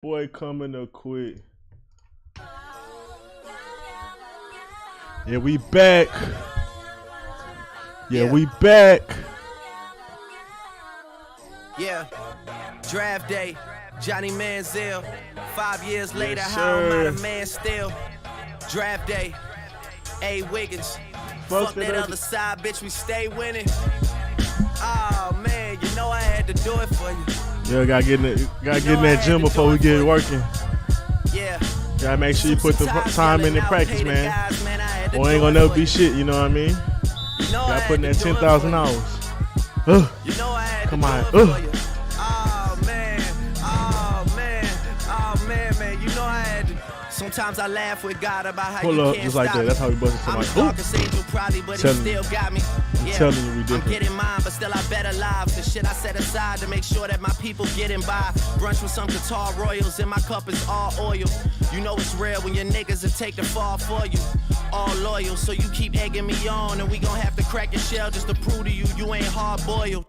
Boy coming to quit. Yeah, we back. Yeah, we back. Yeah, draft day, Johnny Manziel. 5 years later, Yes, how am I sir. the man still? Draft day, A. Wiggins. Fuck Fuck that that other- other side, bitch, we stay winning. Oh man, you know I had to do it for you. Yeah, gotta get in that gym before we get working. Yeah. Gotta make sure you put the time in the practice, man. Or ain't gonna never be shit, you know what I mean? Gotta put in that 10,000 hours. You know I had Come to on. do it for you. Oh man, you know I had to. Sometimes I laugh with God about how Pull you up can't just like stop that. me. That's how we busted I'm somebody. the darkest angel probably, but he Telling still you. got me. I'm telling you, we I'm different. getting mine, but still I better live. The shit I set aside to make sure that my people getting by. Brunch with some guitar royals, and my cup is all oil. You know it's real when your niggas will take the fall for you. All loyal, so you keep egging me on, and we gon' have to crack your shell just to prove to you you ain't hard boiled.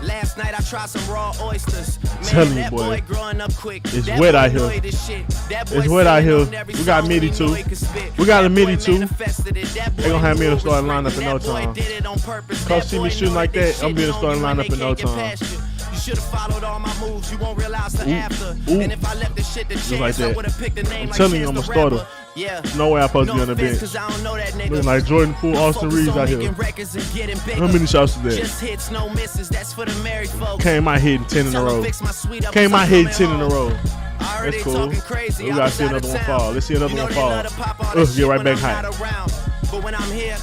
Last night I tried some raw oysters. Man, Telling you, that boy, boy growing up quick. it's That wet boy out here. know he the shit. That boy It's wet out singing here. on every We got song MIDI he know too. he can spit. We got a That MIDI boy too. manifested it. That They boy gonna have me in the knew it was starting lineup written. in no That boy time. did it on purpose. Come That see me boy shooting know like they that, I'm shitting being on starting you and lineup they in no can't get time. past you. You should have followed all my moves. You won't realize the after. Ooh. And if I left the shit to chance, like I that. would have picked a name I'm like telling you, Chance I'm a the starter. Rapper. Yeah. No way I'm supposed to be on the offense, bench. 'cause I don't know that nigga. Looking like Jordan Poole, Austin Focus Reeves on out making here. records and getting bigger. How many shots is that? Just hits, no misses. That's for the married folks. Came out hitting 10 in a Tell 'em row. fix my suite up Came as out I'm hitting coming 10 in a home. row. I heard That's they cool. talking crazy. We I gotta was see out another of one town. fall. Let's see another You know one they fall. love to pop all that Get shit right when back I'm high. not around. But when I'm here,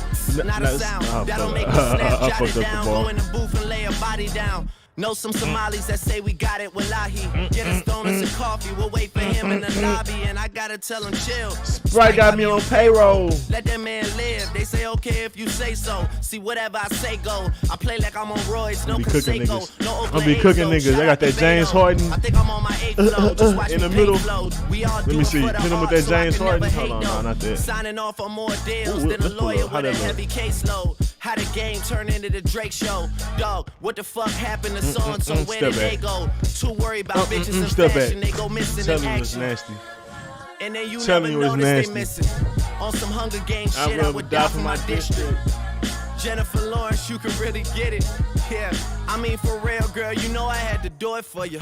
not a that's- sound. I That'll fucked make up. me snap, I jot fucked it up down. the ball. Go in the booth and lay a body down. Know some Somalis that say we got it, wallahi. Get us donuts and coffee, we'll wait for him in the lobby. And I gotta tell him chill. Sprite got me on payroll. Let that man live. They say okay if you say so. See whatever I say go. I play like I'm on roids, no be cooking Conseco, niggas. no I'm Oakland be cooking A's, niggas. though. They got that Shout out to James Beto. Harden. I think I'm on my 8th flow. Just watch in me the paint middle. flows. We all Let do me it see. for the Hit him with art, that so I James can never Harden. hate Hold on, no, no. not that. Signing off on more deals Ooh, than a let's pull lawyer up. How with a that look? heavy caseload. How the game turned into the Drake show. Dog, what the fuck happened to so-and-so? Where Step did they back. go? Too worried about bitches and Step fashion. back. They go missing Telling in you it's action. nasty. And then you Telling never you it's notice they nasty. missing. On some Hunger Games I'd shit, I rather would die die for my district. Jennifer Lawrence, you can really get it. Yeah, I mean for real, girl, you know I had to do it for you.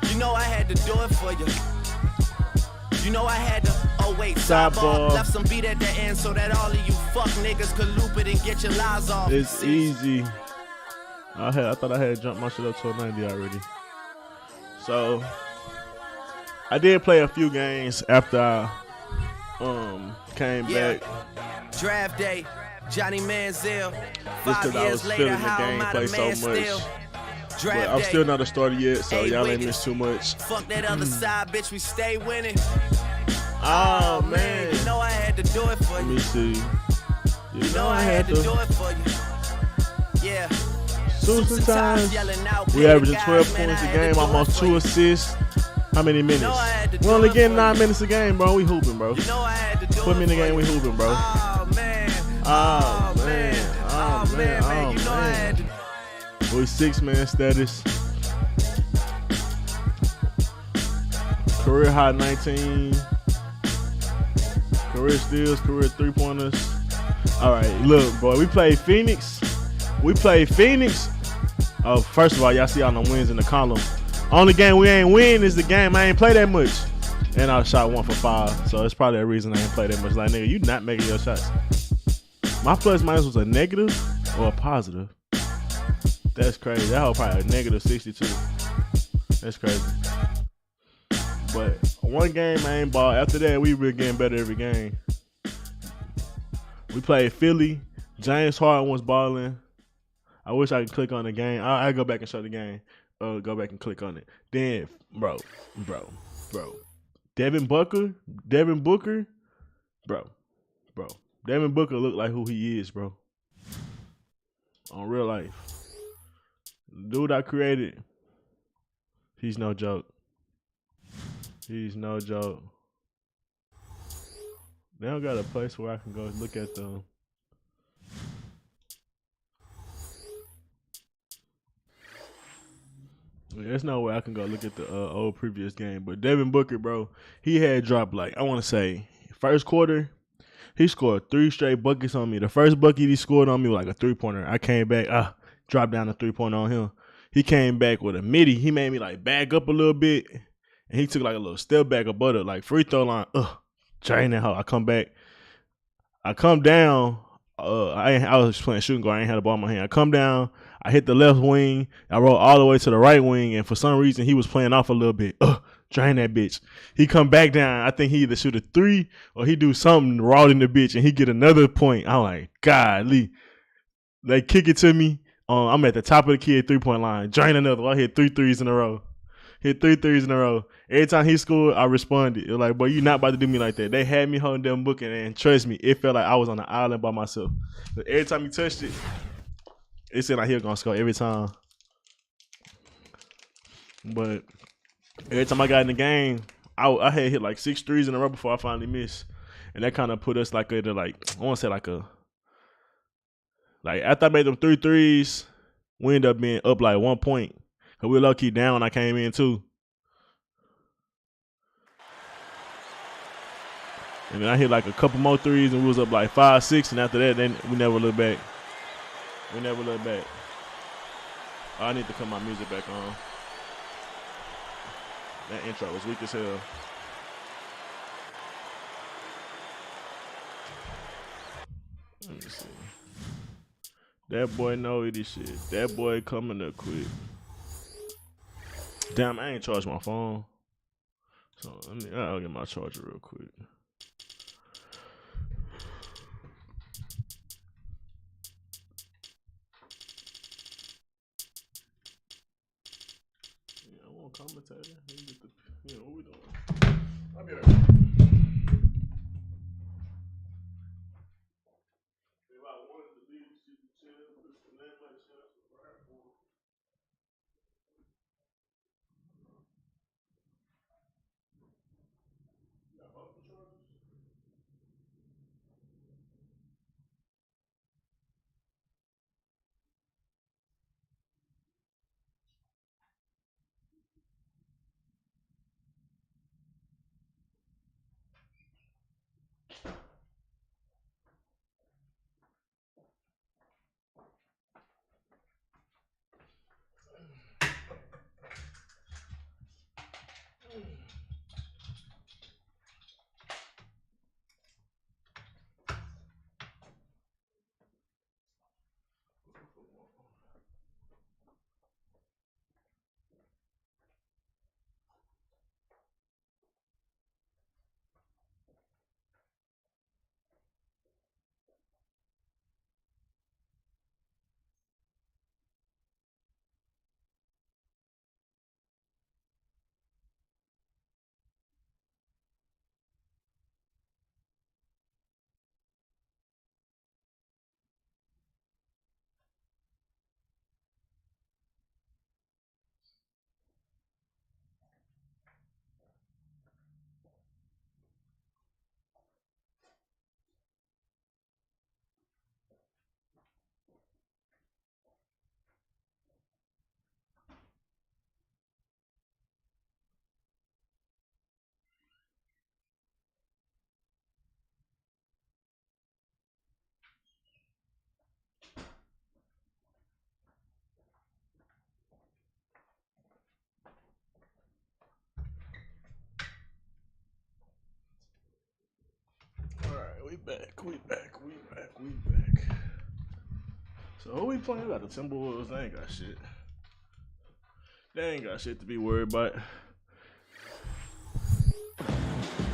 You know I had to do it for you. You know I had to, oh wait, sidebar. Left some beat at the end so that all of you fuck niggas could loop it and get your lies off. It's easy. I thought I had jumped my shit up to a 90 already. So I did play a few games after I came back. Draft day, Johnny Manziel. Just 5 because I years was later, feeling the how am I the gameplay man so much. still? But Draft I'm day. still not a starter yet, so Hey, y'all ain't Wiggins. missed too much. Fuck that other side, bitch, we stay winning. Oh, man, man. you know I had to do it for Let you. me see. You know I had to do it for you. Yeah. Susan times. Yelling out, We "Pay the averaging guys, 12 man, points I a had to game, do it almost for 2 you." assists. How many minutes? know I had to We do only it getting for 9 you. minutes a game, bro. We hooping, bro. You know I had to do Put it me in the for game, we you. hooping, bro. Oh man. Oh, man. Oh man, man. You know I had to. Boy, 6-man status. Career high 19. Career steals, career 3-pointers. All right, look, boy, we played Phoenix. Oh, first of all, y'all see all them wins in the column. Only game we ain't win is the game I ain't play that much. And I shot 1 for 5, so it's probably a reason I ain't play that much. Like, nigga, you not making your shots. My plus minus was a negative or a positive. That's crazy. That whole probably a negative 62. That's crazy. But one game I ain't ball. After that, we been getting better every game. We played Philly. James Harden was balling. I wish I could click on the game. I go back and show the game. Go back and click on it. Then, bro. Devin Booker, bro. Devin Booker look like who he is, bro. On real life. The dude I created, he's no joke. He's no joke. They don't got a place where I can go look at them. There's no way I can go look at the old previous game. But Devin Booker, bro, he had dropped like I want to say first quarter. He scored 3 straight buckets on me. The first bucket he scored on me was like a 3-pointer. I came back, dropped down a 3-pointer on him. He came back with a midi. He made me like back up a little bit, and he took like a little step back above it, like free throw line. Drain that hoe. I come back. I come down. I was playing shooting guard. I ain't had the ball in my hand. I come down. I hit the left wing. I roll all the way to the right wing, and for some reason he was playing off a little bit. Drain that bitch. He come back down. I think he either shoot a 3 or he do something raw in the bitch, and he get another point. I'm like, golly. They kick it to me. I'm at the top of the kid 3-point line. Drain another. I hit 3 threes in a row. Hit 3 threes in a row. Every time he scored, I responded. It was like, boy, you not about to do me like that. They had me holding them booking, and trust me, it felt like I was on the island by myself. But every time he touched it, it seemed like he was gonna score every time. But every time I got in the game, I had hit like 6 threes in a row before I finally missed, and that kind of put us like at like I want to say like after I made them 3 threes, we ended up being up like 1 point. Cause we were low key down when I came in too. And then I hit like a couple more threes and we was up like 5-6, and after that, then we never looked back. We never looked back. Oh, I need to cut my music back on. That intro was weak as hell. Let me see. That boy know this shit. That boy coming up quick. Damn, I ain't charged my phone. So I'll get my charger real quick. Yeah, I want commentator. What we doing? I'll be right back. If I wanted to leave, she could chill, put some name like shit. Alright, we back. So who we playing? We got the Timberwolves. They ain't got shit. They ain't got shit to be worried about.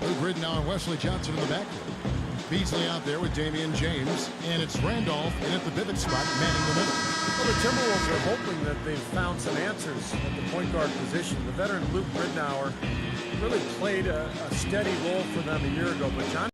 Luke Ridnour and Wesley Johnson in the backcourt. Beasley out there with Damian James, and it's Randolph in at the pivot spot, manning the middle. Well, the Timberwolves are hoping that they've found some answers at the point guard position. The veteran Luke Ridnour really played a steady role for them a year ago, but John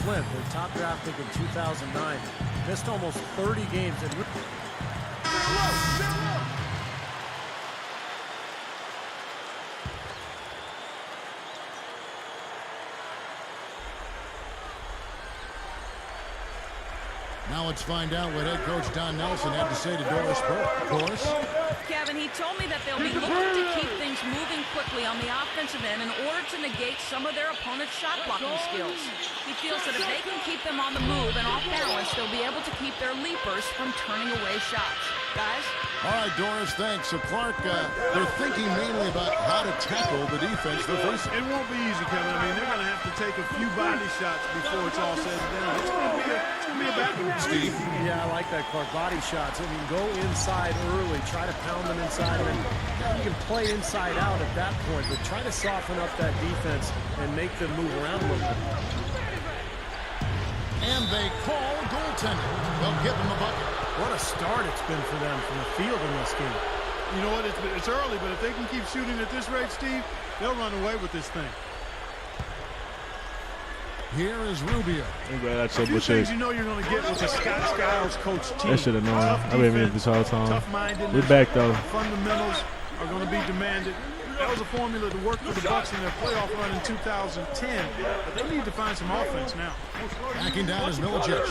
Flint, their top draft pick in 2009, missed almost 30 games. And Now let's find out what head coach Don Nelson had to say to Doris Burke. Doris? Kevin, he told me that they'll be looking to keep things moving quickly on the offensive end in order to negate some of their opponent's shot blocking skills. He feels that if they can keep them on the move and off balance, they'll be able to keep their leapers from turning away shots. Guys? All right, Doris, thanks. So, Clark, they're thinking mainly about how to tackle the defense they're facing. It won't be easy, Kevin. I mean, they're going to have to take a few body shots before it's all said and done. It's going to be a battle, Steve? yeah, I like that, Clark. Body shots. I mean, go inside early. Try to pound them inside. And you can play inside out at that point, but try to soften up that defense and make them move around a little bit. And they call goaltending. They'll give them a bucket. What a start it's been for them from the field in this game. You know what? It's early, but if they can keep shooting at this rate, Steve, they'll run away with this thing. Here is Rubio. I'm glad I A took few the things shit. you know you're going to get with a Scott Skiles coach team. That shit annoying. Tough I've been defense, this whole time. tough-mindedness. We back though. Fundamentals are going to be demanded. That was a formula to work for the Bucks in their playoff run in 2010. But they need to find some offense now. Backing down is Milicic.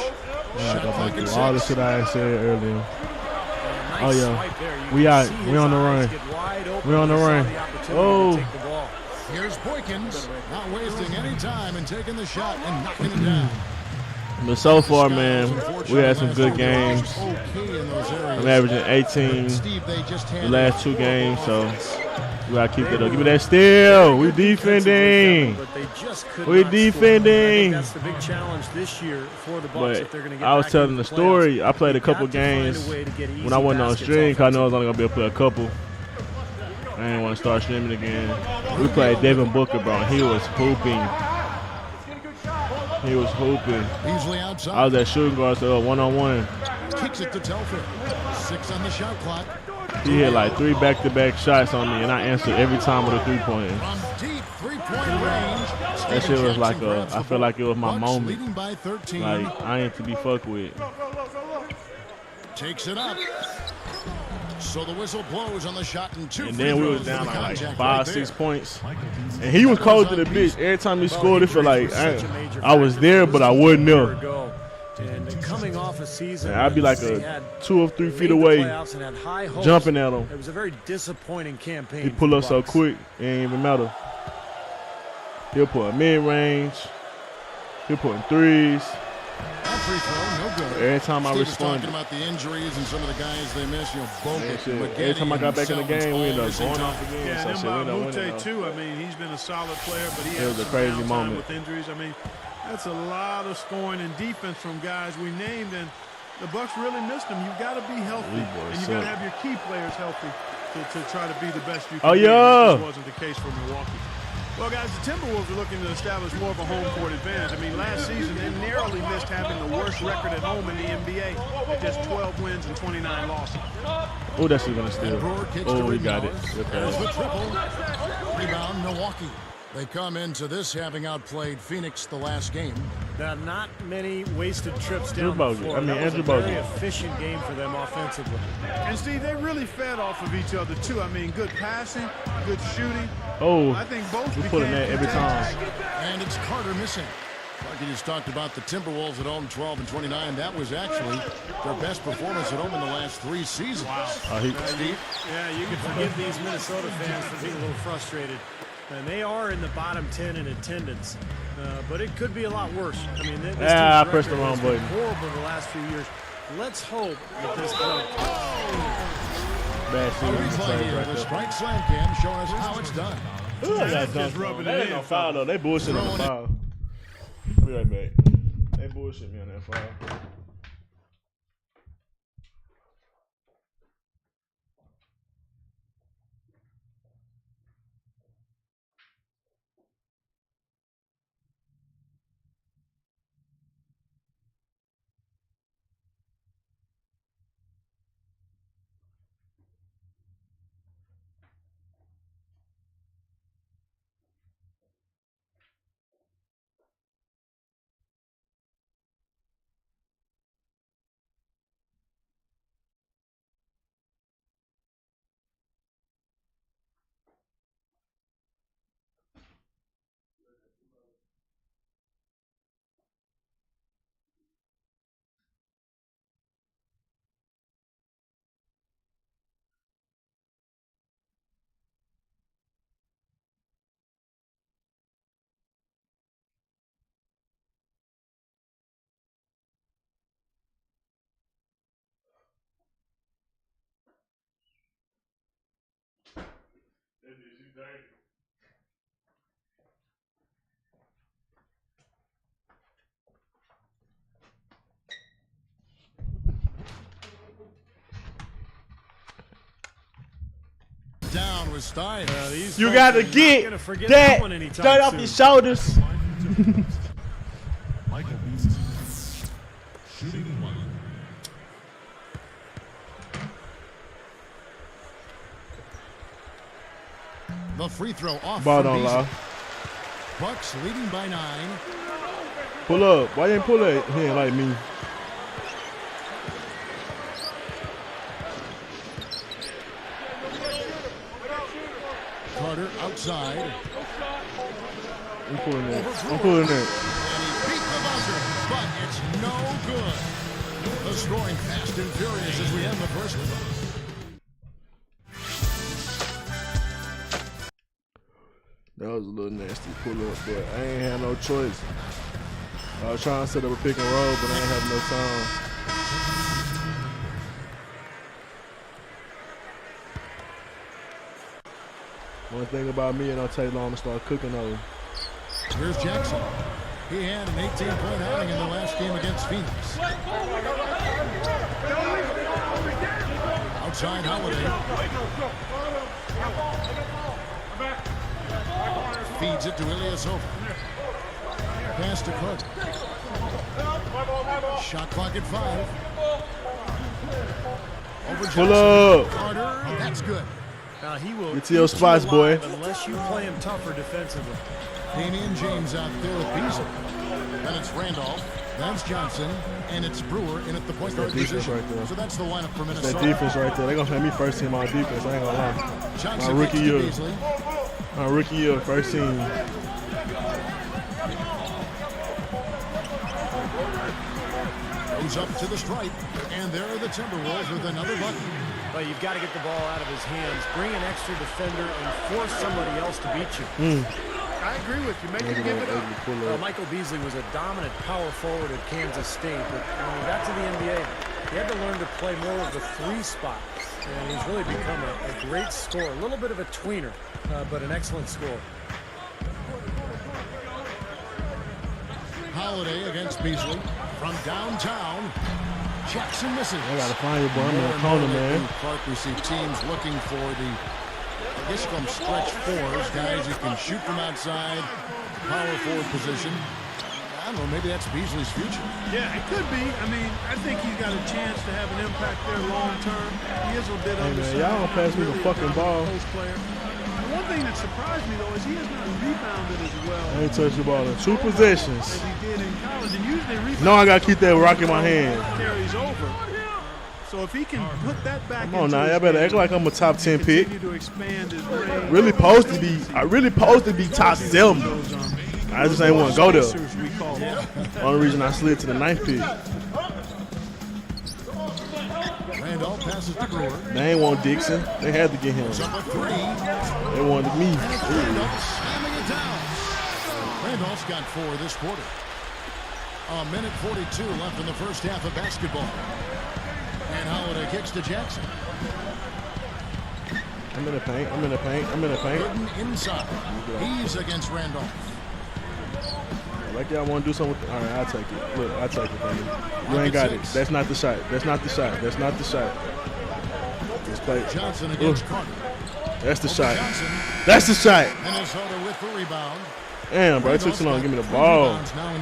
Yeah, Shot go clock back at through all the 6. shit I said earlier. Nice Oh, yeah. swipe there. You We can out. see We his on the eyes run. get wide open We on the when he saw run. the opportunity Oh. to take the ball. Here's Boykins. Not wasting any time and taking the shot and knocking it down. But so far, man, we had some good games. Okay in those areas. I'm averaging 18 Steve, they just the had last two games, so we gotta keep it up. Give me that steal. We defending. But they just could We not score. I defending. think that's the big challenge this year for the Bucks if they're going to But get I was back telling into the playoffs. story. I played a You've couple got to find a games way to get when I wasn't on easy stream, because I know I was baskets only gonna be able to play a couple. I didn't want to start streaming again. We played Devin Booker, bro. And he was hooping. He was hooping. Beasley I outside. was at shooting guard, so one-on-one. Kicks it to Telfair. 6 on the shot clock. He hit like 3 back-to-back shots on me, and I answered every time with a three-pointer. From deep three-point range. That shit was like a, I feel like it was my Bucks moment. leading by 13. Like, I ain't to be fucked with. Takes it up. So the whistle blows on the shot and 2 And free then we throws was for down the like contact 5, right 6 there. points. And he was cold to the bitch. Every time he scored, it felt like I was there, but I wasn't there. And coming off a season, And I'd be like they a had 2 or 3 made feet the away, playoffs and had high hopes. jumping at him. It was a very disappointing campaign. He for pull the up so Bucks. quick, it ain't even matter. He'll put a mid-range. He'll put in threes. That free throw, no good. Every time I Steve was responded. talking about the injuries and some of the guys they missed. You know, Man, Bogut, shit. McGetty, Every time I got back in the and game, we ended up missing going time. off again. Yeah, So and shit, we ended up winning, Mute, though. too. I mean, he's been a solid player, but he It had was a some crazy downtime moment. with injuries. I mean, that's a lot of scoring and defense from guys we named, and the Bucks really missed them. You've got to be healthy, These boys and you got to suck. have your key players healthy to try to be the best you can Oh, be. yeah. This wasn't the case for Milwaukee. Well, guys, the Timberwolves are looking to establish more of a home court advantage. I mean, last season, they narrowly missed having the worst record at home in the NBA at just 12 wins and 29 losses. Oh, that's gonna steal. Brewer kicks to Oh, we got it. rebound. Good There's pass. the triple. Rebound, Milwaukee. They come into this having outplayed Phoenix the last game. Now, not many wasted trips Drew down the Bogut. floor. I mean, That was Andrew a very Bogut. efficient game for them offensively. And, Steve, they really fed off of each other, too. I mean, good passing, good shooting. Oh, I think both we became pulling that every time. And it's Carter missing. Like you just talked about the Timberwolves at home, 12 and 29. That was actually their best performance at home in the last 3 seasons. Steve? Yeah, you can forgive these Minnesota fans for being a little frustrated. And they are in the bottom 10 in attendance. But it could be a lot worse. I mean, this team's I pressed the record wrong has been button. horrible the last few years. Let's hope that this club Bad A shooting. replay here. The strike slam cam showing us how it's done. Ooh, I got Just dunked rubbing on. it That ain't in, no foul, though. They bullshit on the foul. Be right back. They bullshit me on that foul. Down with Stein. You got to get that straight off your shoulders. Michael Beasley shooting one. The free throw off. Ball don't lie. Bucks leading by 9. Pull up. Why you ain't pull that? He ain't like me. Carter outside. I'm pulling it. I'm pulling it. And he beat the buzzer, but it's no good. The scoring fast and furious as we end the first one. That was a little nasty pull up, but I ain't had no choice. I was trying to set up a pick and roll, but I ain't have no time. One thing about me, it don't take long to start cooking those. Here's Jackson. He had an 18-point outing in the last game against Phoenix. Outside Holiday. Feeds it to Ilyasova. Pass to Carter. Shot clock at 5. Over Johnson. Pull up. Carter, that's good. He will get to your spots, boy. Unless you play him tougher defensively. Danny and James out there with Beasley. Then it's Randolph. That's Johnson. And it's Brewer in at the point guard position. Right there. So that's the lineup for Minnesota. That defense right there. They're going to have me first team on defense. I ain't going to lie. Johnson My rookie year. Beasley. My rookie year, first team. Goes up to the stripe. And there are the Timberwolves with another bucket. But you've got to get the ball out of his hands, bring an extra defender, and force somebody else to beat you. I agree with you. Make him give it up. Michael Beasley was a dominant power forward at Kansas State, but when he got to the NBA, he had to learn to play more of the 3 spot. And he's really become a great scorer. A little bit of a tweener, but an excellent scorer. Holiday against Beasley from downtown. Jackson misses. I gotta find you, boy. I'm in the corner, man. Clark, we see teams looking for the, I guess you call them stretch 4s, guys who can shoot from outside, power forward position. I don't know, maybe that's Beasley's future. Yeah, it could be. I mean, I think he's got a chance to have an impact there long term. He is a bit undersized. Y'all don't pass me the fucking ball. One thing that surprised me, though, is he has not rebounded as well. I ain't touched the ball in 2 possessions. As he did in college. And usually rebound. No, I got to keep that rock in my hand. Carries over. So if he can put that back Come on now, y'all better act like I'm a top 10 pick. To expand his range. Really supposed to be, I really supposed to be top 7. I just ain't want to go there. Only reason I slid to the 9th pick. Randolph passes to Brewer. They ain't want Dixon. They had to get him. They wanted me. Randolph slamming it down. Randolph's got 4 this quarter. A minute 42 left in the first half of basketball. And Holiday kicks to Jackson. I'm in the paint. I'm in the paint. I'm in the paint. Gooden inside. He's against Randolph. Like y'all want to do something with all right, I'll take it. Look, I'll take it, baby. You ain't got it. That's not the shot. That's not the shot. That's not the shot. Let's play. Johnson against Carter. That's the shot. That's the shot. Minnesota with the rebound. Damn, bro, it took too long to give me the ball. I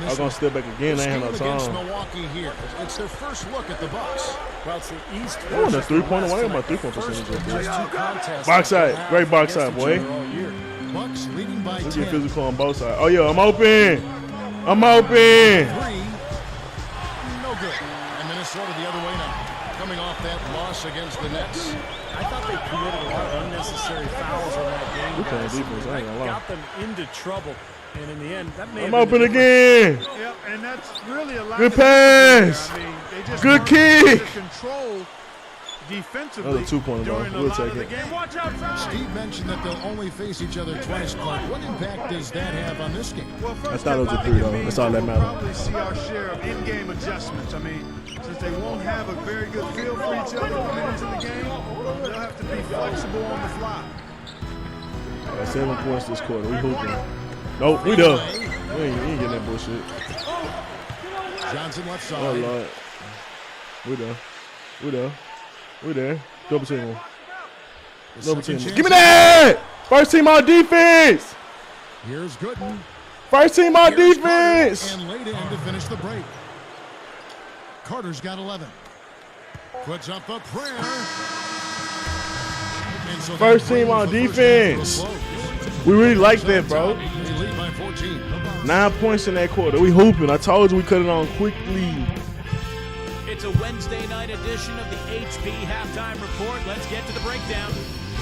was gonna step back again. I ain't had no against time. Milwaukee here. It's their first look at the Bucks. Well, it's the East. I want a 3-pointer. Why ain't my 3-point percentage? Box out. Great box out, boy. Bucks leading by 10. Let's get physical on both sides. Oh, yo, I'm open. I'm open. 3. No good. And Minnesota the other way now. Coming off that loss against the Nets. I thought they committed a lot of unnecessary fouls on that game. We playing defense. I ain't gonna lie. Got them into trouble. And in the end, that may I'm have open been again. Yeah, and that's really a lot. Good pass. I mean, they just Good weren't kick. able to control defensively. Another 2-pointer, bro. during a We'll lot take of the it. game. Watch outside. Steve mentioned that they'll only face each other twice, Clark. What impact does that have on this game? Well, first, I thought it was a I think 3, it though. means That's all that we'll matters. probably see our share of in-game adjustments. I mean, since they won't have a very good feel for each other coming into the game, they'll have to be flexible on the fly. Got 7 points this quarter. We hooping. Nope, we done. We ain't getting that bullshit. Johnson left side. Oh, Lord. We done. We done. We there. Double team him. Double team him. Give me that! First team on defense! Here's Gooden. First team on Here's defense! Carter, and laid in to finish the break. Carter's got 11. Puts up a prayer. And so First team on defense. We really like that, bro. They lead by 14. 9 points in that quarter. We hooping. I told you we cut it on quickly. It's a Wednesday night edition of the HB Halftime Report. Let's get to the breakdown.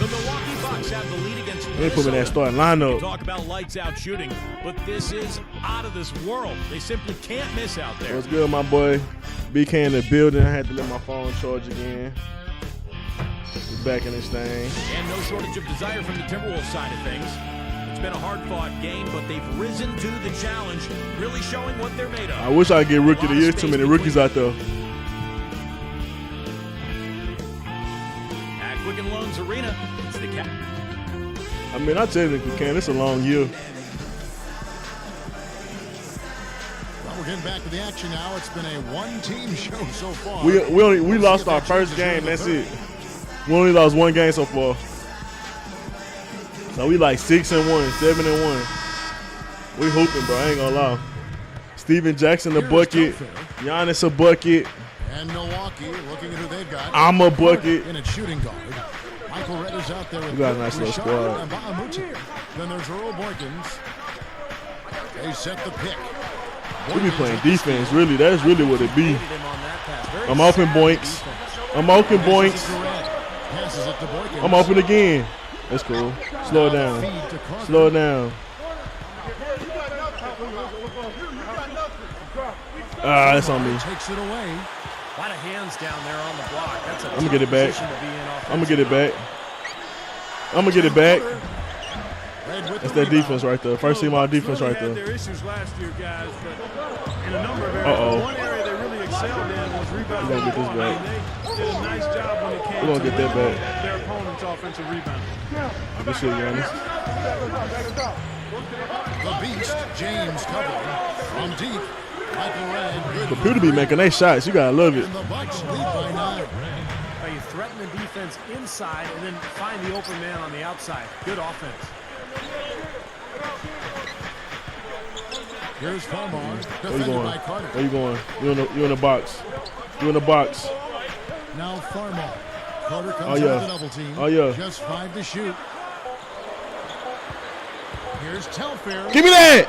The Milwaukee Bucks have the lead against They put me in that starting You lineup. talk about lights out shooting, but this is out of this world. They simply can't miss out there. What's good, my boy? BK in the building. I had to let my phone charge again. He's back in this thing. And no shortage of desire from the Timberwolves side of things. It's been a hard-fought game, but they've risen to the challenge, really showing what they're made of. I wish I could get Rookie of the Year. Too many rookies out there. At Quicken Loans Arena, it's the Cap. I mean, I technically can. It's a long year. Well, we're getting back to the action now. It's been a one-team show so far. We lost our first game. That's it. We only lost 1 game so far. So we like 6-1, 7-1. We hooping, bro. I ain't gonna lie. Steven Jackson a bucket. Giannis a bucket. And Milwaukee looking at who they've got. I'm a bucket. In a shooting guard. Michael Redder's out there with We got a nice little Richard squad. and Ba'amuti. Then there's Earl Boykins. They set the pick. We be playing defense, really. That's really what it be. I'm open boinks. I'm open boinks. Passes it to Boykins. I'm open again. That's cool. Slow it down. Slow it down. Ah, that's on me. Takes it away. A lot of hands down there on the block. That's a I'm gonna get it back. position to be in I'm gonna get it back. I'm gonna get it back. Red with That's the that defense right there. First team on defense right Had there. their issues last year, guys, but in a number of areas. Uh-oh. One area they really excelled in was rebounding. We're gonna get this the ball. back. They did a nice job when it came We're gonna to get that limiting back. their opponent's offensive rebound. Good shit, Giannis. The beast, James covering from deep. Michael Red. Computer be making they shots. You gotta love it. And the Bucks lead by 9. You threaten the defense inside and then find the open man on the outside. Good offense. Here's Farmar. Where you Defended going? by Carter. Where you going? You in the box. You in the box. Now Farmar. Carter comes Oh, yeah. out of the double team. Oh, yeah. Just 5 to shoot. Here's Telfair. Give me that!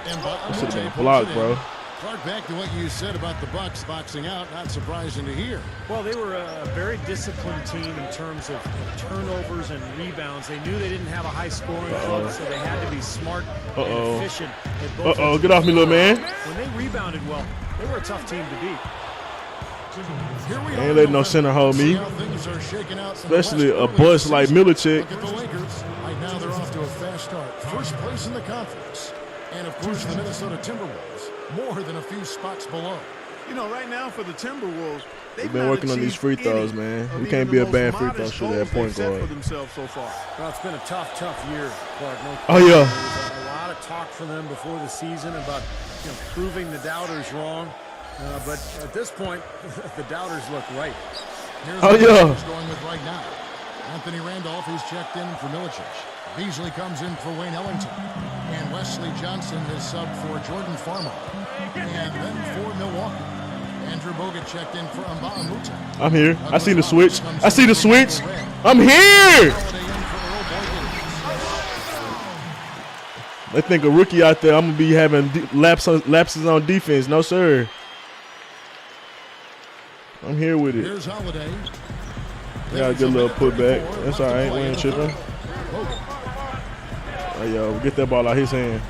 And Should have been Ba'amuti blocked, pulls it in. bro. Clark, back to what you said about the Bucks boxing out. Not surprising to hear. Well, they were a very disciplined team in terms of turnovers and rebounds. They knew they didn't have a high scoring club, so they had to be smart and efficient at both ends. Get off me, little man. When they rebounded well, they were a tough team to beat. Here we Ain't letting no center hold me. See how things are shaking out in the Especially West a early bust this like season. Milicic. Look at the Lakers. Right now they're off to a fast start. First place in the conference. And of course the Minnesota Timberwolves. More than a few spots below. You know, right now for the Timberwolves, they've We've been not working on these free achieved throws, any man. of We even can't the be a most bad free throw modest shooter at goals point they've set guard. for themselves so far. Well, it's been a tough year, Clark. No Oh, yeah. There was a lot of talk from them before the season about proving the doubters wrong. But at this point, the doubters look right. Here's Oh, what yeah. Lakers going with right now. Anthony Randolph, who's checked in for Milicic. Beasley comes in for Wayne Ellington. And Wesley Johnson is subbed for Jordan Farmer. And then for Milwaukee, Andrew Bogut checked in for Mba'amuti. I'm here. I see the switch. I see the switch. I'm here. Holiday in for Earl Boykins. They think a rookie out there, I'm going to be having lapses on defense. No, sir. I'm here with it. Here's Holiday. I got a good little putback. That's all right. We ain't tripping. Oh, yo, get that ball out his hand.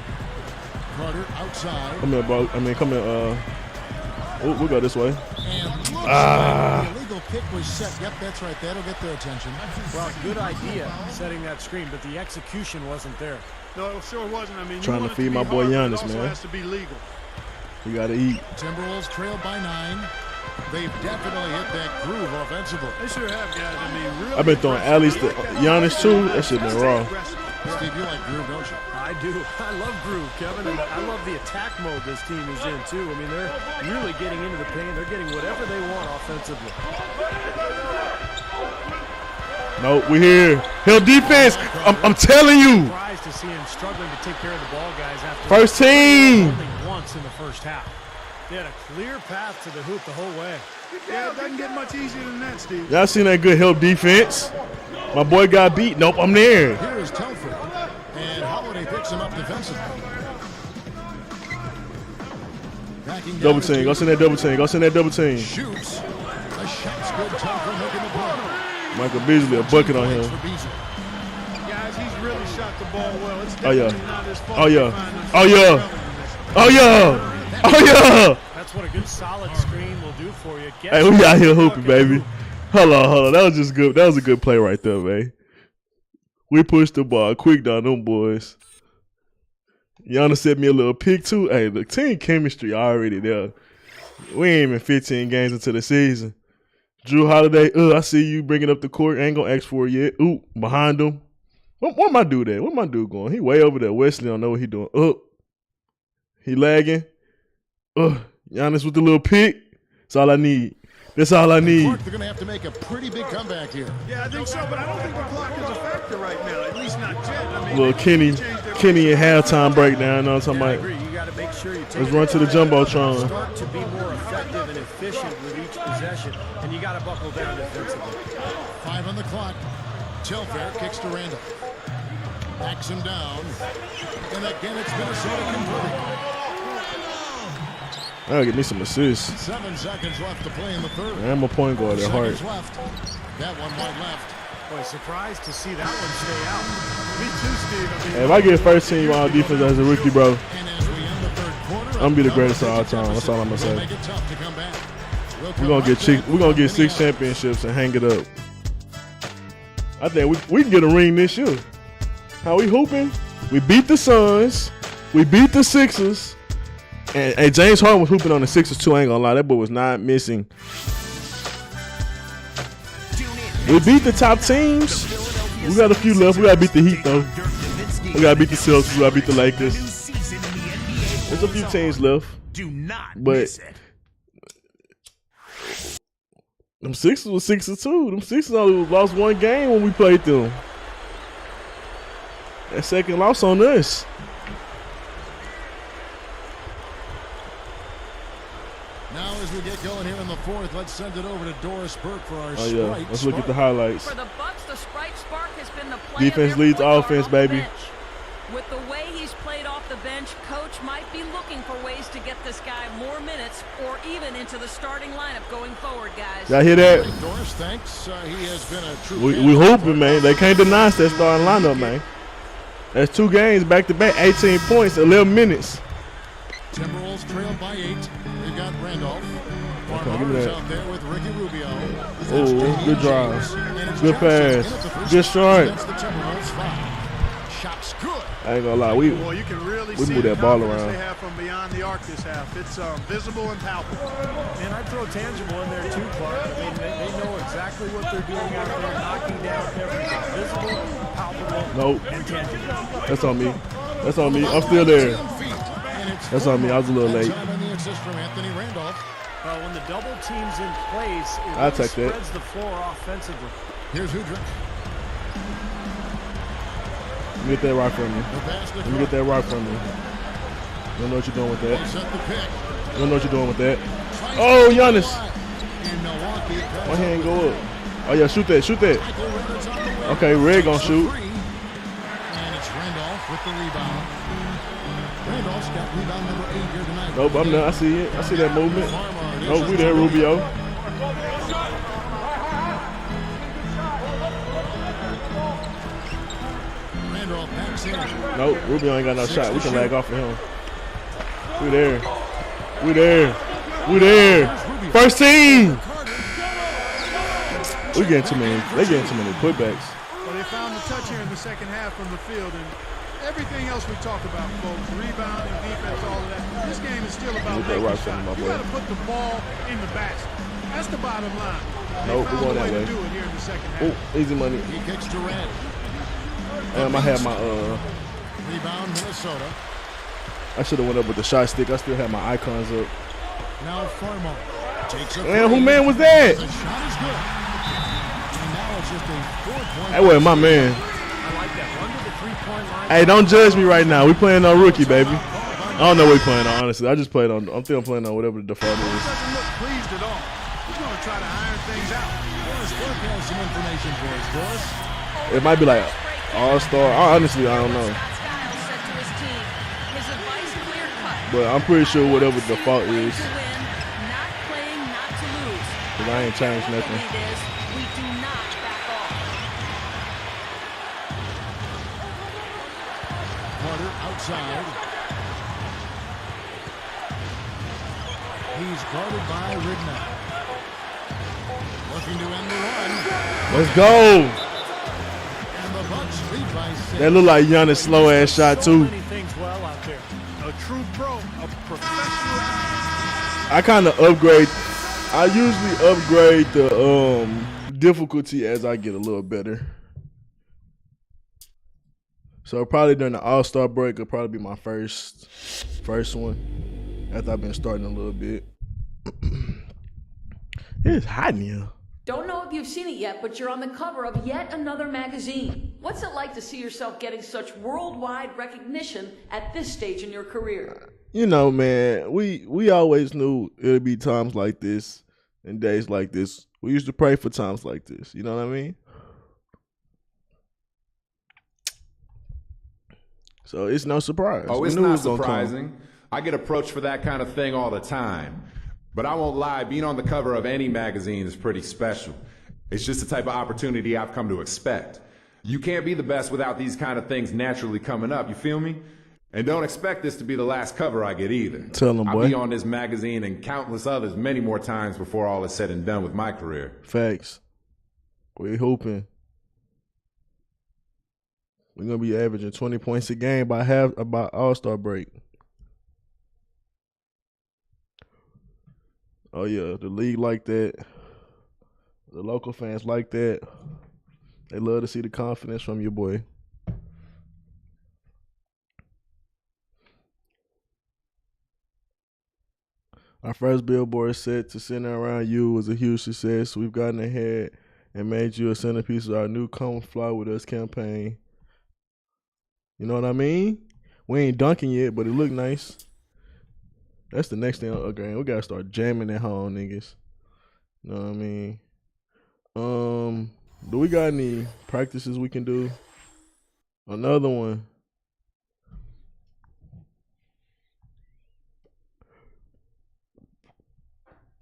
Carter outside. Come here, ball. Come here. Oh, we'll go this way. And the illegal pick was set. Yep, that's right. That'll get their attention. Well, good idea setting that screen, but the execution wasn't there. No, it sure wasn't. I mean, Trying to you want it feed be my boy hard, but Giannis, it also man. has to be legal. You got to eat. Timberwolves trail by 9. They've definitely hit that groove offensively. They sure have, guys. I mean, really I've been throwing aggressive. alleys to I like that. Giannis, too. That shit been That's raw. aggressive. Steve, you like groove, don't you? I do. I love groove, Kevin, and I love the attack mode this team is in, too. I mean, they're really getting into the paint. They're getting whatever they want offensively. No, we here. Help defense. I'm telling you. Surprised to see him struggling to take care of the ball, guys. After First team. only once in the first half. They had a clear path to the hoop the whole way. Yeah, it doesn't get much easier than that, Steve. Y'all seen that good help defense? My boy got beat. Nope, I'm there. Here is Telford. And Holiday picks him up defensively. Double team. Go send that double team. Go send that double team. Shoots. A shot's good. Telford making the play. Michael Beasley, a bucket on him. Guys, he's really shot the ball well. It's Oh, yeah. definitely not his fault. Oh, yeah. Oh, yeah. Oh, yeah. Oh, yeah. That's what a good solid screen will do for you. Get Hey, we out here hooping, baby. Hold on. That was just good. That was a good play right there, man. We pushed the ball quick down them boys. Giannis sent me a little pick, too. Hey, the team chemistry already there. We ain't even 15 games into the season. Drew Holiday, I see you bringing up the court. Ain't going to ask for it yet. Ooh, behind him. Where my dude at? Where my dude going? He way over there. Wesley don't know what he doing. He lagging. Giannis with the little pick. That's all I need. That's all I need. Clark, they're going to have to make a pretty big comeback here. Yeah, I think so, but I don't think the clock is a factor right now, at least not yet. I mean, Little Kenny and halftime breakdown. You know what I'm Yeah, I talking agree. about? You got to make sure you take Let's run to the Jumbotron. Start to be more effective and efficient with each possession, and you got to buckle down defensively. 5 on the clock. Telfair kicks to Randall. Backs him down. And again, it's Minnesota converting. I gotta get me some assists. 7 seconds left to play in the third. I'm a point guard at heart. Seconds left. That one wide left. Boy, surprised to see that one stay out. me too, Steve. I mean, Hey, if I get first team on defense as a rookie, bro, And as we end the third quarter, I'm gonna be the greatest of all time. That's all I'm gonna We'll say. make it tough to come back. We're gonna get 6 championships and hang it up. I think we can get a ring this year. How we hooping? We beat the Suns. We beat the Sixers. And James Harden was hooping on the Sixers too. I ain't gonna lie, that boy was not missing. We beat the top teams. We got a few left. We gotta beat the Heat though. We gotta beat the Celtics. We gotta beat the Lakers. There's a few teams left. But them Sixers was 6-2. Them Sixers only lost 1 game when we played them. That second loss on us. Now as we get going here in the fourth, let's send it over to Doris Burke for our Oh yeah, Sprite let's look at the Spark. highlights. For the Bucks, the Sprite Spark has been the play Defense of their leads point guard offense, off the baby. bench. With the way he's played off the bench, Coach might be looking for ways to get this guy more minutes or even into the starting lineup going forward, guys. Y'all hear that? Doris thinks he has been a true We hooping, man. They can't deny us that starting lineup, man. That's 2 games back to back, 18 points, 11 minutes. Timberwolves trailed by 8. They've got Randolph. Okay, give me that. Out there with Ricky Rubio. Oh, good drive. And it's Good Johnson pass. in at the free Good throw shot. against the Timberwolves foul. Shots good. I ain't gonna lie, we well, you can really we see move the that ball confidence around. they have from beyond the arc this half. It's visible and palpable. And I'd throw tangible in there too, Clark. I mean, they know exactly what they're doing out there, knocking down everything. Visible, palpable, Nope. and tangible. That's on me. That's on me. I'm still there. That's on me. I was a little late. Time on the assist from Anthony Randolph. Well, when the double team's in place, it I'll really take that. spreads the floor offensively. Here's Hudrick. Let me get that rock from you. The pass to Let me get that rock from you. You don't know what you're doing with that. Set the pick. You don't know what you're doing with that. Oh, Giannis. In Milwaukee. My hand go up. Oh, yeah, shoot that. Shoot that. Okay, Red gonna shoot. And it's Randolph with the rebound. Randolph's got rebound number 8 here tonight. Nope, I'm not. I see it. I see that movement. Nope, we there, Rubio. Randolph backs in. Nope, Rubio ain't got no shot. We can lag off of him. We there. We there. We there. First team. We getting too many. They getting too many putbacks. Well, they found the touch here in the second half from the field, and everything else we talk about, folks, rebounding, defense, all of that. This game is still about Get that making right shots. from my You boy. got to put the ball in the basket. That's the bottom line. They Nope, we're found going a way that way. to do it here in the second half. Oh, easy money. He kicks to Red. I had my Rebound, Minnesota. I should have went up with the shot stick. I still had my icons up. Now Thorwback takes a Man, who man was that? The shot is good. And now it's just a 4-point. That wasn't my man. I like that. Run to the three-point line. Hey, don't judge me right now. We playing on rookie, baby. I don't know what we playing on, honestly. I just played on. I'm still playing on whatever the default He is. doesn't look pleased at all. He's going to try to iron things out. Doris Burke has some information for us, Doris. It might be like all-star. Honestly, I don't know. Scott Skiles said to his team, his advice clear-cut. But I'm pretty sure whatever the default Playing is, to win, not playing not to lose. because I ain't changed Our nothing. point is, we do not back off. Carter outside. He's guarded by Rignac. Looking to end the run. Let's go. And the Bucks lead by 6. That look like Giannis' slow-ass shot, So too. many things well out there. A true pro, a professional. I kind of upgrade. I usually upgrade the difficulty as I get a little better. So probably during the All-Star break will probably be my first one after I've been starting a little bit. It's hot in here. Don't know if you've seen it yet, but you're on the cover of yet another magazine. What's it like to see yourself getting such worldwide recognition at this stage in your career? You know, man, we always knew it would be times like this and days like this. We used to pray for times like this. You know what I mean? So it's no surprise. Oh, We it's knew it not was gonna come. surprising. I get approached for that kind of thing all the time. But I won't lie, being on the cover of any magazine is pretty special. It's just the type of opportunity I've come to expect. You can't be the best without these kind of things naturally coming up, you feel me? And don't expect this to be the last cover I get either. Tell 'em, I'll boy. be on this magazine and countless others many more times before all is said and done with my career. Facts. We hoping. We're gonna be averaging 20 points a game by All-Star break. Oh yeah, the league like that. The local fans like that. They love to see the confidence from your boy. Our first billboard set to center around you was a huge success. We've gotten ahead and made you a centerpiece of our new Come Fly With Us campaign. You know what I mean? We ain't dunking yet, but it look nice. That's the next thing. Okay, we gotta start jamming at home, niggas. You know what I mean? Do we got any practices we can do? Another one.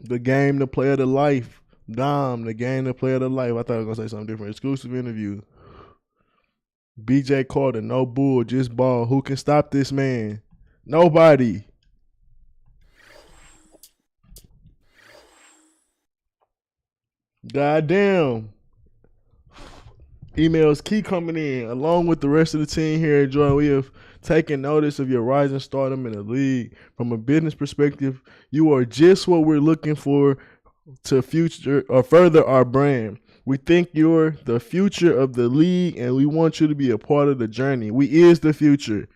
The game to play of the life. Dom, the game to play of the life. I thought I was gonna say something different. Exclusive interview. BJ Carter, no bull, just ball. Who can stop this man? Nobody. Goddamn. Emails keep coming in. Along with the rest of the team here at Jordan, we have taken notice of your rising stardom in the league. From a business perspective, you are just what we're looking for to future or further our brand. We think you're the future of the league, and we want you to be a part of the journey. We is the future.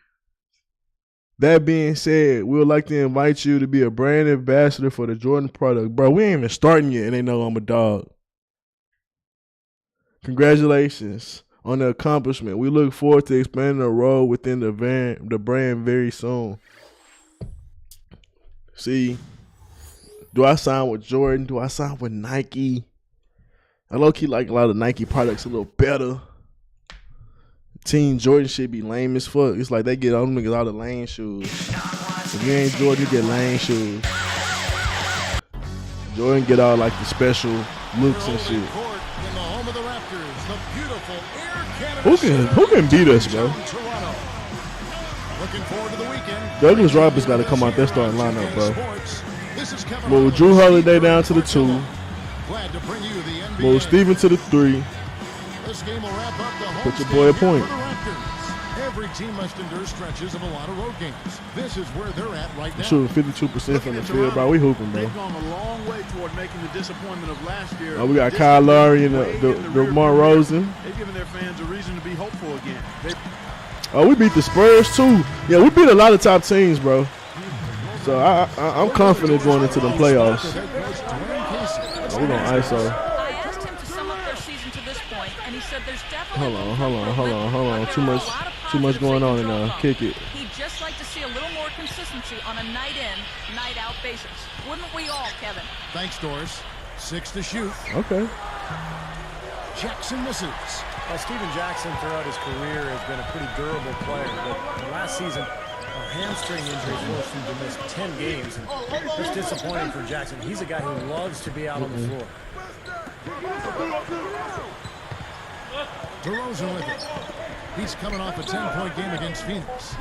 That being said, we would like to invite you to be a brand ambassador for the Jordan product. Bro, we ain't even starting yet, and they know I'm a dog. Congratulations on the accomplishment. We look forward to expanding the role within the brand very soon. See, do I sign with Jordan? Do I sign with Nike? I low-key like a lot of Nike products a little better. Team Jordan shit be lame as fuck. It's like they get all them niggas all the lame shoes. If you ain't Jordan, you get lame shoes. Jordan get all like the special looks and shit. Who can beat us, bro? Douglas Roberts got to come out there starting lineup, bro. Move Drew Holiday down to the 2. Move Steven to the 3. Put your boy a point. Every team must endure stretches of a lot of road games. This is where they're at right now. Shooting 52% from the field, bro. We hooping, bro. They've gone a long way toward making the disappointment of last year. Oh, we got Kyle Lowry and DeMar Rosen. They've given their fans a reason to be hopeful again. Oh, we beat the Spurs too. Yeah, we beat a lot of top teams, bro. So I'm confident going into the playoffs. Oh, we're gonna ISO. I asked him to sum up their season to this point, and he said there's definitely Hold on. Too much going on in there. Kick it. He'd just like to see a little more consistency on a night in, night out basis. Wouldn't we all, Kevin? Thanks, Doris. 6 to shoot. Okay. Jackson misses. Well, Steven Jackson throughout his career has been a pretty durable player, but last season, a hamstring injury forced him to miss 10 games. And it's disappointing for Jackson. He's a guy who loves to be out on the floor. DeRozan with it. He's coming off a 10-point game against Phoenix.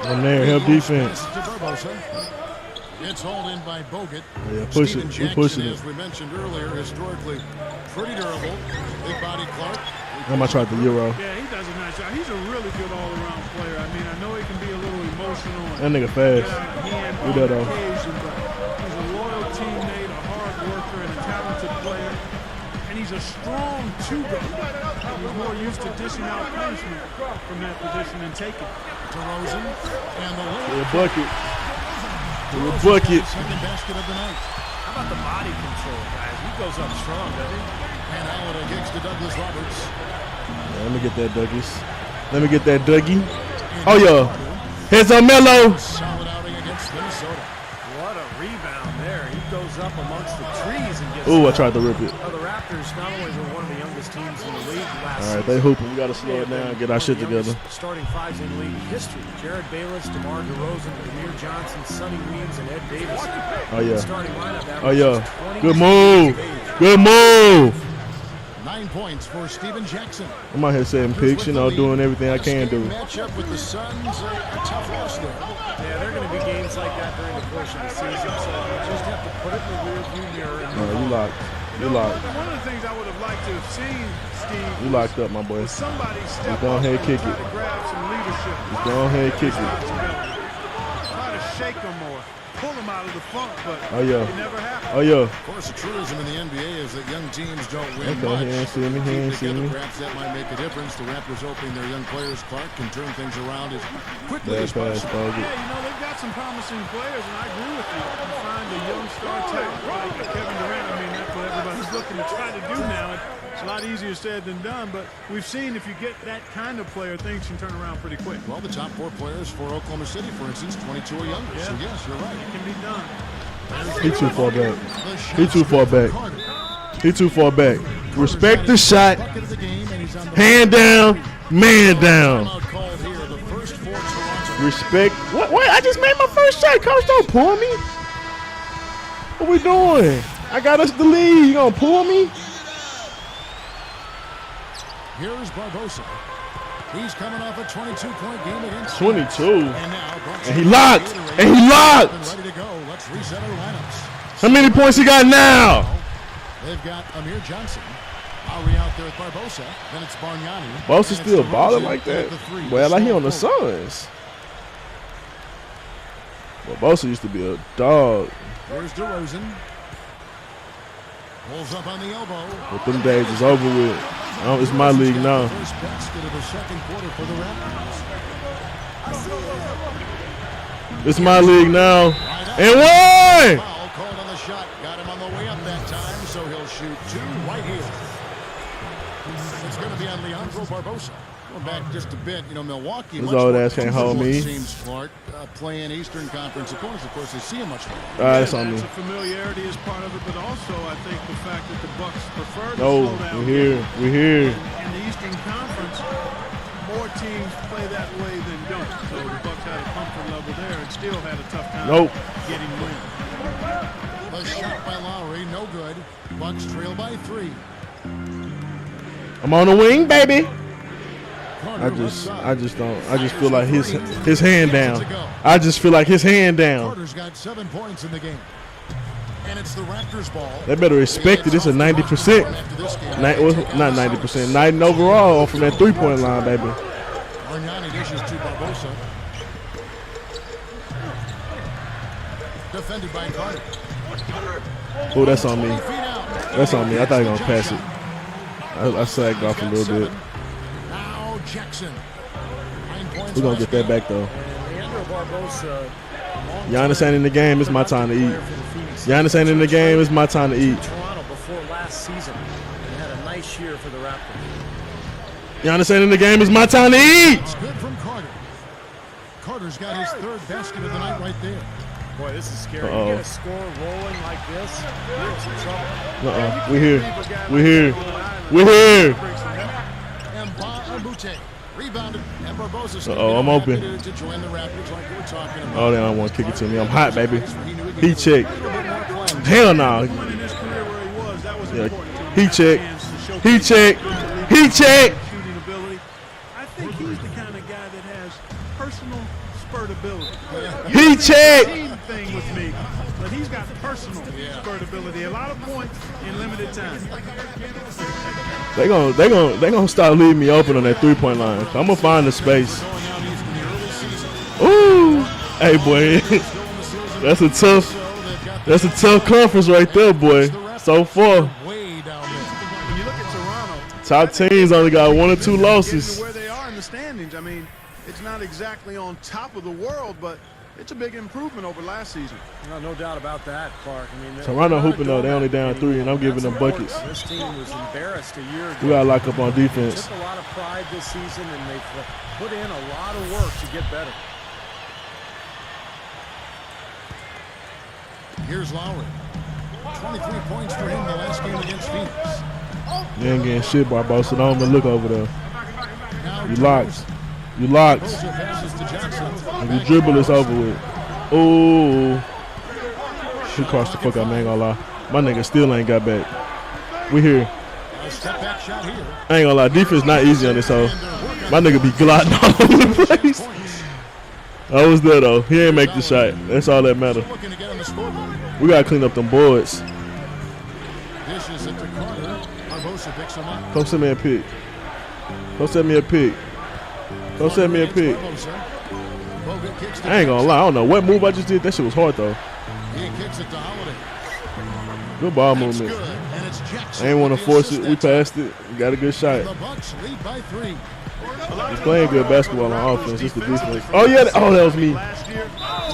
I'm there. Help defense. It's hauled in by Bogut. Yeah, push it. We pushing it. As we mentioned earlier, historically pretty durable. Big body Clark. I'm gonna try the Euro. Yeah, he does a nice job. He's a really good all-around player. I mean, I know he can be a little emotional. That nigga fast. Do that though. He's a loyal teammate, a hard worker, and a talented player. And he's a strong two-guard. He's more used to dishing out punishment from that position and taking it. DeRozan and the Yeah, bucket. Bucket. second basket of the night. How about the body control, guys? He goes up strong, doesn't he? And Allen kicks to Douglas Roberts. Yeah, let me get that Dougie. Oh, yeah. Here's on Melo. Solid outing against Minnesota. What a rebound there. He goes up amongst the trees and gets. Ooh, I tried to rip it. Well, the Raptors not only were one of the youngest teams in the league last All right, season, they hooping. We gotta slow it down, get our shit together. Starting fives in league history: Jared Bayless, DeMar DeRozan, Amir Johnson, Sonny Weems, and Ed Davis. Oh yeah. Starting lineup Oh yeah. averages 20 Good move. Good move. 9 points for Steven Jackson. I'm out here setting picks, you know, doing everything I can do. Matchup with the Suns, a tough loss there. Yeah, there are going to be games like that during the course of the season, so you just have to put it in the rearview mirror. And No, you locked. You locked. One of the things I would have liked to have seen, Steve, You locked up, my boy. was somebody step Go up ahead, and kick try it. to grab some leadership. Go ahead, kick it. Try to shake them or pull them out of the funk, but Oh yeah. it never happened. Oh yeah. Of course, the truism in the NBA is that young teams don't win Okay, much. he ain't see me, he ain't see me. Perhaps that might make a difference. The Raptors hoping their young players, Clark, can turn things around as quickly Bad as pass, possible. Bogut. Yeah, you know, they've got some promising players, and I agree with you. You find a young star talent like Kevin Durant. I mean, that's what everybody's looking to try to do now. It's a lot easier said than done, but we've seen if you get that kind of player, things can turn around pretty quick. Well, the top 4 players for Oklahoma City, for instance, 22 or younger. Yeah. So, yes, you're right. It can be done. He too far back. The shot He too far back. Carter. He too far back. Respect the shot. Bucket of the game, and he's on the Hand down. Man down. timeout called here. The first 4 Toronto. Respect. What? Wait, I just made my first shot. Coach, don't pull me. What we doing? I got us the lead. You gonna pull me? Here's Barbosa. He's coming off a 22-point game against 22. And now, brought to And he you by locked. Gatorade. And he locked. And ready to go. Let's reset our lineups. How many points he got now? They've got Amir Johnson. Lowry out there with Barbosa. Then it's Bargnani. Bosa And still it's balling DeRozan like at that? the 3. Well, like he on the Small forward. Suns. Well, Bosa used to be a dog. Here's DeRozan. Pulls up on the elbow. But them days is over with. It's my league He's got now. the first basket of the second quarter for the Raptors. It's my league now. And one! Foul called on the shot. Got him on the way up that time, so he'll shoot 2 right here. It's going to be on Leandro Barbosa. Going back just a bit, you know, Milwaukee. His much old more ass can't hold comfortable, me. it seems, Clark, playing Eastern Conference opponents. Of course, they see him much more. That's on me. That's a familiarity is part of it, but also I think the fact that the Bucks prefer to No, slow down. we're here. We're here. In the Eastern Conference, more teams play that way than don't. So the Bucks had a comfort level there and still had a tough time Nope. getting wins. The shot by Lowry, no good. Bucks trail by 3. I'm on the wing, baby. Carter I left just side. feel like his hand down. I just feel like his hand down. Carter's got 7 points in the game. And it's the Raptors ball. They better respect it. It's a 90%. After this game, Not 90%. 90 overall from that 3-point line, baby. Bargnani Dishes to Barbosa. Defended by Carter. Oh, that's on me. That's on me. I thought he was going to pass it. I sagged off a little bit. Now Jackson. We're going to get that back, though. Leandro Barbosa. Giannis ain't in the game. It's my time to eat. Giannis ain't in the game. It's my time to eat. Toronto before last season. They had a nice year for the Raptors. Giannis ain't in the game. It's my time to eat. It's good from Carter. Carter's got his third basket of the night right there. Boy, this is scary. You get a score rolling like this, you're in some trouble. We here. We here. We here. And Mbute rebounded, and Barbosa I'm open. to join the Raptors like we were talking about. Oh, they don't want to kick it to me. I'm hot, baby. Heat check. Hell no. Yeah. Heat check. Heat check. Heat check. Shooting ability. I think he's the kind of guy that has personal spurt ability. Heat check. Team thing with me, but he's got personal spurt ability. A lot of points in limited time. They gonna start leaving me open on that 3-point line. I'm gonna find the space. Ooh, hey boy, that's a tough conference right there, boy. So far, When you look at Toronto, top teams only got 1 or 2 losses. where they are in the standings, I mean, it's not exactly on top of the world, but it's a big improvement over last season. No doubt about that, Clark. I mean, Toronto hooping though, they only down 3, and I'm giving them buckets. This team was embarrassed a year ago. We gotta lock up on defense. Took a lot of pride this season, and they've put in a lot of work to get better. Here's Lowry. 23 points for him the last game against Phoenix. You ain't getting shit, Barbosa. Don't even look over there. Now You locked. You locked. Barbosa passes to Jackson. If you dribble, it's over with. Ooh. She crossed the fuck out, man. Ain't gonna lie. My nigga still ain't got back. We here. A step back shot here. I ain't gonna lie. Defense not easy on this hoe. My nigga be gliding all over the place. I was there, though. He ain't make the shot. That's all that matter. Looking to get on the scoreboard. We gotta clean up them boards. Dishes it to Carter. Barbosa picks him up. Come send me a pick. Come send me a pick. Come send me a pick. Bogut kicks to I ain't gonna lie. I don't know what move I just did. That shit was hard, though. He kicks it to Holiday. Good ball That's movement. good. And it's Jackson. I ain't want to force it. We passed it. We got a good shot. The Bucks lead by 3. He's playing good basketball on offense. It's the defense. Oh, yeah. Oh, that was me.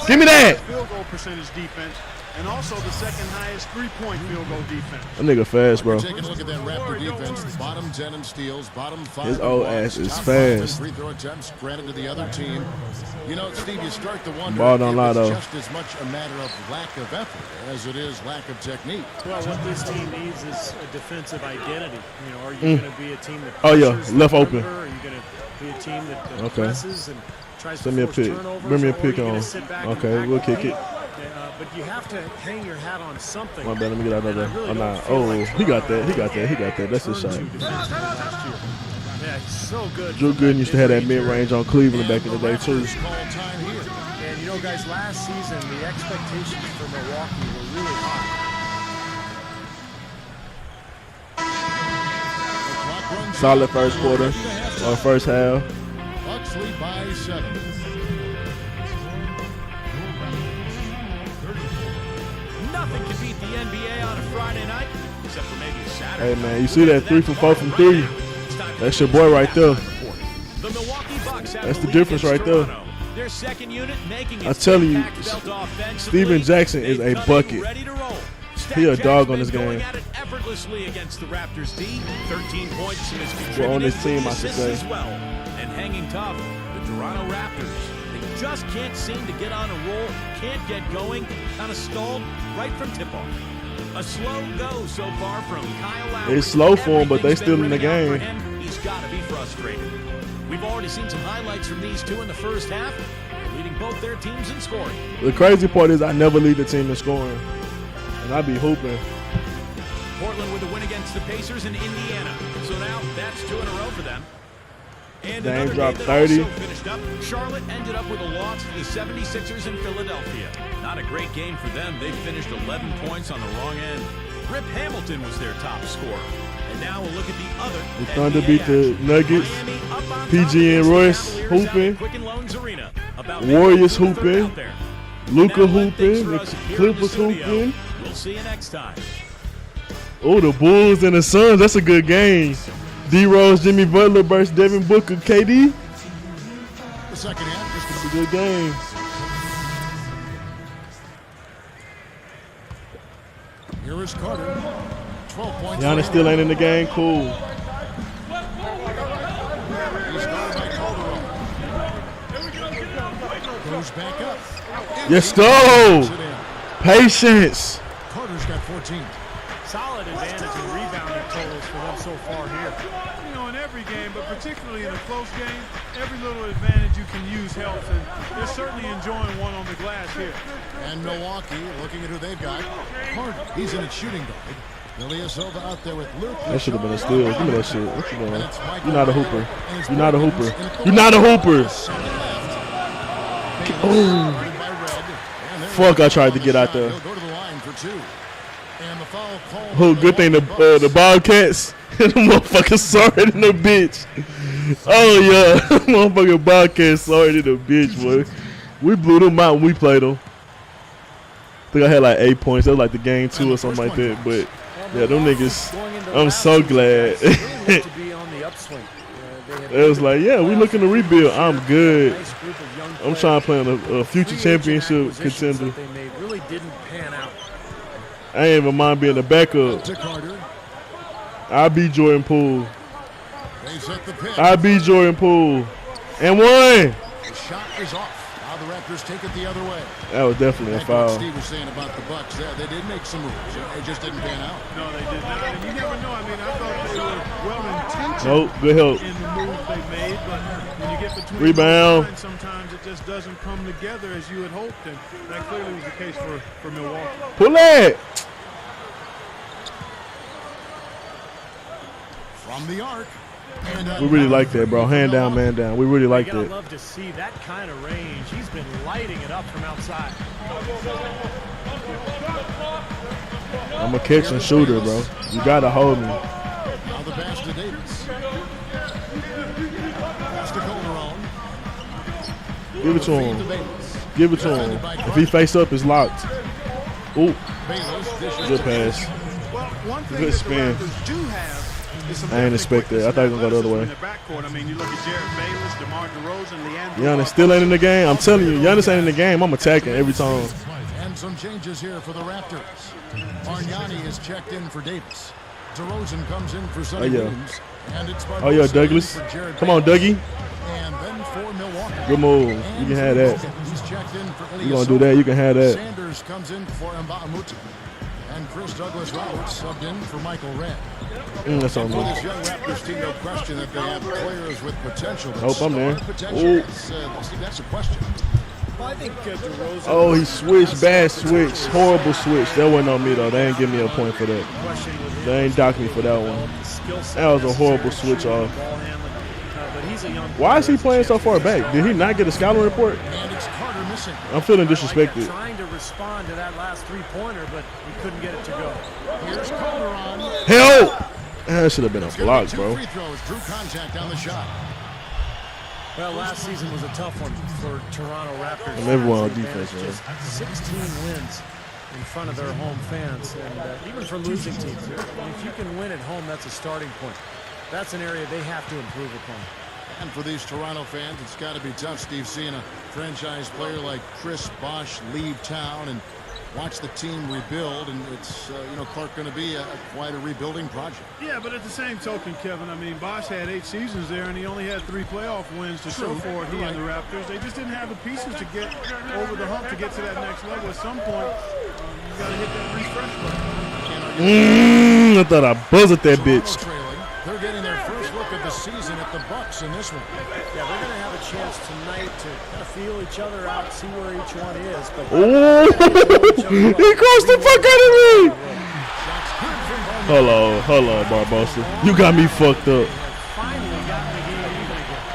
Give me that. Field goal percentage defense, and also the second highest three-point field goal defense. That nigga fast, bro. Taking a look at that Raptor defense. Bottom 10 in steals. Bottom 5 His in old blocks, ass is top 5 in fast. free throw attempts granted to the other team. You know, Steve, you start to wonder Ball don't if lie, it's though. just as much a matter of lack of effort as it is lack of technique. Well, what this team needs is a defensive identity. You know, are you going to be a team that Oh, yeah. pressures Left the open. perimeter? Are you going to be a team that Okay. presses and tries Send to me a force pick. turnovers? Bring me a or are pick you gonna on. sit back and Okay, back we'll the kick paint? it. But you have to hang your hat on something. My bad. Let me get out of And I there. really Oh, don't nah. feel Oh, like he got that. He got Toronto that. He got that. That's his shot. turned to defensively last year. Yeah, he's so good. Drew from Gooden that used to have that mid-range mid-range on Cleveland back in the day, too. Raptors call time here. area. And, you know, guys, last season, the expectations for Milwaukee were really high. The clock runs Solid out. first quarter or first half. Bucks lead by 7. Nothing can beat the NBA on a Friday night, except for maybe Saturday. Hey, man, you see that 3 for 4 from 3? That's your boy right there. The Milwaukee Bucks have That's the lead difference against right there. Toronto. Their second unit making I'm its telling you, impact felt offensively. Steven Jackson is They've a come in bucket. ready to roll. He a Stat dog Jack's on this been going game. at it effortlessly against the Raptors D. 13 points and has Well, contributed on this team, to I should assists say. as well. And hanging tough, the Toronto Raptors. They just can't seem to get on a roll, can't get going, kind of stalled right from tip-off. A slow go so far from Kyle Lowry. It's slow for him, but they Everything's still been in the running out for game. him. He's got to be frustrated. We've already seen some highlights from these two in the first half, leading both their teams in scoring. The crazy part is I never lead the team in scoring. And I be hooping. Portland with a win against the Pacers in Indiana. So now that's 2 in a row for them. And Dame another dropped game that 30. also finished up. Charlotte ended up with a loss to the 76ers in Philadelphia. Not a great game for them. They finished 11 points on the wrong end. Rip Hamilton was their top scorer. And now we'll look at the other. The Thunder NBA beat the action. Nuggets. Miami up on PG and top Royce against the Cavaliers out hooping. at Quicken Loans Arena. About Warriors midway through the third hooping. out there. Luka Now that things hooping. for The us here in the Clippers studio. hooping. We'll see you next time. Oh, the Bulls and the Suns. That's a good game. D-Rose, Jimmy Butler versus Devin Booker, KD. The second half just It's a good game. here is Carter. 12 points. Giannis still ain't in the game. Cool. He's guarded by Calderon. Goes back up. Yes, go. Patience. Carter's got 14. Solid advantage in rebounding totals for them so far here. You know, in every game, but particularly in a close game, every little advantage you can use helps, and they're certainly enjoying one on the glass here. And Milwaukee looking at who they've got. Carter, he's in at shooting guard. Ilyasova out there with Luke. That should have been a steal. Give me that shit. What you doing? And it's Michael You're not a Ryan. hooper. And it's You're not a Williams hooper. in at the You're not a line. hooper. Second left. Oh. Guarded by Red. And there Fuck, he I is tried on to the get out shot. there. He'll go to the line for two. And the foul called. Oh, good thing the Bobcats, the motherfucker sorry than a bitch. Oh yeah, motherfucking Bobcats sorry than a bitch, boy. We blew them out when we played them. I think I had like 8 points. That was like the game 2 or something like that. But yeah, them niggas. I'm so glad. To be on the upswing. It was like, yeah, we looking to rebuild. I'm good. Nice group of young I'm trying to play on a future free agent championship acquisitions contender. that they made really didn't pan out. I ain't even mind being a backup. To Carter. I'll be Jordan Poole. They set the pick. I'll be Jordan Poole. And one. The shot is off. Now the Raptors take it the other way. That was definitely a Like what foul. Steve was saying about the Bucks. They did make some moves. It just didn't pan out. No, they did not. And you never know. I mean, I thought they were well-intentioned Nope, good help. in the moves they made, but when you get between Rebound. the lines, sometimes it just doesn't come together as you had hoped, and that clearly was the case for Milwaukee. Pull that. From the arc. And We really like that, bro. Hand down, man down. We really like You gotta that. love to see that kind of range. He's been lighting it up from outside. I'm a catch and shooter, bro. You gotta hold me. Now the pass to Davis. Pass to Calderon. Give it to Feed to him. Bayless. Give it to him. If he face up, it's locked. Ooh, Bayless dishes good to pass. Well, one thing Good that spin. the Raptors do have is some I ain't expect that. I thought it was gonna go the other way. in their backcourt. I mean, you look at Jared Bayless, DeMar DeRozan, Leandro. Giannis still ain't in the game. I'm telling you, Giannis ain't in the game. I'm attacking every time. And some changes here for the Raptors. Bargnani is checked in for Davis. DeRozan comes in for Sonny Oh, yeah. Williams. And it's Oh yeah, Barbosa Douglas. in for Jared Come on, Bayless. Dougie. And then for Milwaukee. Good move. You can have that. He's checked in for You gonna do that? You can have that. Sanders comes in for Mbaamuti. And Chris Douglas-Roberts subbed in for Michael Redd. That's on For me. this young Raptors team, no question that they have players with potential. but Hope I'm there. star potential. Ooh. That's a question. Well, I think DeRozan. Oh, he switched. Bad switch. Horrible switch. That wasn't on me though. They ain't give me a point for that. Question with him. They ain't dock me for that one. The skill set That was a necessary horrible to switch shoot, off. ball handling. But he's a young Why is he player. playing so far back? Did he not get a scouting report? And it's Carter missing. I'm feeling I like that, disrespected. trying to respond to that last three-pointer, but he couldn't get it to go. Here's Calderon. Help! That should have been a It's gonna be block, two bro. free throws. Drew contact on the shot. Well, last season was a tough one for Toronto Raptors. And everyone on They defense, managed just 16 wins in front of their home fans, and even for losing teams, if you can win at home, that's a starting point. That's an area they have to improve upon. And for these Toronto fans, it's got to be tough, Steve, seeing a franchise player like Chris Bosh leave town and watch the team rebuild. And it's, Clark going to be quite a rebuilding project. Yeah, but at the same token, Kevin, I mean, Bosh had 8 seasons there, and he only had 3 playoff wins to show for it, he and the Raptors. They just didn't have the pieces to get over the hump to get to that next level. At some point, you got to hit that refresh button. I thought I buzzed at that bitch. Toronto trailing. They're getting their first look of the season at the Bucks in this one. Yeah, they're going to have a chance tonight to kind of feel each other out, see where each one is. But Ooh, he crossed the fuck out of me. Shots good from Bargnani. Hold on, Barbosa. You got me fucked up. finally gotten the game even again.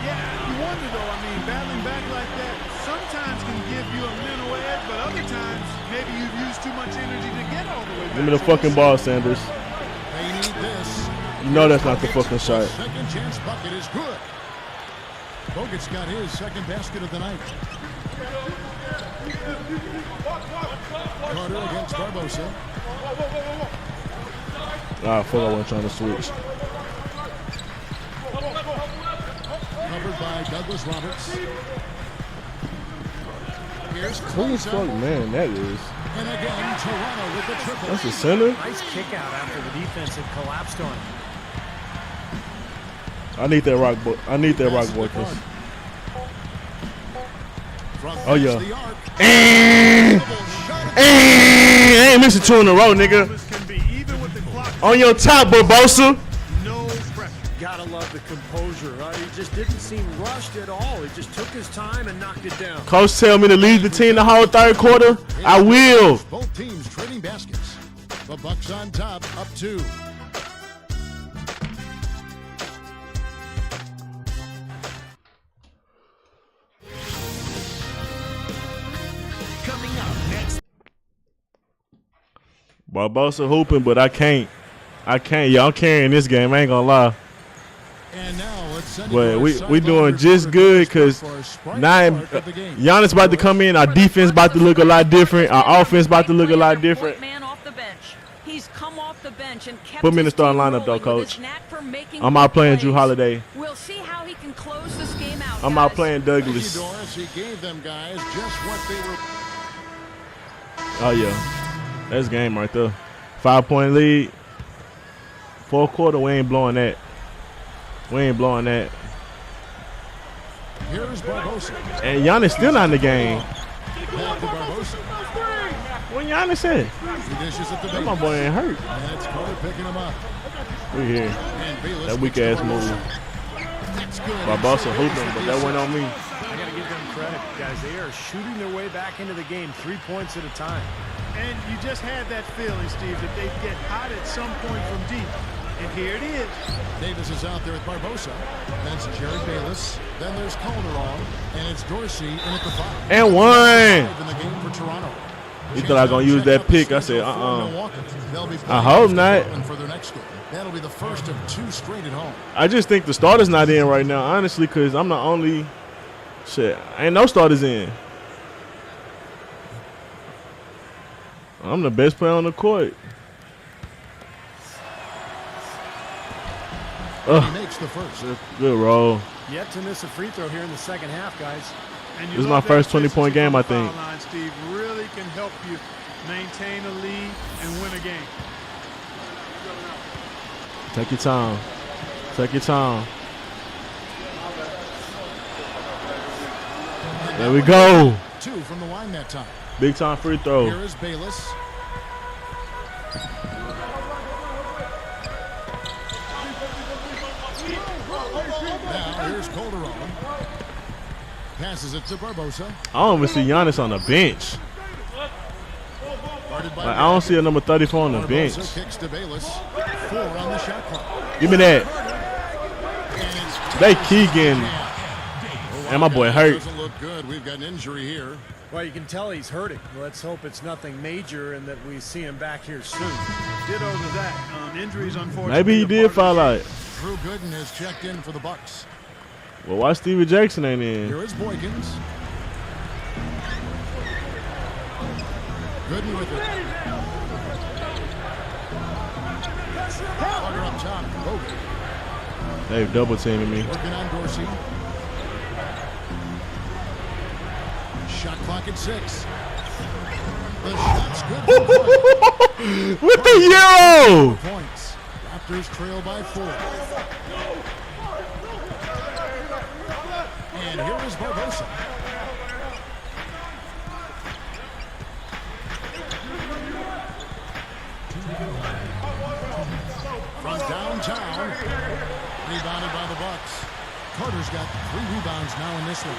Yeah, you wonder, though, I mean, battling back like that sometimes can give you a mental edge, but other times, maybe you've used too much energy to get all the way back. Give me the fucking ball, Sanders. They need this No, that's not the fucking shot. Second chance bucket is good. Bogut's got his second basket of the night. Carter against Barbosa. I thought I wasn't trying to switch. Covered by Douglas Roberts. Here's Who the fuck, man, that is? And again, Toronto with the triple. That's the center? Nice kick out after the defense had collapsed on him. I need that rock boy. I need that rock boy. Oh, yeah. I ain't missing 2 in a row, nigga. On your top, Barbosa. No pressure. Gotta love the composure. He just didn't seem rushed at all. He just took his time and knocked it down. Coach tell me to lead the team the whole third quarter. I will. Both teams trading baskets. The Bucks on top, up 2. Coming up next. Barbosa hooping, but I can't. Yeah, I'm carrying this game. I ain't gonna lie. And now let's send But we doing just good because now Giannis about to come in. Our defense about to look a lot different. Our offense about to look a lot different. Man off the bench. He's come off the bench and kept Put me in the his team starting lineup, though, rolling with Coach. his knack for making I'm out playing plays. Drew Holiday. We'll see how he can close this game out. I'm guys. out playing Douglas. Doris, he gave them guys just what they were. Oh, yeah. That's game right there. 5-point lead. Fourth quarter, we ain't blowing that. We ain't blowing that. Here's Barbosa. And Giannis still not in the game. Back to Barbosa. What Giannis said? He dishes at the That my base. boy ain't hurt. And it's Carter picking him up. We here. And Bayless That weak gets ass to move. That's good. Barbosa hooping, but that went on me. I gotta give them credit, guys. They are shooting their way back into the game 3 points at a time. And you just had that feeling, Steve, that they'd get hot at some point from deep. And here it is. Davis is out there with Barbosa. That's Jared Bayless. Then there's Calderon. And it's Dorsey in at the 5. And one. 5 in the game for Toronto. You thought I was going to use that pick. I said, I hope not. For their next game. That'll be the first of 2 straight at home. I just think the starter's not in right now, honestly, because I'm the only shit. Ain't no starters in. I'm the best player on the court. He makes the first. Good roll. Yet to miss a free throw here in the second half, guys. And you This is love my first that 20-point game, I think. foul line, Steve, really can help you maintain a lead and win a game. Take your time. Take your time. There we go. 2 from the line that time. Big time free throw. Here is Bayless. Now here's Calderon. Passes it to Barbosa. I don't even see Giannis on the bench. Like, I don't see a number 34 on the bench. Barbosa kicks to Bayless. 4 on the shot clock. Give me that. They Keegan. And my boy hurt. Doesn't look good. We've got an injury here. Well, you can tell he's hurting. Let's hope it's nothing major and that we see him back here soon. Ditto to that. Injuries, unfortunately. Maybe he did foul out. Drew Gooden has checked in for the Bucks. Well, why Stevie Jackson ain't in? Here is Boykins. Gooden with it. Carter up top. Bogut. They've double teaming me. Working on Dorsey. Shot clock at 6. The shot's good. With the Euro! Points. Raptors trail by 4. And here is Barbosa. From downtown. Rebounded by the Bucks. Carter's got 3 rebounds now in this one.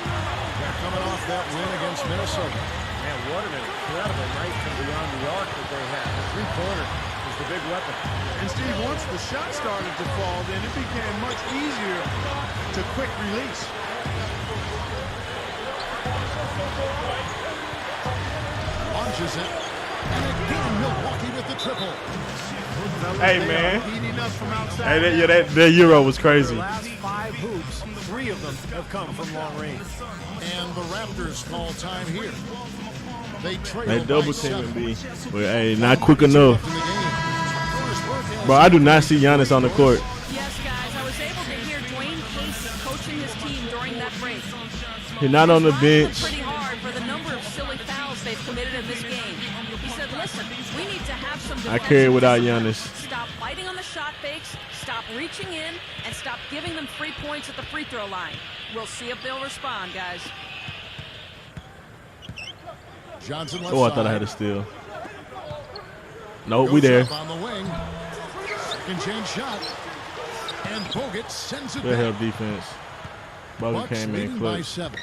They're coming off that win against Minnesota. Man, what an incredible night from beyond the arc that they had. The three-pointer is the big weapon. And Steve, once the shot started to fall, then it became much easier to quick release. Launches it. And again, Milwaukee with with the triple. Hey, man. Eating up from outside. Hey, that Euro was crazy. Their last 5 hoops, 3 of them have come from long range. And the Raptors call time here. They They double teaming B. But hey, not quick enough. Bro, I do not see Giannis on the court. Yes, guys, I was able to hear Dwayne Casey coaching his team during that break. He's not on the bench. Pretty hard for the number of silly fouls they've committed in this game. He said, listen, we need to have some I carry without discipline. Giannis. Stop fighting on the shot fakes, stop reaching in, and stop giving them free points at the free throw line. We'll see if they'll respond, guys. Johnson left Oh, I thought I had a steal. Nope, we there. On the wing. Second change shot. And Bogut sends it Good help back. defense. Bogut Bucks came in leading by clutch. 7.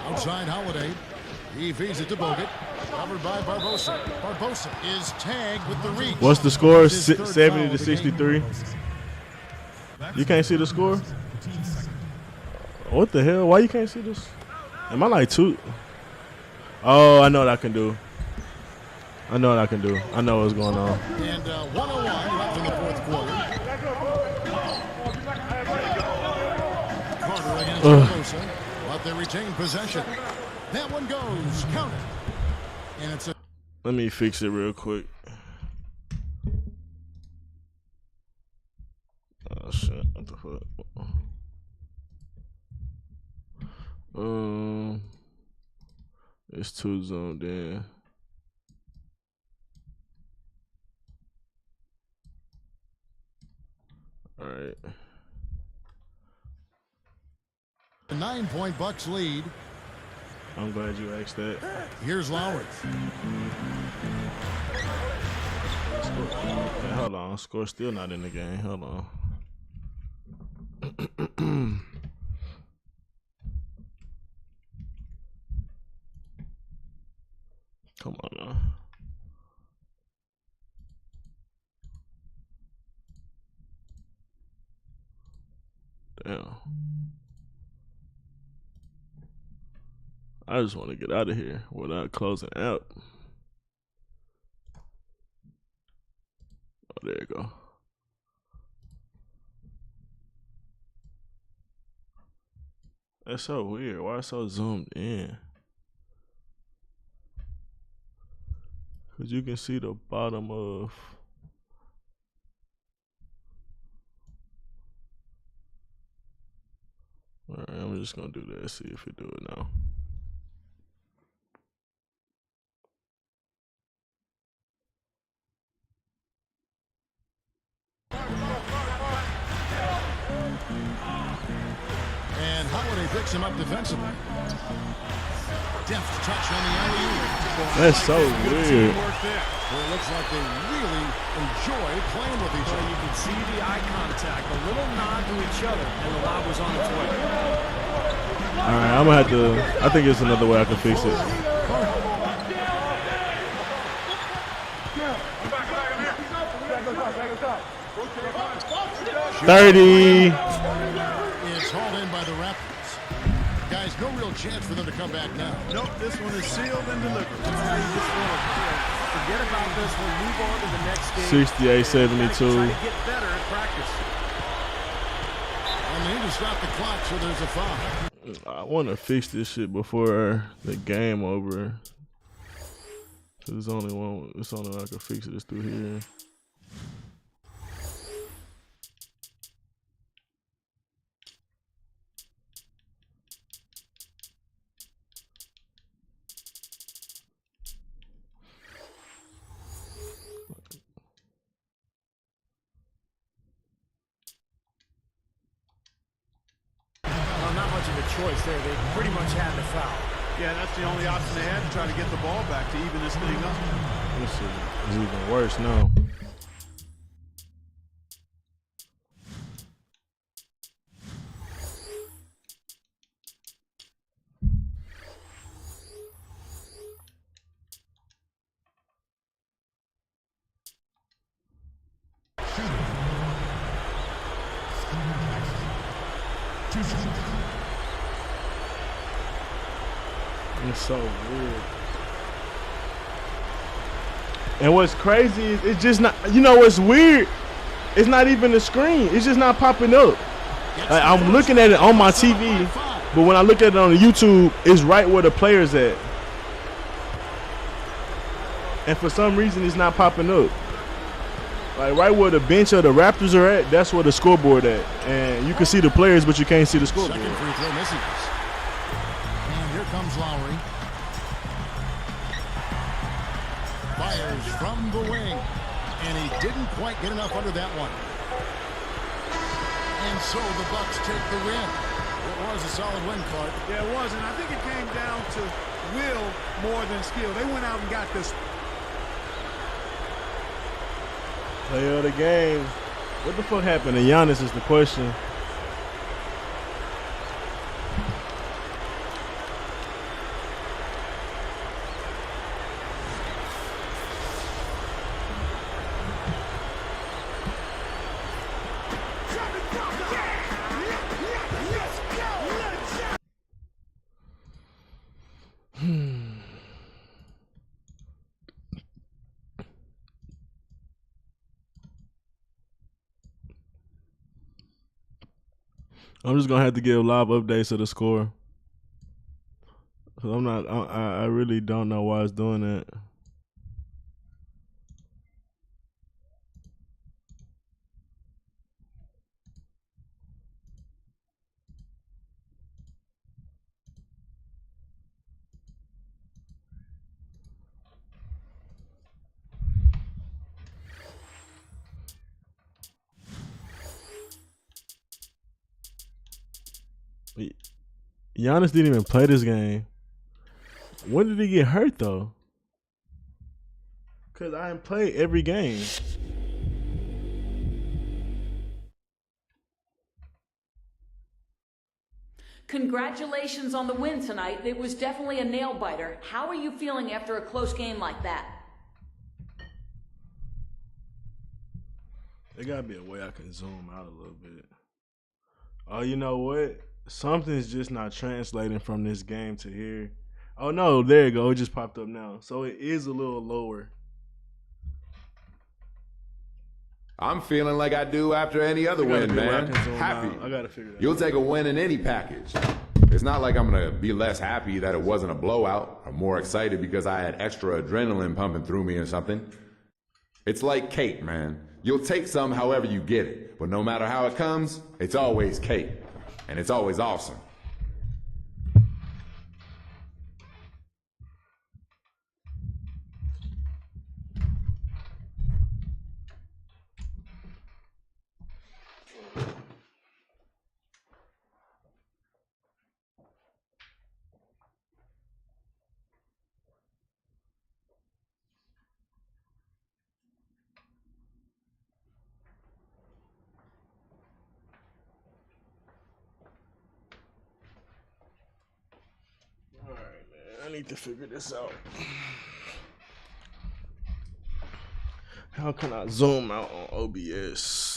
Outside Holiday. He feeds it to Bogut. Covered by Barbosa. Barbosa is tagged with the reach. What's the score? His third 70 foul to of the game. 63. You can't see the score? What the hell? Why you can't see this? Am I like 2? Oh, I know what I can do. I know what I can do. I know what's going on. And 101 left in the fourth quarter. Carter against Barbosa. But they retain possession. That one goes. Count it. And it's a Let me fix it real quick. Oh shit! What the fuck? It's too zoomed in. All right. a 9-point Bucks lead. I'm glad you asked that. Here's Lowry. Hey, hold on. Score still not in the game. Hold on. Come on now. Damn. I just want to get out of here without closing out. Oh, there you go. That's so weird. Why it's so zoomed in? Because you can see the bottom of... Alright, I'm just going to do that. See if it do it now. And Holiday picks him up defensively. Deft touch on the alley-oop. That's so weird. Well, it looks like they really enjoy playing with each other. You can see the eye contact, a little nod to each other, and the lob was on its way. Alright, I'm going to have to... I think it's another way I can fix it. $30. It's hauled in by the Raptors. Guys, no real chance for them to come back now. Nope, this one is sealed and delivered. Forget about this one. Move on to the next game. 68-72. Try to get better at practice. And they need to stop the clock, so there's a foul. I want to fix this shit before the game over. There's only one. It's only way I can fix it is through here. Well, not much of a choice there. They pretty much had the foul. Yeah, that's the only option they had to try to get the ball back to even this thing up. This shit is even worse now. It's so weird. And what's crazy is it's just not. You know what's weird? It's not even the screen. It's just not popping up. Like, I'm looking at it on my TV, but when I look at it on the YouTube, it's right where the player's at. And for some reason, it's not popping up. Like right where the bench of the Raptors are at, that's where the scoreboard at. And you can see the players, but you can't see the scoreboard. Second free throw misses. And here comes Lowry. Fires from the wing. And he didn't quite get enough under that one. And so the Bucks take the win. It was a solid win, Clark. Yeah, it was, and I think it came down to will more than skill. They went out and got this. Player of the game. What the fuck happened to Giannis is the question. I'm just gonna have to give live updates of the score. Cause I'm not. I really don't know why it's doing that. Giannis didn't even play this game. When did he get hurt though? Cause I didn't play every game. Congratulations on the win tonight. It was definitely a nail biter. How are you feeling after a close game like that? There gotta be a way I can zoom out a little bit. Oh, you know what? Something's just not translating from this game to here. Oh no, there you go. It just popped up now. So it is a little lower. I'm feeling like I do after any other win, man. Happy. I gotta figure that out. You'll take a win in any package. It's not like I'm gonna be less happy that it wasn't a blowout. I'm more excited because I had extra adrenaline pumping through me or something. It's like cake, man. You'll take some however you get it, but no matter how it comes, it's always cake. And it's always awesome. I need to figure this out. How can I zoom out on OBS?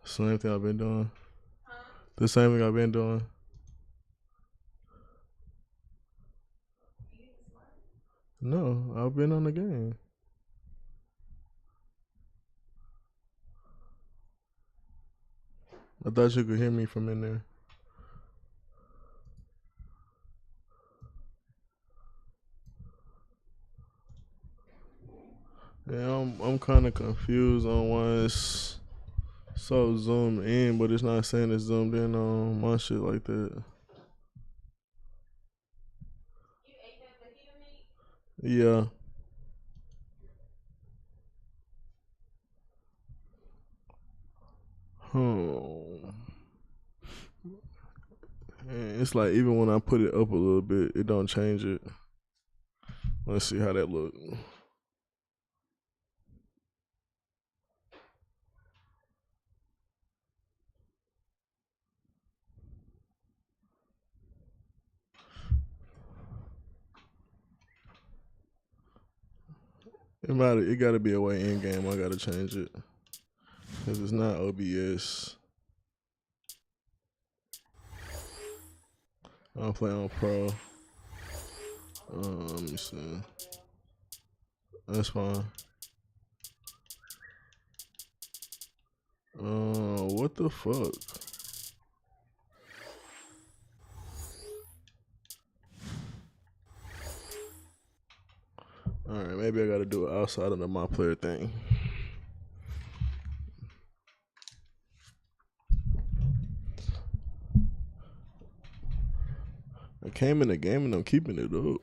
Same thing I've been doing. The same thing I've been doing. No, I've been on the game. I thought you could hear me from in there. Yeah, I'm kind of confused on why it's so zoomed in, but it's not saying it's zoomed in on my shit like that. You ate that fajita meat? Yeah. And it's like even when I put it up a little bit, it don't change it. Let's see how that look. It gotta be a way in game. I gotta change it. Cause it's not OBS. I'll play on Pro. Let me see. That's fine. What the fuck? Alright, maybe I gotta do it outside of the my player thing. I came in the game and I'm keeping it up.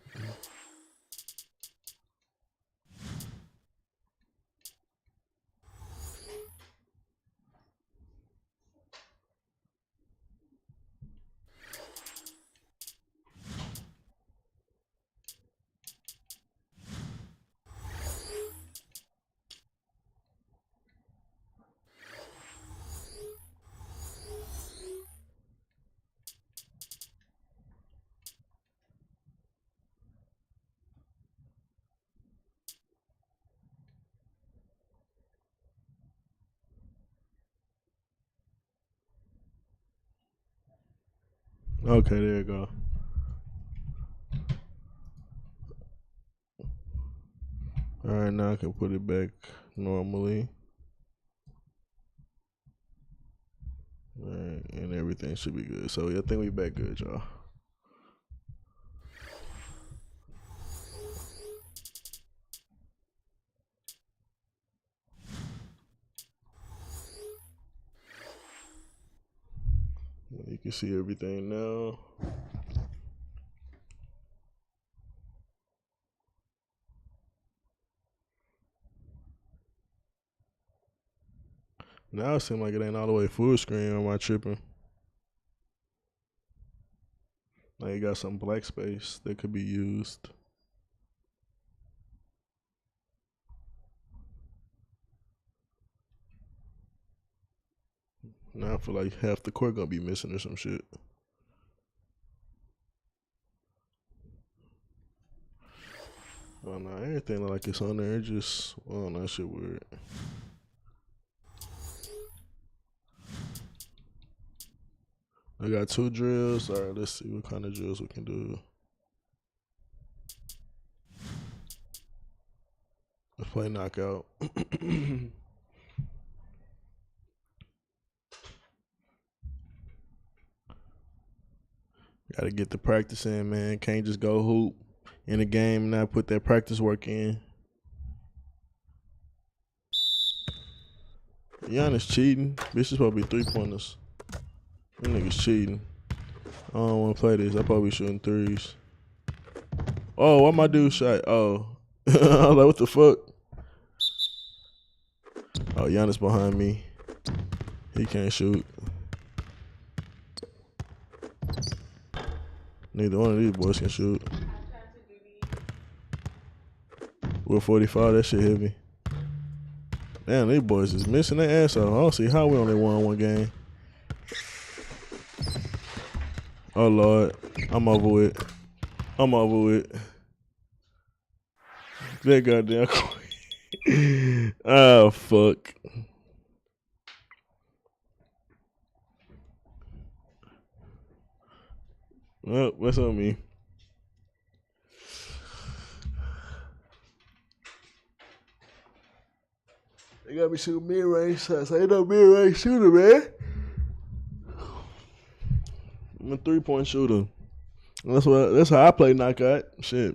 Okay, there you go. Alright, now I can put it back normally. Alright, and everything should be good. So yeah, I think we back good, y'all. You can see everything now. Now it seems like it ain't all the way full screen. Am I tripping? Like you got some black space that could be used. Now I feel like half the court gonna be missing or some shit. Oh no, everything like it's on there. It just, oh no, that shit weird. I got 2 drills. All right, let's see what kind of drills we can do. Let's play knockout. Gotta get the practice in, man. Can't just go hoop in a game and not put that practice work in. Giannis cheating. Bitch is supposed to be 3-pointers. Them niggas cheating. I don't want to play this. I probably shooting 3s. Oh, what my dude shot? Oh. I was like, what the fuck? Oh, Giannis behind me. He can't shoot. Neither one of these boys can shoot. We're 45, that shit heavy. Damn, these boys is missing their ass off. I don't see how we only won 1 game. Oh, Lord. I'm over it. I'm over it. That goddamn quick. Oh, fuck. Well, what's on me? They got me shooting mid-range shots. I ain't no mid-range shooter, man. I'm a 3-point shooter. That's how I play knockout. Shit.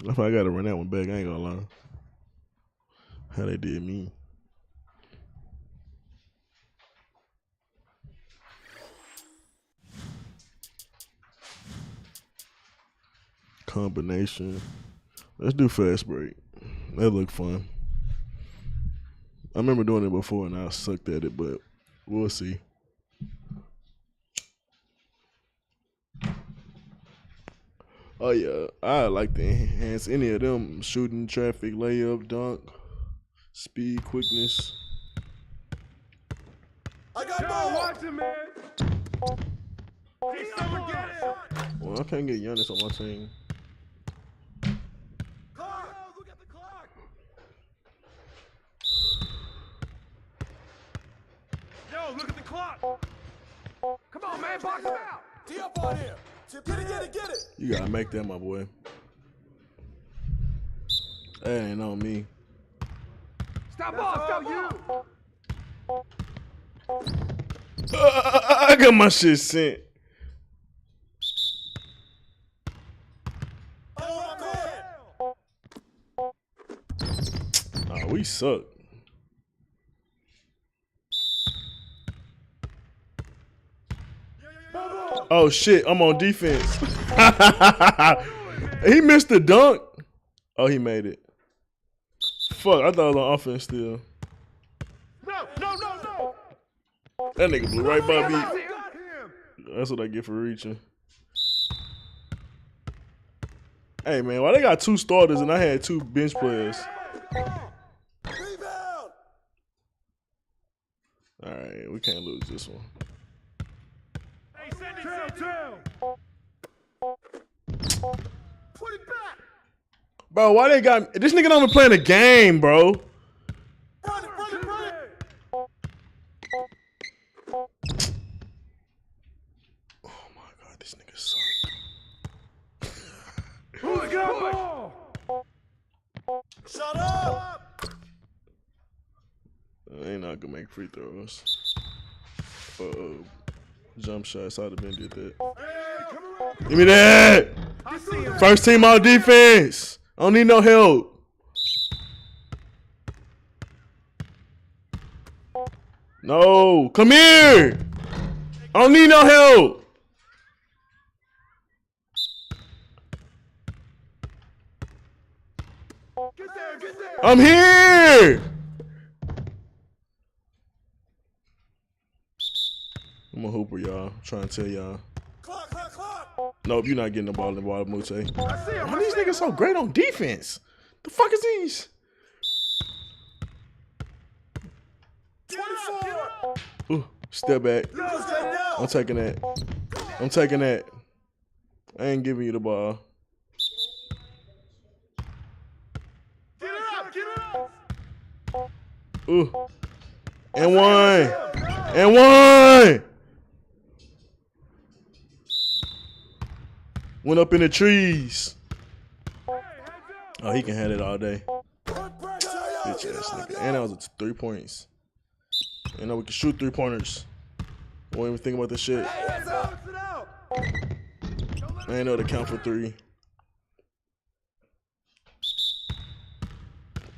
If I gotta run that one back, I ain't gonna lie. How they did me. Combination. Let's do fast break. That look fun. I remember doing it before and I sucked at it, but we'll see. Oh yeah, I like to enhance any of them. Shooting, traffic, layup, dunk, speed, quickness. I got ball. Watch him, man. Well, I can't get Giannis on my team. Come on, man, box him out. Tee up on him. Get it. You gotta make that, my boy. That ain't on me. Stop you. I got my shit sent. Oh, we suck. Oh shit, I'm on defense. He missed the dunk. Oh, he made it. Fuck, I thought it was on offense still. No. That nigga blew right by me. That's what I get for reaching. Hey man, why they got 2 starters and I had 2 bench players? Alright, we can't lose this one. Put it back. Bro, why they got this nigga don't even playing the game, bro? Run it. Oh my god, this nigga suck. Who's got ball? Shut up. They not gonna make free throws. Jump shots, I'd have been did that. Give me that! First team on defense. I don't need no help. No, come here. I don't need no help. Get there. I'm here. I'm a hooper, y'all. I'm trying to tell y'all. Clock. Nope, you're not getting the ball in the ball, Mute. I see him. Why these niggas so great on defense? The fuck is these? 24. Ooh, step back. I'm taking that. I ain't giving you the ball. Get it up. Ooh. And one. Went up in the trees. Oh, he can have it all day. Bitch ass nigga. And that was 3 points. And now we can shoot 3-pointers. Won't even think about this shit. I ain't know to count for 3.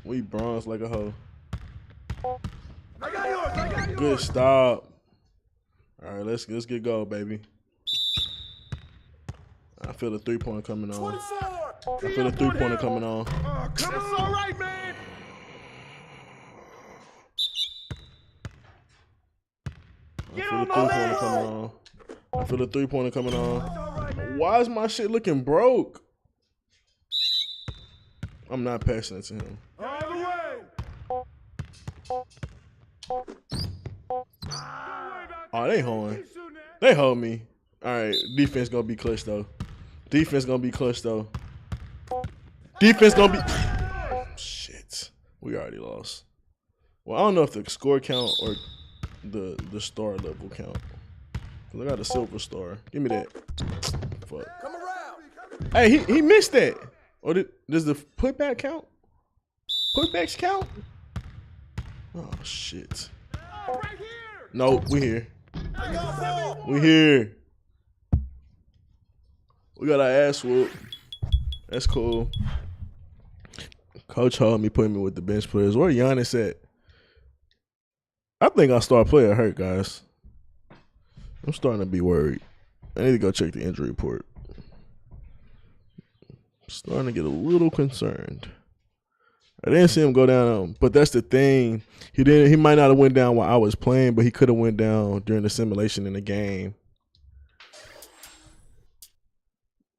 We bronze like a hoe. Good stop. All right, let's get go, baby. I feel the 3-pointer coming on. That's all right, man. I feel the 3-pointer coming on. Why is my shit looking broke? I'm not passing it to him. All the way. Oh, they holding. They hold me. All right, defense gonna be clutch though. Defense gonna be. Shit, we already lost. Well, I don't know if the score count or the star level count. Cause I got a silver star. Give me that. Fuck. Come around. Hey, he missed that. Or does the putback count? Putbacks count? Oh shit. Right here. No, we here. We here. We got our ass whooped. That's cool. Coach told me putting me with the bench players. Where Giannis at? I think our star player hurt, guys. I'm starting to be worried. I need to go check the injury report. I'm starting to get a little concerned. I didn't see him go down, but that's the thing. He might not have went down while I was playing, but he could have went down during the simulation in the game.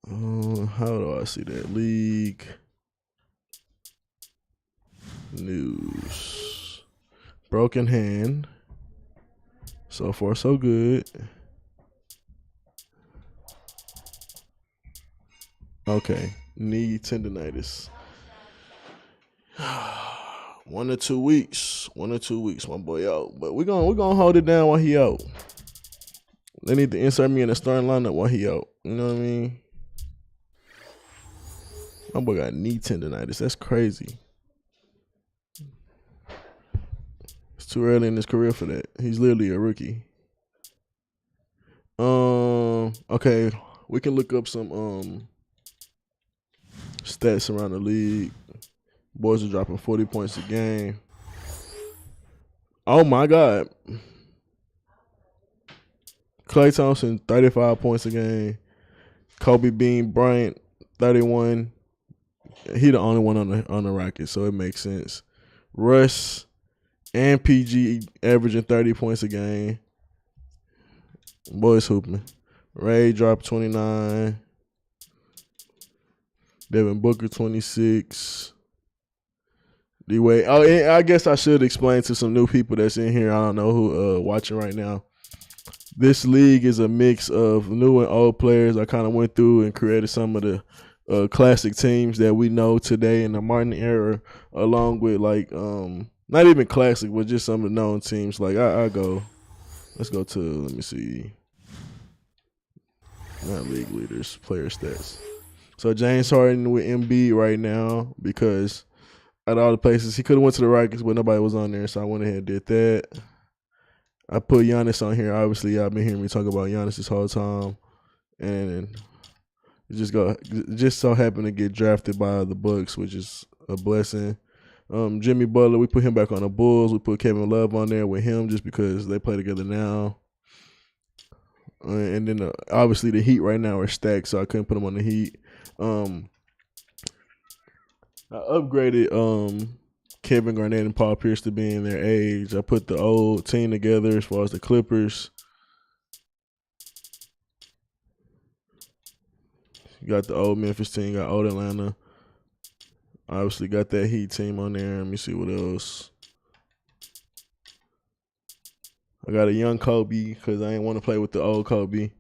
How do I see that? League news. Broken hand. So far, so good. Okay. Knee tendonitis. 1 or 2 weeks. 1 or 2 weeks, my boy out. But we're gonna hold it down while he out. They need to insert me in the starting lineup while he out. You know what I mean? My boy got knee tendonitis. That's crazy. It's too early in his career for that. He's literally a rookie. Okay, we can look up some stats around the league. Boys are dropping 40 points a game. Oh my God. Klay Thompson, 35 points a game. Kobe Bean Bryant, 31. He the only one on the Rockets, so it makes sense. Russ and PG averaging 30 points a game. Boys hooping. Ray dropped 29. Devin Booker 26. D-Wade. Oh, and I guess I should explain to some new people that's in here. I don't know who watching right now. This league is a mix of new and old players. I kind of went through and created some of the classic teams that we know today in the Martin era, along with like not even classic, but just some of the known teams. Like let's go to, let me see, not league leaders, player stats. So James Harden with Embiid right now, because out of all the places, he could have went to the Rockets, but nobody was on there, so I went ahead and did that. I put Giannis on here. Obviously, y'all been hearing me talk about Giannis this whole time, and it just so happened to get drafted by the Bucks, which is a blessing. Jimmy Butler, we put him back on the Bulls. We put Kevin Love on there with him just because they play together now. And then obviously the Heat right now are stacked, so I couldn't put him on the Heat. I upgraded Kevin Garnett and Paul Pierce to being their age. I put the old team together as far as the Clippers. You got the old Memphis team, got old Atlanta. Obviously got that Heat team on there. Let me see what else. I got a young Kobe because I ain't want to play with the old Kobe.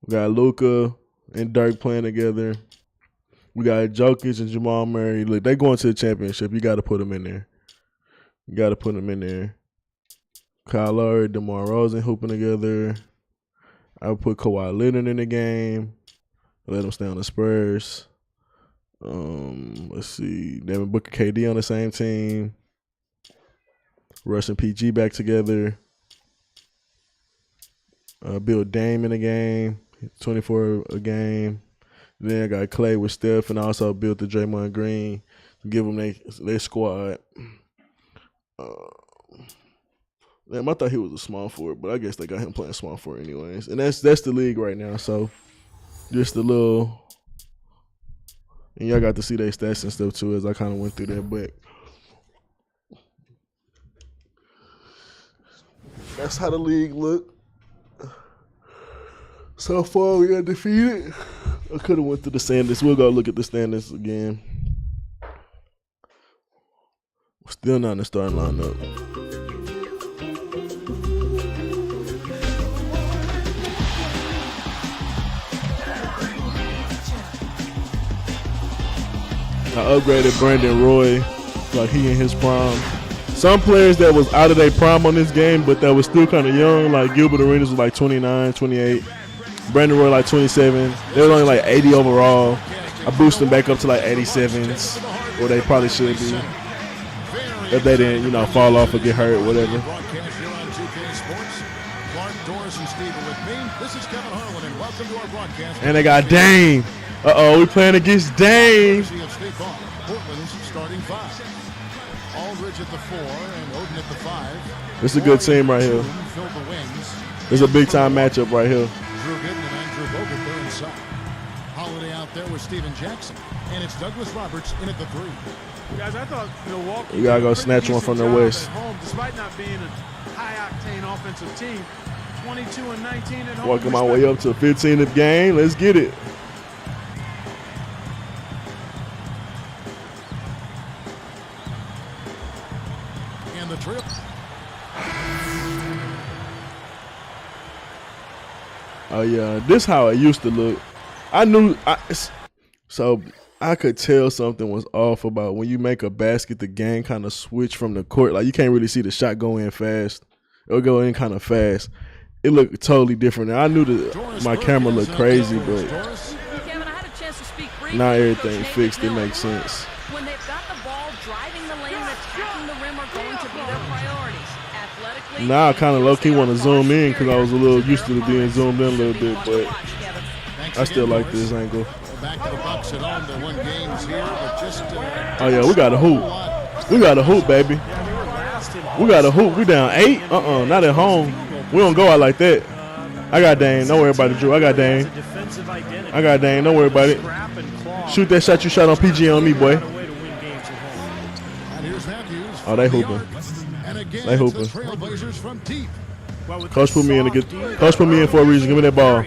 We got Luka and Dirk playing together. We got Jokic and Jamal Murray. Look, they going to the championship. You got to put them in there. You got to put them in there. Kyle Lowry, DeMar Rosen hooping together. I would put Kawhi Leonard in the game. Let him stay on the Spurs. Let's see. Devin Booker, KD on the same team. Russ and PG back together. Build Dame in the game. 24 a game. Then I got Clay with Steph, and I also built the Draymond Green to give them their squad. Damn, I thought he was a small forward, but I guess they got him playing small forward anyways. And that's the league right now. So just a little, and y'all got to see their stats and stuff too as I kind of went through that. But that's how the league look. So far, we got defeated. I could have went through the standings. We'll go look at the standings again. Still not in the starting lineup. I upgraded Brandon Roy like he in his prime. Some players that was out of their prime on this game, but that was still kind of young, like Gilbert Arenas was like 29, 28. Brandon Roy like 27. They were only like 80 overall. I boosted them back up to like 87s, where they probably should be. If they didn't, fall off or get hurt, whatever. And they got Dame. Uh-oh, we playing against Dame. Portland's starting five. Aldridge at the 4 and Oden at the 5. It's a good team right here. It's a big-time matchup right here. Drew Gooden and Andrew Bogut there inside. Holiday out there with Steven Jackson. And it's Douglas Roberts in at the 3. Guys, I thought Milwaukee. You gotta go snatch one from their waist. Home, despite not being a high-octane offensive team, 22 and 19 at home. Walking my way up to 15th game. Let's get it. And the trip. Oh yeah, this how it used to look. So I could tell something was off about when you make a basket, the game kind of switch from the court. Like you can't really see the shot go in fast. it'll go in kind of fast. It looked totally different. Now, I knew that my camera looked crazy, but Kevin, I had a chance to speak briefly. not everything fixed. It makes sense. When they've got the ball, driving the lane and attacking the rim are going to be their priorities. Athletically, Now I kind of low-key want to zoom in because I was a little used to being zoomed in a little bit, but I still like this angle. Back to the Bucks at home. They won games here, but just Oh yeah, we got a hoop. We got a hoop, baby. We got a hoop. We down 8. Not at home. We don't go out like that. I got Dane. Don't worry about it, Drew. I got Dane. I got Dane. Don't worry about it. Shoot that shot you shot on PG on me, boy. Oh, they hooping. They hooping. Coach put me in to get. Coach put me in for a reason. Give me that ball.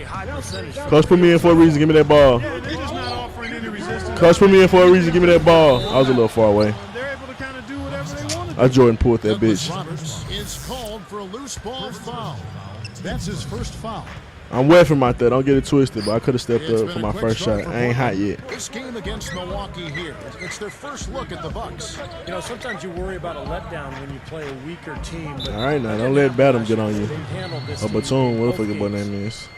Coach put me in for a reason. Give me that ball. Coach put me in for a reason. Give me that ball. I was a little far away. I Jordan pulled that bitch. Roberts is called for a loose ball foul. That's his first foul. I'm wet from out there. Don't get it twisted, but I could have stepped up for my first shot. I ain't hot yet. This game against Milwaukee here, it's their first look at the Bucks. You know, sometimes you worry about a letdown when you play a weaker team. But All right, now don't let Batum get on you. handle this Oh, team Batum, what the both fuck your boy games. name is?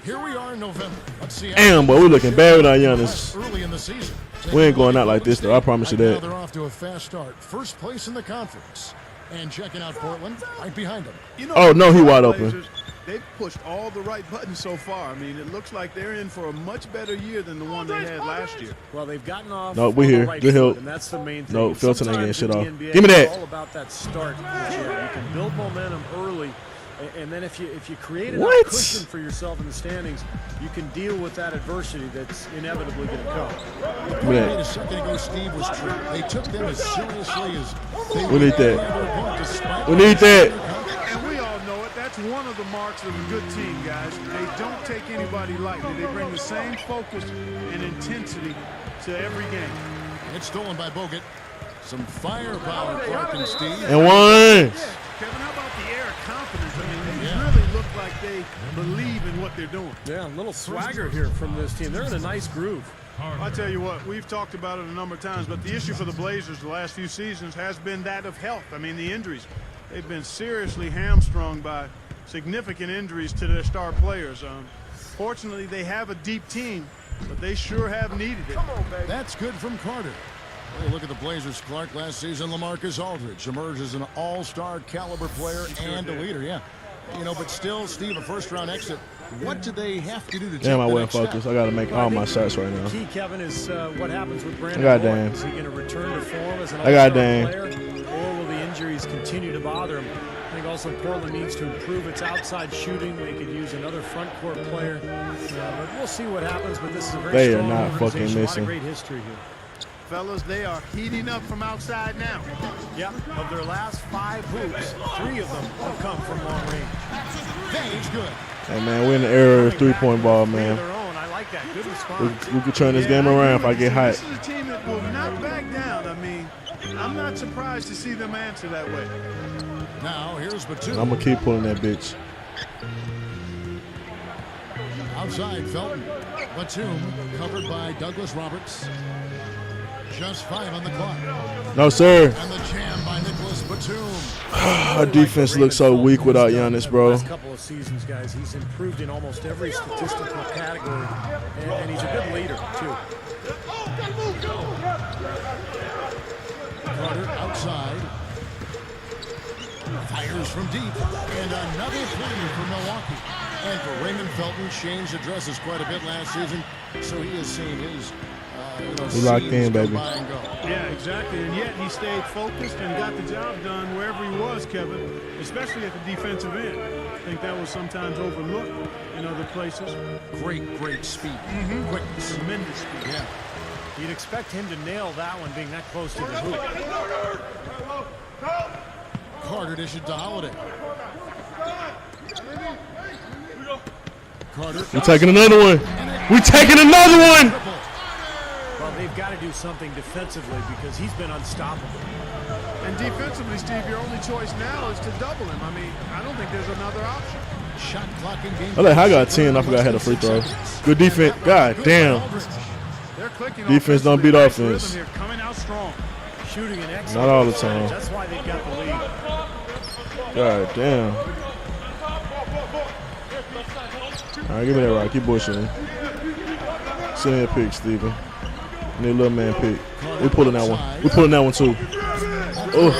Here we are in November. Let's see. Damn, boy, we looking bad without Giannis. Early in the season. We ain't going out like this, though. I promise you Right now that. they're off to a fast start. First place in the conference. And checking out Portland, right behind them. You know, Oh, no, he wide Blazers, open. They've pushed all the right buttons so far. I mean, it looks like they're in for a much better year than the one they had last year. Well, they've gotten off. No, we on the here. right Good help. foot, and that's the main thing. No, Felton ain't getting Sometimes shit in off. the NBA, Give me that. It's all about that start. That you can build momentum early, and then if you create enough What? cushion for yourself in the standings, you can deal with that adversity that's inevitably going to come. Give me Made that. a second ago, Steve, was true. They took them as seriously as they We need that. despite We need that. And we all know it. That's one of the marks of a good team, guys. They don't take anybody lightly. They bring the same focus and intensity to every game. It's stolen by Bogut. Some firepower, Clark and Steve. And one. Kevin, how about the air of confidence? I mean, they really look like they believe in what they're doing. Yeah, a little swagger here from this team. They're in a nice groove. I tell you what, we've talked about it a number of times, but the issue for the Blazers the last few seasons has been that of health. I mean, the injuries. They've been seriously hamstrung by significant injuries to their star players. Fortunately, they have a deep team, but they sure have needed it. That's good from Carter. Well, look at the Blazers, Clark. Last season, LaMarcus Aldridge emerged as an all-star caliber player and a leader, yeah. You know, but still, Steve, a first-round exit. What do they have to do to Damn, I take the wasn't next step? focused. I got to make all my shots right The now. key, Kevin, is what happens with Brandon. I got Roy. Dan. Is he going to return to form as an I got all-star Dan. player, or will the injuries continue to bother him? I think also Portland needs to improve its outside shooting. They could use another front court player. But we'll see what happens. But this is a very They are strong not fucking organization. A lot missing. of great history here. Fellas, they are heating up from outside now. Yeah, of their last 5 hoops, 3 of them have come from long range. Dave's good. Hey, man, we're in the era of three-point ball, Three of man. their own. I like that. Good response. We could turn this game around if I get hot. This is a team that will not back down. I mean, I'm not surprised to see them answer that way. Now, here's Batum. I'm going to keep pulling that bitch. Outside, Felton. Batum, covered by Douglas Roberts. Just 5 on the clock. No, sir. And the jam by Nicholas Batum. Our defense looks so weak without Giannis, bro. Last couple of seasons, guys, he's improved in almost every statistical category, and he's a good leader too. Carter outside. Fires from deep. And another three for Milwaukee. And for Raymond Felton, changed addresses quite a bit last season, so he has seen his He locked seasons in, go baby. by and go. Yeah, exactly. And yet he stayed focused and got the job done wherever he was, Kevin, especially at the defensive end. I think that was sometimes overlooked in other places. Great speed. Quickness. Tremendous speed. Yeah. You'd expect him to nail that one being that close to the hoop. Carter dishes to Holiday. Carter. We're taking another one. We're taking another one. Well, they've got to do something defensively because he's been unstoppable. And defensively, Steve, your only choice now is to double him. I mean, I don't think there's another option. Shot clock in game. I like how I got 10. I forgot I had a free throw. Good defense. God damn. They're clicking Defense don't beat offensively. offense. Nice rhythm here, coming out strong. Shooting an excellent Not all the percentage. time. That's why they've got the lead. God damn. All right, give me that rock. Keep bushing. Send me a pick, Steven. Need a little man pick. We pulling that one. We pulling that one too. Oh.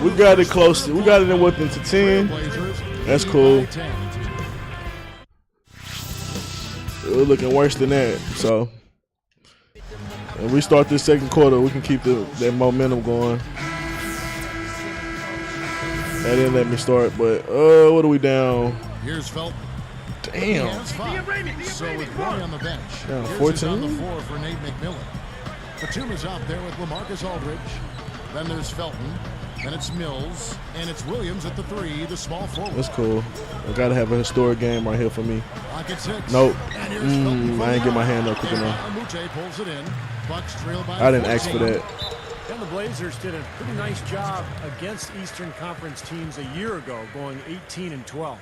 We got it close. We got it in within to 10. That's cool. We're looking worse than that. So, if we start this second quarter, we can keep that momentum going. That didn't let me start, but what are we down? Here's Felton. Damn. So with Roy on the bench, down here's 14 on the floor for Nate McMillan. Batuma's out there with LaMarcus Aldridge. Then there's Felton. Then it's Mills. And it's Williams at the 3, the small forward. That's cool. I got to have a historic game right here for me. Pocket 6. Nope. I ain't get my hand up quick enough. Pulls it in. Bucks trail by I didn't ask for that. And the Blazers did a pretty nice job against Eastern Conference teams a year ago, going 18-12.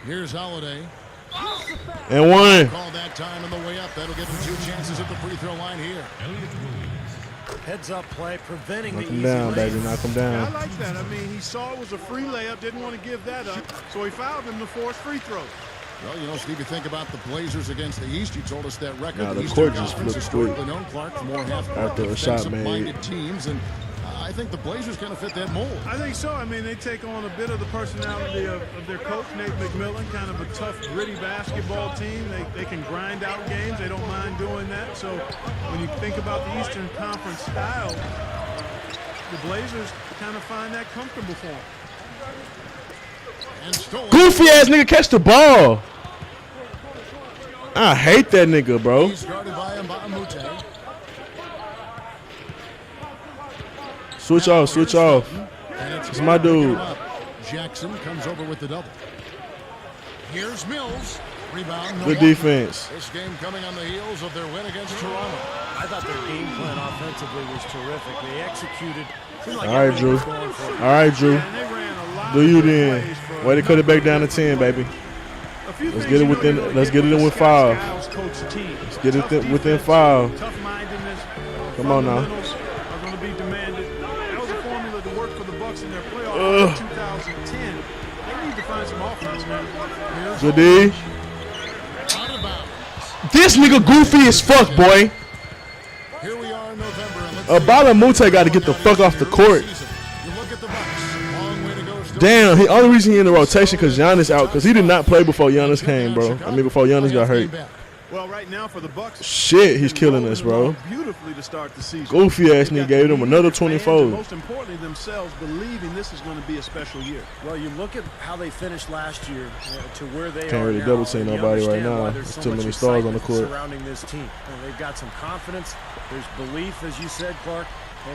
Here's Holiday. And one. Call that time on the way up. That'll give him 2 chances at the free throw line here. Heads up play, preventing Knock the him easy down, layup. baby. Knock him Yeah, down. I like that. I mean, he saw it was a free layup, didn't want to give that up, so he fouled him to force free throw. Well, you know, Steve, you think about the Blazers against the East. You told us that record. Nah, the Eastern court just Conference flipped historically known, Clark, for more After a shot made. defensive-minded teams, and I think the Blazers kind of fit that mold. I think so. I mean, they take on a bit of the personality of their coach, Nate McMillan, kind of a tough, gritty basketball team. They can grind out games. They don't mind doing that. So when you think about the Eastern Conference style, the Blazers kind of find that comfortable for them. Goofy ass nigga catch the ball. I hate that nigga, bro. He's guarded by Mbamute. Switch off, switch off. It's my dude. Jackson comes over with the double. Here's Mills. Rebound. Good defense. This game coming on the heels of their win against Toronto. I thought their game plan offensively was terrific. They executed. Like All right, Drew. All right, Drew. Do you then? Way to cut it back down to 10, baby. Let's get it within. Let's get it in with 5. Let's get it within 5. Come on now. Are going to be demanded. That was a formula to work for the Bucks in their playoffs in 2010. They need to find some offense now. Good D. This nigga goofy as fuck, boy. Here we are in November. Balamute got to get the fuck off the court. Damn, the only reason he in the rotation because Giannis out, because he did not play before Giannis came, bro. I mean, before Giannis got hurt. Well, right now for the Bucks, shit, he's killing us, bro. Beautifully to start the season. Goofy ass nigga gave them another 24. Most importantly, themselves believing this is going to be a special year. Well, you look at how they finished last year to where they Can't are really now, double team nobody right now. There's There's so too much many stars on the court. surrounding this team. They've got some confidence. There's belief, as you said, Clark.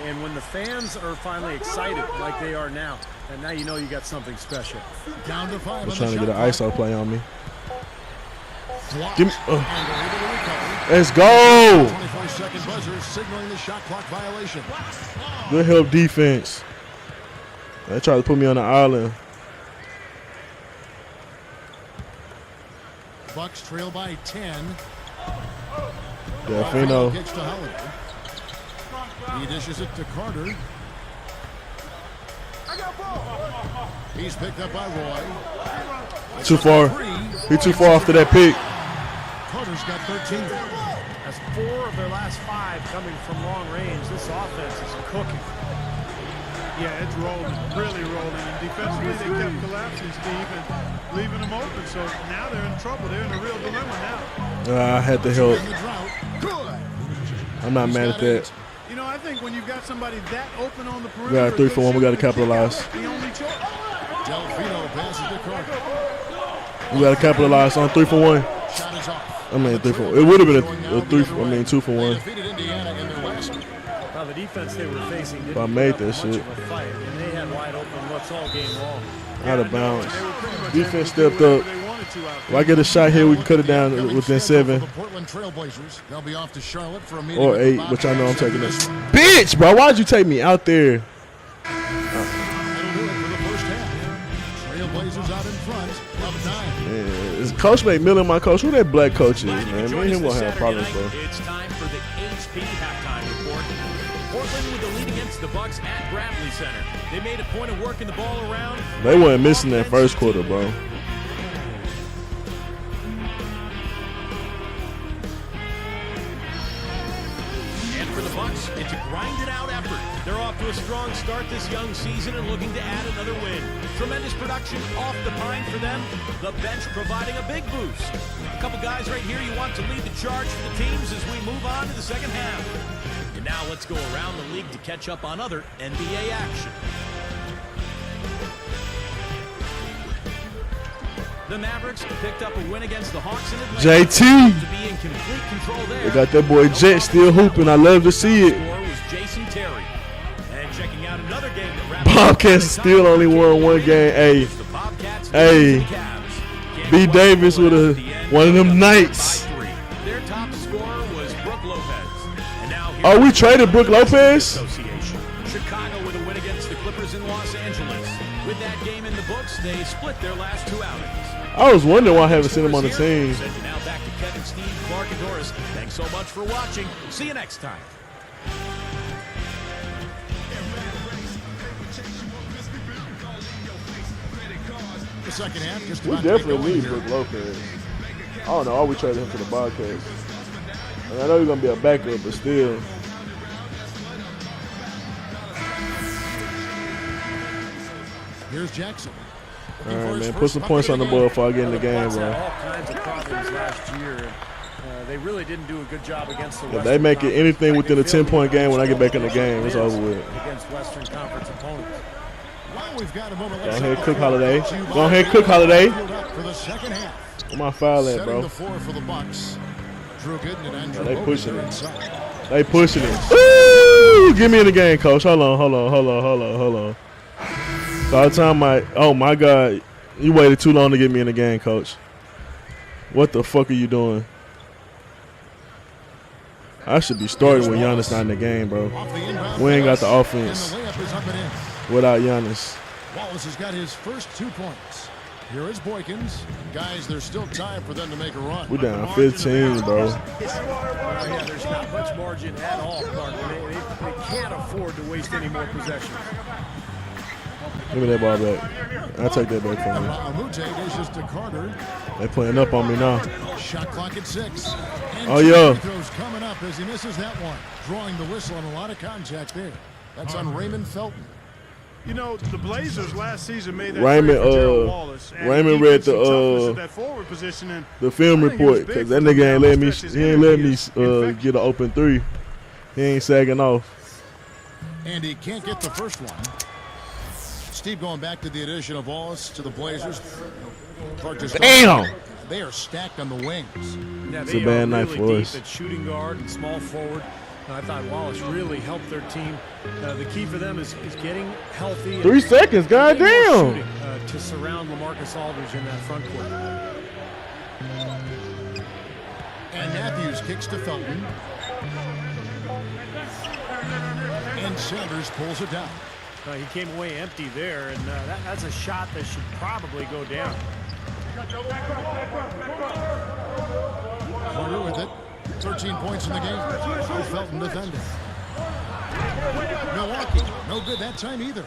And when the fans are finally excited like they are now, and now you know you got something special. Down to 5. They're trying to get an ISO play on me. Give me. Let's go. 24-second buzzer signaling the shot clock violation. Good help defense. They tried to put me on the island. Bucks trail by 10. Yeah, Fino. Kicks to Holiday. He dishes it to Carter. He's picked up by Roy. Too far. He too far after that pick. Carter's got 13. That's 4 of their last 5 coming from long range. This offense is cooking. Yeah, it's rolling, really rolling. And defensively, they kept collapsing, Steve, and leaving them open. So now they're in trouble. They're in a real dilemma now. I had to help. I'm not mad at that. You know, I think when you've got somebody that open on the perimeter, We got a 3 for 1. We got to capitalize. the only choice. Delfino passes to Carter. We got to capitalize on 3 for 1. Shot is off. I mean, 3 for 1. It would have been a 3 for, 2 for 1. Defeated Indiana in their last game. Now the defense they were facing didn't But I made put that up much shit. of a fight, and they had wide open looks all game long. Out of bounds. They were pretty much Defense able to stepped do up. whatever they wanted to out If I get a shot here, we can cut it down within 7 The Portland Trailblazers. They'll be off to Charlotte for a meeting or with 8, Bob which I know I'm Jackson. taking this. Bitch, bro, why'd you take me out there? That'll do it for the first half. Blazers out in front of 9. Man, is Coach McMillan my coach? Who that black coach is, man? Me and him won't have problems, bro. It's time for the HP halftime report. Portland with the lead against the Bucks at Bradley Center. They made a point of working the ball around. They weren't missing that first quarter, bro. Bucks, it's a grinded-out effort. They're off to a strong start this young season and looking to add another win. Tremendous production off the pine for them. The bench providing a big boost. A couple guys right here you want to lead the charge for the teams as we move on to the second half. And now let's go around the league to catch up on other NBA action. The Mavericks picked up a win against the Hawks in Atlanta. JT. To be in complete control there. They got that boy Jet still hooping. I love to see it. Score was Jason Terry. And checking out another game that Bobcats still only won one game. Hey, B. Davis with one of them nights. Their top scorer was Brook Lopez. And now oh, we traded Brook Lopez? Chicago with a win against the Clippers in Los Angeles. With that game in the books, they split their last two outings. I was wondering why I haven't seen him on the team. Now back to Kevin, Steve, Clark, and Doris. Thanks so much for watching. See you next time. The second half just We about to get definitely going need here. Brook Lopez. I don't know. Are we traded him to the Bobcats? I mean, I know he's going to be a backup, but still. Here's Jackson. All right, man. Put some points on the board before I get in the game, Bucks had bro. all kinds of problems last year. They really didn't do a good job against the If Western they make it Conference. anything within a They failed 10-point to game when I get back in the wins game, it's over with. against Western Conference opponents. Well, we've got a moment Go left. ahead, Cook Holiday. Go ahead, Cook Holiday. For the second half. Where my foul at, Setting bro? the floor for the Bucks. Drew Gooden and Andrew They Bogut pushing are it. inside. They pushing it. Ooh, get me in the game, coach. Hold on. So all the time oh my God, you waited too long to get me in the game, coach. What the fuck are you doing? I should be starting when Giannis not in the game, bro. Off the inbound We ain't got the pass, offense and the layup is up and in. without Giannis. Wallace has got his first 2 points. Here is Boykins. Guys, there's still time for them to make a run. We down 15, bro. Yeah, there's not much margin at all, Clark. They can't afford to waste any more possessions. Give me that ball back. I'll take that back from you. Amute dishes to Carter. They playing up on me now. Shot clock at 6. And Oh, yeah. free throws coming up as he misses that one. Drawing the whistle and a lot of contact there. That's on Raymond Felton. You know, the Blazers last season made that Raymond, trade for Gerald Wallace, and Raymond he read did some toughness the at that forward position, and the film I think he was report, big because for that them nigga ain't now, let me. especially He ain't let me get an open three. He ain't sagging off. And he can't get the first one. Steve going back to the addition of Wallace to the Blazers. Clark just Damn! They are stacked on the wings. Yeah, It's they a bad are night really for deep us. at shooting guard and small forward. I thought Wallace really helped their team. The key for them is getting healthy. 3 seconds, getting more goddamn. shooting, to surround LaMarcus Aldridge in that front court. And Matthews kicks to Felton. And Sanders pulls it down. He came away empty there, and that's a shot that should probably go down. Carter with it. 13 points in the game. Felton defending. Milwaukee, no good that time either.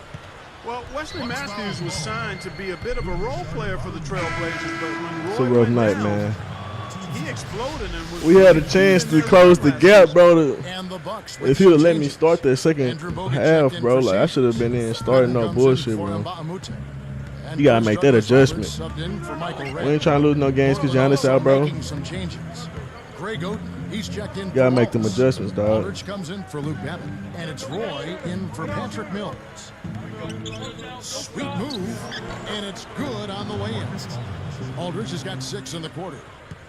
well, Wesley Matthews was signed to be a bit of a role player for the Trailblazers, but when Roy It's a rough went night, down, man. he exploded and was We had a chance to close the gap, bro. And the Bucks If he would let me start that second half, bro, like I should have been in starting no bullshit, bro. You gotta make that adjustment. We ain't trying to lose no games because Giannis out, bro. Some changes. Greg Oden, he's checked in. Gotta for make them Wallace. adjustments, dog. Aldridge comes in for Luke Babbitt, and it's Roy in for Patrick Mills. Sweet move, and it's good on the way in. Aldridge has got 6 in the quarter.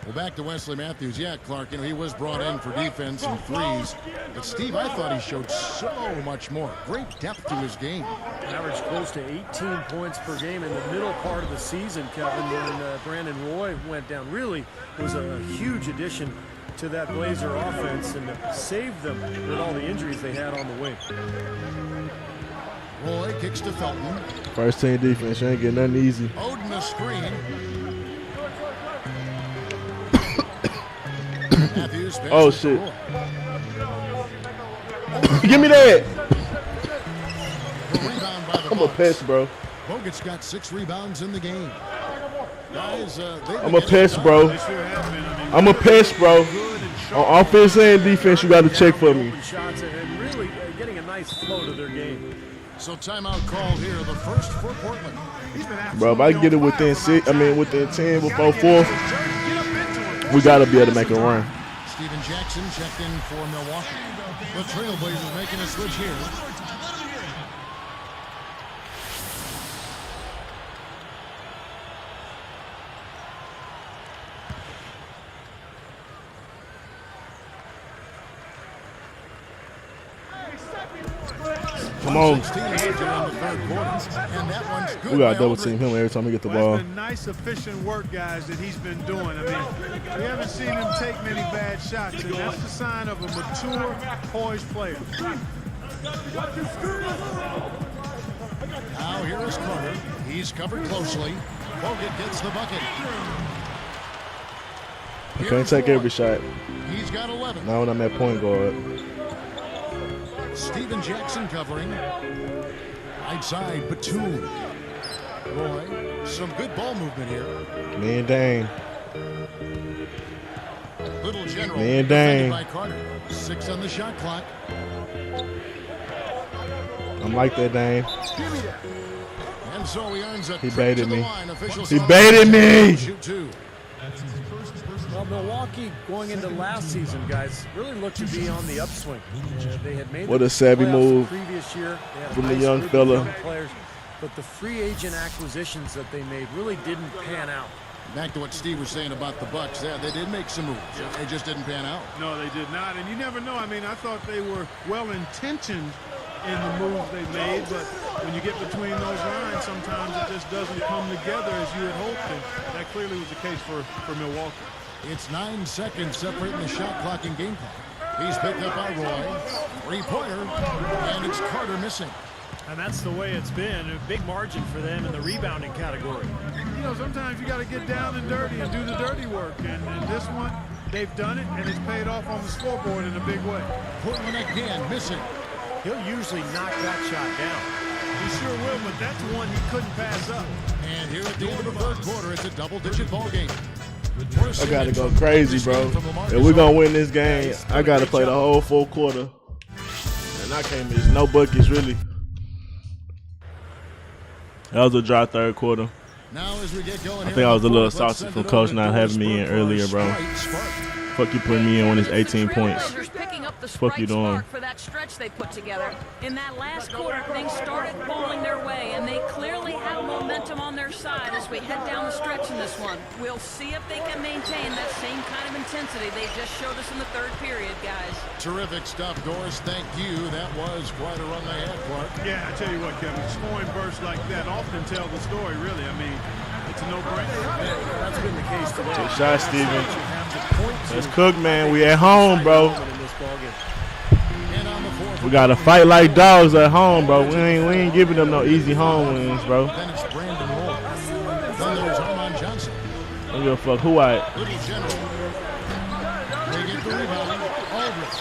Well, back to Wesley Matthews. Yeah, Clark, he was brought in for defense and threes. But, Steve, I thought he showed so much more. Great depth to his game. Averaged close to 18 points per game in the middle part of the season, Kevin, when Brandon Roy went down. Really was a huge addition to that Blazer offense and saved them with all the injuries they had on the way. Roy kicks to Felton. First team defense, you ain't getting nothing easy. Oden a screen. Matthews Oh, shit. Give me that. I'm a pest, bro. Bogut's got 6 rebounds in the game. Guys, I'm a pest, bro. I'm a pest, bro. On offense and defense, you got to check for me. Shots and really getting a nice flow to their game. So timeout call here, the first for Portland. Bro, if I can get it within 10 before 4, we got to be able to make a run. Steven Jackson checked in for Milwaukee. The Trailblazers making a switch here. Come on. We got to double team him every time we get the ball. It's been nice, efficient work, guys, that he's been doing. I mean, we haven't seen him take many bad shots, and that's the sign of a mature, poised player. Now here is Carter. He's covered closely. Bogut gets the bucket. You can't take every shot. He's got 11. Now when I'm at point guard. Steven Jackson covering. Right side, Batum. Roy, some good ball movement here. Me and Dane. Little General. Me and Dane. By Carter. 6 on the shot clock. I'm like that, Dane. And so he earns a He trip baited to the me. line. He baited me. Shoot 2. Well, Milwaukee going into last season, guys, really looked to be on the upswing. They had made What a savvy move the previous year. They had a from the nice young group of fella. young players, but the free agent acquisitions that they made really didn't pan out. Back to what Steve was saying about the Bucks. Yeah, they did make some moves. They just didn't pan out. No, they did not. And you never know. I mean, I thought they were well-intentioned in the moves they made, but when you get between those lines, sometimes it just doesn't come together as you had hoped, and that clearly was the case for Milwaukee. It's 9 seconds separating the shot clock and game clock. He's picked up by Roy. 3-pointer, and it's Carter missing. And that's the way it's been. A big margin for them in the rebounding category. You know, sometimes you got to get down and dirty and do the dirty work, and in this one, they've done it, and it's paid off on the scoreboard in a big way. Portland again missing. He'll usually knock that shot down. He sure will, but that's one he couldn't pass up. And here at the end of the third quarter, it's a double-digit ball game. I got to go crazy, bro. If we're going to win this game, I got to play the whole full quarter. And I can't miss no buckets, really. That was a dry third quarter. Now as we get going, I think I was a little salty from Coach not having me in earlier, bro. Fuck you putting me in when it's 18 points. Fuck you doing? For that stretch they put together. In that last quarter, things started falling their way, and they clearly have momentum on their side as we head down the stretch in this one. We'll see if they can maintain that same kind of intensity they just showed us in the third period, guys. Terrific stuff, Doris. Thank you. That was quite a run they had, Clark. Yeah, I tell you what, Kevin, scoring bursts like that often tell the story, really. I mean, it's a no-brainer. That's been the case today. Good shot, Steven. Let's cook, man. We at home, bro. We got to fight like dogs at home, bro. We ain't giving them no easy home wins, bro. Then it's Brandon Moore. Then there's Armand Johnson. I don't give a fuck who I. Little General. They get the rebound. Aldridge.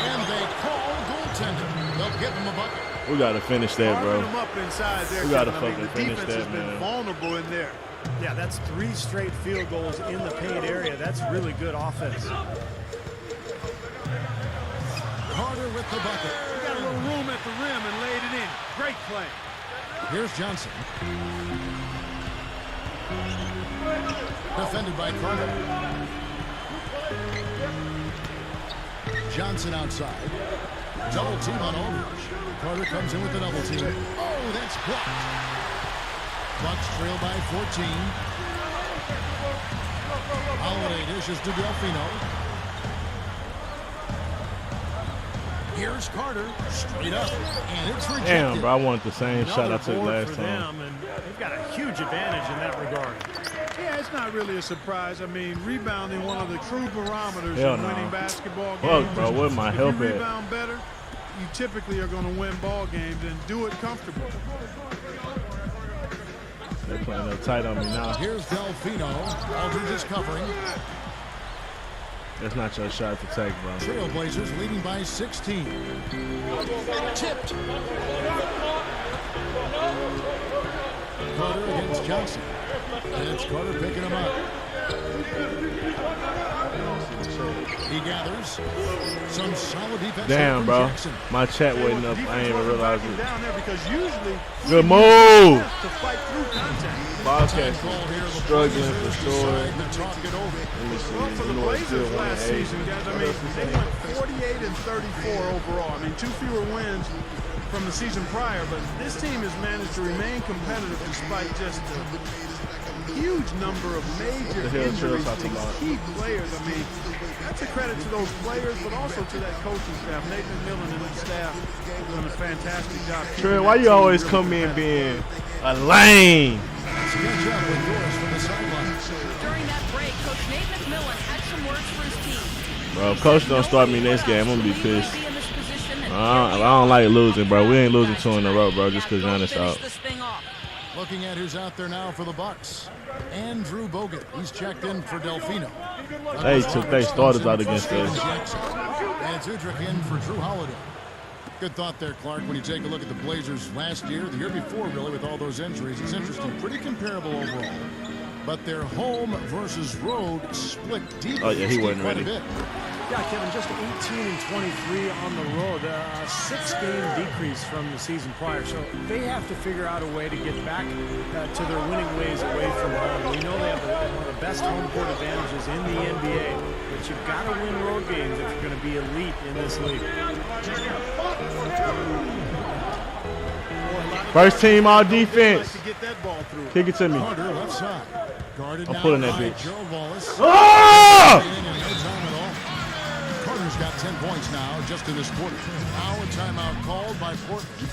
And they call goaltender. They'll give him a bucket. We got to finish that, bro. Them up inside there, We got to Kevin. fucking the finish defense that, has been man. vulnerable in there. Yeah, that's 3 straight field goals in the paint area. That's really good offense. Carter with the bucket. He got a little room at the rim and laid it in. Great play. Here's Johnson. Defended by Carter. Johnson outside. Double team on Aldridge. Carter comes in with the double team. Oh, that's blocked. Bucks trail by 14. Holiday dishes to Delfino. Here's Carter, straight up, and it's rejected. Damn, bro, I wanted the same shot I Another took board last for time. them, and they've got a huge advantage in that regard. Yeah, it's not really a surprise. I mean, rebounding one of the true barometers Hell in no. winning basketball games. Fuck, bro, where my If help you at? rebound better, you typically are going to win ball games and do it comfortably. They're playing up tight on me now. Here's Delfino. Aldridge is covering. That's not your shot to take, bro. Trailblazers leading by 16. Tipped. Carter against Johnson. And it's Carter picking him up. He gathers. Some solid defense. Damn, bro. Jackson. My chat wasn't up. I ain't even realize it. Down there because usually Good move. to fight through contact. Bobcats struggling for sure. Let me see. Well, for the Blazers last season, guys, I mean, they went 48 and 34 overall. I mean, 2 fewer wins from the season prior, but this team has managed to remain competitive despite just a huge number of major injuries to key players. I mean, that's a credit to those players, but also to that coaching staff. Nathan Millen and his staff have done a fantastic job. Trey, why you always come in being a lame? During that break, Coach Nate McMillan had some words for his team. Bro, if coach don't start me next game, I'm gonna be pissed. I don't like losing, bro. We ain't losing 2 in a row, bro, just because Giannis out. Looking at who's out there now for the Bucks. Andrew Bogut. He's checked in for Delfino. They took their starters out against us. And it's Udrich in for Drew Holiday. Good thought there, Clark, when you take a look at the Blazers last year, the year before, really, with all those injuries. It's interesting. Pretty comparable overall. But their home versus road split deep. Oh, yeah, he wasn't ready. Yeah, Kevin, just 18 and 23 on the road. A 6-game decrease from the season prior. So they have to figure out a way to get back to their winning ways away from home. We know they have one of the best home court advantages in the NBA, but you've got to win road games if you're going to be elite in this league. First team all defense. Kick it to me. Carter left side. Guarded I'm now pulling that by bitch. Joe Wallace. Oh! Carter's got 10 points now just in this quarter. Now a timeout called by Portland.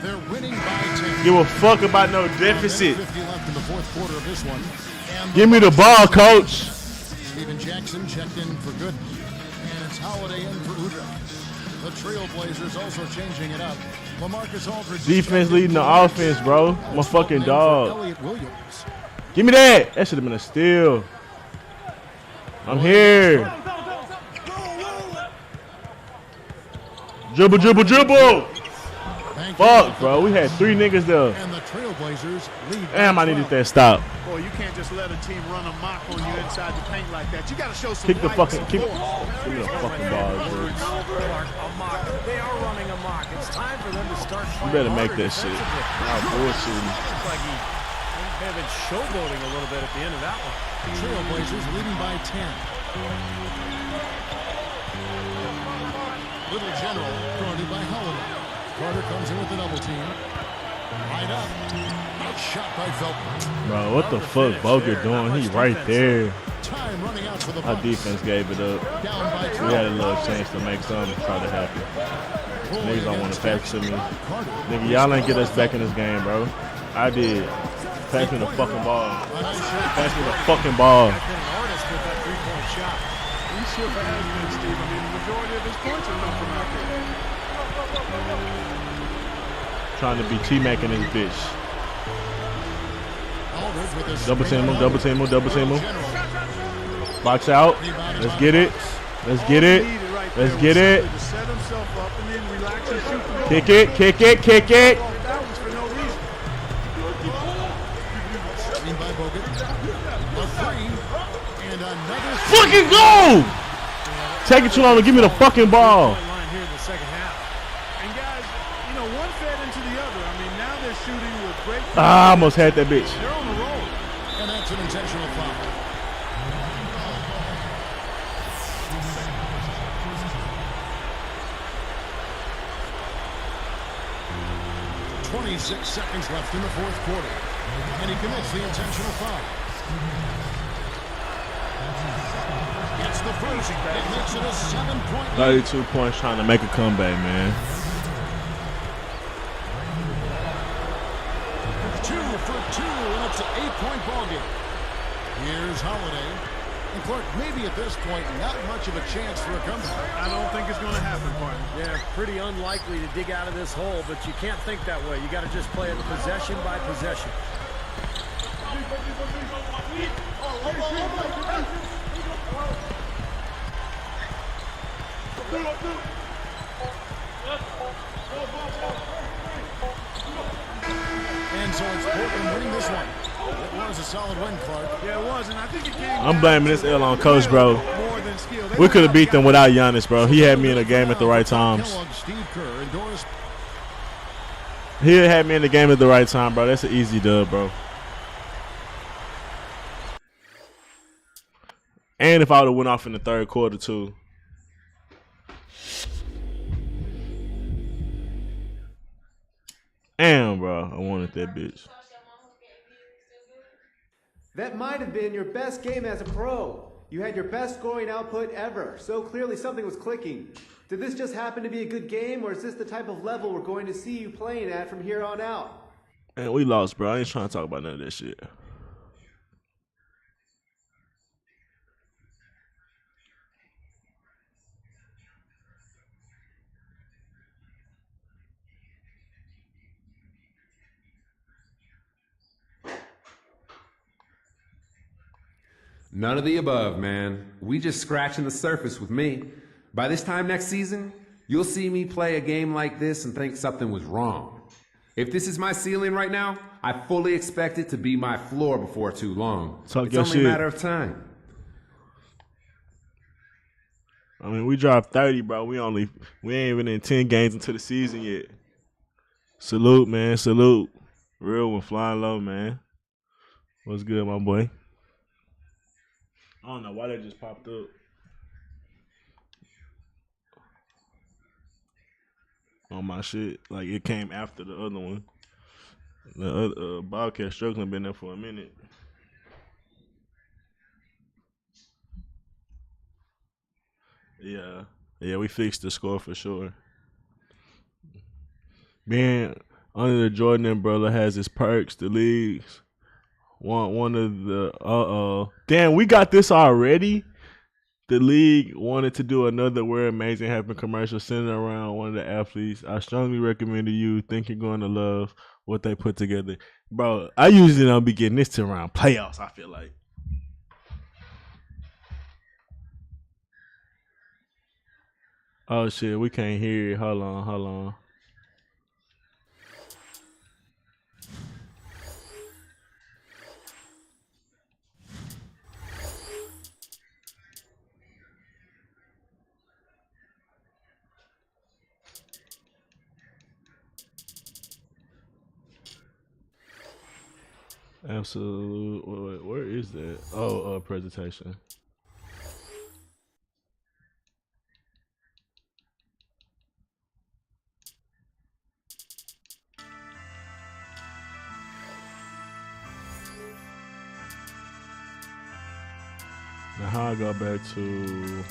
They're winning by 10. Give a fuck about no deficit. 50 left in the fourth quarter of this one. And Give me the ball, coach. Steven Jackson checked in for Gooden. And it's Holiday in for Udrich. The Trailblazers also changing it up. LaMarcus Aldridge. Defense leading the offense, bro. I'm a fucking dog. Elliott Williams. Give me that. That should have been a steal. I'm here. Dribble, dribble, dribble. Fuck, bro. We had 3 niggas there. And the Trailblazers lead. Damn, I needed that stop. Boy, you can't just let a team run amok on you inside the paint like that. You got to show some Kick the light fucking, and kick. support. Give me the fucking ball, bro. They are running amok. It's time for them to start You playing better make harder that shit. defensively. Nah, bullshit. Looks like he may have been showboating a little bit at the end of that one. Trailblazers leading by 10. Little General guarded by Holiday. Carter comes in with the double team. Right up. Shot by Felton. Bro, what the fuck Bogut doing? He right there. Time running out for the Our Bucks. defense gave it up. Down by 12. We had a little chance to make something try to happen. Niggas don't want to pass to me. Nigga, y'all ain't get us back in this game, bro. I did. Pass me the fucking ball. Pass me the fucking ball. Been an artist with that 3-point shot. He sure has been, Steve. I mean, the majority of his points have come from out there. Trying to be T-Mac in this bitch. Aldridge with his Double team him, screen. double team him, double team him. General. Box out. Let's get it. Let's get it. Let's get it. To set himself up and then relax and shoot the ball. Kick it, kick it, kick it. That was for no reason. Screen by Bogut. A three. And another Fucking go! Take it too long to give me the fucking ball. Line here in the second half. And guys, you know, one fed into the other. I mean, now they're shooting with great. I almost had that bitch. They're on the roll. And that's an intentional foul. .26 seconds left in the fourth quarter. And he commits the intentional foul. Gets the first. It makes it a 7-point lead. 32 points trying to make a comeback, man. 2 for 2, and it's an 8-point ball game. Here's Holiday. And Clark, maybe at this point, not much of a chance for a comeback. I don't think it's going to happen, partner. Yeah, pretty unlikely to dig out of this hole, but you can't think that way. You got to just play it possession by possession. And so it's Portland winning this one. It was a solid win, Clark. Yeah, it was, and I think it came I'm blaming this L on coach, bro. more than skill. We could have beat them without Giannis, bro. He had me in the game at the right times. Steve Kerr and Doris. He had me in the game at the right time, bro. That's an easy dub, bro. And if I would have went off in the third quarter, too. Damn, bro. I wanted that bitch. That might have been your best game as a pro. You had your best scoring output ever, so clearly something was clicking. Did this just happen to be a good game, or is this the type of level we're going to see you playing at from here on out? And we lost, bro. I ain't trying to talk about none of that shit. None of the above, man. We just scratching the surface with me. By this time next season, you'll see me play a game like this and think something was wrong. If this is my ceiling right now, I fully expect it to be my floor before too long. Talk It's your only shit. a matter of time. I mean, we dropped 30, bro. We ain't even in 10 games into the season yet. Salute, man. Salute. Real one flying low, man. What's good, my boy? I don't know why that just popped up. On my shit. Like, it came after the other one. The other Bobcat struggling been there for a minute. Yeah. Yeah, we fixed the score for sure. Being under the Jordan umbrella has its perks. The leagues. One of the damn, we got this already. The league wanted to do another We're Amazing Happen commercial centered around one of the athletes. I strongly recommend to you. Think you're going to love what they put together, bro. I usually don't be getting this to around playoffs. I feel like. Oh shit, we can't hear it. Hold on. Absolute. Wait, where is that? Oh, presentation. Now how I go back to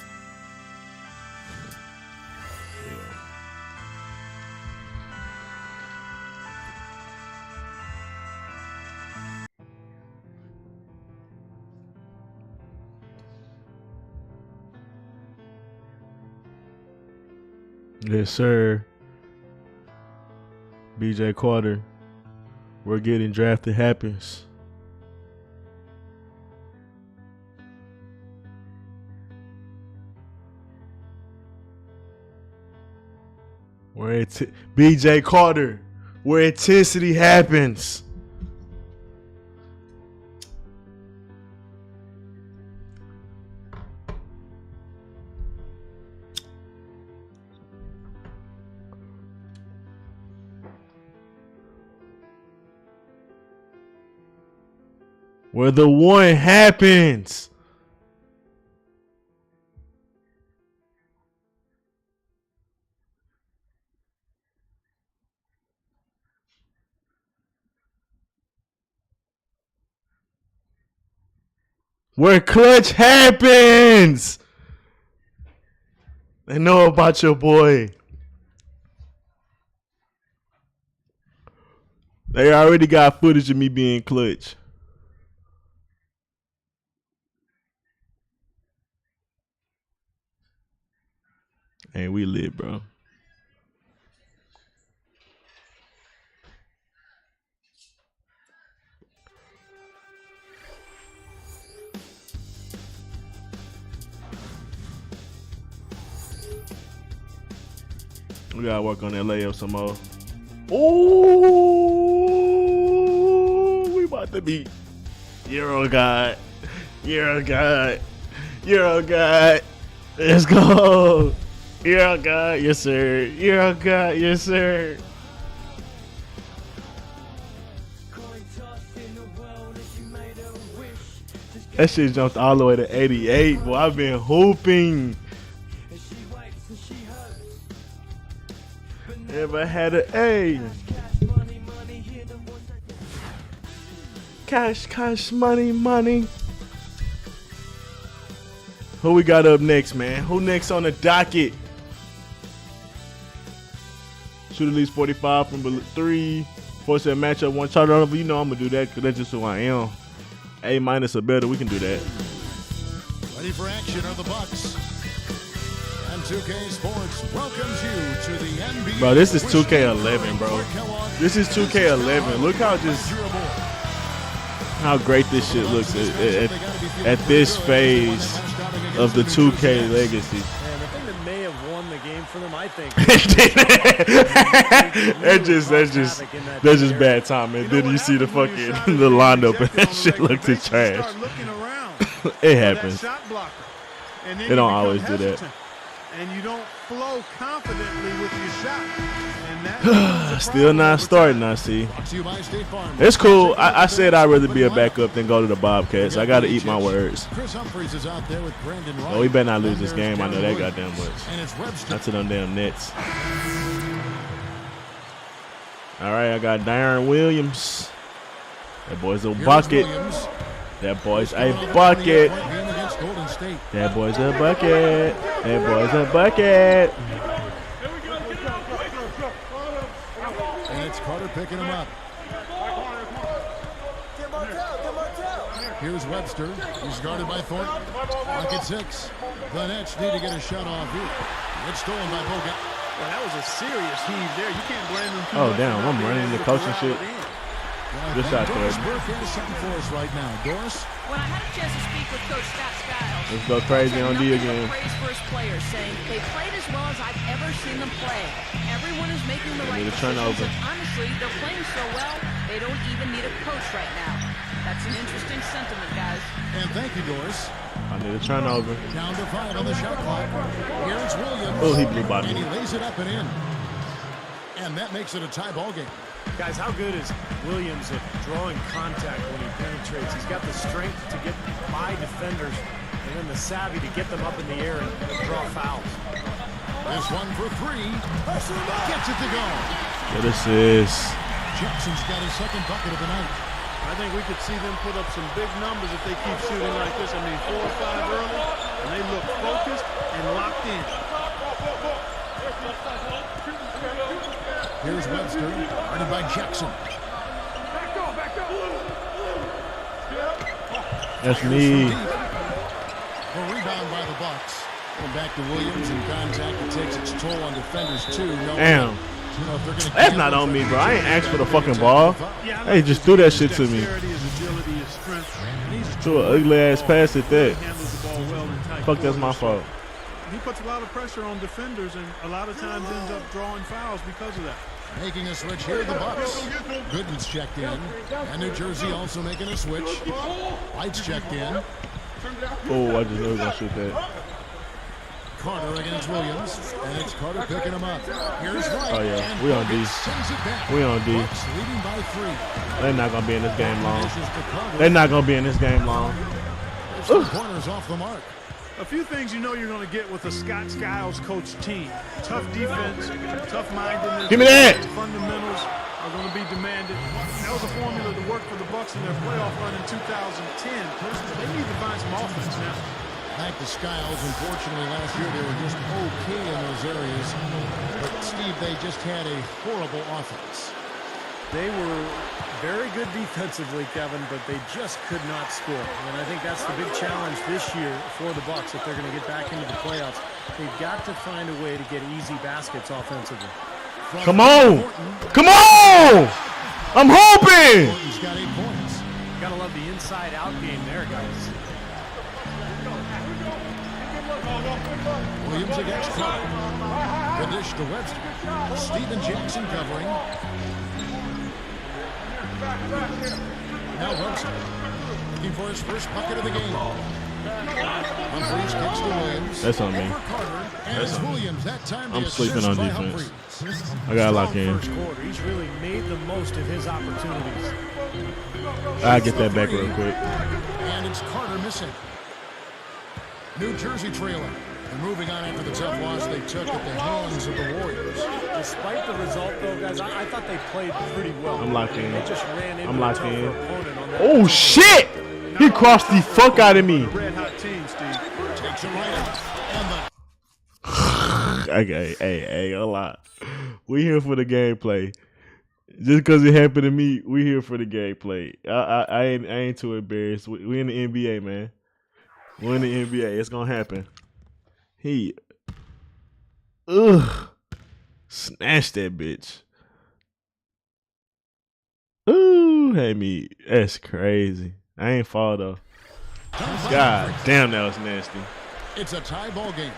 Yes, sir. BJ Carter. We're getting drafted happens. Where BJ Carter, where intensity happens. Where the one happens. Where clutch happens. They know about your boy. They already got footage of me being clutch. Hey, we lit, bro. We gotta work on that layup some more. Ooh, we about to be Euro God. Euro God. Euro God. Let's go. Euro God, yes sir. Euro God, yes sir. That shit jumped all the way to 88. Boy, I've been hooping. Ever had an A? Cash, cash, money, money. Who we got up next, man? Who next on the docket? Shoot at least 45 from 3. Force that matchup, one chart over. You know I'm gonna do that because that's just who I am. A minus or better, we can do that. Ready for action are the Bucks. And 2K Sports welcomes you to the NBA. Bro, this is 2K11, bro. This is 2K11. Look how great this shit looks at this phase of the 2K legacy. And the thing that may have won the game for them, I think. That's just bad timing. Then you see the fucking the lineup and that shit looked trash. It happens. They don't always do that. And you don't flow confidently with your shot. Still not starting, I see. It's cool. I said I'd rather be a backup than go to the Bobcats. I got to eat my words. Oh, we better not lose this game. I know that goddamn much. Not to them damn Nets. All right, I got Darren Williams. That boy's a bucket. That boy's a bucket. That boy's a bucket. That boy's a bucket. And it's Carter picking him up. Here's Webster. He's guarded by Thornton. Lock at 6. The Nets need to get a shot off here. It's stolen by Bogut. Well, that was a serious heave there. You can't blame him. Oh, damn. I'm running the coaching shit. Good shot, Doris. Something for us right now. Doris? When I had a chance to speak with Coach Scott Skiles, let's go crazy on D again. Praise for his players, saying they played as well as I've ever seen them play. Everyone is making the right decisions, and honestly, they're playing so well, they don't even need a coach right now. That's an interesting sentiment, guys. And thank you, Doris. I need a turnover. Down to 5 on the shot clock. Here's Williams. Oh, he blew by me. And he lays it up and in. And that makes it a tie ball game. Guys, how good is Williams at drawing contact when he penetrates? He's got the strength to get by defenders and then the savvy to get them up in the air and draw fouls. This one for 3. Gets it to go. What is this? Jackson's got his second bucket of the night. I think we could see them put up some big numbers if they keep shooting like this. I mean, 4 or 5 early, and they look focused and locked in. Here's Webster, guarded by Jackson. That's me. A rebound by the Bucks. Going back to Williams in contact. It takes its toll on defenders too. Damn. That's not on me, bro. I ain't asked for the fucking ball. Hey, just threw that shit to me. Threw an ugly ass pass at that. Fuck, that's my fault. He puts a lot of pressure on defenders and a lot of times ends up drawing fouls because of that. Making a switch here, the Bucks. Gooden's checked in. And New Jersey also making a switch. White's checked in. Oh, I just knew he was going to shoot that. Carter against Williams. And it's Carter picking him up. Here's White. Oh, yeah. We on D. We on D. Leading by 3. They're not going to be in this game long. They're not going to be in this game long. Corners off the mark. A few things you know you're going to get with a Scott Skiles coach team. Tough defense, tough-mindedness. Give me that. Fundamentals are going to be demanded. That was a formula that worked for the Bucks in their playoff run in 2010. They need to find some offense now. Back to Skiles. Unfortunately, last year they were just okay in those areas. But, Steve, they just had a horrible offense. They were very good defensively, Kevin, but they just could not score. And I think that's the big challenge this year for the Bucks if they're going to get back into the playoffs. They've got to find a way to get easy baskets offensively. Come on! Come on! I'm hoping! He's got 8 points. Got to love the inside-out game there, guys. Williams against Clark. The dish to Webster. Steven Jackson covering. Now Webster looking for his first bucket of the game. Humphreys kicks to Williams. That's on me. That's Williams. That time I'm sleeping on defense. I gotta lock in. First quarter. He's really made the most of his opportunities. I'll get that back real quick. And it's Carter missing. New Jersey trailing. And moving on after the tough loss they took at the hands of the Warriors. Despite the result, though, guys, I thought they played pretty well. I'm locked in. They just ran into I'm locked a tougher in. opponent on that. Oh shit! He crossed the fuck out of me. Red hot team, Steve. Takes it right out. And the Okay, hey, a lot. We here for the gameplay. Just because it happened to me, we here for the gameplay. I ain't too embarrassed. We in the NBA, man. We're in the NBA. It's gonna happen. Snatch that bitch. Ooh, hey me. That's crazy. I ain't fall though. God damn, that was nasty. it's a tie ball game.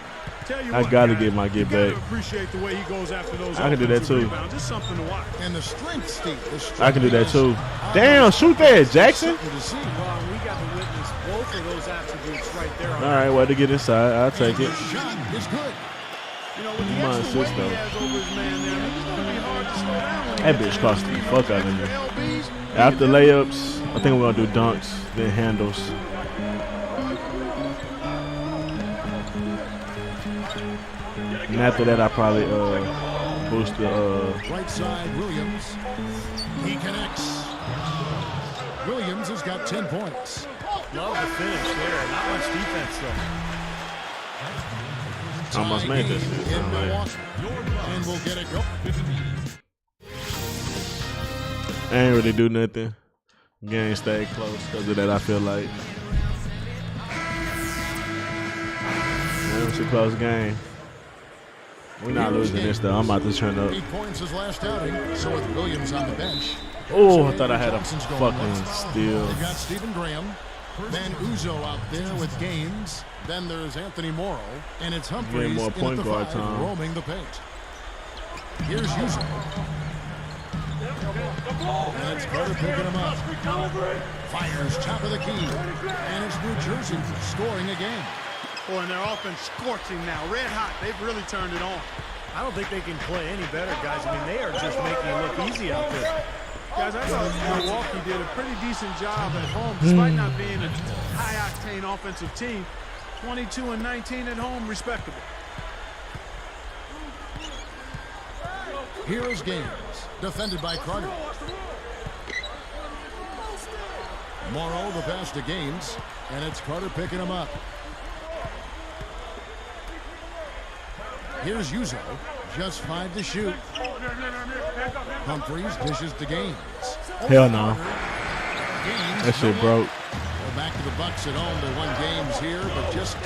I gotta get my get back. Appreciate the way he goes after those. I can do that too. Rebounds. It's something to watch. And the strength, Steve. I can do that too. Damn, shoot that, Jackson. Well, we got to witness both of those attributes right there. All right, well, to get inside, I'll take it. Shot is good. You know, with the My extra weight assist, though. he has over his man there, it's going to be hard to slow down when he That gets bitch cost the fuck out of me. LBs. After layups, I think we're gonna do dunks, then handles. And after that, I probably boost the Right side, Williams. He connects. Williams has got 10 points. Love the finish there. Not much defense, though. almost made this shit. In Sound like. Milwaukee. And we'll get it going. I ain't really do nothing. Game stayed close because of that, I feel like. It was a close game. We're not losing this though. I'm about to turn up. 8 points his last outing. So with Williams on the bench. Oh, I thought I had a Johnson's going fucking left. steal. They've got Stephen Graham. Then Uzo out there with Gaines. Then there's Anthony Morrow. And it's Humphreys more in point at the guard 5, time. roaming the paint. Here's Uzo. And it's Carter picking him up. Fires top of the key. And it's New Jersey scoring again. Boy, and their offense scorching now. Red hot. They've really turned it on. I don't think they can play any better, guys. I mean, they are just making it look easy out there. Guys, I thought Milwaukee did a pretty decent job at home, despite not being a high-octane offensive team. 22 and 19 at home, respectable. Here is Gaines, defended by Carter. Morrow the pass to Gaines, and it's Carter picking him up. Here's Uzo, just 5 to shoot. Humphreys dishes to Gaines. Hell no. Gaines, That shit broke. Well, back to the Bucks at home. They won games here, but just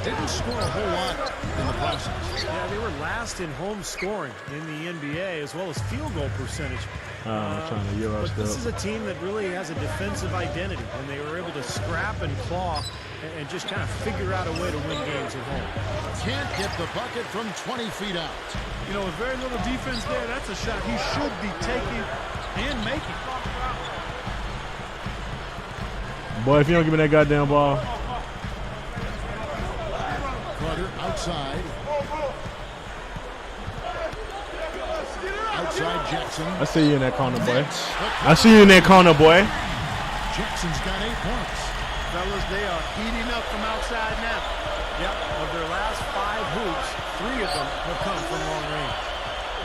didn't score a whole lot in the process. Yeah, they were last in home scoring in the NBA as well as field goal percentage. I'm trying to Euro But this still. is a team that really has a defensive identity, and they were able to scrap and claw and just kind of figure out a way to win games at home. Can't get the bucket from 20 feet out. You know, with very little defense there, that's a shot he should be taking and making. Boy, if you don't give me that goddamn ball. Carter outside. Outside Jackson. I see you in that corner, boy. I see you in that corner, boy. Jackson's got 8 points. Fellas, they are heating up from outside now. Yep, of their last 5 hoops, 3 of them have come from long range.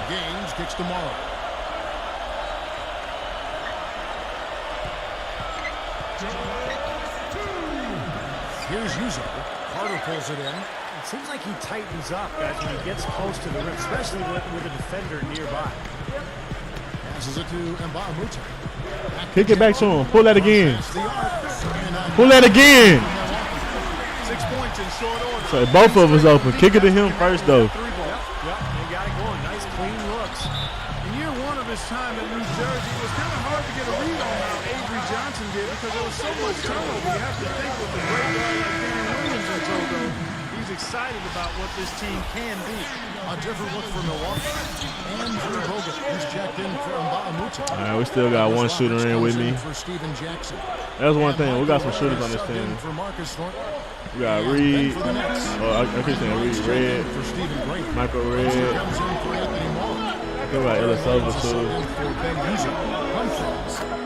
Gaines kicks to Morrow. Here's Uzo. Carter pulls it in. It seems like he tightens up, guys, when he gets close to the rim, especially with a defender nearby. Passes it to Mbamute. Kick it back to him. Pull that again. Pull that again. 6 points in short order. So both of us open. Kick it to him first, though. Yep, they got it going. Nice, clean looks. In year 1 of his time at New Jersey, it was kind of hard to get a read on how Avery Johnson did because there was so much turnover. You have to think with a great guy like Danny Williams in Togo, he's he's excited about what this team can be. A different look for Milwaukee. And Drew Bogut, who's checked in from Ba'amuta. All right, we still got one shooter in with me. For Stephen Jackson. That's one thing. We got some shooters on this team. For Marcus Thornton. We got Reed. I keep saying Reed. Red. For Stephen Green. Michael Red. Comes in for Anthony Moore. We got Ilyasova too.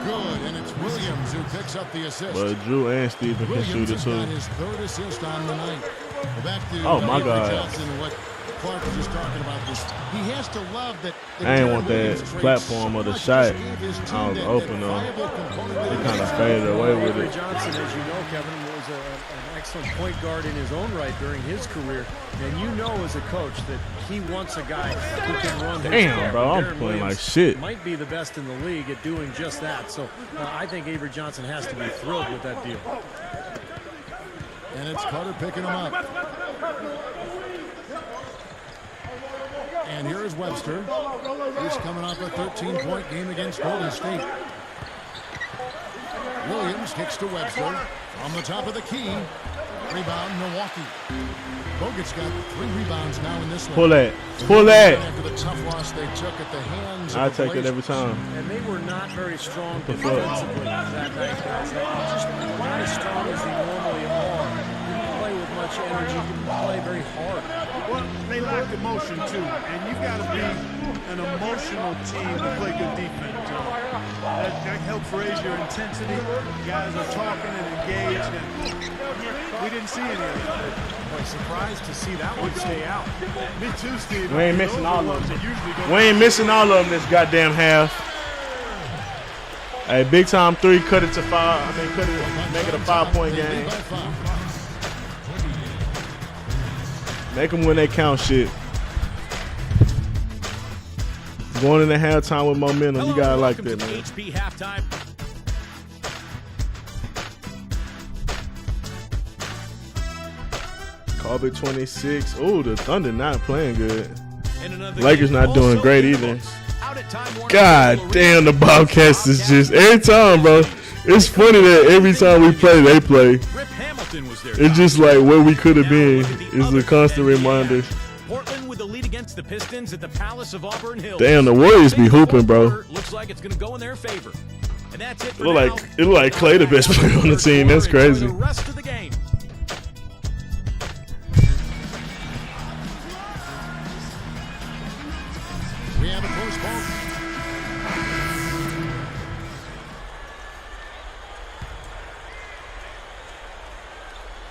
Good, and it's Williams who picks up the assist. But Drew and Steven can shoot it too. His third assist on the night. Back to oh my God! Johnson, what Clark was just talking about this. He has to love that. I ain't want that platform of the shot. I was open though. He kind of faded away with Avery it. Johnson, as you know, Kevin, was an excellent point guard in his own right during his career. And you know as a coach that he wants a guy who can run his Damn, court. bro, I'm Darren playing like Williams shit. Might be the best in the league at doing just that. So I think Avery Johnson has to be thrilled with that deal. And it's Carter picking him up. And here is Webster. He's coming off a 13-point game against Golden State. Williams kicks to Webster. On the top of the key. Rebound, Milwaukee. Bogut's got 3 rebounds now in this one. Pull that. Pull that. After the tough loss they took at the hands I of the take it every time. And they were not very strong defensively that night, guys. Just not as strong as they normally are. Didn't play with much energy. Didn't play very hard. Well, they lack emotion too, and you've got to be an emotional team to play good defense. That helps raise your intensity. Guys are talking and engaged, and we didn't see any of that. I'm surprised to see that one stay out. Me too, Steve. We ain't missing all of them. We ain't missing all of them this goddamn half. Hey, big time 3, cut it to 5. I mean, cut it, make it a 5-point game. Make them when they count shit. Going into halftime with momentum, you gotta like that, man. HP halftime. Kobe 26. Oh, the Thunder not playing good. Lakers not doing great either. God damn, the Bobcats is just every time, bro. It's funny that every time we play, they play. It's just like where we could have been. It's a constant reminder. Portland with the lead against the Pistons at the Palace of Auburn Hills. Damn, the Warriors be hooping, bro. Looks like it's going to go in their favor. And that's it. It look like Clay the best player on the team. That's crazy. The rest of the game. We have a close ball.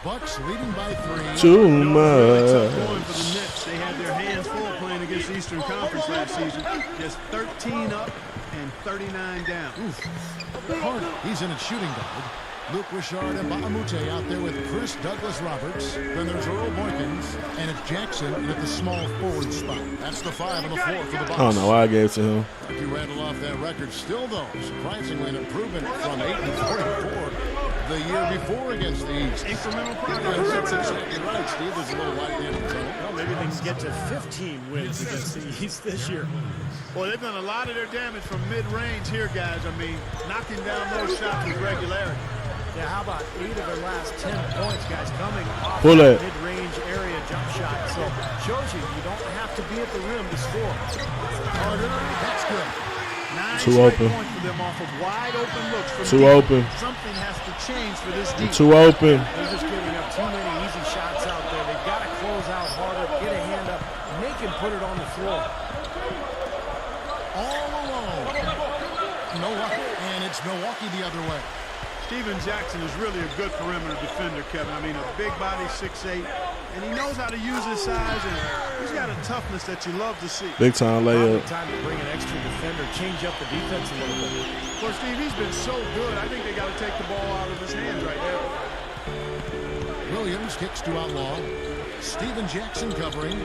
Bucks leading by 3. Too much. Going for the Nets. They had their hands full playing against the Eastern Conference last season. Just 13 up and 39 down. Carter, he's in a shooting guard. Luke Richard and Ba'amute out there with Chris Douglas-Roberts. Then there's Earl Boykins, and it's Jackson at the small forward spot. That's the 5 on the floor for the Bucks. I don't know why I gave it to him. You rattle off that record. Still, though, surprisingly an improvement from 8-44 the year before against the East. Incremental progress. Yeah, that's exactly right, Steve. There's a little light in it. Well, maybe they can get to 15 wins against the East this year. Well, they've done a lot of their damage from mid-range here, guys. I mean, knocking down those shots with regularity. Yeah, how about 8 of their last 10 points, guys, coming off Pull it. mid-range area jump shot. So shows you don't have to be at the rim to score. Carter, that's good. 9 Too straight open. points for them off of wide open looks from Too deep. open. Something has to change for this defense. Too open. They're just giving up too many easy shots out there. They've got to close out harder, get a hand up, make him put it on the floor. All alone. Milwaukee, and it's Milwaukee the other way. Steven Jackson is really a good perimeter defender, Kevin. I mean, a big body, 6'8", and he knows how to use his size, and he's got a toughness that you love to see. Big time Probably layup. time to bring an extra defender, change up the defense a little bit. Well, Steve, he's been so good. I think they got to take the ball out of his hands right now. Williams kicks to Outlaw. Steven Jackson covering.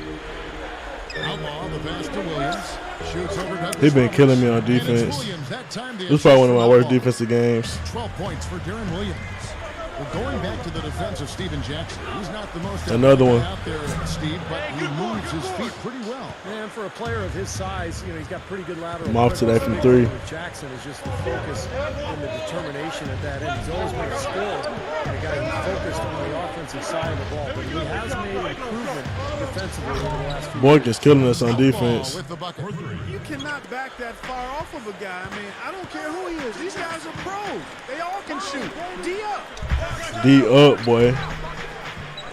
Outlaw, the pass to Williams. Shoots over Douglas. He been killing me on defense. This is probably one of my worst defensive games. 12 points for Darren Williams. Well, going back to the defense of Steven Jackson, he's not the most Another one out there, Steve, but he moves his feet pretty well. And for a player of his size, you know, he's got pretty good lateral. I'm off to that from 3. Jackson is just the focus and the determination at that end. He's always been a scorer and a guy who's focused on the offensive side of the ball, but he has made improvement defensively over the last few Boy years. is killing us on defense. You cannot back that far off of a guy. I mean, I don't care who he is. These guys are pros. They all can shoot. D up. D up, boy.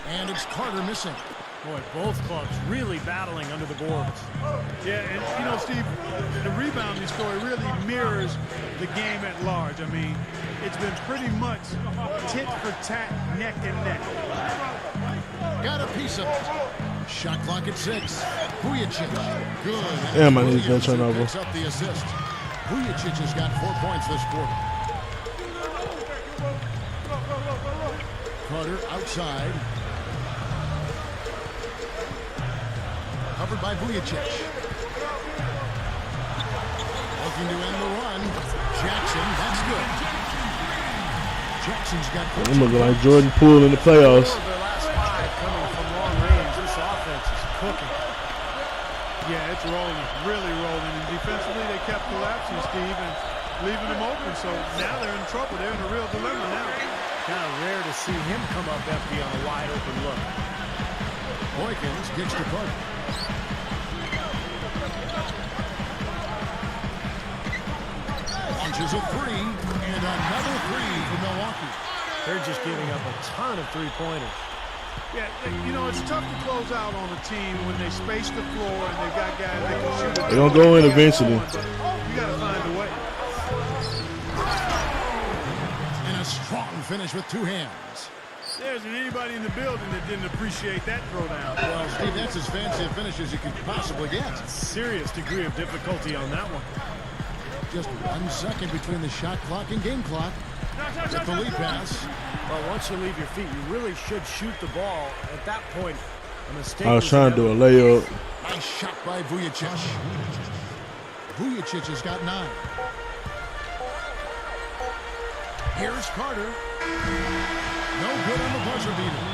And it's Carter missing. Boy, both clubs really battling under the boards. Yeah, and you know, Steve, the rebounding story really mirrors the game at large. I mean, it's been pretty much tit for tat, neck and neck. Got a piece of it. Shot clock at 6. Vujicic, good. Damn, I need to turn over. Picks up the assist. Vujicic has got 4 points this quarter. Carter outside. Covered by Vujicic. Looking to end the run. Jackson, that's good. Jackson's got 14. I'm looking like Jordan Poole in the playoffs. Their last 5 coming from long range. This offense is cooking. Yeah, it's rolling, really rolling. And defensively, they kept collapsing, Steve, and leaving them open. So now they're in trouble. They're in a real dilemma now. Kind of rare to see him come up empty on a wide open look. Boykins gets to Carter. Launches a 3, and another 3 for Milwaukee. They're just giving up a ton of three-pointers. Yeah, you know, it's tough to close out on a team when they space the floor and they've got guys that can shoot it. They're going to go in eventually. You got to find a way. And a strong finish with 2 hands. There isn't anybody in the building that didn't appreciate that throwdown. Well, Steve, that's as fancy a finish as you could possibly get. Serious degree of difficulty on that one. Just 1 second between the shot clock and game clock. With the lead pass. Well, once you leave your feet, you really should shoot the ball. At that point, a mistake. I was trying to do a layup. Nice shot by Vujicic. Vujicic has got 9. Here's Carter. No good on the buzzer beater.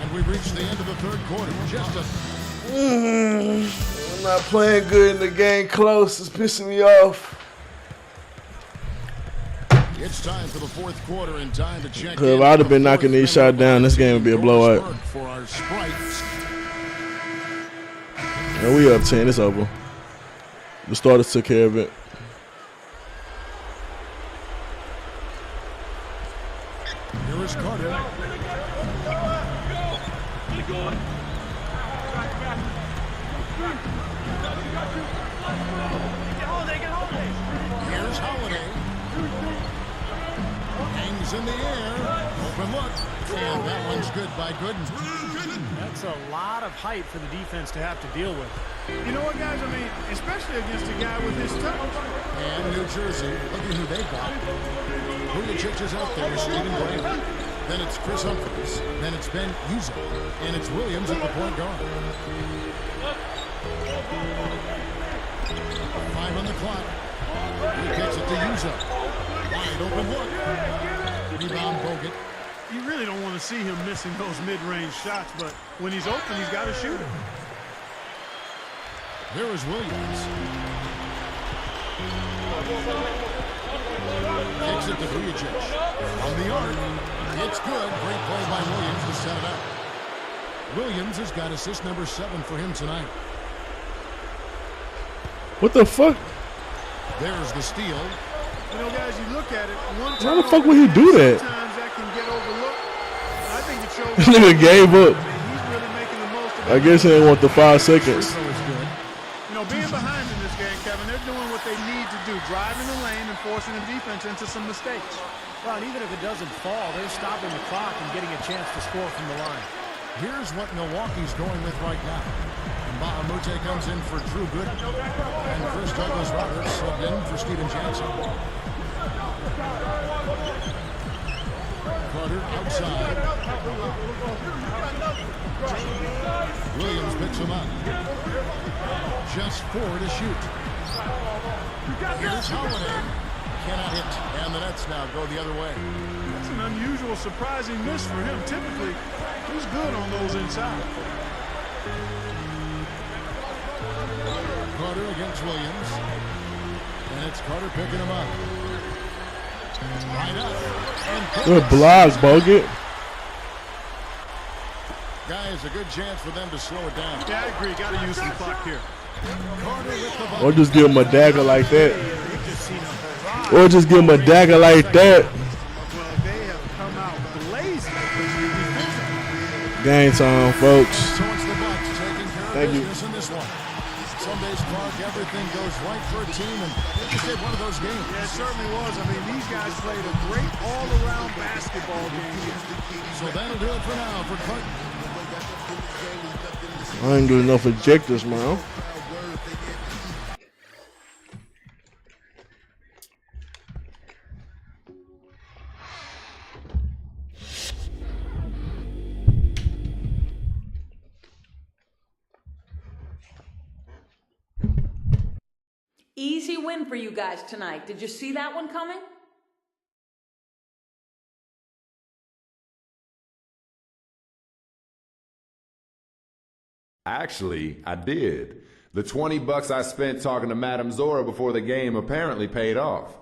And we've reached the end of the 3rd quarter. Just a... I'm not playing good in the game close. It's pissing me off. It's time for the 4th quarter and time to check If I'd have been knocking these shots down, this game would be a blowout. For our Sprites. Yeah, we up 10. It's over. The starters took care of it. Here is Carter. Here's Holiday. Hangs in the air. Open look. And that one's good by Gooden. That's a lot of height for the defense to have to deal with. You know what, guys? I mean, especially against a guy with his touch. And New Jersey, look at who they got. Vujicic is out there, Stephen Graham. Then it's Chris Humphries. Then it's Ben Uzo. And it's Williams at the point guard. 5 on the clock. He kicks it to Uzo. Wide open look. Rebound Bogut. You really don't want to see him missing those mid-range shots, but when he's open, he's got to shoot it. There is Williams. Kicks it to Vujicic. On the arc. It's good. Great play by Williams to set it up. Williams has got assist number 7 for him tonight. What the fuck? There's the steal. You know, guys, you look at it. Why the fuck would he do that? Sometimes that can get overlooked. I think it shows. This nigga gave up. He's really making the most of it. I guess he didn't want the 5 seconds. You know, being behind in this game, Kevin, they're doing what they need to do, driving the lane and forcing the defense into some mistakes. Well, and even if it doesn't fall, they're stopping the clock and getting a chance to score from the line. Here's what Milwaukee's going with right now. Bahamute comes in for Drew Gooden. And Chris Douglas-Roberts subbed in for Steven Jackson. Carter outside. Williams picks him up. Just 4 to shoot. Here's Holiday. cannot hit. And the Nets now go the other way. That's an unusual, surprising miss for him. Typically, he's good on those inside. Carter against Williams. And it's Carter picking him up. Right up. Good blocks, Bogut. Guys, a good chance for them to slow it down. Yeah, I agree. Got to use some clock here. Or just give him a dagger like that. Or just give him a dagger like that. Well, they have come out blazing. Game time, folks. So it's the Bucks taking care of Thank you. business in this one. Some days, Clark, everything goes right for a team, and it just hit one of those games. Yeah, it certainly was. I mean, these guys played a great all-around basketball game here. So that'll do it for now for Clark. I ain't good enough ejectors, man. Easy win for you guys tonight. Did you see that one coming? Actually, I did. The $20 I spent talking to Madame Zora before the game apparently paid off.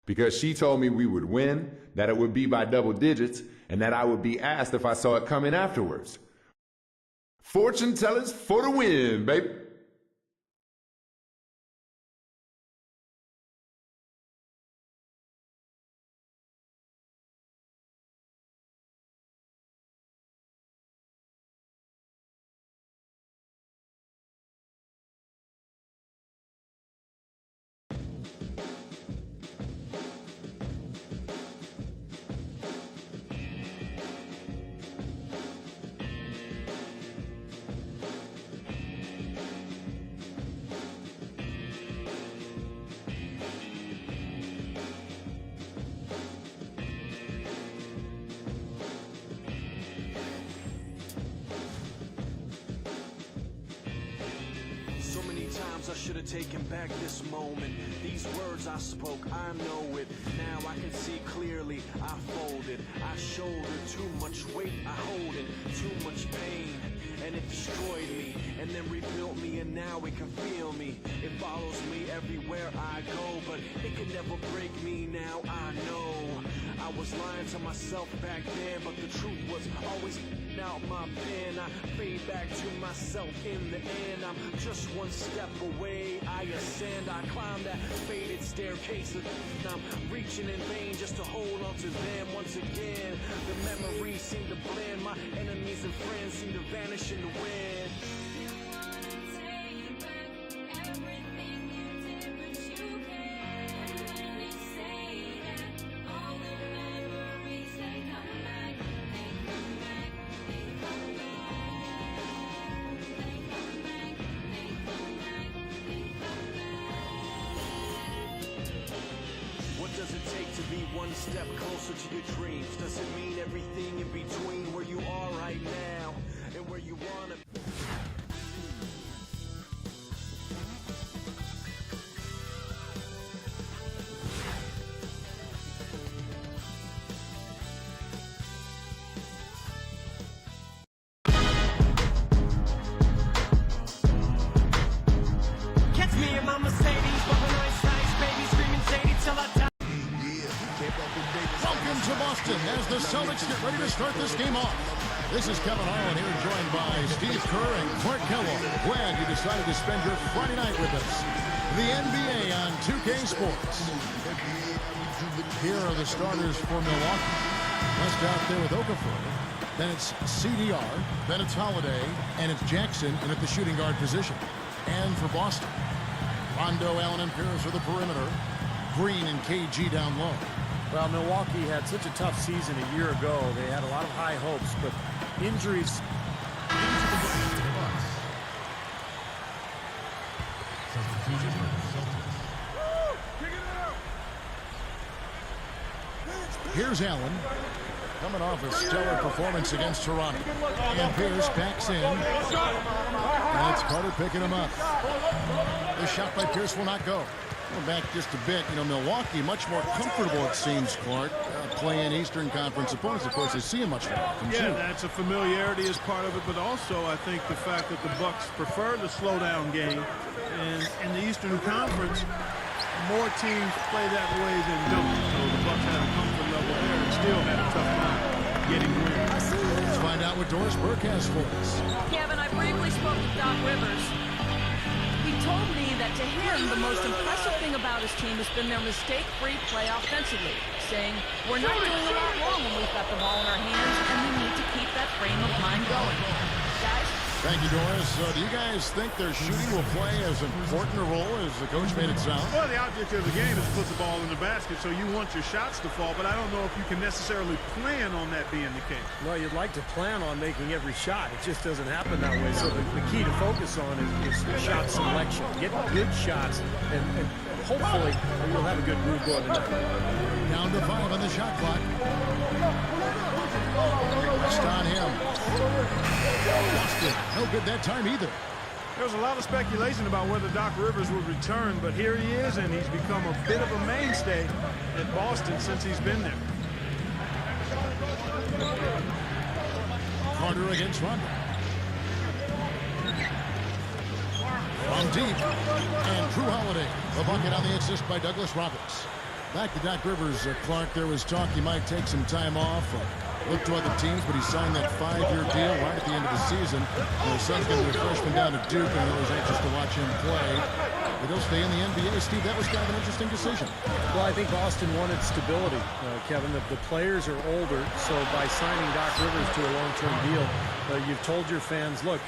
Because she told me we would win, that it would be by double digits, and that I would be asked if I saw it coming afterwards. Fortune tellers for the win, baby. I should have taken back this moment. These words I spoke, I know it. Now I can see clearly. I folded, I shouldered too much weight. I hold it, too much pain, and it destroyed me, and then rebuilt me, and now it can feel me. It follows me everywhere I go, but it can never break me. Now I know I was lying to myself back then, but the truth was always out my pen. I fade back to myself in the end. I'm just one step away. I ascend, I climb that faded staircase, and I'm reaching in vain just to hold on to them once again. The memories seem to blend. My enemies and friends seem to vanish in the wind. One step closer to your dreams. Does it mean everything in between where you are right now and where you wanna be? Catch me in my Mercedes, bumping ice, baby, screaming Sadie till I die. Welcome to Boston as the Celtics get ready to start this game off. This is Kevin Harlan here, joined by Steve Kerr and Clark Kellogg. Glad you decided to spend your Friday night with us. The NBA on 2K Sports. Here are the starters for Milwaukee. West out there with Okafor. Then it's CDR. Then it's Holiday. And it's Jackson in at the shooting guard position. And for Boston, Rondo, Allen, and Pierce are the perimeter. Green and KG down low. Well, Milwaukee had such a tough season a year ago. They had a lot of high hopes, but injuries. Here's Allen, coming off a stellar performance against Toronto. And Pierce backs in. And it's Carter picking him up. The shot by Pierce will not go. Well, back just a bit, Milwaukee much more comfortable, it seems, Clark, playing Eastern Conference opponents. Of course, they see him much more often, Yeah, too. that's a familiarity as part of it, but also I think the fact that the Bucks prefer the slowdown game, and in the Eastern Conference, more teams play that way than don't. So the Bucks had a comfort level there and still had a tough time getting wins. Let's find out what Doris Burke has for us. Kevin, I briefly spoke with Doc Rivers. He told me that to him, the most impressive thing about his team has been their mistake-free play offensively, saying, we're not doing a lot wrong when we've got the ball in our hands, and we need to keep that frame of mind going. Guys? Thank you, Doris. Do you guys think their shooting will play as important a role as the coach made it sound? Well, the object of the game is to put the ball in the basket, so you want your shots to fall, but I don't know if you can necessarily plan on that being the case. Well, you'd like to plan on making every shot. It just doesn't happen that way. So the key to focus on is shot selection. Get good shots, and hopefully you'll have a good groove going tonight. Down to 5 on the shot clock. Rest on him. Lost it. No good that time either. There was a lot of speculation about whether Doc Rivers would return, but here he is, and he's become a bit of a mainstay at Boston since he's been there. Carter against Rondo. From deep. And Drew Holiday. The bucket on the assist by Douglas Roberts. Back to Doc Rivers. Clark, there was talk he might take some time off. Look to other teams, but he signed that 5-year deal right at the end of the season. His son's going to be a freshman down at Duke, and I was anxious to watch him play. But he'll stay in the NBA. Steve, that was kind of an interesting decision. Well, I think Boston wanted stability, Kevin. The players are older, so by signing Doc Rivers to a long-term deal, you've told your fans, look,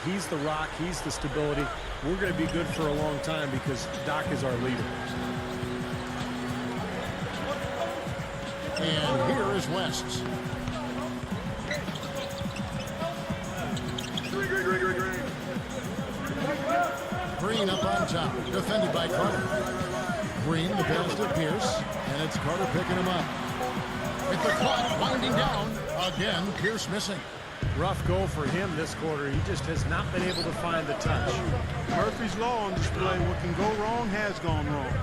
he's the rock, he's the stability. We're going to be good for a long time because Doc is our leader. And here is West. Green up on top, defended by Carter. Green, the pass to Pierce, and it's Carter picking him up. With the clock winding down, again, Pierce missing. Rough go for him this quarter. He just has not been able to find the touch. Murphy's Law on display. What can go wrong has gone wrong.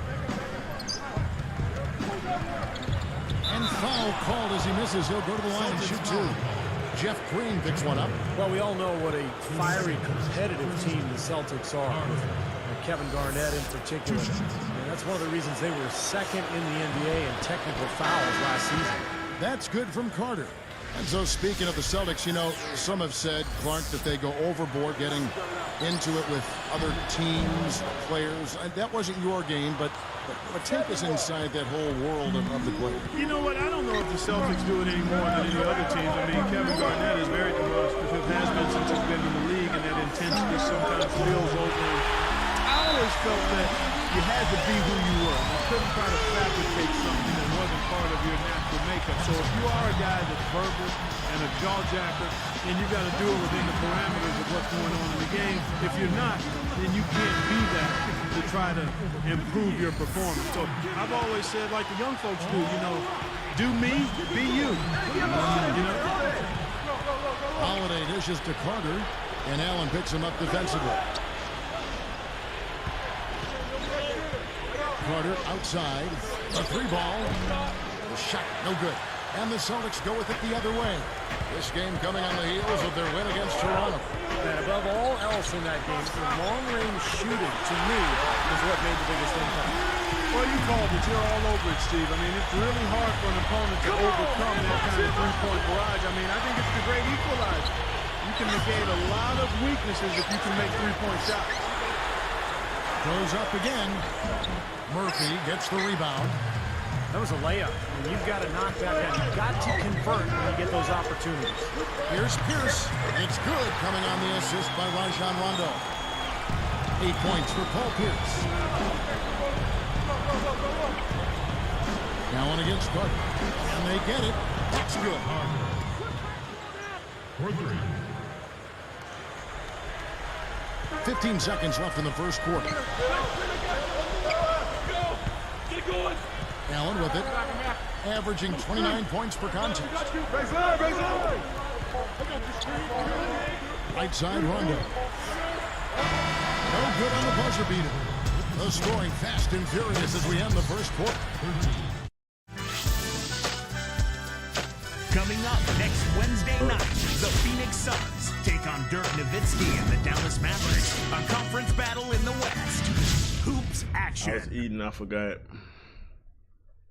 And foul called as he misses. He'll go to the line and shoot 2. Jeff Green picks one up. Well, we all know what a fiery, competitive team the Celtics are, with Kevin Garnett in particular. And that's one of the reasons they were second in the NBA in technical fouls last season. That's good from Carter. And so speaking of the Celtics, some have said, Clark, that they go overboard getting into it with other teams, players. And that wasn't your game, but take us inside that whole world of the play. You know what? I don't know if the Celtics do it any more than any other teams. I mean, Kevin Garnett is very demonstrative, has been since he's been in the league, and that intensity sometimes spills over. I always felt that you had to be who you were. You couldn't try to fabricate something that wasn't part of your natural makeup. So if you are a guy that's verbal and a jawjacker, then you got to do it within the parameters of what's going on in the game. If you're not, then you can't be that to try to improve your performance. So I've always said, like the young folks do, do me, be you. Holiday dishes to Carter, and Allen picks him up defensively. Carter outside, a 3-ball. The shot, no good. And the Celtics go with it the other way. This game coming on the heels of their win against Toronto. And above all else in that game, the long-range shooting, to me, is what made the biggest impact. Well, you called it. You're all over it, Steve. I mean, it's really hard for an opponent to overcome that kind of three-point barrage. I mean, I think it's the great equalizer. You can negate a lot of weaknesses if you can make three-point shots. Goes up again. Murphy gets the rebound. That was a layup. And you've got to knock that down. You've got to convert when you get those opportunities. Here's Pierce. It's good, coming on the assist by Rajon Rondo. 8 points for Paul Pierce. Now on against Carter. And they get it. That's good. For 3. 15 seconds left in the first quarter. Allen with it, averaging 29 points per contest. Right side Rondo. No good on the buzzer beater. The scoring fast and furious as we end the first quarter. Coming up next Wednesday night, the Phoenix Suns take on Dirk Nowitzki and the Dallas Mavericks. A conference battle in the West. Hoops action. I was eating, I forgot.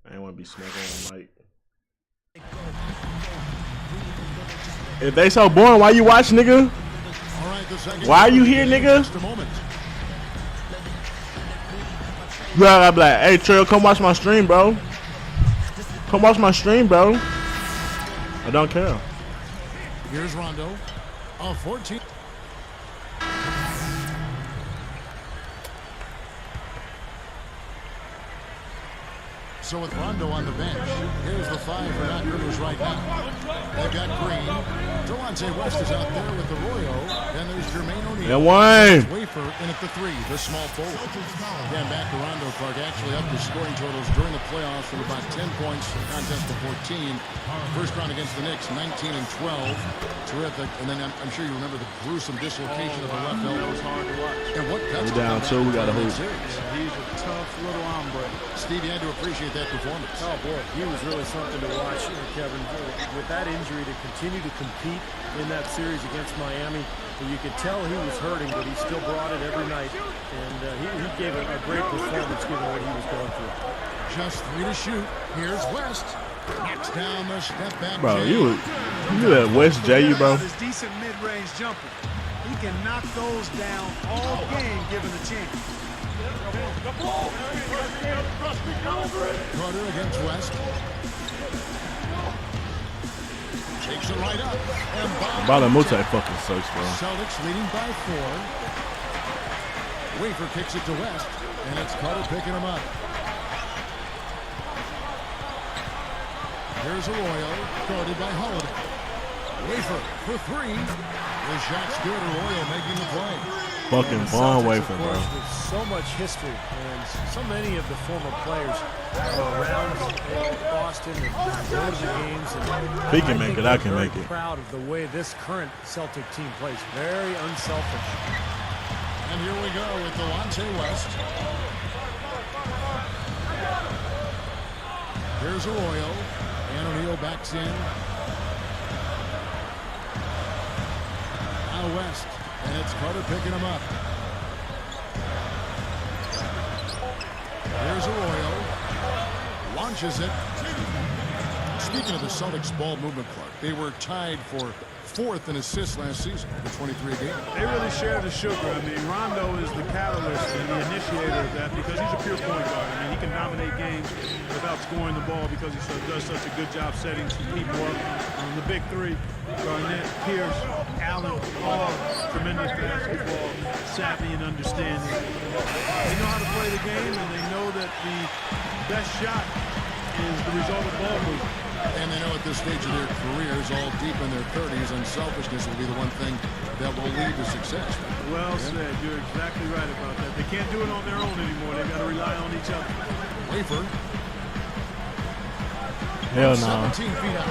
I didn't want to be smoking on mic. If they so boring, why you watch, nigga? All right, the second why are you here, nigga? Just a moment. You gotta be like, hey, Trill, come watch my stream, bro. Come watch my stream, bro. I don't care. Here's Rondo. 14. So with Rondo on the bench, here's the five for Doc Rivers right now. They've got Green. Delonte West is out there with Arroyo. And there's Jermaine O'Neal. And one. Wafer in at the three, the small forward. Again, back to Rondo. Clark actually up the scoring totals during the playoffs from about 10 points, contest to 14. First round against the Knicks, 19 and 12. Terrific. And then I'm sure you remember the gruesome dislocation of the left elbow. That was hard to watch. And what cuts we're down two, we got a hoop. He's a tough little hombre. Steve, you had to appreciate that performance. Oh, boy, he was really something to watch, Kevin. With that injury, to continue to compete in that series against Miami, you could tell he was hurting, but he still brought it every night. And he gave a great performance given what he was going through. Just 3 to shoot. Here's West. Knocks down the step back. Bro, you let West J you, bro. His decent mid-range jumper. He can knock those down all game given the chance. Carter against West. Takes it right up. And Balamute fucking sucks, bro. Celtics leading by 4. Wafer kicks it to West. And it's Carter picking him up. Here's Arroyo, guarded by Holiday. Wafer for 3. The shot's good. Arroyo making the play. Fucking Vaughn Wafer, bro. With so much history and so many of the former players are around Boston and go to the games. And if he can make it, I can make it. Proud of the way this current Celtic team plays. Very unselfish. And here we go with Delonte West. Here's Arroyo. And O'Neal backs in. Now West. And it's Carter picking him up. Here's Arroyo. Launches it. Speaking of the Celtics ball movement, Clark, they were tied for 4th in assists last season with 23 a game. They really share the sugar. I mean, Rondo is the catalyst and the initiator of that because he's a pure point guard. I mean, he can dominate games without scoring the ball because he does such a good job setting some people up. The big three, Garnett, Pierce, Allen, all tremendous basketball savvy and understanding. They know how to play the game, and they know that the best shot is the result of ball movement. And they know at this stage of their careers, all deep in their 30s, unselfishness will be the one thing that will lead to success. Well said. You're exactly right about that. They can't do it on their own anymore. They've got to rely on each other. Wafer. Hell no. 17 feet out.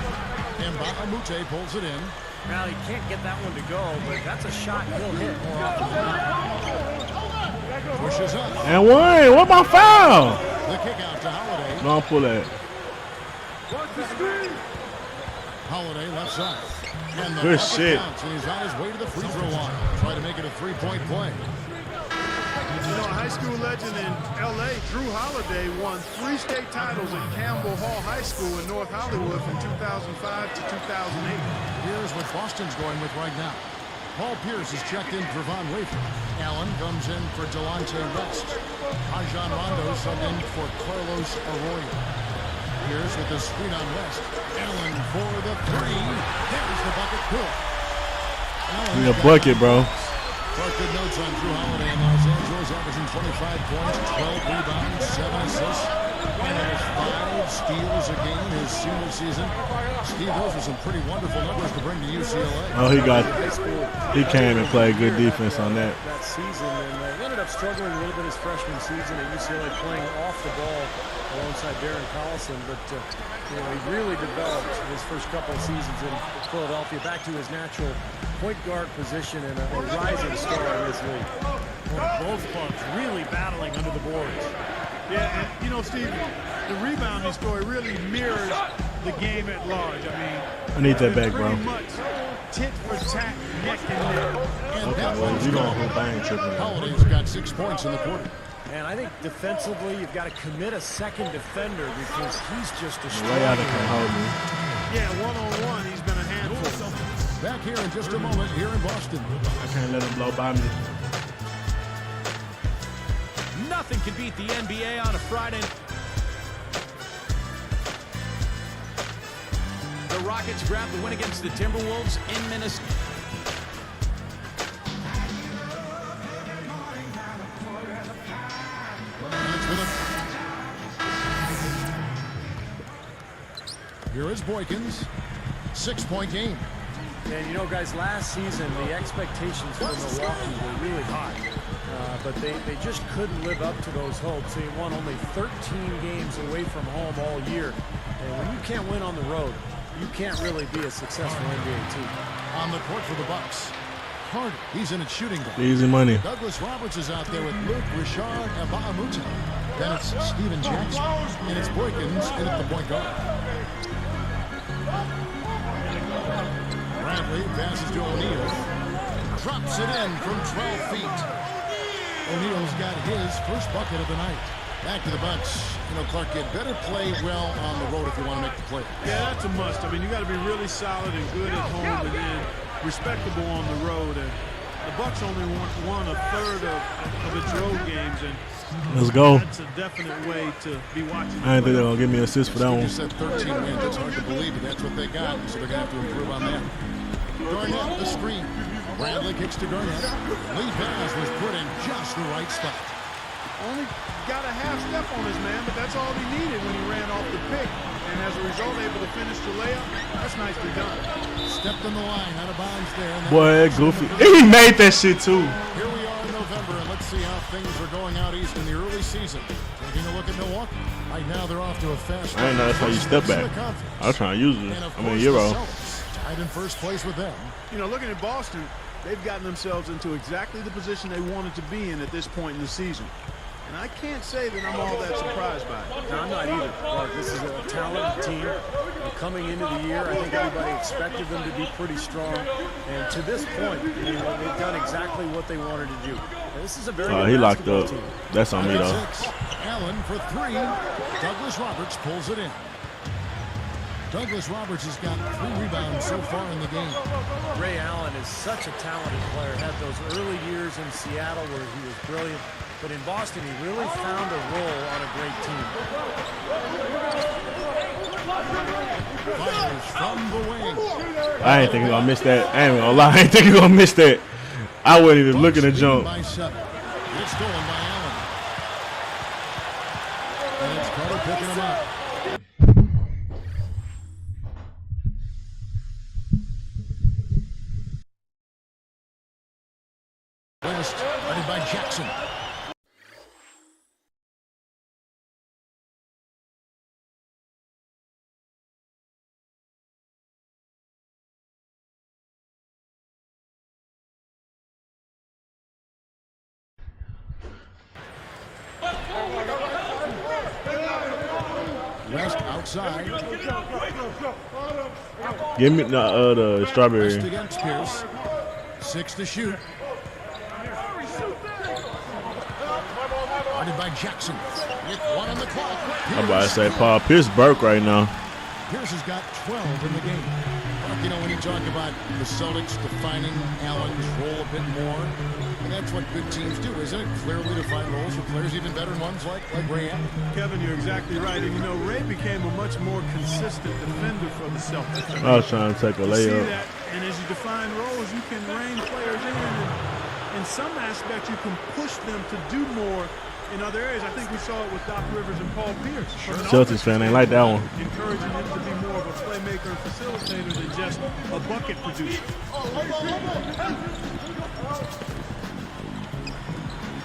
And Bahamute pulls it in. Now, he can't get that one to go, but that's a shot he'll hit more often than not. Pushes up. And one. What my foul? The kick out to Holiday. Don't pull that. Holiday left side. And the good shit. Counts, and he's on his way to the free throw line. Try to make it a 3-point play. You know, a high school legend in L.A., Drew Holiday, won 3 state titles at Campbell Hall High School in North Hollywood from 2005 to 2008. Here's what Boston's going with right now. Paul Pierce is checked in for Von Wafer. Allen comes in for Delonte West. Rajon Rondo subbed in for Carlos Arroyo. Pierce with the screen on West. Allen for the 3. There's the bucket pull. Need a bucket, bro. Clark, good notes on Drew Holiday in Los Angeles, averaging 25 points, 12 rebounds, 7 assists, and almost 5 steals a game his senior season. Steve, those were some pretty wonderful numbers to bring to UCLA. Oh, he came and played good defense on that. That season, and he ended up struggling a little bit his freshman season at UCLA, playing off the ball alongside Darren Collison, but you know, he really developed his first couple of seasons in Philadelphia back to his natural point guard position and a rising star in this league. Both clubs really battling under the boards. Yeah, and you know, Steve, the rebounding story really mirrors the game at large. I mean, I need that back, bro. pretty much tit for tat, neck and neck. And that Well, one's you good. don't hope I ain't tripping. Holiday's got 6 points in the quarter. And I think defensively, you've got to commit a second defender because he's just a strong Way out of can hold me. Yeah, one-on-one, he's been a handful. Back here in just a moment here in Boston. I can't let him blow by me. Nothing can beat the NBA on a Friday. The Rockets grab the win against the Timberwolves in Minnesota. Here is Boykins. 6-point game. And you know, guys, last season the expectations for Milwaukee were really high, but they just couldn't live up to those hopes. They won only 13 games away from home all year. And when you can't win on the road, you can't really be a successful NBA team. On the court for the Bucks. Carter, he's in at shooting guard. Easy money. Douglas Roberts is out there with Luke Richard Abamuta. Then it's Steven Jackson. And it's Boykins in at the point guard. Bradley passes to O'Neal. Drops it in from 12 feet. O'Neal's got his first bucket of the night. Back to the Bucks. You know, Clark, you better play well on the road if you want to make the play. Yeah, that's a must. I mean, you got to be really solid and good at home and then respectable on the road. And the Bucks only won a third of its road games, and let's go. That's a definite way to be watching. I didn't think they're gonna give me an assist for that one. You said 13 wins. That's hard to believe, but that's what they got. So they're gonna have to improve on that. Garnett, the screen. Bradley kicks to Garnett. Lee Baz was put in just the right spot. Only got a half step on his man, but that's all he needed when he ran off the pick. And as a result, able to finish the layup. That's nicely done. Stepped on the line, out of bounds there. And Boy, goofy. He made that shit too. Here we are in November, and let's see how things are going out east in the early season. Taking a look at Milwaukee. Right now, they're off to a fast I didn't know that's how you step back. I was trying to use it. I mean, Euro. Tied in first place with them. You know, looking at Boston, they've gotten themselves into exactly the position they wanted to be in at this point in the season. And I can't say that I'm all that surprised by it. No, I'm not either. Look, this is a talented team. Coming into the year, I think everybody expected them to be pretty strong. And to this point, you know, they've done exactly what they wanted to do. This is a very good he locked basketball up. team. That's on me, though. Allen for three. Douglas Roberts pulls it in. Douglas Roberts has got 3 rebounds so far in the game. Ray Allen is such a talented player. Had those early years in Seattle where he was brilliant. But in Boston, he really found a role on a great team. Fires from the wing. I ain't think he gonna miss that. I ain't gonna lie. I ain't think he gonna miss that. I wasn't even looking to jump. By 7. It's stolen by Allen. And it's Carter picking him up. West, headed by Jackson. West outside. Give me the strawberry. West against Pierce. 6 to shoot. Guarded by Jackson. With 1 on the clock. I'm about to say Paul Pierce Burke right now. Pierce has got 12 in the game. You know, when you talk about the Celtics defining Allen's role a bit more, and that's what good teams do, isn't it? Clearly define roles for players, even veteran ones like Ray Allen. Kevin, you're exactly right. And, you know, Ray became a much more consistent defender for the Celtics. I was trying to take a You see layup. that, and as you define roles, you can rein players in. And in some aspects, you can push them to do more in other areas. I think we saw it with Doc Rivers and Paul Pierce. Celtics fan ain't like that one. Encouraging him to be more of a playmaker and facilitator than just a bucket producer.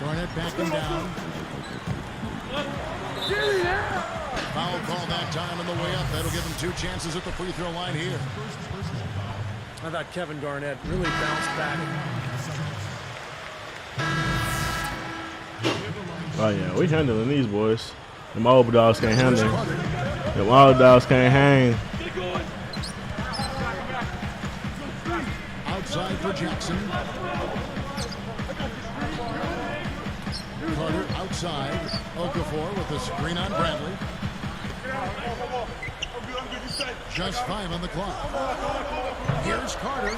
Garnett backing down. Foul call that time on the way up. That'll give him 2 chances at the free throw line here. I thought Kevin Garnett really bounced back. Oh yeah, we handling these boys. Them old dogs can't handle them. Them old dogs can't hang. Outside for Jackson. Carter outside. Okafor with the screen on Bradley. Just 5 on the clock. Here's Carter.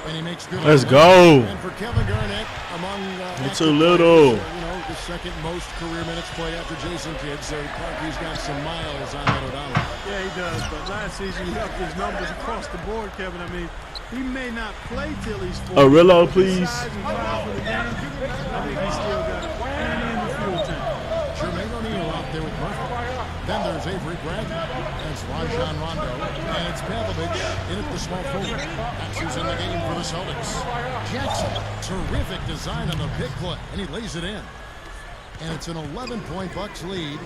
And he makes good. Let's go. And for Kevin Garnett, among you're too little. The second most career minutes played after Jason Kidd, so he's got some miles on that O'Donnell. Yeah, he does. But last season he upped his numbers across the board, Kevin. I mean, he may not play till he's 40. Arillo, please. I think he's still got plenty in the fuel tank. Jermaine O'Neal out there with Murphy. Then there's Avery Bradley. That's Rajon Rondo. And it's Pavlovic in at the small forward. That's who's in the game for the Celtics. Jackson, terrific design on the big play, and he lays it in. And it's an 11-point Bucks lead.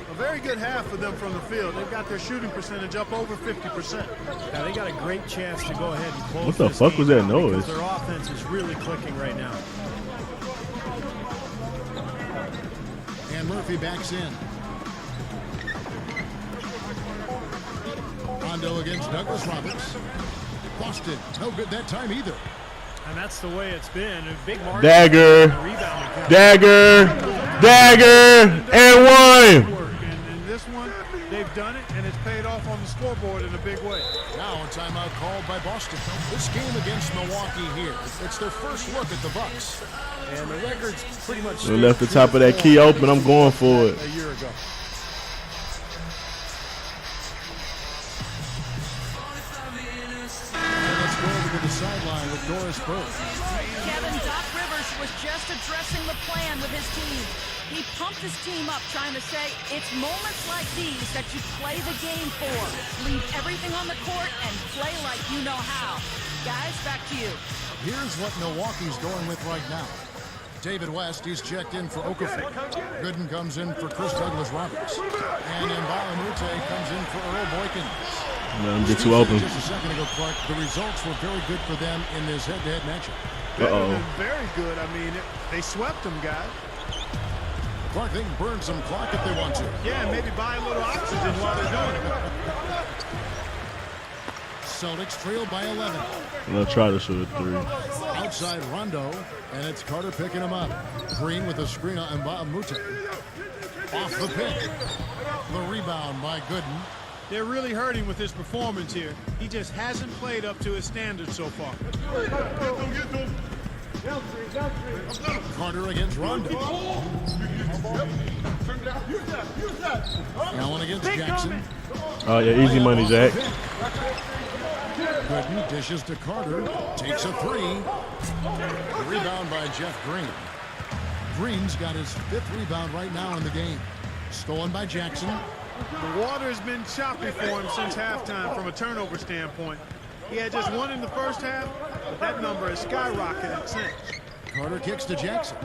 A very good half for them from the field. They've got their shooting percentage up over 50%. Now they got a great chance to go ahead and close. What the fuck was that noise? Their offense is really clicking right now. And Murphy backs in. Rondo against Douglas Roberts. Boston, no good that time either. And that's the way it's been. A big margin. Dagger. Dagger. Dagger. And one. And this one, they've done it, and it's paid off on the scoreboard in a big way. Now a timeout called by Boston. This game against Milwaukee here, it's their first look at the Bucks. And the record's pretty much. We left the top of that key open. I'm going for it. A year ago. The sideline with Doris Burke. Kevin, Doc Rivers was just addressing the plan with his team. He pumped his team up trying to say, it's moments like these that you play the game for. Leave everything on the court and play like you know how. Guys, back to you. Here's what Milwaukee's going with right now. David West, he's checked in for Okafor. Gooden comes in for Chris Douglas-Roberts. And Mbalamute comes in for Earl Boykins. Let him get too open. Just a second ago, Clark, the results were very good for them in this head-to-head matchup. Very good. I mean, they swept them, guys. Clark, they can burn some clock if they want to. Yeah, maybe buy a little oxygen while they're doing it. Celtics trail by 11. They'll try to shoot a 3. Outside Rondo, and it's Carter picking him up. Green with a screen on Mbalamute. Off the pick. The rebound by Gooden. They're really hurting with his performance here. He just hasn't played up to his standards so far. Carter against Rondo. Allen against Jackson. Oh, yeah, easy money, Zach. Gooden dishes to Carter. Takes a 3. Rebound by Jeff Green. Green's got his 5th rebound right now in the game. Stolen by Jackson. The water's been choppy for him since halftime from a turnover standpoint. He had just 1 in the first half, but that number has skyrocketed since. Carter kicks to Jackson.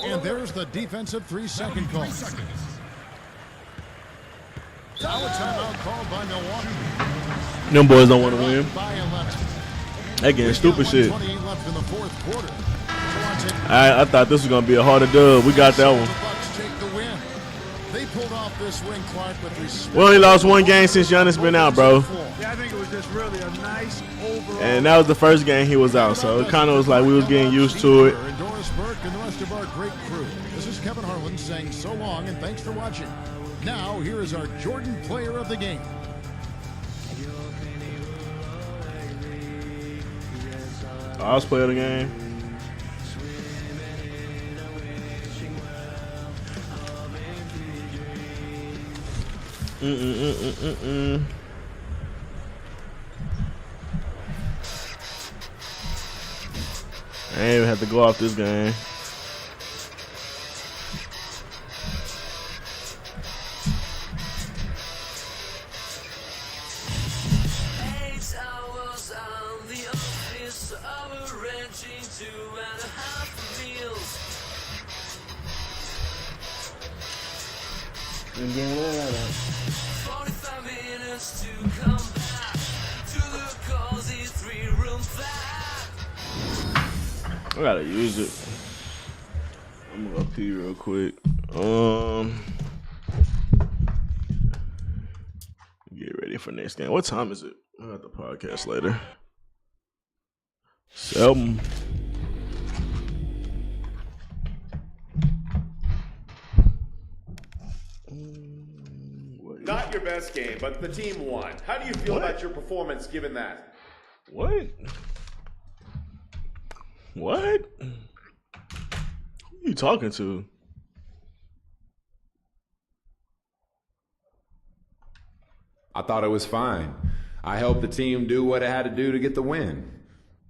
And there's the defensive 3-second call. Now a timeout called by Milwaukee. Them boys don't want to win. By 11. They getting stupid shit. 28 left in the 4th quarter. I thought this was going to be a harder dub. We got that one. They pulled off this win, Clark, with respect. We only lost 1 game since Giannis been out, bro. Yeah, I think it was just really a nice overall. And that was the first game he was out, so it kind of was like we was getting used to it. And Doris Burke and the rest of our great crew. This is Kevin Harlan saying so long and thanks for watching. Now, here is our Jordan Player of the Game. Last player of the game. I ain't even have to go off this game. And then what I got? 45 minutes to come back to the cozy 3-room flat. I gotta use it. I'm gonna go pee real quick. Get ready for next game. What time is it? I got the podcast later. 7. Not your best game, but the team won. How do you feel about your performance given that? What? Who are you talking to? I thought it was fine. I helped the team do what it had to do to get the win.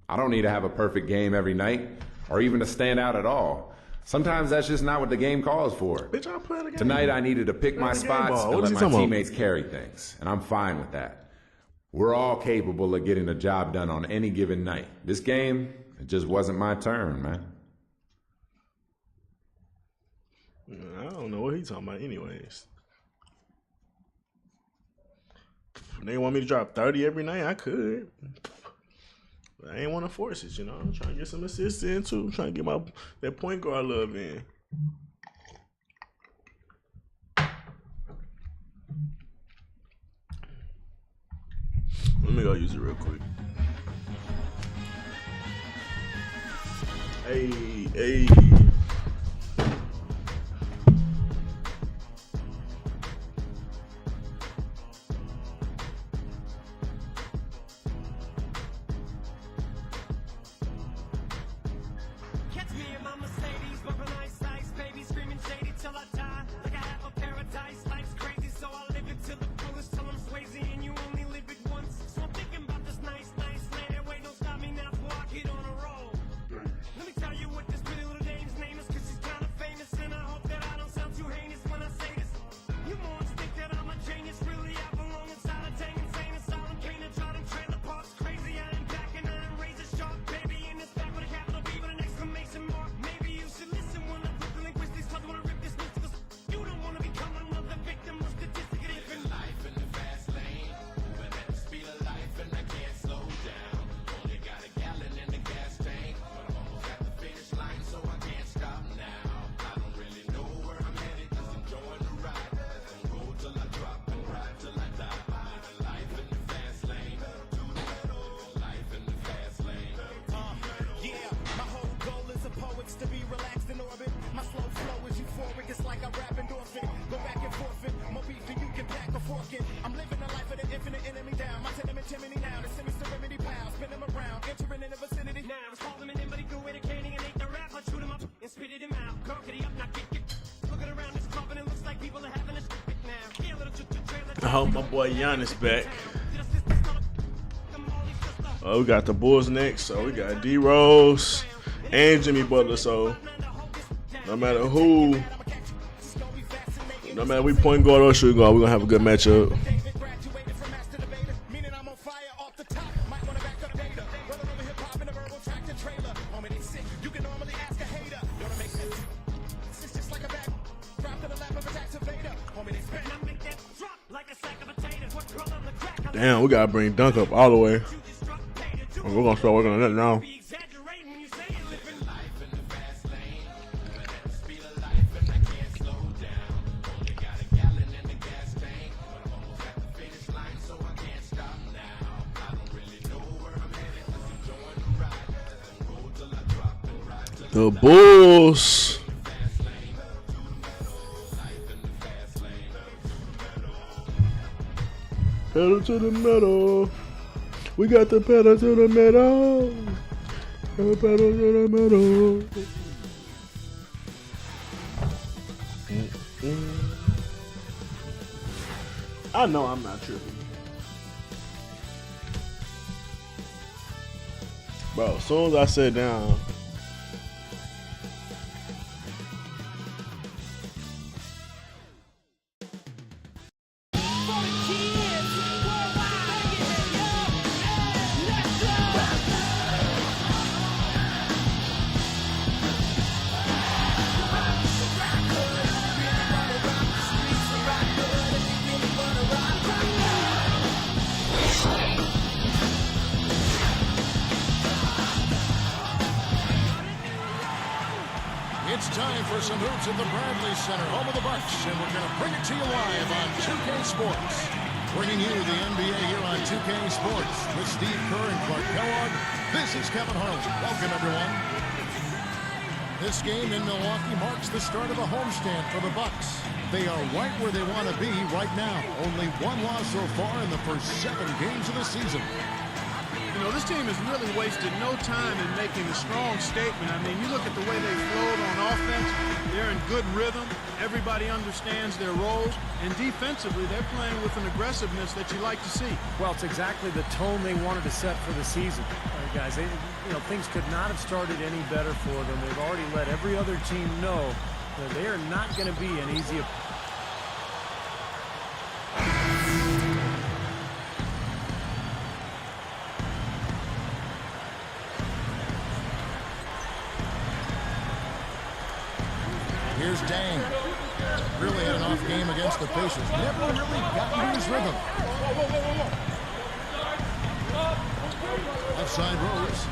I don't need to have a perfect game every night, or even to stand out at all. Sometimes that's just not what the game calls for. Bitch, I'm playing the game. Tonight I needed to pick my spots and let my teammates carry things, and I'm fine with that. We're all capable of getting the job done on any given night. This game, it just wasn't my turn, man. I don't know what he's talking about anyways. If they want me to drop 30 every night, I could. But I ain't want to force it, you know. I'm trying to get some assists in, too. I'm trying to get that point guard love in. Let me go use it real quick. Hey. Catch me in my Mercedes, bumping ice, baby, screaming shady till I die. Like I have a paradise, life's crazy, so I live it to the fullest till I'm Swayze, and you only live it once. So I'm thinking about this nice land. Wait, don't stop me now before I get on a roll. Let me tell you what this pretty little dame's name is, 'cause she's kind of famous, and I hope that I don't sound too heinous when I say this. You morons think that I'm a genius, really I belong inside a tank, insane asylum, can't try them trailer parks, crazy. I am back and I am razor sharp, baby, in this back with a capital B with an exclamation mark. Maybe you should listen when I put the linguistics, 'cause I wanna rip this mystical. You don't wanna become another victim of statistic and infant. Life in the fast lane, moving at the speed of life, and I can't slow down. Only got a gallon in the gas tank, but I'm almost at the finish line, so I can't stop now. I don't really know where I'm headed, just enjoying the ride. Don't go till I drop and ride till I die. I'm living life in the fast lane, life in the fast lane. Yeah, my whole goal is a poet's to be relaxed in orbit. My slow flow is euphoric, it's like I rap endorphin. Go back and forth it, more beef than you can pack a fork in. I'm living the life of the infinite enemy down. My tenement chimney now, the semi-serenity pal. Spin them around, entering in the vicinity. Now, it's called them an anybody go in a candy and ate the rap. I shoot him up and spit it him out. Girl, get up, now get. Looking around this club and it looks like people are having a shit now. Yeah, a little trailer. I hope my boy Giannis back. Oh, we got the Bulls next, so we got D Rose and Jimmy Butler. So no matter who, no matter we point guard or shooting guard, we're gonna have a good matchup. Damn, we gotta bring Dunk up all the way. We're gonna start working on that now. The Bulls. Pedal to the metal. We got the pedal to the metal. The pedal to the metal. I know I'm not tripping. Bro, as soon as I sat down, for some hoops at the Bradley Center, home of the Bucks, and we're going to bring it to you live on 2K Sports. Bringing you the NBA here on 2K Sports with Steve Kerr and Clark Kellogg. This is Kevin Harlan. Welcome, everyone. This game in Milwaukee marks the start of a homestand for the Bucks. They are right where they want to be right now. Only one loss so far in the first 7 games of the season. You know, this team has really wasted no time in making a strong statement. I mean, you look at the way they flowed on offense. They're in good rhythm. Everybody understands their roles. And defensively, they're playing with an aggressiveness that you like to see. Well, it's exactly the tone they wanted to set for the season. Guys, things could not have started any better for them. They've already let every other team know that they are not going to be an easy opponent. Here's Dang. Really had an off game against the Pacers. Never really got into his rhythm. Offside Rose.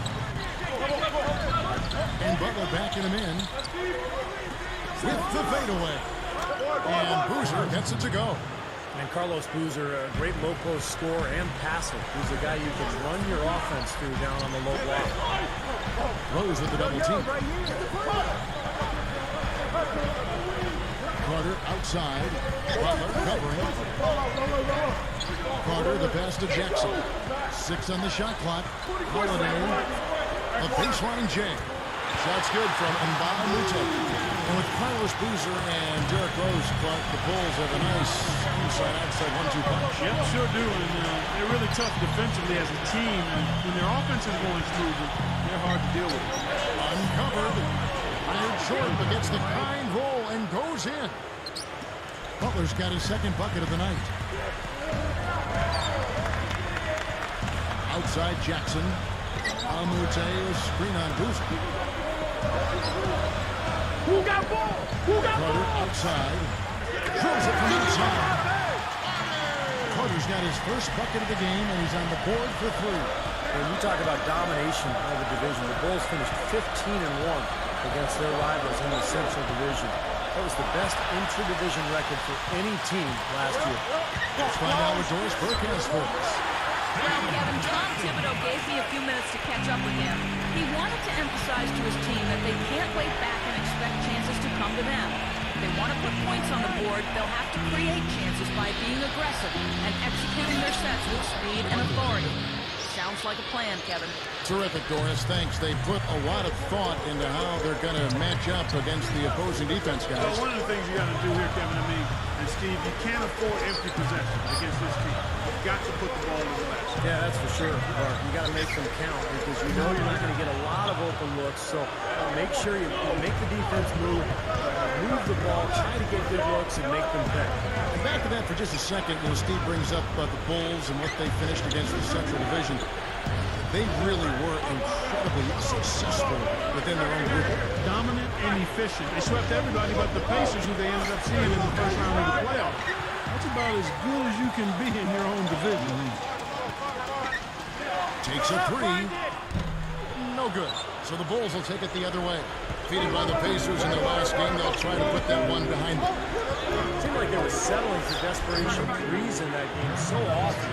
And Butler backing him in with the fadeaway. And Boozer gets it to go. And Carlos Boozer, a great low post scorer and passer. He's a guy you can run your offense through down on the low block. Rose with the double team. Carter outside. Butler covering. Carter the pass to Jackson. 6 on the shot clock. Holiday. A baseline J. Shot's good from Mbamute. And with Carlos Boozer and Derrick Rose, Clark, the Bulls have a nice inside-outside 1-2 punch. Yep, sure do. And they're really tough defensively as a team. And when their offense is going smoothly, they're hard to deal with. Uncovered. Fired short, but gets the kind roll and goes in. Butler's got his second bucket of the night. Outside Jackson. Amute, a screen on Boozer. Who got ball? Who got Carter ball? outside. Throws it from outside. Carter's got his first bucket of the game, and he's on the board for 3. When you talk about domination of the division, the Bulls finished 15-1 against their rivals in the Central Division. That was the best intra-division record for any team last year. Let's find out what Doris Burke has for us. Well, Kevin, Tom Thibodeau gave me a few minutes to catch up with him. He wanted to emphasize to his team that they can't wait back and expect chances to come to them. If they want to put points on the board, they'll have to create chances by being aggressive and executing their sets with speed and authority. Sounds like a plan, Kevin. Terrific, Doris. Thanks. They put a lot of thought into how they're going to match up against the opposing defense, guys. Well, one of the things you got to do here, Kevin, and Steve, you can't afford empty possession against this team. You've got to put the ball in the basket. Yeah, that's for sure, Mark. You got to make them count because you know you're not going to get a lot of open looks. So make sure you make the defense move the ball, try to get good looks, and make them pay. Back to that for just a second. Steve brings up the Bulls and what they finished against the Central Division. They really were incredibly successful within their own group. Dominant and efficient. They swept everybody but the Pacers, who they ended up seeing in the first round of the playoffs. That's about as good as you can be in your own division. Takes a 3. No good. So the Bulls will take it the other way. Defeated by the Pacers in their last game, they'll try to put that one behind them. It seemed like they were settling for desperation threes in that game so often.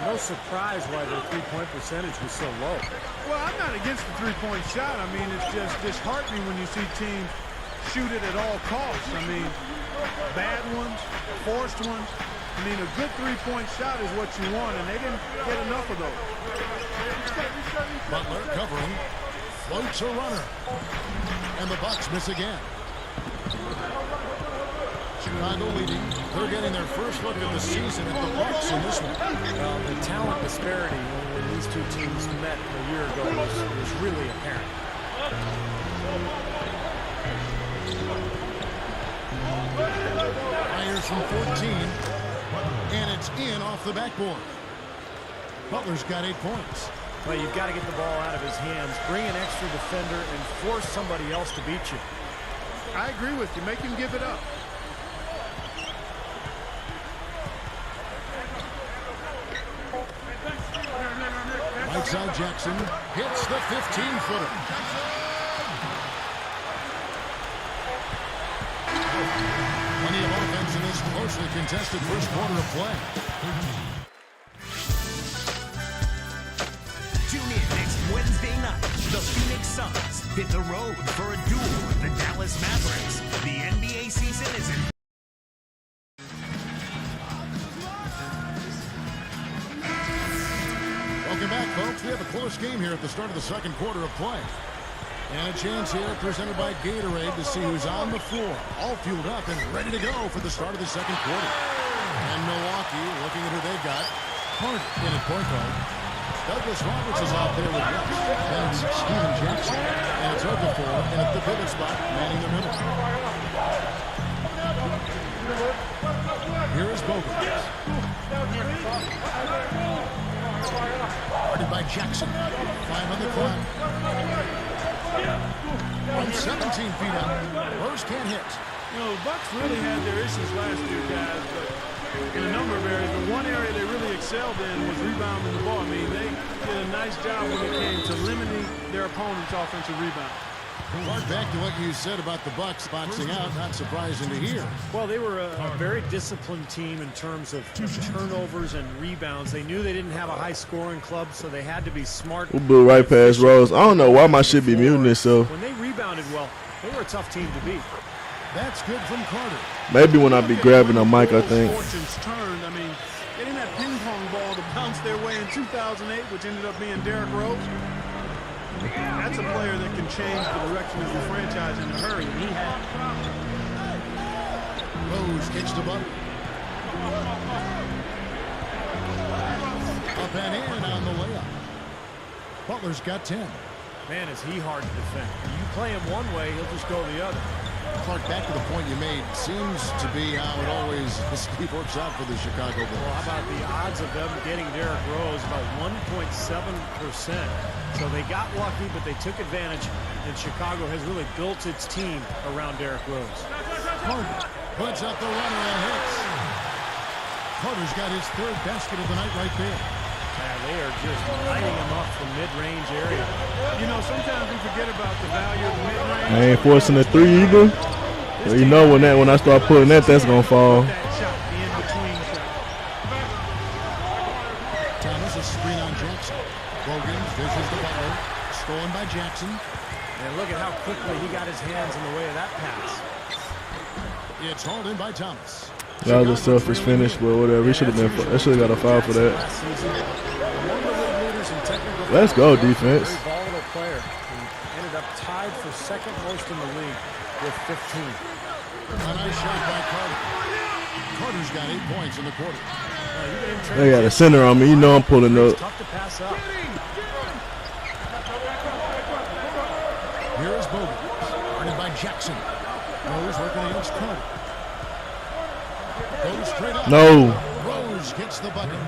No surprise why their three-point percentage was so low. Well, I'm not against the three-point shot. I mean, it's just disheartening when you see teams shoot it at all costs. I mean, bad ones, forced ones. I mean, a good three-point shot is what you want, and they didn't get enough of those. Butler covering, floats a runner, and the Bucks miss again. Chicago leading. They're getting their first look at the season at the Bucks in this one. Well, the talent disparity when these two teams met a year ago was really apparent. Fires from 14, and it's in off the backboard. Butler's got 8 points. Well, you've got to get the ball out of his hands, bring an extra defender, and force somebody else to beat you. I agree with you. Make him give it up. Outside Jackson hits the 15-footer. Plenty of offense in this closely contested first quarter of play. Tune in next Wednesday night. The Phoenix Suns hit the road for a duel with the Dallas Mavericks. The NBA season is in. Welcome back, folks. We have a close game here at the start of the second quarter of play. And a chance here presented by Gatorade to see who's on the floor. All fueled up and ready to go for the start of the second quarter. And Milwaukee looking at who they got. Hart in at point guard. Douglas Roberts is out there with West. Then it's Steven Jackson. And it's Okafor in at the pivot spot, manning the middle. Here is Bogut. Guarded by Jackson. 5 on the clock. From 17 feet out, Rose can't hit. You know, the Bucks really had their issues last year, guys, but in a number of areas. But one area they really excelled in was rebounding the ball. I mean, they did a nice job when it came to limiting their opponent's offensive rebound. Right back to what you said about the Bucks boxing out, not surprising to hear. Well, they were a very disciplined team in terms of turnovers and rebounds. They knew they didn't have a high-scoring club, so they had to be smart. We blew right past Rose. I don't know why my shit be muting itself. When they rebounded well, they were a tough team to beat. That's good from Carter. Maybe when I be grabbing a mic, I think. Fortunes turned. I mean, they didn't have ping pong ball to bounce their way in 2008, which ended up being Derrick Rose. That's a player that can change the direction of the franchise in a hurry, and he had. Rose kicks the bucket. Up and in on the layup. Butler's got 10. Man, is he hard to defend. You play him one way, he'll just go the other. Clark, back to the point you made, seems to be how it always works out for the Chicago Bulls. Well, how about the odds of them getting Derrick Rose? About 1.7%. So they got lucky, but they took advantage, and Chicago has really built its team around Derrick Rose. Carter puts up the runner and hits. Carter's got his third basket of the night right there. Yeah, they are just lighting him up from mid-range area. You know, sometimes we forget about the value of the mid-range. I ain't forcing the three either. So you know when I start pulling that, that's gonna fall. Thomas a screen on Jackson. Bogan dishes the Butler. Stolen by Jackson. And look at how quickly he got his hands in the way of that pass. It's hauled in by Thomas. That was a selfish finish, but whatever. He should have been. I should have got a foul for that. Let's go, defense. Very volatile player. He ended up tied for second most in the league with 15. A nice shot by Carter. Carter's got 8 points in the quarter. They got a center on me. You know I'm pulling up. Tough to pass up. Here is Bogan. Guarded by Jackson. Rose working against Carter. Goes straight up. No. Rose gets the bucket.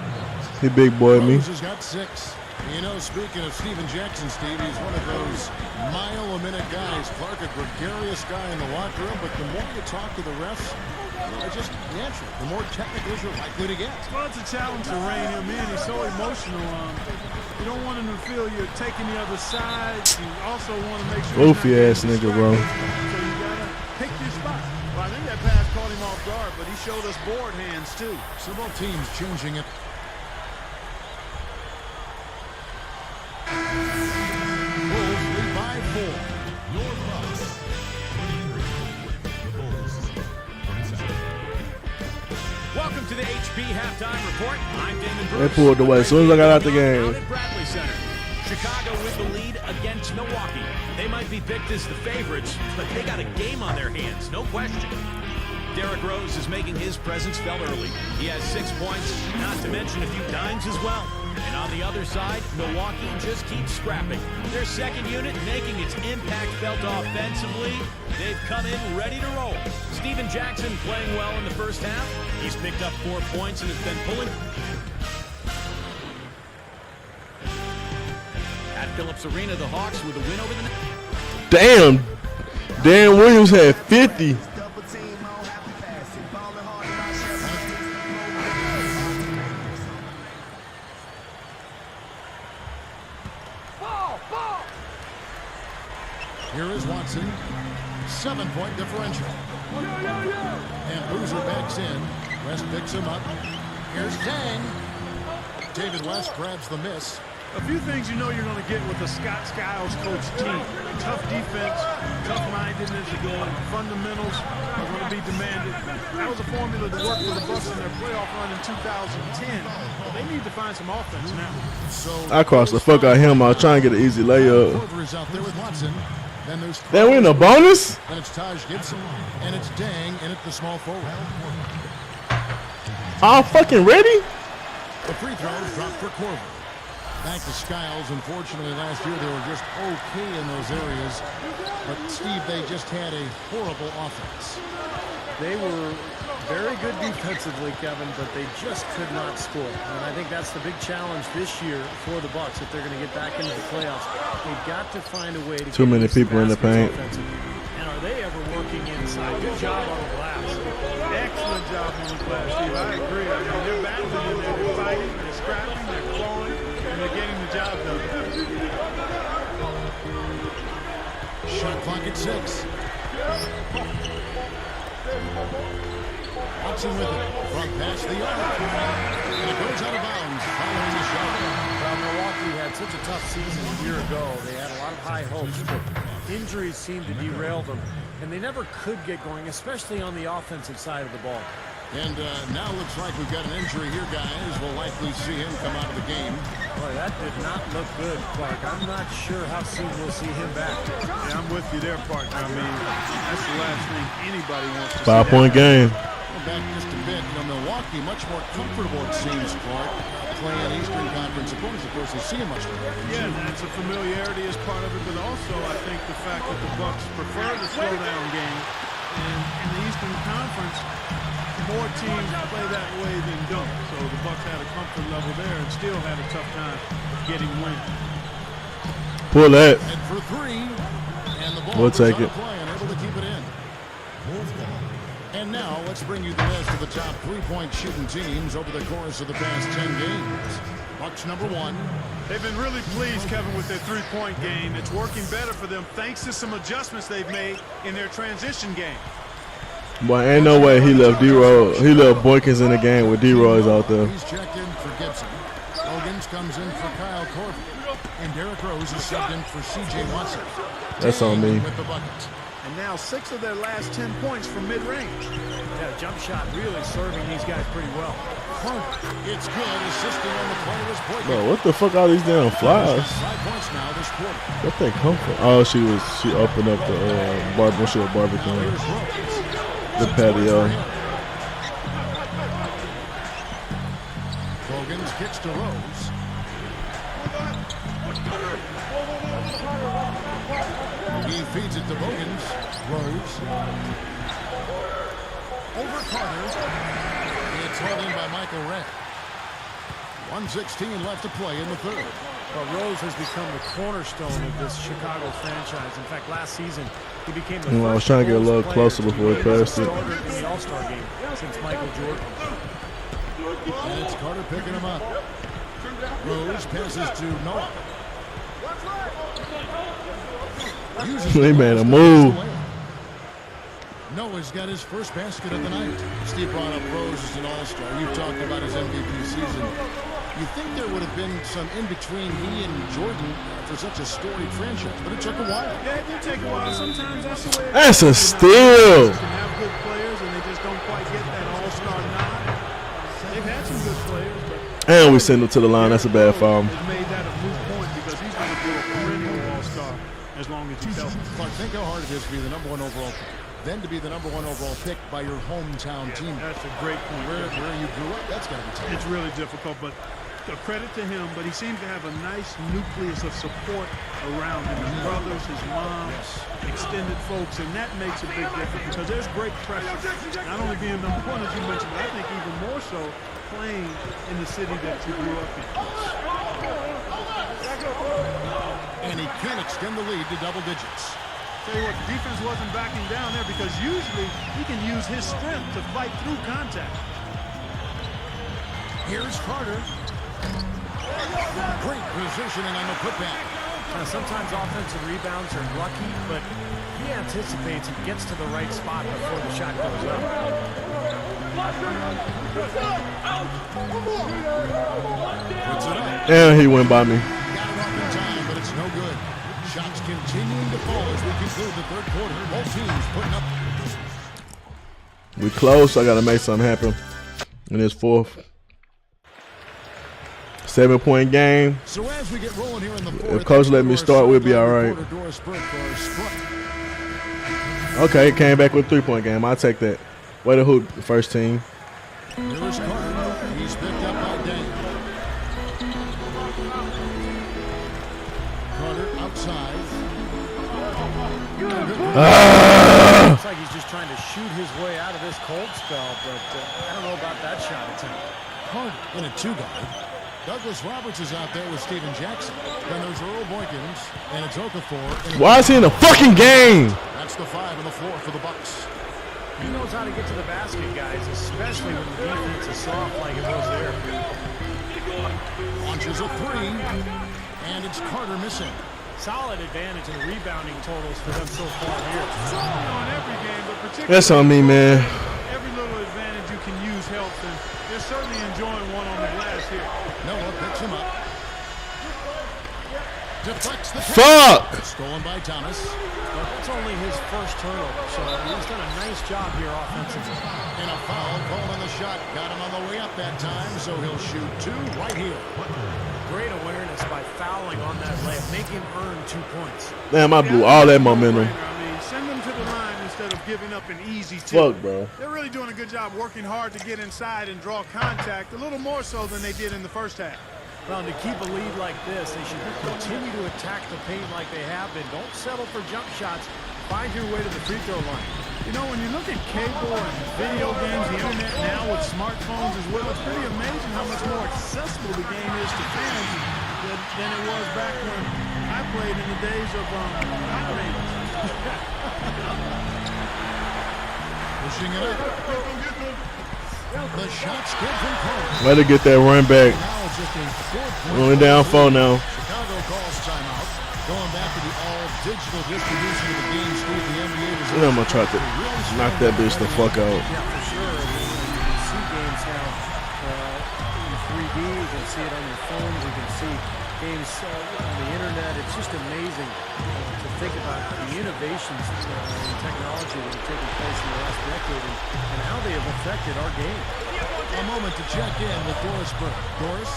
He big boy me. Rose has got 6. You know, speaking of Steven Jackson, Steve, he's one of those mile-a-minute guys. Clark, a gregarious guy in the locker room, but the more you talk to the refs, it's just natural. The more technical you're likely to get. Well, it's a challenge to rein him in. He's so emotional. You don't want him to feel you're taking the other side. You also want to make sure. Goofy ass nigga, bro. So you gotta pick your spot. Well, I think that pass caught him off guard, but he showed us board hands too. So both teams changing it. Bulls lead by 4. Your Bucks. Welcome to the HP Halftime Report. I'm Damon Bruce. They pulled away as soon as I got out the game. Out at Bradley Center. Chicago with the lead against Milwaukee. They might be picked as the favorites, but they got a game on their hands, no question. Derrick Rose is making his presence felt early. He has 6 points, not to mention a few dimes as well. And on the other side, Milwaukee just keeps scrapping. Their second unit making its impact felt offensively. They've come in ready to roll. Steven Jackson playing well in the first half. He's picked up 4 points and has been pulling. At Phillips Arena, the Hawks with a win over the... Damn. Dan Williams had 50. Here is Watson. 7-point differential. And Boozer backs in. West picks him up. Here's Dang. David West grabs the miss. A few things you know you're going to get with a Scott Skiles coach team. Tough defense, tough-mindedness to go in. Fundamentals are going to be demanded. That was a formula to work for the Bucks in their playoff run in 2010. But they need to find some offense now. I crossed the fuck out of him. I was trying to get an easy layup. Korver's out there with Watson. Then there's Then we in a bonus? Then it's Taj Gibson. And it's Dang in at the small forward. I'm fucking ready? The free throws dropped for Korver. Back to Skiles. Unfortunately, last year they were just okay in those areas. But, Steve, they just had a horrible offense. They were very good defensively, Kevin, but they just could not score. And I think that's the big challenge this year for the Bucks if they're going to get back into the playoffs. They've got to find a way to Too many people in the paint. And are they ever working inside? Good job on the glass. Excellent job on the glass, Steve. I agree. I mean, they're battling in there. They're fighting, they're scrapping, they're clawing, and they're getting the job done. Shot clock at 6. Watson with it from past the arc. And it goes out of bounds following the shot. Well, Milwaukee had such a tough season a year ago. They had a lot of high hopes, but injuries seemed to derail them. And they never could get going, especially on the offensive side of the ball. And now looks like we've got an injury here, guys. We'll likely see him come out of the game. Boy, that did not look good, Clark. I'm not sure how soon we'll see him back. Yeah, I'm with you there, partner. I mean, that's the last thing anybody wants to see. 5-point game. Back just a bit. You know, Milwaukee much more comfortable, it seems, Clark, playing Eastern Conference opponents. Of course, they see him much more. Yeah, that's a familiarity as part of it, but also I think the fact that the Bucks prefer the slowdown game, and in the Eastern Conference, more teams play that way than don't. So the Bucks had a comfort level there and still had a tough time getting wins. Pull that. And for 3, and the ball We'll take it. play and able to keep it in. And now let's bring you the list of the top 3-point shooting teams over the course of the past 10 games. Bucks number 1. They've been really pleased, Kevin, with their three-point game. It's working better for them thanks to some adjustments they've made in their transition game. Boy, ain't no way he left D-Roy. He left Boykins in the game with D-Roy's out there. He's checked in for Gibson. Hogan's comes in for Kyle Korver. And Derrick Rose is subbed in for C.J. Watson. That's on me. With the buckets. And now 6 of their last 10 points from mid-range. Yeah, jump shot really serving these guys pretty well. It's good. Assisting on the play was Boykins. Bro, what the fuck are these damn flies? 5 points now this quarter. What they come from? Oh, she opened up the barbecue. The patio. Bogans kicks to Rose. He feeds it to Bogans. Rose. Over Carter. It's held in by Michael Ray. 1:16 left to play in the third. Well, Rose has become the cornerstone of this Chicago franchise. In fact, last season, he became the I was trying to get a little closer before he passed it. in the All-Star game since Michael Jordan. And it's Carter picking him up. Rose passes to Noah. They made a move. Noah's got his first basket of the night. Steve brought up Rose as an all-star. You've talked about his MVP season. You think there would have been some in-between he and Jordan for such a storied franchise, but it took a while. Yeah, it did take a while. Sometimes that's the way it That's is. a steal. They can have good players, and they just don't quite get that all-star nod. They've had some good players, but And we send him to the line. That's a bad foul. has made that a moot point because he's going to be a perennial all-star as long as he's healthy. Clark, think how hard it is to be the #1 overall pick. Then to be the #1 overall pick by your hometown team. That's a great point. Where you grew up, that's got to be tough. It's really difficult, but a credit to him, but he seems to have a nice nucleus of support around him. His brothers, his moms, extended folks, and that makes a big difference because there's great pressure. Not only being #1, as you mentioned, but I think even more so playing in the city that you grew up in. And he can extend the lead to double digits. Tell you what, the defense wasn't backing down there because usually he can use his strength to fight through contact. Here's Carter. Great positioning on the putback. Sometimes offensive rebounds are lucky, but he anticipates he gets to the right spot before the shot goes up. Puts it up. And he went by me. Got it off in time, but it's no good. Shots continuing to fall as we conclude the third quarter. Both teams putting up. We close. I got to make something happen in this fourth. 7-point game. So as we get rolling here in the fourth, if coach let me start, we'll be all right. Okay, it came back with a 3-point game. I'll take that. Way to hoop, the first team. Here's Carter. He's picked up by Dane. Carter outside. Looks like he's just trying to shoot his way out of this cold spell, but I don't know about that shot attempt. Carter in a 2-guard. Douglas Roberts is out there with Steven Jackson. Then there's Earl Boykins, and it's Okafor. Why is he in the fucking game? That's the 5 on the floor for the Bucks. He knows how to get to the basket, guys, especially when the defense is soft like it was there. Launches a 3, and it's Carter missing. Solid advantage in the rebounding totals for them so far here. On every game, but particularly That's on me, man. every little advantage you can use helps, and they're certainly enjoying one on the glass here. Noah picks him up. Deflects the Fuck! Stolen by Thomas. Well, that's only his first turnover, so he's done a nice job here offensively. And a foul called on the shot. Got him on the way up that time, so he'll shoot 2 right here. Great awareness by fouling on that layup. Make him earn 2 points. Damn, I blew all that momentum. I mean, send them to the line instead of giving up an easy 2. Fuck, bro. They're really doing a good job working hard to get inside and draw contact, a little more so than they did in the first half. Well, to keep a lead like this, they should continue to attack the paint like they have been. Don't settle for jump shots. Find your way to the free throw line. You know, when you look at cable and video games, the internet now with smartphones as well, it's pretty amazing how much more accessible the game is to fans than it was back when I played in the days of hot ratings. Pushing it up. The shot's good from Carter. Way to get that run back. Now just a 4-point. Only down 4 now. Chicago calls timeout. Going back to the all-digital distribution of the game, Steve, the NBA was I'm gonna try to knock that bitch the fuck out. Yeah, for sure. I mean, you can see games now in 3D. You can see it on your phones. You can see games on the internet. It's just amazing to think about the innovations in technology that have taken place in the last decade and how they have affected our game. A moment to check in with Doris Burke. Doris?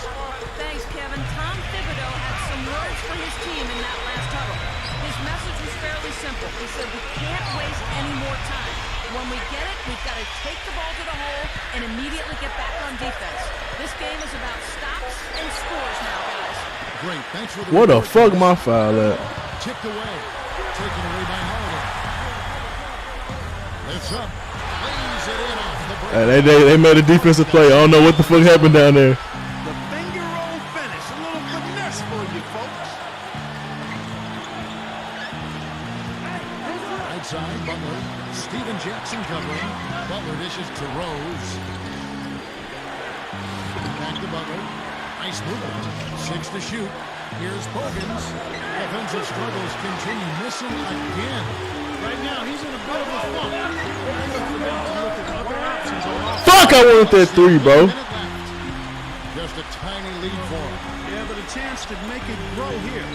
Thanks, Kevin. Tom Thibodeau had some words for his team in that last huddle. His message was fairly simple. He said, we can't waste any more time. When we get it, we've got to take the ball to the hole and immediately get back on defense. This game is about stops and scores now, guys. Great. Thanks for the What the report. fuck my foul at? Tipped away. Taken away by Holiday. Lifts up. Lays it in off the break. They made a defensive play. I don't know what the fuck happened down there. The finger roll finish, a little finesse for you folks. Right side, Butler. Steven Jackson covering. Butler dishes to Rose. Back to Butler. Nice movement. 6 to shoot. Here's Boykins. Offensive struggles continue. Missing again. Right now, he's in a bit of a funk. Look at other options on offense. Fuck, I wanted that 3, bro. Just a tiny lead for him. Yeah, but a chance to make it grow here.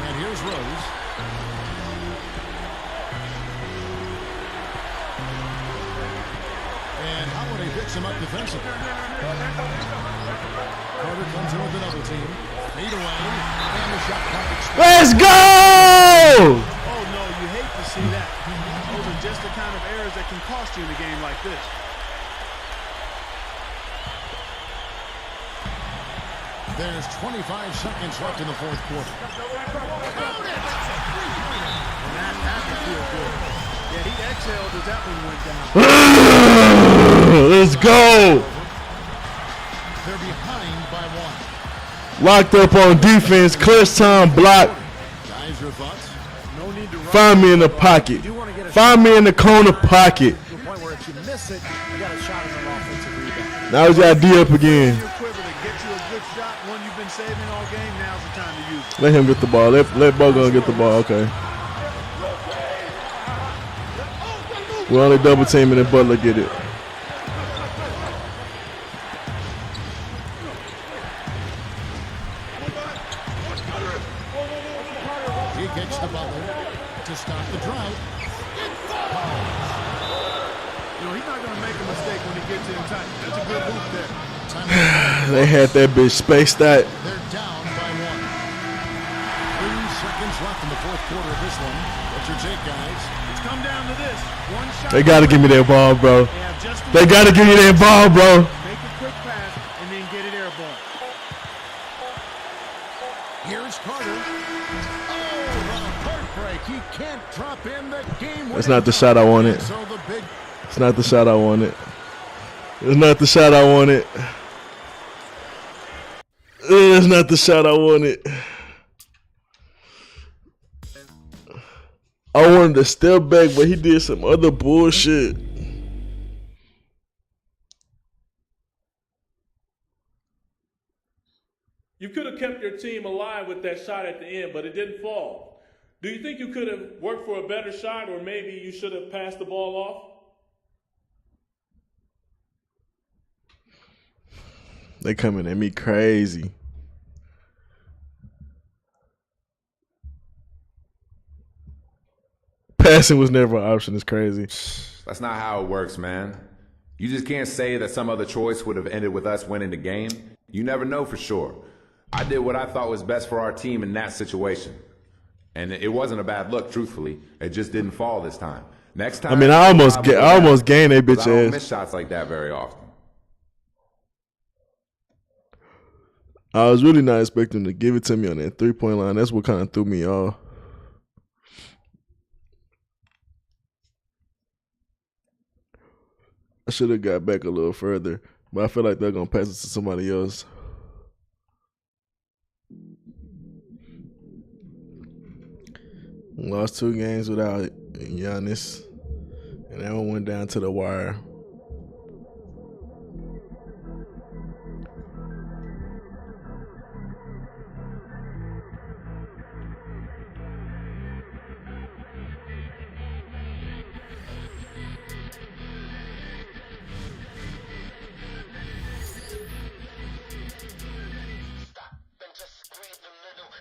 And here's Rose. And Holiday picks him up defensively. Carter comes in with the double team. Lead away. And the shot clock expires. Let's go! Oh, no, you hate to see that. Those are just the kind of errors that can cost you in a game like this. There's 25 seconds left in the fourth quarter. And that had to feel good. Yeah, he exhaled as that one went down. Let's go! They're behind by 1. Locked up on defense, clutch time block. Guys, your thoughts? No need to Find me in the pocket. Find me in the corner pocket. to the point where if you miss it, you got a shot at an offensive rebound. Now it's got D up again. Your quiver to get you a good shot, one you Let him get the ball. Let Bogun get the ball. Okay. We're only double teaming and Butler get it. He gets the Butler to stop the drought. You know, he's not going to make a mistake when he gets in tight. That's a good move there. They had that bitch spaced out. They're down by 1. 3 seconds left in the fourth quarter of this one. What's your take, guys? It's come down to this. One shot. They got to give me that ball, bro. They got to give me that ball, bro. Make a quick pass and then get it airborne. Here's Carter. Oh, the heartbreak. He can't drop in the game. That's not the shot I wanted. It's not the shot I wanted. It's not the shot I wanted. It's not the shot I wanted. I wanted to step back, but he did some other bullshit. You could have kept your team alive with that shot at the end, but it didn't fall. Do you think you could have worked for a better shot, or maybe you should have passed the ball off? They coming at me crazy. Passing was never an option. It's crazy. That's not how it works, man. You just can't say that some other choice would have ended with us winning the game. You never know for sure. I did what I thought was best for our team in that situation. And it wasn't a bad look, truthfully. It just didn't fall this time. Next time, I mean, I almost gained that bitch I don't ass. miss shots like that very often. I was really not expecting to give it to me on that 3-point line. That's what kind of threw me off. I should have got back a little further, but I feel like they're going to pass it to somebody else. Lost 2 games without Giannis, and that one went down to the wire.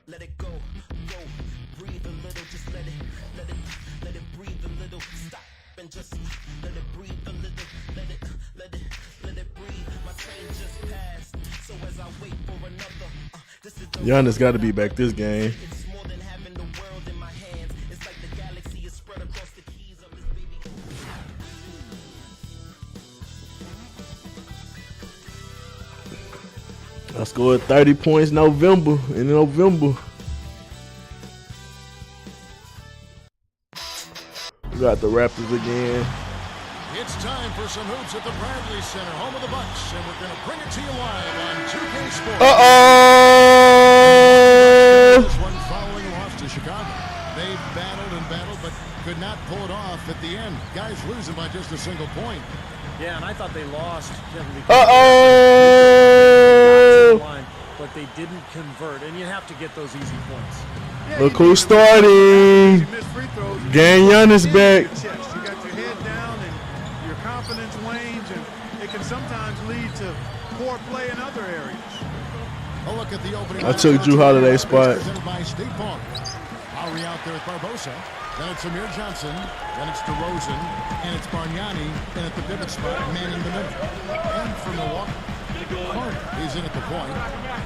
Let it go, breathe a little, just let it breathe a little, stop and just let it breathe a little, let it breathe. My train just passed, so as I wait for another, this is the Giannis got to be back this game. It's more than having the world in my hands. It's like the galaxy is spread across the keys of this baby. I scored 30 points in November. We got the Raptors again. It's time for some hoops at the Bradley Center, home of the Bucks, and we're going to bring it to you live on 2K Sports. This one following a loss to Chicago. They battled and battled, but could not pull it off at the end. Guys losing by just a single point. Yeah, and I thought they lost. But they didn't convert, and you have to get those easy points. Look who's starting. Gang Giannis back. You got your head down and your confidence wanes, and it can sometimes lead to poor play in other areas. A look at the opening. I took Drew Holiday's spot. By State Farm. Lowry out there with Barbosa. Then it's Amir Johnson. Then it's DeRozan. And it's Bargnani. And at the pivot spot, manning the middle. And from Milwaukee, Carter is in at the point.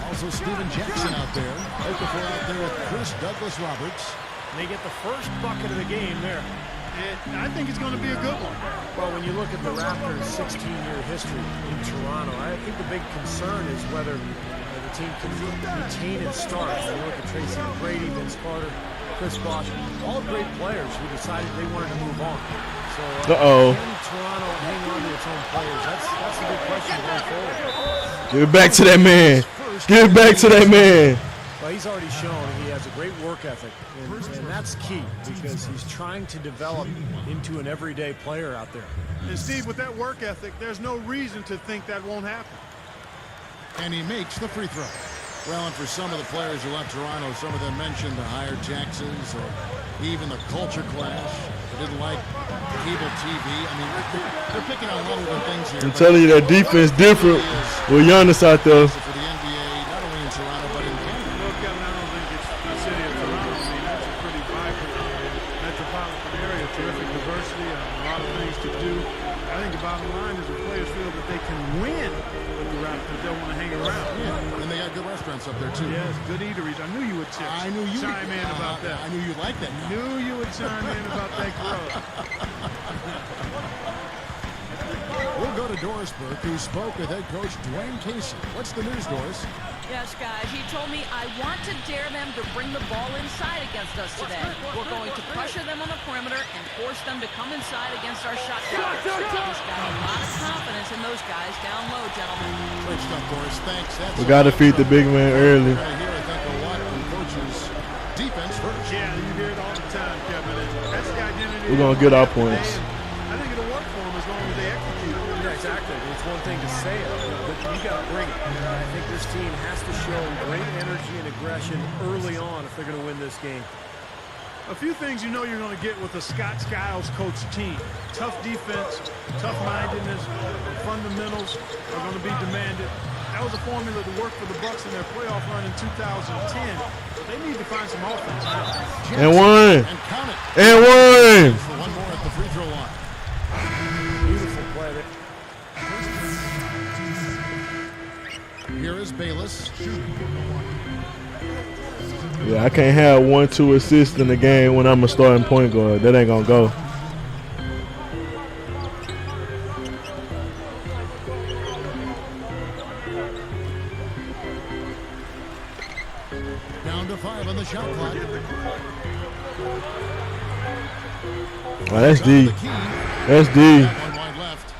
Also Steven Jackson out there. Okafor out there with Chris Douglas Roberts. And they get the first bucket of the game there. I think it's going to be a good one. Well, when you look at the Raptors' 16-year history in Toronto, I think the big concern is whether the team can retain its stars. You look at Tracy McGrady, Vince Carter, Chris Bosh, all great players who decided they wanted to move on. So, can Toronto hang on to its own players? That's the big question going forward. Give it back to that man. Give it back to that man. Well, he's already shown he has a great work ethic, and that's key because he's trying to develop into an everyday player out there. And Steve, with that work ethic, there's no reason to think that won't happen. And he makes the free throw. Well, and for some of the players who left Toronto, some of them mentioned the higher taxes or even the culture clash. They didn't like cable TV. I mean, they're picking on a lot of different things here. I'm telling you, that defense different with Giannis out there. For the NBA, not only in Toronto, but in Canada. Well, Kevin, I don't think it's the city of Toronto. I mean, that's a pretty vibrant metropolitan area, terrific diversity, a lot of things to do. I think the bottom line is the players feel that they can win with the Raptors. They'll want to hang around. Yeah, and they got good restaurants up there, too. Yes, good eateries. I knew you would I knew you chime in about that. I knew you'd like that. Knew you would chime in about that grub. We'll go to Dorisburg, who spoke with head coach Dwayne Casey. What's the news, Doris? Yes, guys, he told me I want to dare them to bring the ball inside against us today. We're going to pressure them on the perimeter and force them to come inside against our shot blockers. He's got a lot of confidence in those guys down low, gentlemen. Great stuff, Doris. Thanks. We got to feed the big man early. I think a lot from coaches. Defense first. Yeah, you hear it all the time, Kevin. That's the identity. We're going to get our points. I think it'll work for them as long as they execute. Yeah, exactly. It's one thing to say it, but you got to bring it. I think this team has to show great energy and aggression early on if they're going to win this game. A few things you know you're going to get with a Scott Skiles coach team. Tough defense, tough-mindedness, fundamentals are going to be demanded. That was a formula that worked for the Bucks in their playoff run in 2010. They need to find some offense now. And one. And count it. And one. For one more at the free throw line. Beautiful play there. Here is Bayless. Yeah, I can't have 1-2 assists in the game when I'm a starting point guard. That ain't gonna go. Down to 5 on the shot clock. Oh, that's D. That's D. One wide left.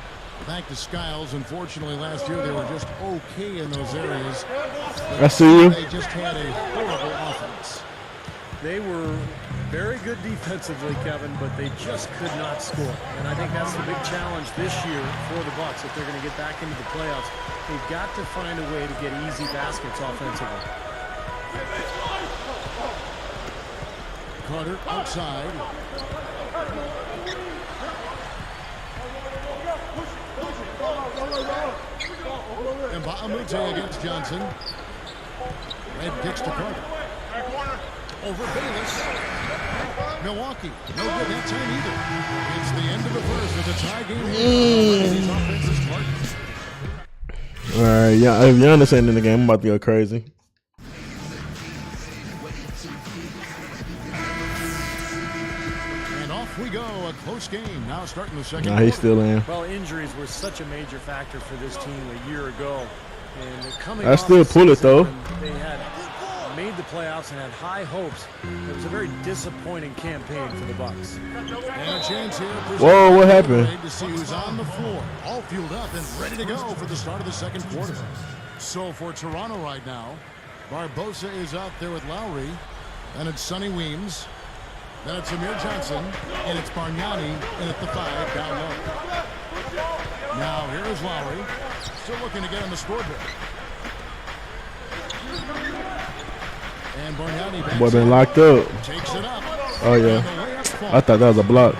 Back to Skiles. Unfortunately, last year they were just okay in those areas. I see you. They just had a horrible offense. They were very good defensively, Kevin, but they just could not score. And I think that's the big challenge this year for the Bucks if they're going to get back into the playoffs. They've got to find a way to get easy baskets offensively. Carter outside. And Baamute against Johnson. Red kicks to Carter. Over Bayless. Milwaukee. No good that time either. It's the end of the first with a tie game here. These offenses partners. All right, yeah. If Giannis ain't in the game, I'm about to go crazy. And off we go. A close game. Now starting the second. Nah, he's still in. Well, injuries were such a major factor for this team a year ago. And they're coming I off still the pull it, season though. when they had made the playoffs and had high hopes. It was a very disappointing campaign for the Bucks. And a chance here. Whoa, what happened? To see who's on the floor. All fueled up and ready to go for the start of the second quarter. So for Toronto right now, Barbosa is out there with Lowry. Then it's Sonny Weems. Then it's Amir Johnson. And it's Bargnani in at the 5 down low. Now here is Lowry. Still looking to get on the scoreboard. And Bargnani Boy been locked up. takes it up. Oh yeah. I thought that was a block.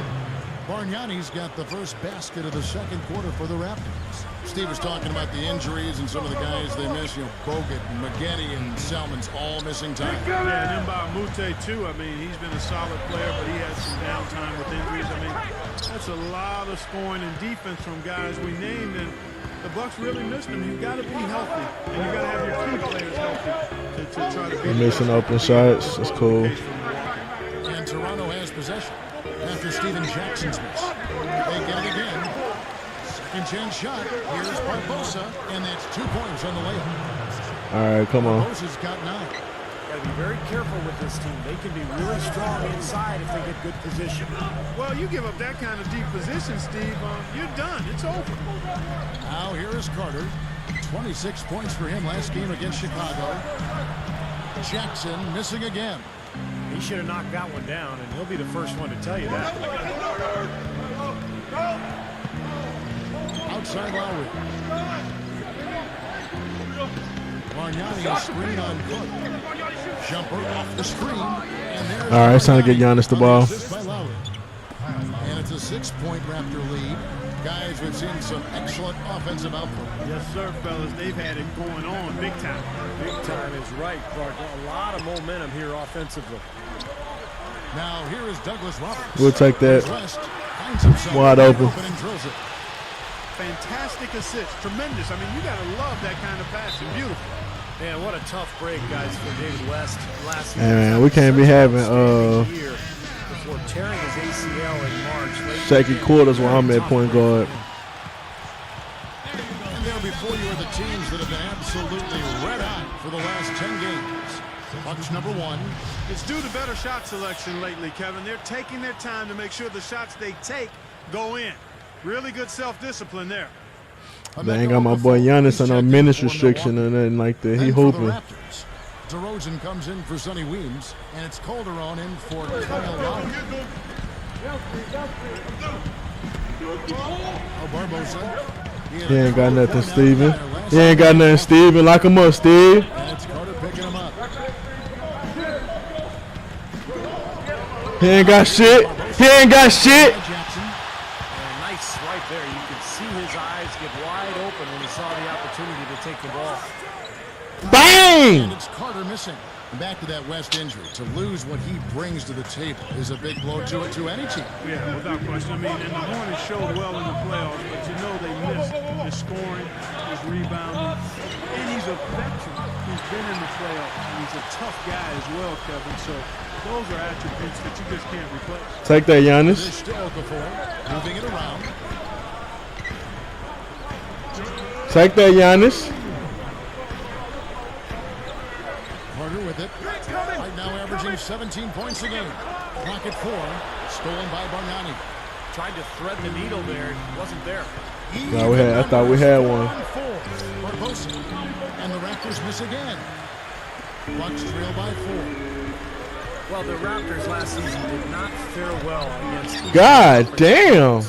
Bargnani's got the first basket of the second quarter for the Raptors. Steve was talking about the injuries and some of the guys they miss. You know, Bogut, McGetty, and Salmon's all missing time. Yeah, and Mbamute too. I mean, he's been a solid player, but he had some downtime with injuries. I mean, that's a lot of scoring and defense from guys we named, and the Bucks really missed him. You've got to be healthy, and you've got to have your key players healthy to try to be. We're missing open shots. That's cool. And Toronto has possession after Steven Jackson's miss. They get it again. Second chance shot. Here's Barbosa, and that's 2 points on the layup. All right, come on. Barbosa's got 9. Got to be very careful with this team. They can be really strong inside if they get good position. Well, you give up that kind of deep position, Steve, you're done. It's over. Now here is Carter. 26 points for him last game against Chicago. Jackson missing again. He should have knocked that one down, and he'll be the first one to tell you that. Outside Lowry. Bargnani a screen on Cook. Jumper off the screen. And there's All right, it's time to get Giannis the ball. And it's a 6-point Raptor lead. Guys, we've seen some excellent offensive output. Yes, sir, fellas. They've had it going on big time. Big time is right, Clark. A lot of momentum here offensively. Now here is Douglas Roberts. We'll take that. Wide open. Fantastic assist. Tremendous. I mean, you got to love that kind of passing. Beautiful. Man, what a tough break, guys, for David West last Hey, man, we can't be having before tearing his ACL in March. shaky quarters while I'm at point guard. And there before you are the teams that have been absolutely red hot for the last 10 games. Bucks number 1. It's due to better shot selection lately, Kevin. They're taking their time to make sure the shots they take go in. Really good self-discipline there. They ain't got my boy Giannis on no minutes restriction or nothing like that. He hooping. DeRozan comes in for Sonny Weems, and it's Calderon in for Kyle Lowry. Barbosa. He ain't got nothing, Steven. He ain't got nothing, Steven. Lock him up, Steve. And it's Carter picking him up. He ain't got shit. He ain't got shit. Nice swipe there. You could see his eyes get wide open when he saw the opportunity to take the ball. Bang! And it's Carter missing. Back to that West injury. To lose what he brings to the table is a big blow to any team. Yeah, without question. I mean, and the Hornets showed well in the playoffs, but you know they missed his scoring, his rebounding, and he's a veteran who's been in the playoffs. He's a tough guy as well, Kevin. So those are attributes that you just can't replace. Take that, Giannis. There's still Okafor moving it around. Take that, Giannis. Carter with it. Right now averaging 17 points a game. Clock at 4. Stolen by Bargnani. Tried to thread the needle there. It wasn't there. No, I thought we had one. Barbosa. And the Raptors miss again. Bucks trail by 4. Well, the Raptors last season did not fare well against. God damn.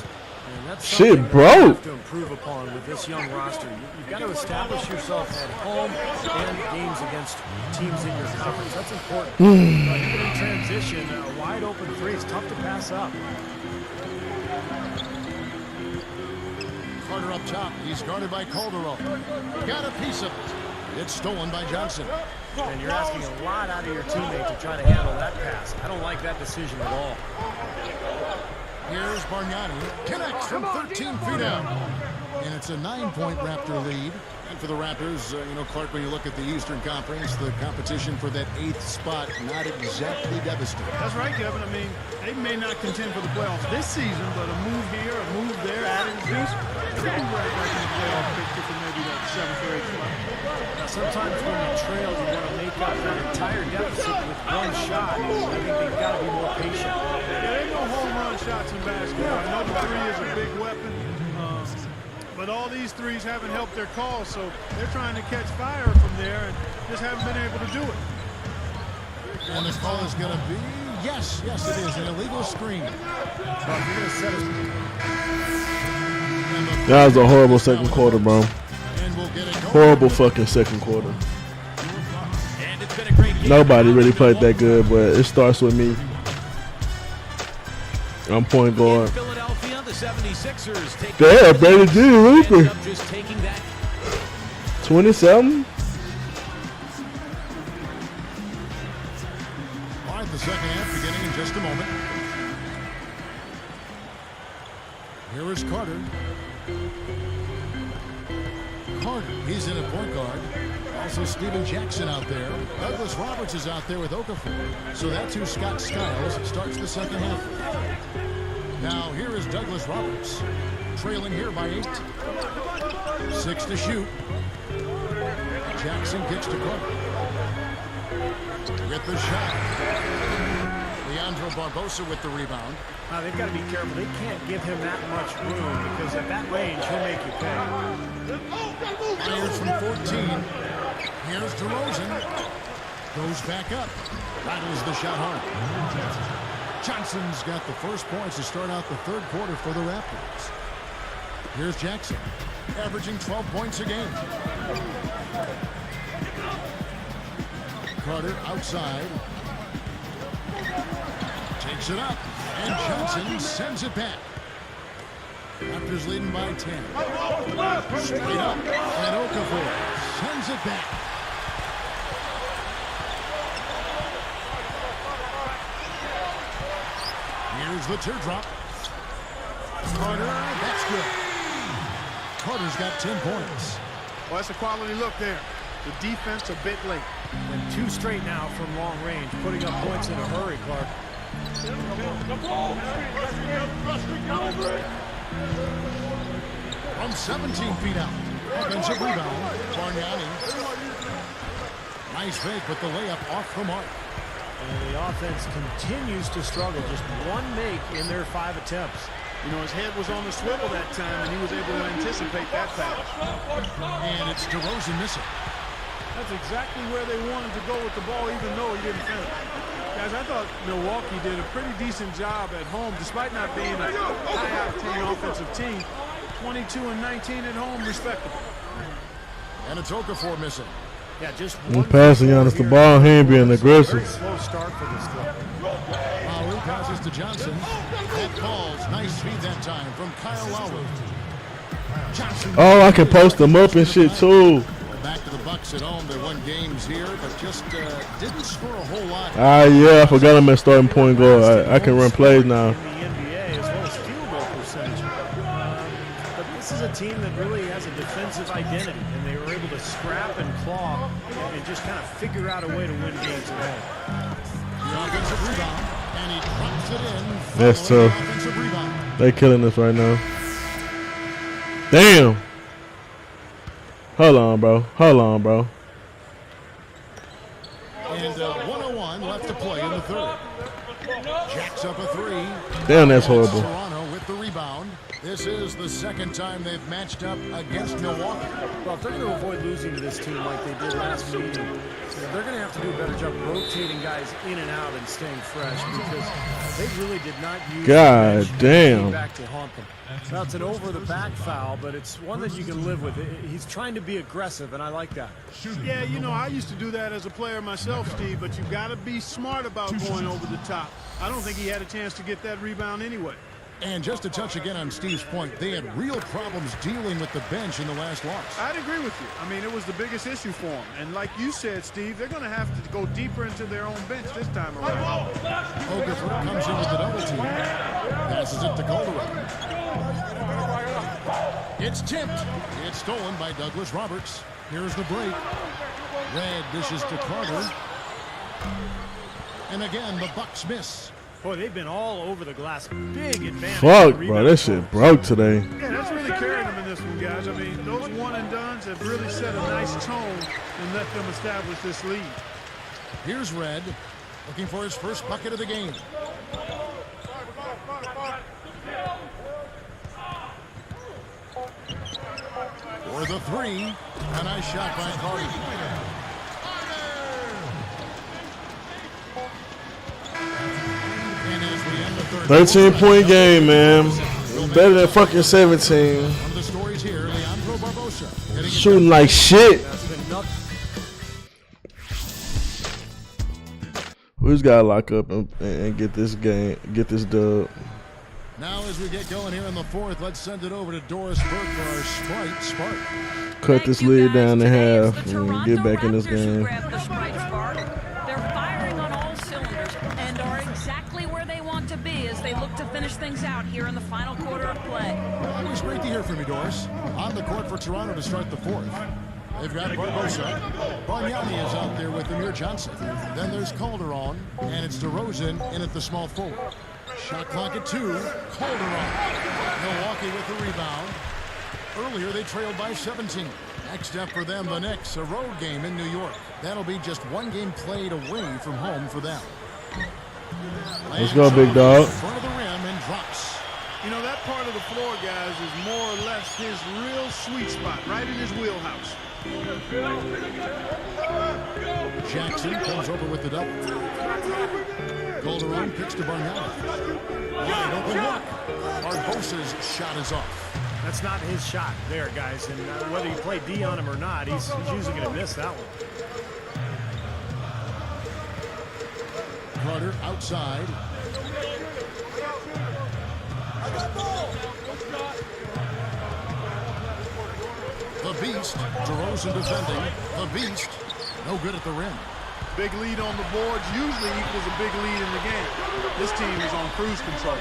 Shit broke. You have to improve upon with this young roster. You've got to establish yourself at home and games against teams in your conference. That's important. But even in transition, a wide open three is tough to pass up. Carter up top. He's guarded by Calderon. Got a piece of it. It's stolen by Johnson. And you're asking a lot out of your teammate to try to handle that pass. I don't like that decision at all. Here's Bargnani. Connects from 13 feet out. And it's a 9-point Raptor lead. And for the Raptors, Clark, when you look at the Eastern Conference, the competition for that 8th spot, not exactly devastating. That's right, Kevin. I mean, they may not contend for the playoffs this season, but a move here, a move there, adding juice, they'll be right back in the playoff picture for maybe that 7th or 8th spot. Now, sometimes when you trail, you want to make up that entire deficit with one shot. I think they've got to be more patient. Yeah, there ain't no home run shots in basketball. I know the three is a big weapon, but all these threes haven't helped their cause, so they're trying to catch fire from there and just haven't been able to do it. And the call is going to be, yes, it is, an illegal screen. That was a horrible second quarter, bro. Horrible fucking second quarter. Nobody really played that good, but it starts with me. I'm point guard. Damn, Brady G. Reaper. 27? All right, the second half beginning in just a moment. Here is Carter. He's in a point guard. Also Steven Jackson out there. Douglas Roberts is out there with Okafor. So that's who Scott Skiles starts the second half. Now here is Douglas Roberts. Trailing here by 8. 6 to shoot. Jackson kicks to Carter. With the shot. Leandro Barbosa with the rebound. Now they've got to be careful. They can't give him that much room because at that range he'll make you pay. Fires from 14. Here's DeRozan. Goes back up. Rattles the shot hard. Johnson's got the first points to start out the third quarter for the Raptors. Here's Jackson, averaging 12 points a game. Carter outside. Takes it up. And Johnson sends it back. Raptors leading by 10. Straight up. And Okafor sends it back. Here's the teardrop. Carter, that's good. Carter's got 10 points. Well, that's a quality look there. The defense a bit late. And 2 straight now from long range, putting up points in a hurry, Clark. From 17 feet out. Offensive rebound. Bargnani. Nice fake, but the layup off the mark. And the offense continues to struggle. Just 1 make in their 5 attempts. You know, his head was on the swivel that time, and he was able to anticipate that pass. And it's DeRozan missing. That's exactly where they wanted to go with the ball, even though he didn't finish. Guys, I thought Milwaukee did a pretty decent job at home, despite not being a high-octane offensive team. 22 and 19 at home, respectable. And it's Okafor missing. Yeah, just one passing Giannis the ball. He ain't being aggressive. Slow start for this club. Lowry passes to Johnson. That falls. Nice feed that time from Kyle Lowry. Johnson. Oh, I can post them up and shit too. Back to the Bucks at home. They won games here, but just didn't score a whole lot. Yeah, I forgot I'm at starting point guard. I can run plays now. In the NBA as well as field goal percentage. But this is a team that really has a defensive identity, and they were able to scrap and claw and just kind of figure out a way to win games at home. The offensive rebound, and he drops it in. That's tough. They killing us right now. Damn. Hold on, bro. Hold on, bro. And 1:01 left to play in the third. Jacks up a 3. Damn, that's horrible. Toronto with the rebound. This is the second time they've matched up against Milwaukee. Well, if they're going to avoid losing to this team like they did last meeting, they're going to have to do a better job rotating guys in and out and staying fresh, because they really did not use God damn. back to haunt them. Now it's an over-the-back foul, but it's one that you can live with. He's trying to be aggressive, and I like that. Yeah, you know, I used to do that as a player myself, Steve, but you've got to be smart about going over the top. I don't think he had a chance to get that rebound anyway. And just to touch again on Steve's point, they had real problems dealing with the bench in the last loss. I'd agree with you. I mean, it was the biggest issue for them. And like you said, Steve, they're going to have to go deeper into their own bench this time around. Okafor comes in with the double team. Passes it to Calderon. It's tipped. It's stolen by Douglas Roberts. Here's the break. Red dishes to Carter. And again, the Bucks miss. Boy, they've been all over the glass. Big advantage. Fuck, bro. That shit broke today. Yeah, that's really carried them in this one, guys. I mean, those one-and-dones have really set a nice tone and let them establish this lead. Here's Red, looking for his first bucket of the game. For the 3, a nice shot by Carter. 13-point game, man. Better than fucking 17. One of the stories here, Leandro Barbosa. Shooting like shit. We just gotta lock up and get this game, get this dub. Now as we get going here in the 4th, let's send it over to Doris Burke for our Sprite Spark. Cut this lead down in half and get back in this game. They're firing on all cylinders and are exactly where they want to be as they look to finish things out here in the final quarter of play. Always great to hear from you, Doris. On the court for Toronto to start the 4th. They've got Barbosa. Bargnani is out there with Amir Johnson. Then there's Calderon, and it's DeRozan in at the small forward. Shot clock at 2. Calderon. Milwaukee with the rebound. Earlier, they trailed by 17. Next up for them, the Knicks, a road game in New York. That'll be just one game played away from home for them. Let's go, big dog. In front of the rim and drops. You know, that part of the floor, guys, is more or less his real sweet spot, right in his wheelhouse. Jackson comes over with the double. Calderon picks to Bargnani. Wide open look. Barbosa's shot is off. That's not his shot there, guys. And whether you play D on him or not, he's usually going to miss that one. Carter outside. The Beast, DeRozan defending. The Beast, no good at the rim. Big lead on the boards usually equals a big lead in the game. This team is on cruise control.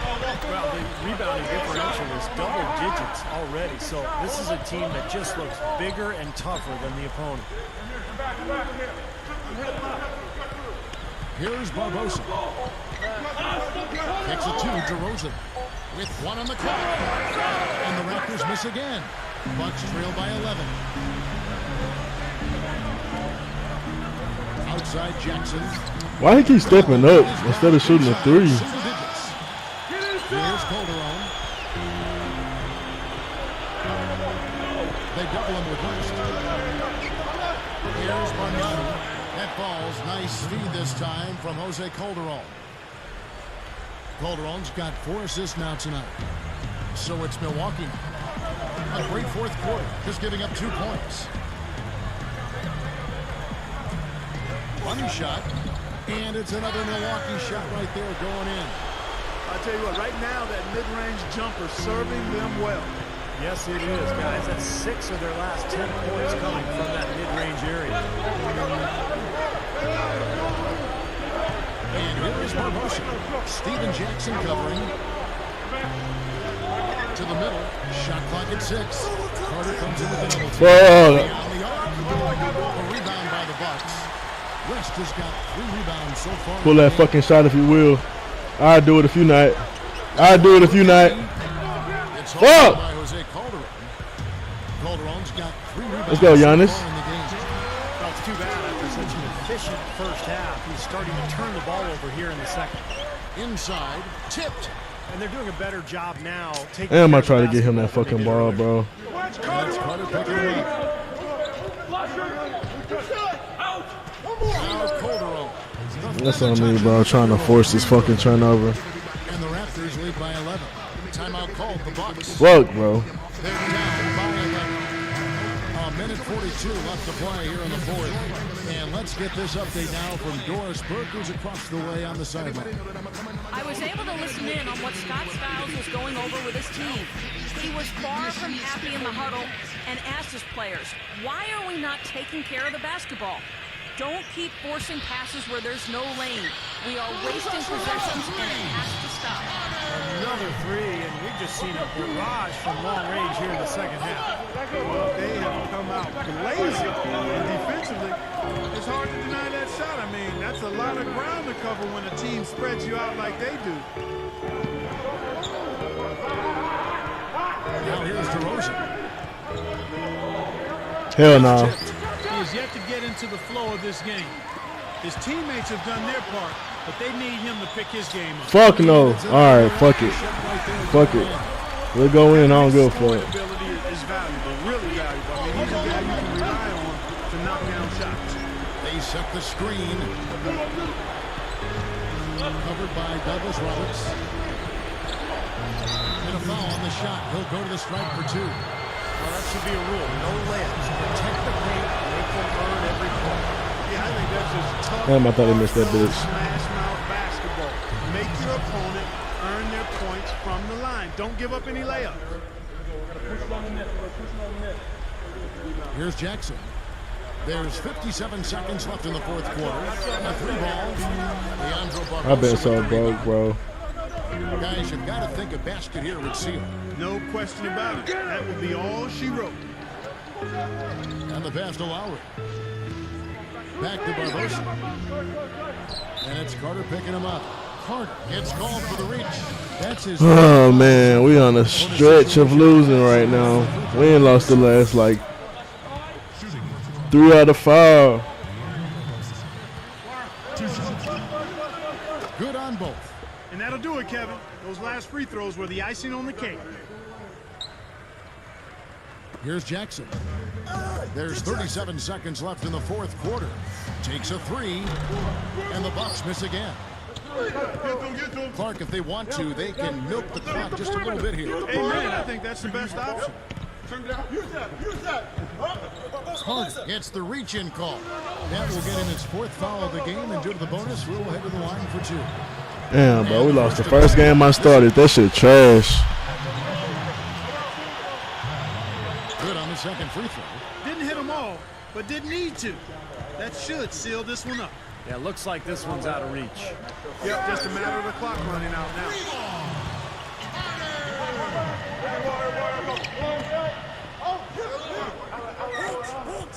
Well, the rebounding differential is double digits already, so this is a team that just looks bigger and tougher than the opponent. Here's Barbosa. Kicks it to DeRozan with 1 on the clock. And the Raptors miss again. Bucks trail by 11. Outside Jackson. Why he keep stepping up instead of shooting a 3? Here's Calderon. They double him with West. Here's Bargnani. That ball's nice feed this time from Jose Calderon. Calderon's got 4 assists now tonight. So it's Milwaukee. A great fourth quarter, just giving up 2 points. Money shot, and it's another Milwaukee shot right there going in. I'll tell you what, right now that mid-range jumper serving them well. Yes, it is, guys. That's 6 of their last 10 points coming from that mid-range area. And here is Barbosa. Steven Jackson covering. To the middle. Shot clock at 6. Carter comes in with another. Beyond the arc. A rebound by the Bucks. West has got 3 rebounds so far. Pull that fucking shot if you will. I'll do it if you not. I'll do it if you not. It's fuck! By Jose Calderon. Calderon's got 3 rebounds. Let's go, Giannis. Well, it's too bad after such an efficient first half. He's starting to turn the ball over here in the second. Inside, tipped. And they're doing a better job now. Damn, I try to get him that fucking ball, bro. That's Carter picking it up. Now Calderon. That's on me, bro. Trying to force this fucking turnover. And the Raptors lead by 11. Timeout called the Bucks. Fuck, bro. They're down by 11. A minute 42 left to play here in the fourth. And let's get this update now from Doris Burke, who's across the way on the sideline. I was able to listen in on what Scott Skiles was going over with his team. He was far from happy in the huddle and asked his players, why are we not taking care of the basketball? Don't keep forcing passes where there's no lane. We are wasting possessions, and it has to stop. Another 3, and we've just seen a barrage from long range here in the second half. Well, they have come out blazing, and defensively, it's hard to deny that shot. I mean, that's a lot of ground to cover when a team spreads you out like they do. Now here's DeRozan. Hell no. He has yet to get into the flow of this game. His teammates have done their part, but they need him to pick his game up. Fuck no. All right, fuck it. Fuck it. We'll go in. I don't give a fuck. Ability is valuable, really valuable. I mean, he's a guy you can rely on to knock down shots. They set the screen. Covered by Douglas Roberts. And a foul on the shot. He'll go to the strike for 2. Well, that should be a rule. No layups. Protect the paint. Make them earn every point. Yeah, I think that's just tough. Damn, I thought he missed that bitch. Smash mouth basketball. Make your opponent earn their points from the line. Don't give up any layups. Here's Jackson. There's 57 seconds left in the fourth quarter. A 3-ball. Leandro Barbosa. I've been so broke, bro. Guys, you've got to think a basket here would seal. No question about it. That would be all she wrote. And the pass to Lowry. Back to Barbosa. And it's Carter picking him up. Carter gets called for the reach. That's his. Oh, man. We on a stretch of losing right now. We ain't lost the last, like, 3 out of 5. Good on both. And that'll do it, Kevin. Those last free throws were the icing on the cake. Here's Jackson. There's 37 seconds left in the fourth quarter. Takes a 3, and the Bucks miss again. Clark, if they want to, they can milk the clock just a little bit here. Amen. I think that's the best option. Carter gets the reach-in call. That will get him his 4th foul of the game, and due to the bonus, we'll head to the line for 2. Damn, bro, we lost the first game I started. That shit trash. Good on the second free throw. Didn't hit them all, but didn't need to. That should seal this one up. Yeah, looks like this one's out of reach. Yep, just a matter of the clock running out now.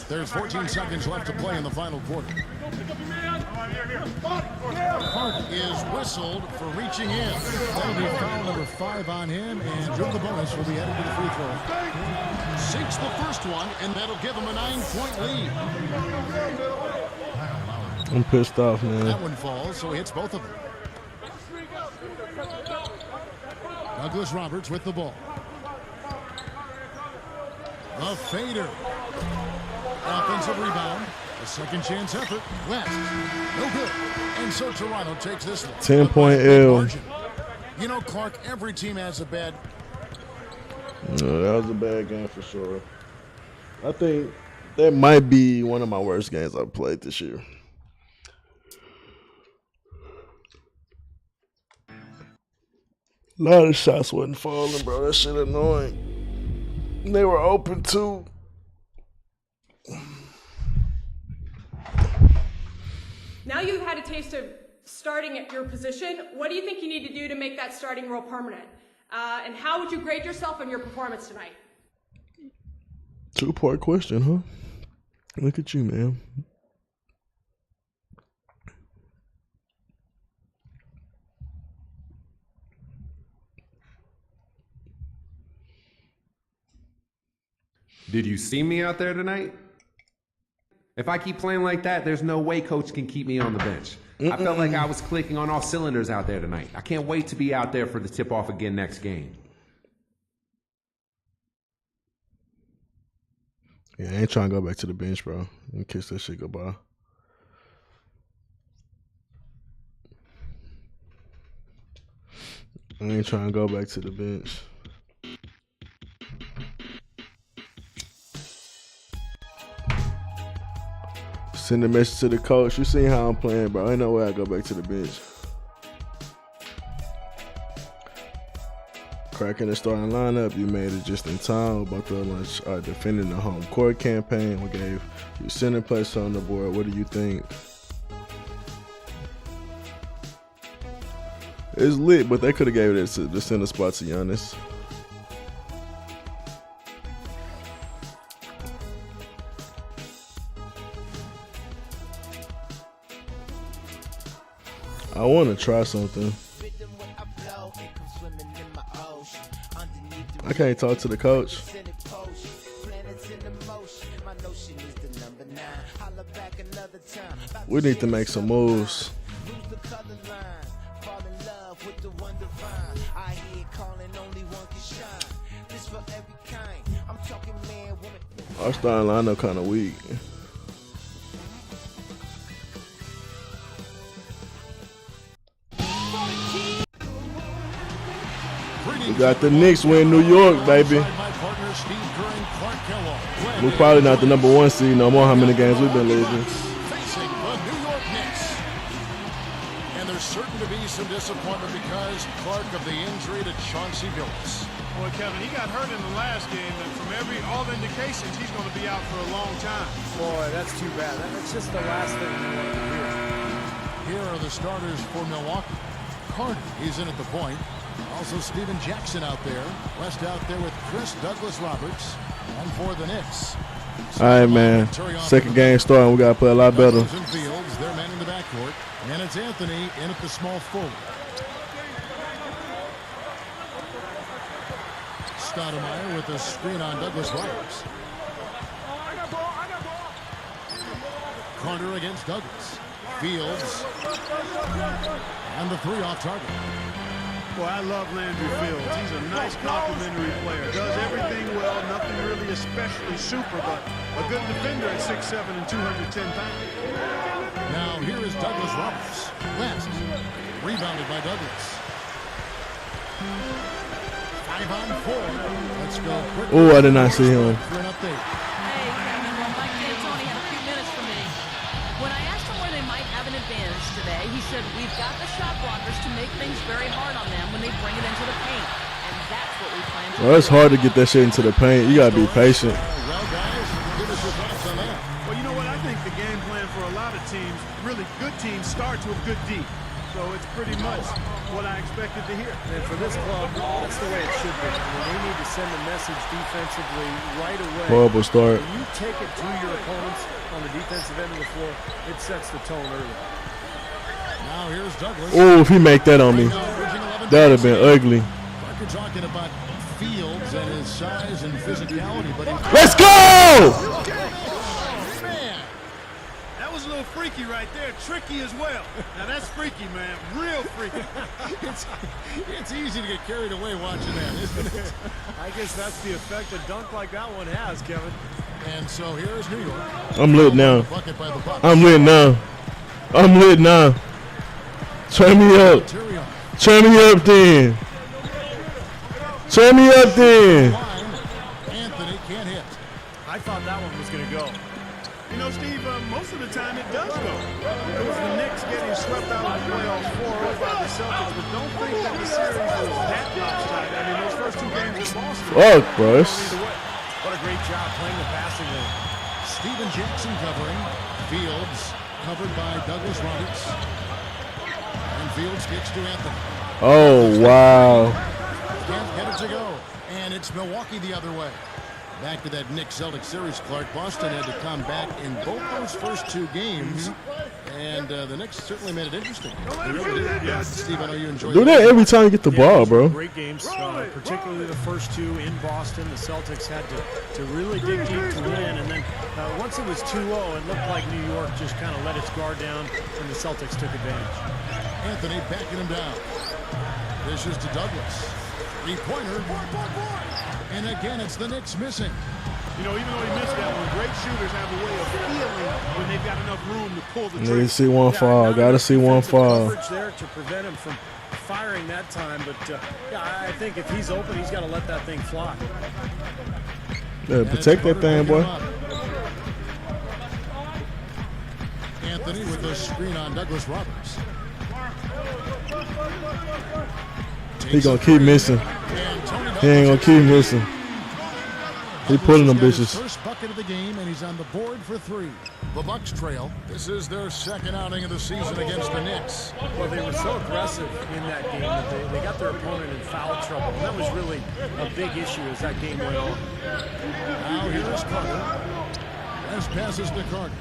There's 14 seconds left to play in the final quarter. Hart is whistled for reaching in. That'll be foul number 5 on him, and due to the bonus, will be headed to the free throw. Sinks the first one, and that'll give him a 9-point lead. I'm pissed off, man. That one falls, so he hits both of them. Douglas Roberts with the ball. The fader. Offensive rebound. A second chance effort. West. No good. And so Toronto takes this one. 10-point L. You know, Clark, every team has a bad. No, that was a bad game for sure. I think that might be one of my worst games I've played this year. A lot of shots wasn't falling, bro. That shit annoying. They were open too. Now you've had a taste of starting at your position. What do you think you need to do to make that starting role permanent? And how would you grade yourself on your performance tonight? 2-part question, huh? Look at you, man. Did you see me out there tonight? If I keep playing like that, there's no way coach can keep me on the bench. I felt like I was clicking on all cylinders out there tonight. I can't wait to be out there for the tip-off again next game. Yeah, I ain't trying to go back to the bench, bro. And kiss that shit goodbye. I ain't trying to go back to the bench. Send a message to the coach. You seen how I'm playing, bro. Ain't no way I go back to the bench. Cracking the starting lineup. You made it just in time. About to launch defending the home court campaign. We gave you center place on the board. What do you think? It's lit, but they could have gave it to the center spot to Giannis. I want to try something. I can't talk to the coach. We need to make some moves. Our starting lineup kind of weak. We got the Knicks win New York, baby. We're probably not the #1 seed no more. How many games we've been losing? Facing the New York Knicks. And there's certain to be some disappointment because Clark of the injury to Chauncey Billups. Boy, Kevin, he got hurt in the last game, and from all indications, he's going to be out for a long time. Boy, that's too bad. That's just the last thing we wanted to hear. Here are the starters for Milwaukee. Carter, he's in at the point. Also Steven Jackson out there. West out there with Chris Douglas Roberts. And for the Knicks. All right, man. Second game starting. We got to play a lot better. Douglas and Fields, they're manning the backcourt. And it's Anthony in at the small forward. Stoudemire with a screen on Douglas Roberts. Carter against Douglas. Fields. And the 3 off target. Boy, I love Landry Fields. He's a nice complimentary player. Does everything well. Nothing really especially super, but a good defender at 6'7" and 210 pounds. Now here is Douglas Roberts. West. Rebounded by Douglas. 5 on 4. Let's go quickly. Oh, I did not see him. For an update. Hey, Kevin, well, Mike advantage today. He said, we've got the shot blockers to make things very hard on them when they bring it into the paint. And that's what we plan to do. Well, it's hard to get that shit into the paint. You got to be patient. Well, guys, give us your thoughts on that. Well, you know what? I think the game plan for a lot of teams, really good teams, starts with good D. So it's pretty much what I expected to hear. And for this club, that's the way it should be. I mean, they need to send a message defensively right away. Horrible start. When you take it to your opponents on the defensive end of the floor, it sets the tone early. Now here's Douglas. Oh, if he make that on me, that would have been ugly. You're talking about Fields and his size and physicality, but let's go! Man, that was a little freaky right there. Tricky as well. Now that's freaky, man. Real freaky. it's easy to get carried away watching that, isn't it? I guess that's the effect a dunk like that one has, Kevin. And so here's New York. I'm lit now. Bucket by the Bucks. I'm lit now. I'm lit now. Turn me up. Turn me up then. Turn me up then. Anthony can't hit. I thought that one was going to go. You know, Steve, most of the time it does go. It was the Knicks getting swept out of the playoffs 4-0 by the Celtics, but don't think that the series was that lopsided. I mean, those first two games in Boston. Fuck, bro. What a great job playing the passing lane. Steven Jackson covering. Fields covered by Douglas Roberts. And Fields kicks to Anthony. Oh, wow. Can't get it to go. And it's Milwaukee the other way. Back to that Knicks-Celtics series, Clark. Boston had to come back in both those first two games. And the Knicks certainly made it interesting. Yeah. Steve, I know you enjoy Do that every time you get the ball, bro. Great games, particularly the first two in Boston. The Celtics had to really dig deep to win. And then once it was 2-0, it looked like New York just kind of let its guard down, and the Celtics took advantage. Anthony backing him down. This is to Douglas. Three-pointer. And again, it's the Knicks missing. You know, even though he missed that one, great shooters have a way of feeling when they've got enough room to pull the trigger. Need to see one fall. Got to see one fall. Coverage there to prevent him from firing that time. But yeah, I think if he's open, he's got to let that thing fly. Yeah, protect that thing, boy. Anthony with the screen on Douglas Roberts. He gonna keep missing. He ain't gonna keep missing. He pulling them bitches. First bucket of the game, and he's on the board for three. The Bucks trail. This is their second outing of the season against the Knicks. Well, they were so aggressive in that game that they got their opponent in foul trouble. And that was really a big issue as that game went on. Now here's Carter. As passes to Carter.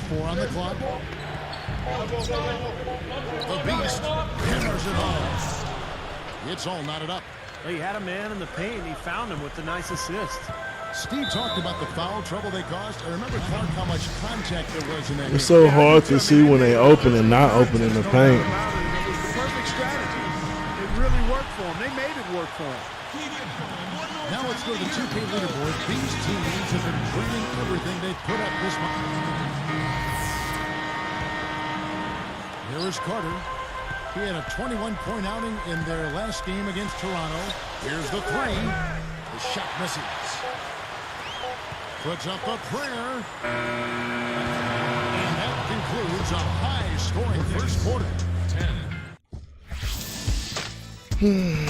4 on the clock. The Beast hammers it home. It's all knotted up. Well, he had a man in the paint. He found him with the nice assist. Steve talked about the foul trouble they caused. I remember, Clark, how much contact there was in that game. It's so hard to see when they open and not open in the paint. Perfect strategy. It really worked for them. They made it work for them. Now let's go to the 2K leaderboard. These teams have been draining everything they put up this month. Here is Carter. He had a 21-point outing in their last game against Toronto. Here's the three. The shot misses. Puts up the prayer. And that concludes a high-scoring first quarter. 10.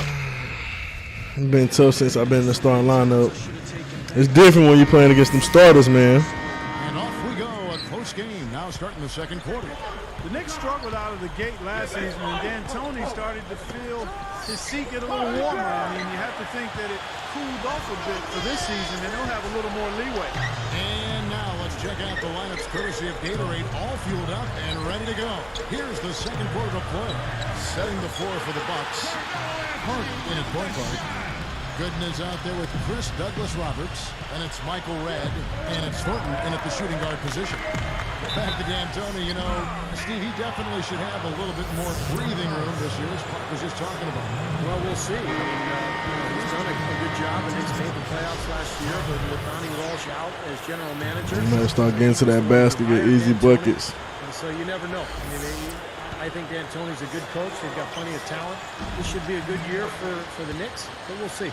It's been tough since I've been in the starting lineup. It's different when you're playing against them starters, man. And off we go. A close game. Now starting the second quarter. The Knicks struggled out of the gate last season, and D'Antoni started to feel his seat get a little warmer. I mean, you have to think that it cooled off a bit for this season, and they'll have a little more leeway. And now let's check out the lineups courtesy of Gatorade, all fueled up and ready to go. Here's the second quarter to play. Setting the floor for the Bucks. Hart in at point guard. Gooden is out there with Chris Douglas Roberts, and it's Michael Redd, and it's Thornton in at the shooting guard position. Back to D'Antoni, you know, Steve, he definitely should have a little bit more breathing room this year, as Clark was just talking about. Well, we'll see. I mean, he's done a good job, and he's made the playoffs last year, but with Donnie Walsh out as general manager. You might start getting to that basket, get easy buckets. And so you never know. I mean, I think D'Antoni's a good coach. They've got plenty of talent. This should be a good year for the Knicks, but we'll see.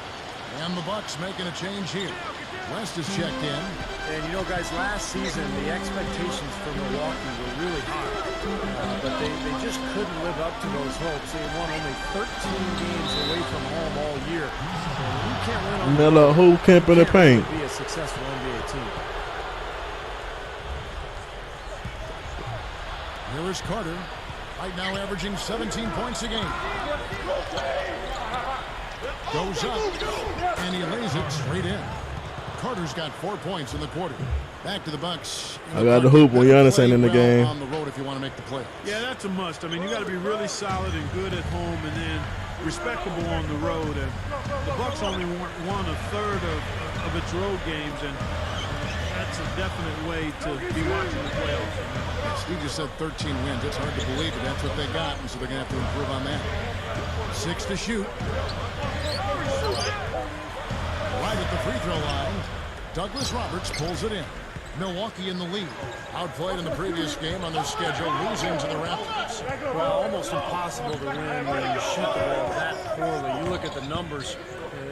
And the Bucks making a change here. West is checked in. And you know, guys, last season the expectations for Milwaukee were really high, but they just couldn't live up to those hopes. They won only 13 games away from home all year. And you can't win on Miller, who camp in the paint? Be a successful NBA team. Here is Carter, right now averaging 17 points a game. Goes up, and he lays it straight in. Carter's got 4 points in the quarter. Back to the Bucks. I got the hoop when Giannis ain't in the game. On the road if you want to make the play. Yeah, that's a must. I mean, you got to be really solid and good at home, and then respectable on the road. And the Bucks only won a third of its road games, and that's a definite way to be watching the playoffs. Steve just said 13 wins. It's hard to believe, but that's what they got, and so they're going to have to improve on that. 6 to shoot. Right at the free throw line, Douglas Roberts pulls it in. Milwaukee in the lead. Outplayed in the previous game on their schedule, losing to the Raptors. Well, almost impossible to win when you shoot the ball that poorly. You look at the numbers,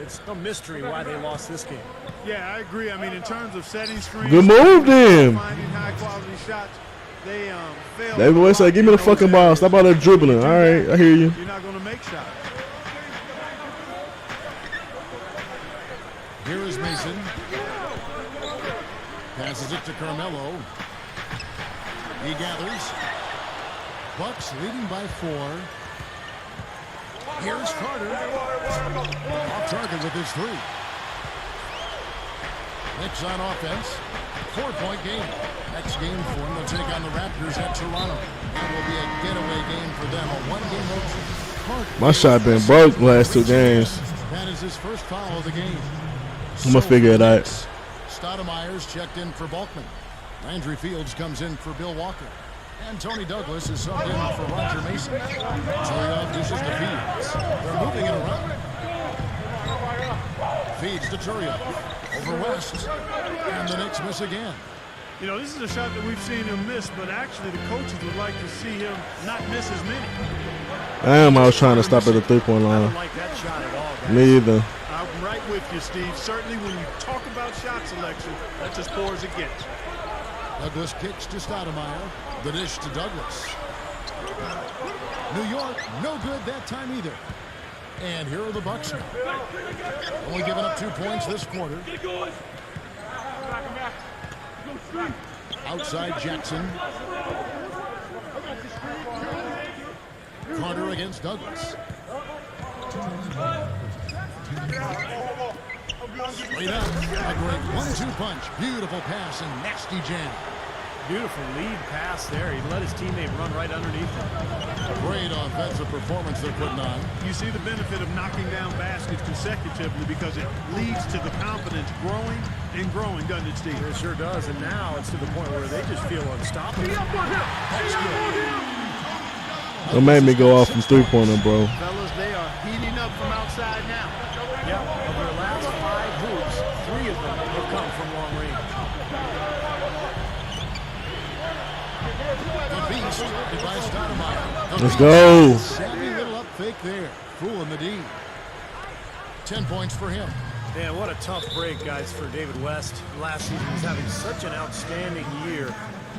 it's no mystery why they lost this game. Yeah, I agree. I mean, in terms of setting screens, Good move, then. finding high-quality shots, they failed. David West said, give me the fucking ball. Stop all that dribbling. All right, I hear you. You're not going to make shots. Here is Mason. Passes it to Carmelo. He gathers. Bucks leading by 4. Here's Carter. Off target with his 3. Knicks on offense. 4-point game. Next game for them, they'll take on the Raptors at Toronto. That will be a getaway game for them. A 1-game road trip. My shot been broke last 2 games. That is his first foul of the game. I'm going to figure it out. Stoudemire's checked in for Bulkman. Landry Fields comes in for Bill Walker. And Tony Douglas is subbed in for Roger Mason. Turioff dishes to Fields. They're moving it around. Feeds to Turioff. Over West. And the Knicks miss again. You know, this is a shot that we've seen him miss, but actually the coaches would like to see him not miss as many. Damn, I was trying to stop at the 3-point line. I don't like that shot at all, guys. Me either. I'm right with you, Steve. Certainly when you talk about shot selection, that just pours against. Douglas kicks to Stoudemire. The dish to Douglas. New York, no good that time either. And here are the Bucks now. Only giving up 2 points this quarter. Outside Jackson. Carter against Douglas. Straight up. A great 1-2 punch. Beautiful pass and nasty jam. Beautiful lead pass there. He let his teammate run right underneath him. Great offensive performance they're putting on. You see the benefit of knocking down baskets consecutively because it leads to the confidence growing and growing, doesn't it, Steve? It sure does, and now it's to the point where they just feel unstoppable. That's good. Don't make me go off from 3-pointer, bro. Fellas, they are heating up from outside now. Yep, of their last 5 hoops, 3 of them have come from long range. The beast by Stoudemire. Let's go. Savvy little up fake there. Fooling the D. 10 points for him. Man, what a tough break, guys, for David West. Last season he was having such an outstanding year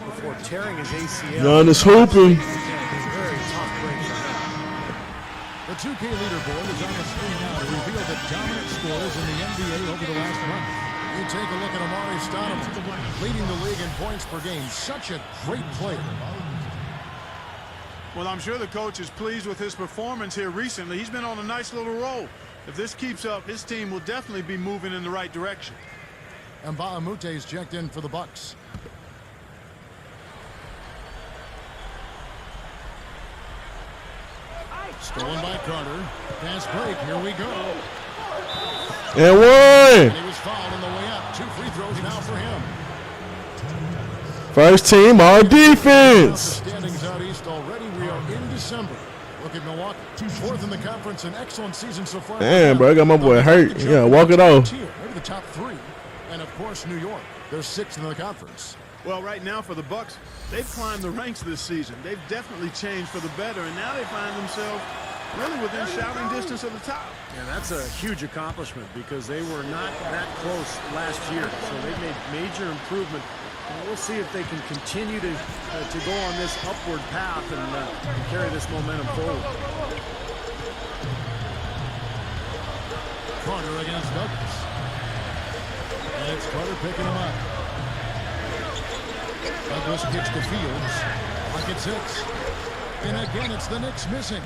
before tearing his ACL. Giannis hooping. Very tough break for him. The 2K leaderboard is on the screen now to reveal the dominant scores in the NBA over the last month. You take a look at Amari Stoudemire, leading the league in points per game. Such a great player. Well, I'm sure the coach is pleased with his performance here recently. He's been on a nice little roll. If this keeps up, his team will definitely be moving in the right direction. And Bahamute is checked in for the Bucks. Stolen by Carter. Pass break. Here we go. And one. And he was fouled on the way up. 2 free throws now for him. First team, all defense. Standings out east already. We are in December. Look at Milwaukee. 4th in the conference. An excellent season so far. Damn, bro, I got my boy hurt. Yeah, walk it off. Maybe the top 3. And, of course, New York. They're 6th in the conference. Well, right now for the Bucks, they've climbed the ranks this season. They've definitely changed for the better, and now they find themselves really within shouting distance of the top. And that's a huge accomplishment because they were not that close last year. So they've made major improvement. And we'll see if they can continue to go on this upward path and carry this momentum forward. Carter against Douglas. And it's Carter picking him up. Douglas pitch to Fields. Pocket 6. And again, it's the Knicks missing.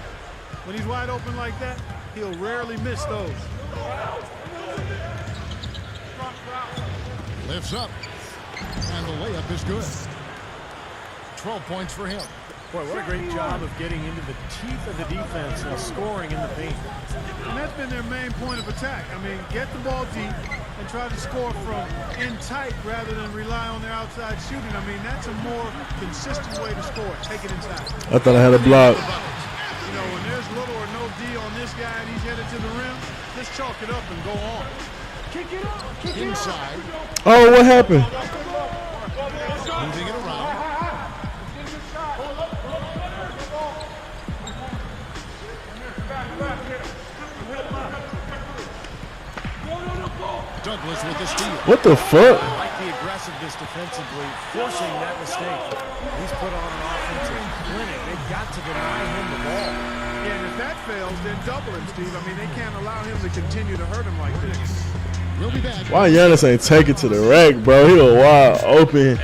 When he's wide open like that, he'll rarely miss those. Lifts up. And the layup is good. 12 points for him. Boy, what a great job of getting into the teeth of the defense and scoring in the paint. And that's been their main point of attack. I mean, get the ball deep and try to score from in tight rather than rely on their outside shooting. I mean, that's a more consistent way to score. Take it inside. I thought I had a block. You know, when there's little or no D on this guy and he's headed to the rim, just chalk it up and go on. Kick it up. Kick it inside. Oh, what happened? Moving it around. Douglas with the steal. What the fuck? I like the aggressiveness defensively, forcing that mistake. He's put on an offensive clinic. They've got to deny him the ball. Yeah, and if that fails, then double him, Steve. I mean, they can't allow him to continue to hurt him like this. We'll be back. Why Giannis ain't take it to the rack, bro? He was wide open.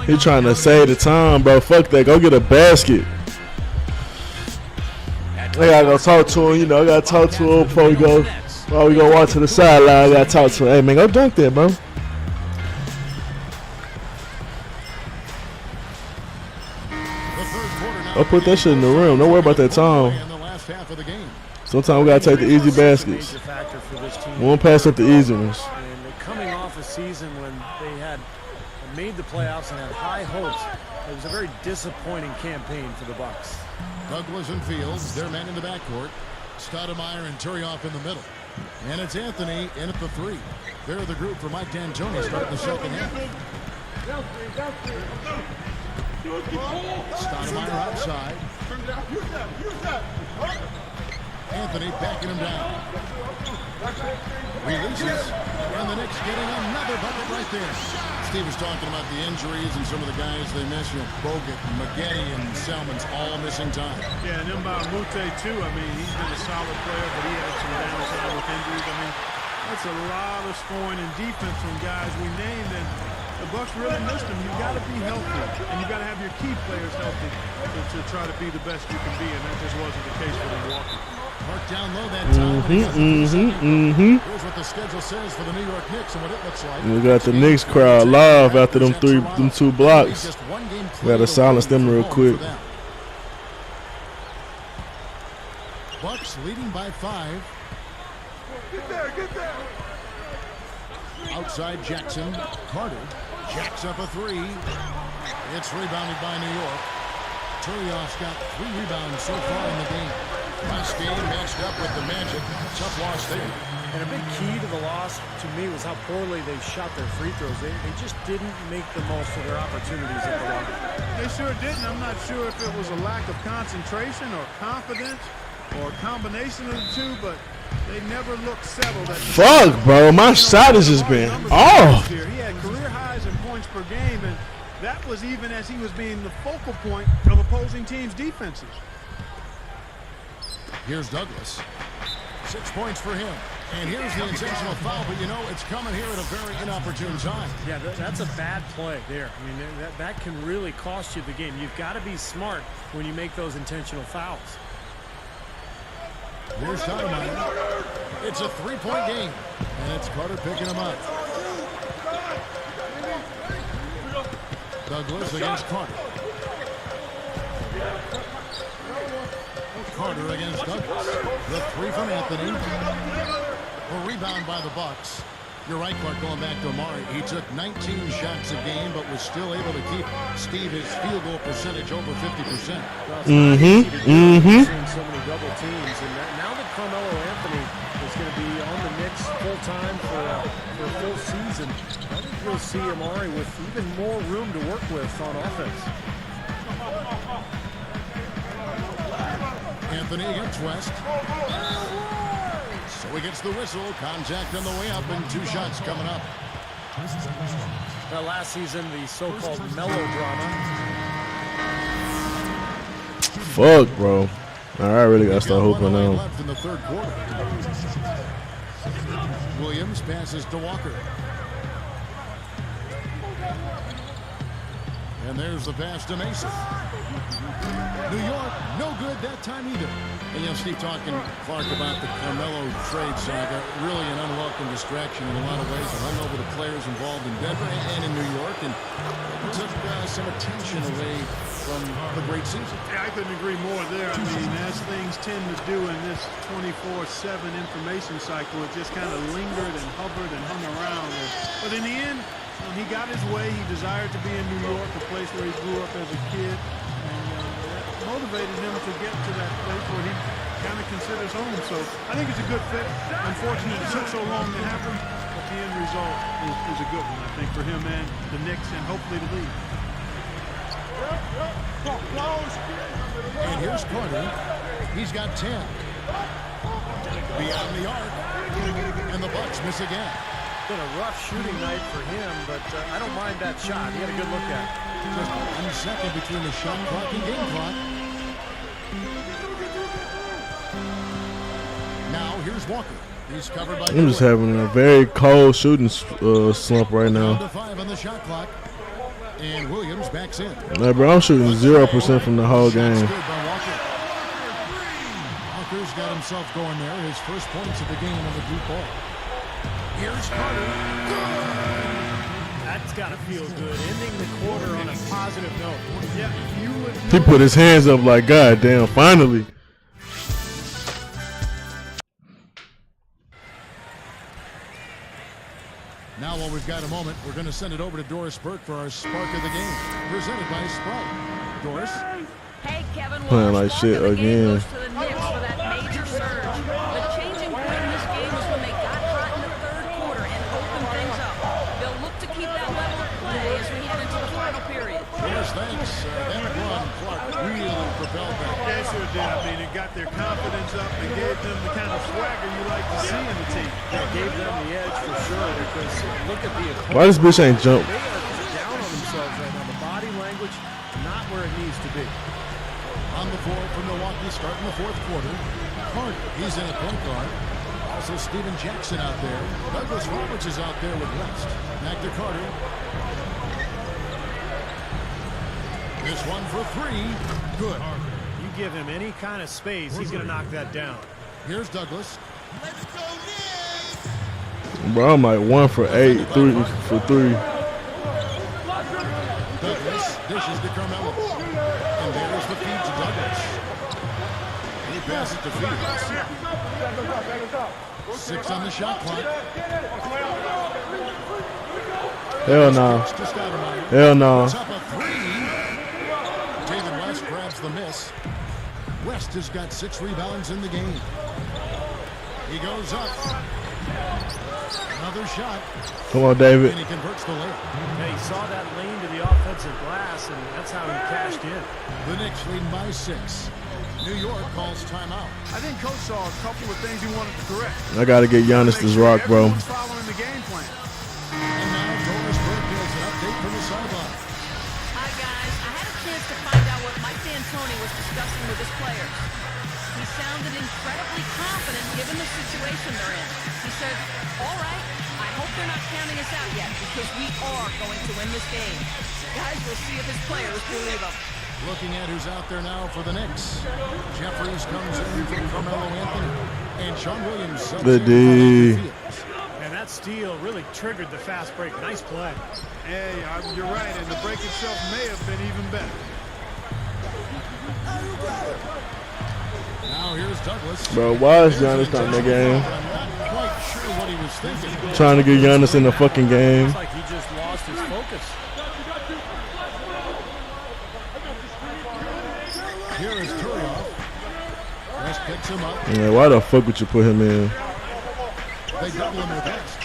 He trying to save the time, bro. Fuck that. Go get a basket. I gotta go talk to him. You know, I gotta talk to him before we go. While we go walk to the sideline, I gotta talk to him. Hey, man, go dunk that, bro. I'll put that shit in the rim. Don't worry about that time. Sometimes we gotta take the easy baskets. We won't pass up the easy ones. And they're coming off a season when they had made the playoffs and had high hopes. It was a very disappointing campaign for the Bucks. Douglas and Fields, their men in the backcourt. Stoudemire and Turioff in the middle. And it's Anthony in at the 3. They're the group for Mike D'Antoni starting the second half. Stoudemire outside. Anthony backing him down. Releases. And the Knicks getting another bucket right there. Steve was talking about the injuries and some of the guys they miss. You know, Bogut, Maggette, and Selman's all missing time. Yeah, and then by Mute too. I mean, he's been a solid player, but he had some downside with injuries. I mean, that's a lot of scoring and defense from guys we named, and the Bucks really missed them. You got to be healthy, and you got to have your key players healthy to try to be the best you can be, and that just wasn't the case for Milwaukee. Mark down low that time. Here's what the schedule says for the New York Knicks and what it looks like. We got the Knicks crowd live after them 2 blocks. We got to silence them real quick. Bucks leading by 5. Get there. Outside Jackson. Carter jacks up a 3. It's rebounded by New York. Turioff's got 3 rebounds so far in the game. Last game matched up with the Magic. Tough loss there. And a big key to the loss to me was how poorly they shot their free throws. They just didn't make the most of their opportunities at the line. They sure didn't. I'm not sure if it was a lack of concentration or confidence or a combination of the two, but they never looked settled. Fuck, bro. My shot has just been off. He had career highs in points per game, and that was even as he was being the focal point of opposing teams' defenses. Here's Douglas. 6 points for him. And here's the intentional foul, but you know it's coming here at a very inopportune time. Yeah, that's a bad play there. I mean, that can really cost you the game. You've got to be smart when you make those intentional fouls. Here's Stoudemire. It's a 3-point game. And it's Carter picking him up. Douglas against Carter. Carter against Douglas. The 3 from Anthony. A rebound by the Bucks. You're right, Clark, going back to Amari. He took 19 shots a game, but was still able to keep Steve his field goal percentage over 50%. Seeing so many double teams, and now that Carmelo Anthony is going to be on the Knicks full time for a full season, I think you'll see Amari with even more room to work with on offense. Anthony against West. So he gets the whistle. Contact on the way up and 2 shots coming up. Well, last season, the so-called melodrama. Fuck, bro. I really got to start hooping now. Left in the third quarter. Williams passes to Walker. And there's the pass to Mason. New York, no good that time either. And you know, Steve talking, Clark, about the Carmelo trade saga. Really an unwelcome distraction in a lot of ways. It hung over the players involved in Denver and in New York, and it took some attention away from the great season. Yeah, I couldn't agree more there. I mean, as things tend to do in this 24/7 information cycle, it just kind of lingered and hovered and hung around. But in the end, he got his way. He desired to be in New York, a place where he grew up as a kid. That motivated him to get to that place where he kind of considers home. So I think it's a good fit. Unfortunately, it took so long to happen, but the end result is a good one, I think, for him and the Knicks and hopefully the league. And here's Carter. He's got 10. Beyond the arc. And the Bucks miss again. Been a rough shooting night for him, but I don't mind that shot. He had a good look at it. Just 1 second between the shot clock and game clock. Now here's Walker. He's covered by. I'm just having a very cold shooting slump right now. Down to 5 on the shot clock. And Williams backs in. Nah, bro, I'm shooting 0% from the whole game. Good by Walker. Walker's got himself going there. His first points of the game on the deep ball. Here's Carter. That's got to feel good. Ending the quarter on a positive note. Yeah, He put his hands up like, God damn, finally. Now, while we've got a moment, we're going to send it over to Doris Burke for our Spark of the Game, presented by Sprite. Doris? Hey, Kevin, Playing like shit again. goes to the Knicks for that major surge. The changing point in this game was when they got hot in the third quarter and opened things up. They'll look to keep that level of play as we head into the final period. Doris, thanks. That run, Clark really propelled that. Yeah, sure did. I mean, it got their confidence up and gave them the kind of swagger you like to see in the team. That gave them the edge for sure, because look at the opponent. Why this bitch ain't jump? They are down on themselves right now. The body language, not where it needs to be. On the floor for Milwaukee, starting the fourth quarter. Carter, he's in a point guard. Also Steven Jackson out there. Douglas Roberts is out there with West. Back to Carter. This one for 3. Good. You give him any kind of space, he's going to knock that down. Here's Douglas. Bro, I'm like 1 for 8, 3 for 3. Douglas dishes to Carmelo. And there's the feed to Douglas. He passes to Felix. 6 on the shot clock. Hell no. Hell no. It's up a 3. David West grabs the miss. West has got 6 rebounds in the game. He goes up. Another shot. Come on, David. And he converts the layup. Yeah, he saw that lane to the offensive glass, and that's how he cashed in. The Knicks lead by 6. New York calls timeout. I think Coach saw a couple of things he wanted to correct. I got to get Giannis this rock, bro. Everyone's following the game plan. And now Doris Burke gives an update from the sideline. Hi, guys. I had a chance to find out what Mike D'Antoni was discussing with his players. He sounded incredibly confident given the situation they're in. He said, all right, I hope they're not counting us out yet because we are going to win this game. Guys, we'll see if his players believe him. Looking at who's out there now for the Knicks. Jeffries comes in from Carmelo Anthony. And Sean Williams subs The in D. And that steal really triggered the fast break. Nice play. Hey, you're right, and the break itself may have been even better. Now here's Douglas. Bro, why is Giannis not in the game? I'm not quite sure what he was thinking. Trying to get Giannis in the fucking game. Looks like he just lost his focus. Here is Turioff. West picks him up. Yeah, why the fuck would you put him in? They double him with West.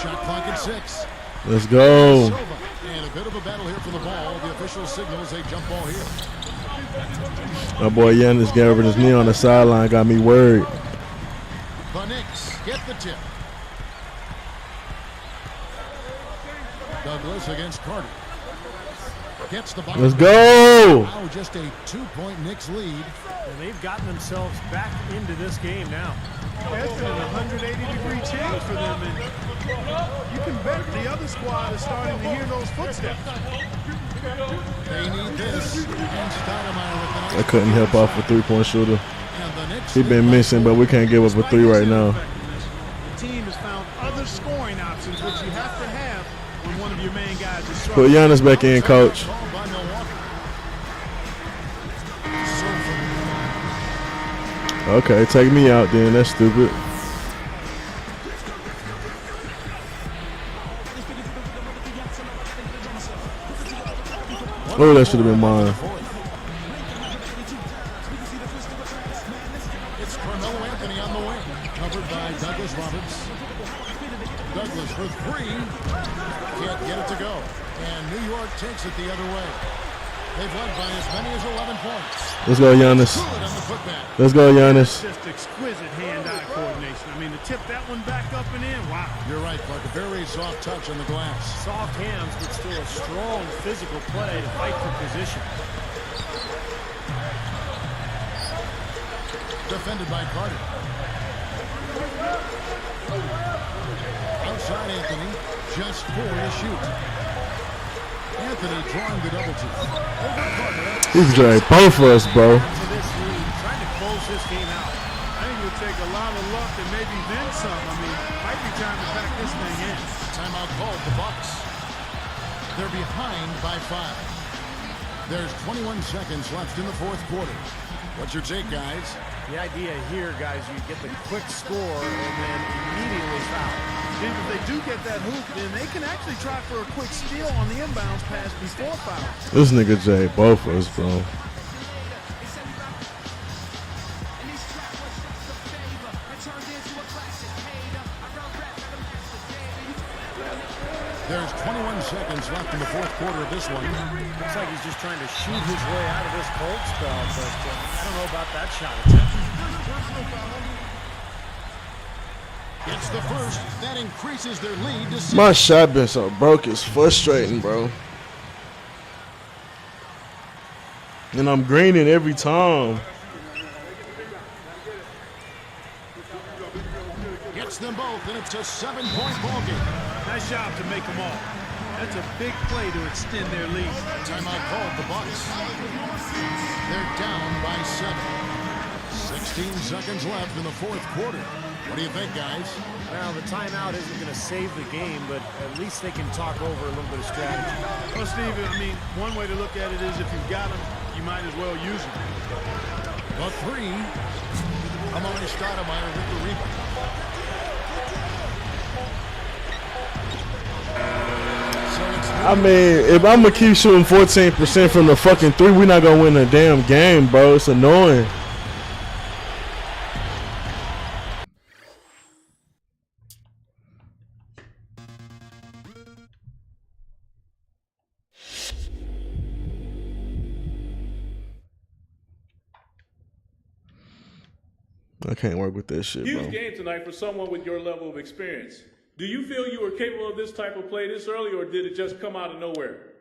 Shot clock at 6. Let's go. And a bit of a battle here for the ball. The official signals a jump ball here. My boy Giannis gathering his knee on the sideline got me worried. The Knicks get the tip. Douglas against Carter. Gets the ball. Let's go. Now just a 2-point Knicks lead. And they've gotten themselves back into this game now. That's been an 180-degree change for them, and you can bet the other squad is starting to hear those footsteps. They need this. And Stoudemire with the I next couldn't help off a 3-point shooter. And the Knicks He been missing, but we can't give up a 3 right now. The team has found other scoring options, which you have to have when one of your main guys is Put struggling. Giannis back in, coach. called by Milwaukee. Okay, take me out then. That's stupid. Oh, that should have been mine. It's Carmelo Anthony on the wing. Covered by Douglas Roberts. Douglas for 3. Can't get it to go. And New York takes it the other way. They've led by as many as 11 points. Let's go, Giannis. Good on the putback. Let's go, Giannis. Just exquisite hand-eye coordination. I mean, to tip that one back up and in, wow. You're right, Clark. A very soft touch on the glass. Soft hands, but still a strong physical play to fight for position. Defended by Carter. Outside Anthony. Just 4 to shoot. Anthony drawing the double team. Over Carter. He's drawing both of us, bro. To this lead, trying to close this game out. I think it'll take a lot of luck and maybe then some. I mean, might be time to pack this thing in. Timeout called the Bucks. They're behind by 5. There's 21 seconds left in the fourth quarter. What's your take, guys? The idea here, guys, you get the quick score and then immediately foul. And if they do get that hoop, then they can actually try for a quick steal on the inbounds pass before foul. This nigga Jay, both of us, bro. There's 21 seconds left in the fourth quarter of this one. Looks like he's just trying to shoot his way out of this cold spell, but I don't know about that shot attempt. It's the first. That increases their lead to 6. My shot been so broke, it's frustrating, bro. And I'm greening every time. Gets them both, and it's a 7-point ball game. Nice job to make them all. That's a big play to extend their lead. Timeout called the Bucks. They're down by 7. 16 seconds left in the fourth quarter. What do you think, guys? Well, the timeout isn't going to save the game, but at least they can talk over a little bit of strategy. Well, Steve, I mean, one way to look at it is if you've got them, you might as well use them. The 3. Amari Stoudemire with the rebound. I mean, if I'm gonna keep shooting 14% from the fucking 3, we're not gonna win the damn game, bro. It's annoying. I can't work with this shit, Huge bro. game tonight for someone with your level of experience. Do you feel you were capable of this type of play this early, or did it just come out of nowhere?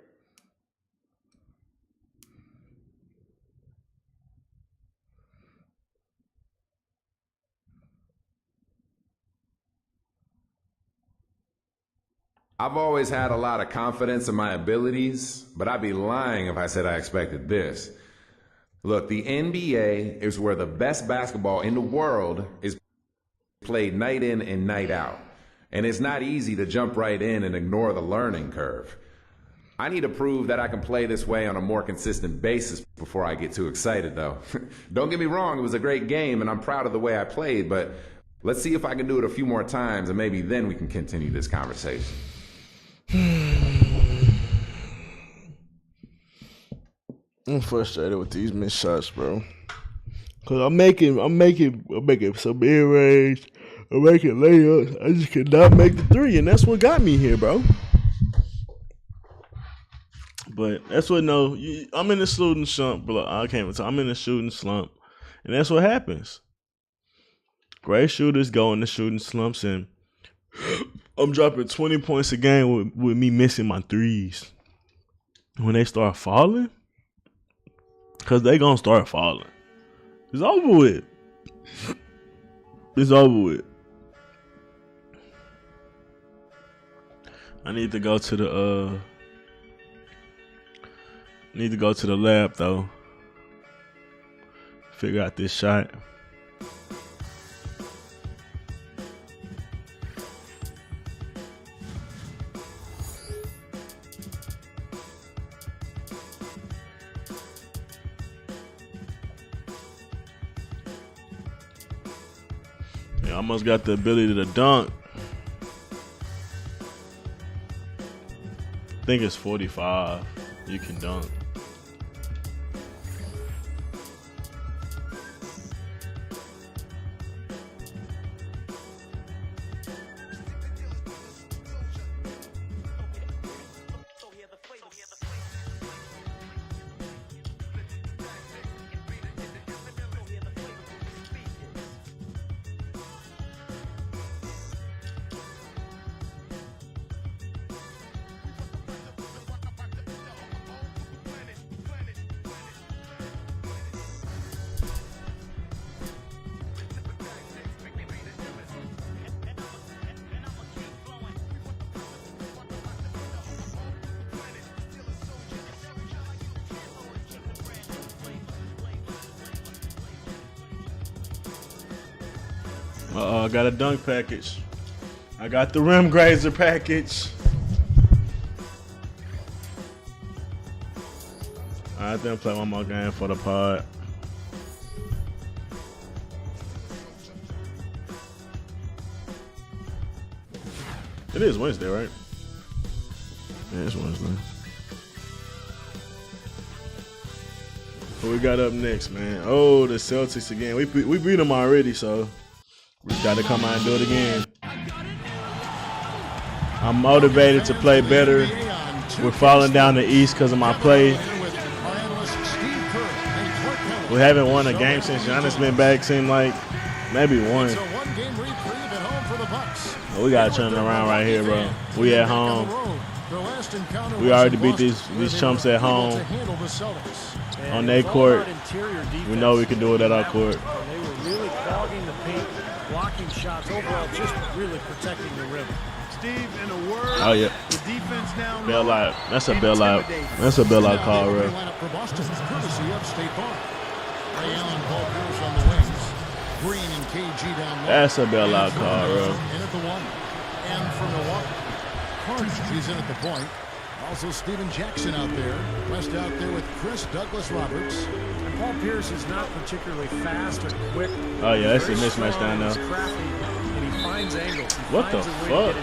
I've always had a lot of confidence in my abilities, but I'd be lying if I said I expected this. Look, the NBA is where the best basketball in the world is played night in and night out. And it's not easy to jump right in and ignore the learning curve. I need to prove that I can play this way on a more consistent basis before I get too excited, though. Don't get me wrong, it was a great game, and I'm proud of the way I played, but let's see if I can do it a few more times, and maybe then we can continue this conversation. I'm frustrated with these missed shots, bro. Cause I'm making some mid-range, I'm making layups. I just cannot make the 3, and that's what got me here, bro. But that's what I'm in the shooting slump, bro. I can't even talk. I'm in the shooting slump, and that's what happens. Great shooters go in the shooting slumps, and I'm dropping 20 points a game with me missing my threes. When they start falling, because they gonna start falling. It's over with. It's over with. I need to go to the lab though. Figure out this shot. Yeah, I almost got the ability to dunk. I think it's 45. You can dunk. I got a dunk package. I got the rim grazer package. I think play one more game for the pod. It is Wednesday, right? Yeah, it's Wednesday. What we got up next, man? Oh, the Celtics again. We beat them already, so we got to come out and do it again. I'm motivated to play better. We're falling down the East because of my play. We haven't won a game since Giannis been back. Seemed like maybe one. We gotta turn it around right here, bro. We at home. We already beat these chumps at home. On their court, we know we can do it at our court. They were really clogging the paint, blocking shots, overall just really protecting the rim. Steve, in a word, oh yeah, the defense now bailout. That's a bailout. That's a bailout call, bro. That's a bailout call, bro. And for Milwaukee, Carnes, he's in at the point. Also Steven Jackson out there. West out there with Chris Douglas Roberts. And Paul Pierce is not particularly fast or quick. Oh yeah, that's a mismatch down there. And he finds angles. What the fuck?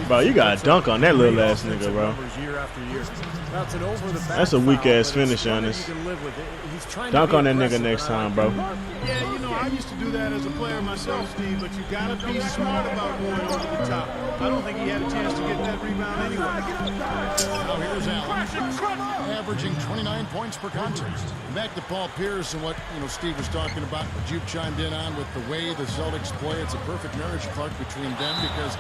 Bro, you gotta dunk on that little ass nigga, bro. Year after year. That's an over the back. That's a weak ass finish, honest. Dunk on that nigga next time, bro. Yeah, you know, I used to do that as a player myself, Steve, but you gotta be smart about going over the top. I don't think he had a chance to get that rebound anyway. Now here's Allen, averaging 29 points per contest. Back to Paul Pierce and what Steve was talking about, what you've chimed in on with the way the Celtics play. It's a perfect marriage, Clark, between them because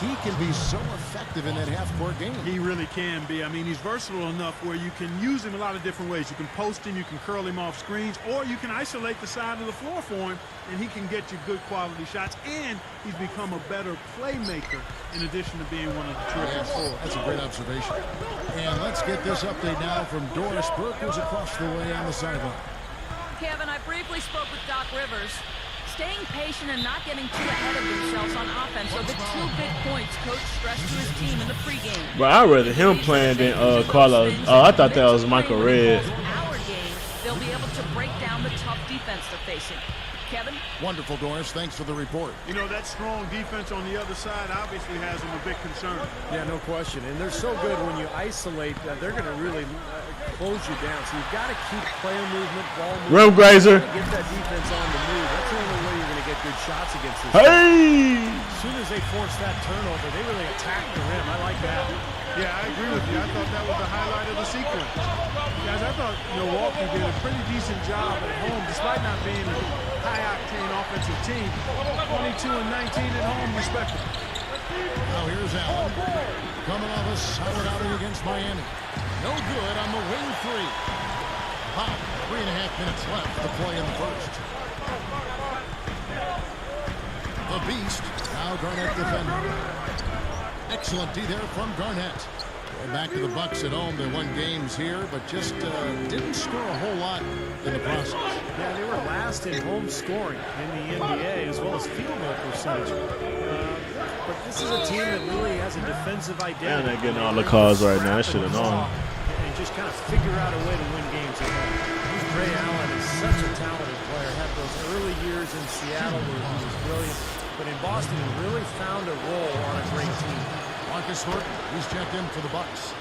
he can be so effective in that half-court game. He really can be. I mean, he's versatile enough where you can use him a lot of different ways. You can post him, you can curl him off screens, or you can isolate the side of the floor for him, and he can get you good quality shots. And he's become a better playmaker in addition to being one of the terrific forwards. That's a great observation. And let's get this update now from Doris Burke, who's across the way on the sideline. Kevin, I briefly spoke with Doc Rivers. Staying patient and not getting too ahead of themselves on offense are the two big points Coach stressed to his team in the pregame. But I'd rather him playing than Carlos. Oh, I thought that was Michael Redd. Our game, they'll be able to break down the tough defense they're facing. Kevin? Wonderful, Doris. Thanks for the report. You know, that strong defense on the other side obviously has them a big concern. Yeah, no question. And they're so good when you isolate, they're going to really close you down. So you've got to keep player movement, ball movement. Rim grazer. Get that defense on the move. That's the only way you're going to get good shots against this hey! team. As soon as they force that turnover, they really attack the rim. I like that. Yeah, I agree with you. I thought that was the highlight of the sequence. Guys, I thought Milwaukee did a pretty decent job at home, despite not being a high-octane offensive team. 22 and 19 at home, respectively. Now here's Allen, coming off a solid outing against Miami. No good on the wing three. About 3.5 minutes left to play in the first. The Beast, now Garnett defending. Excellent D there from Garnett. Going back to the Bucks at home, they won games here, but just didn't score a whole lot in the process. Yeah, they were last in home scoring in the NBA, as well as field goal percentage. But this is a team that really has a defensive identity. And they're getting all the calls right now. I should have known. And just kind of figure out a way to win games at home. Ray Allen is such a talented player. Had those early years in Seattle where he was brilliant. But in Boston, he really found a role on a great team. Marcus Thornton, he's checked in for the Bucks.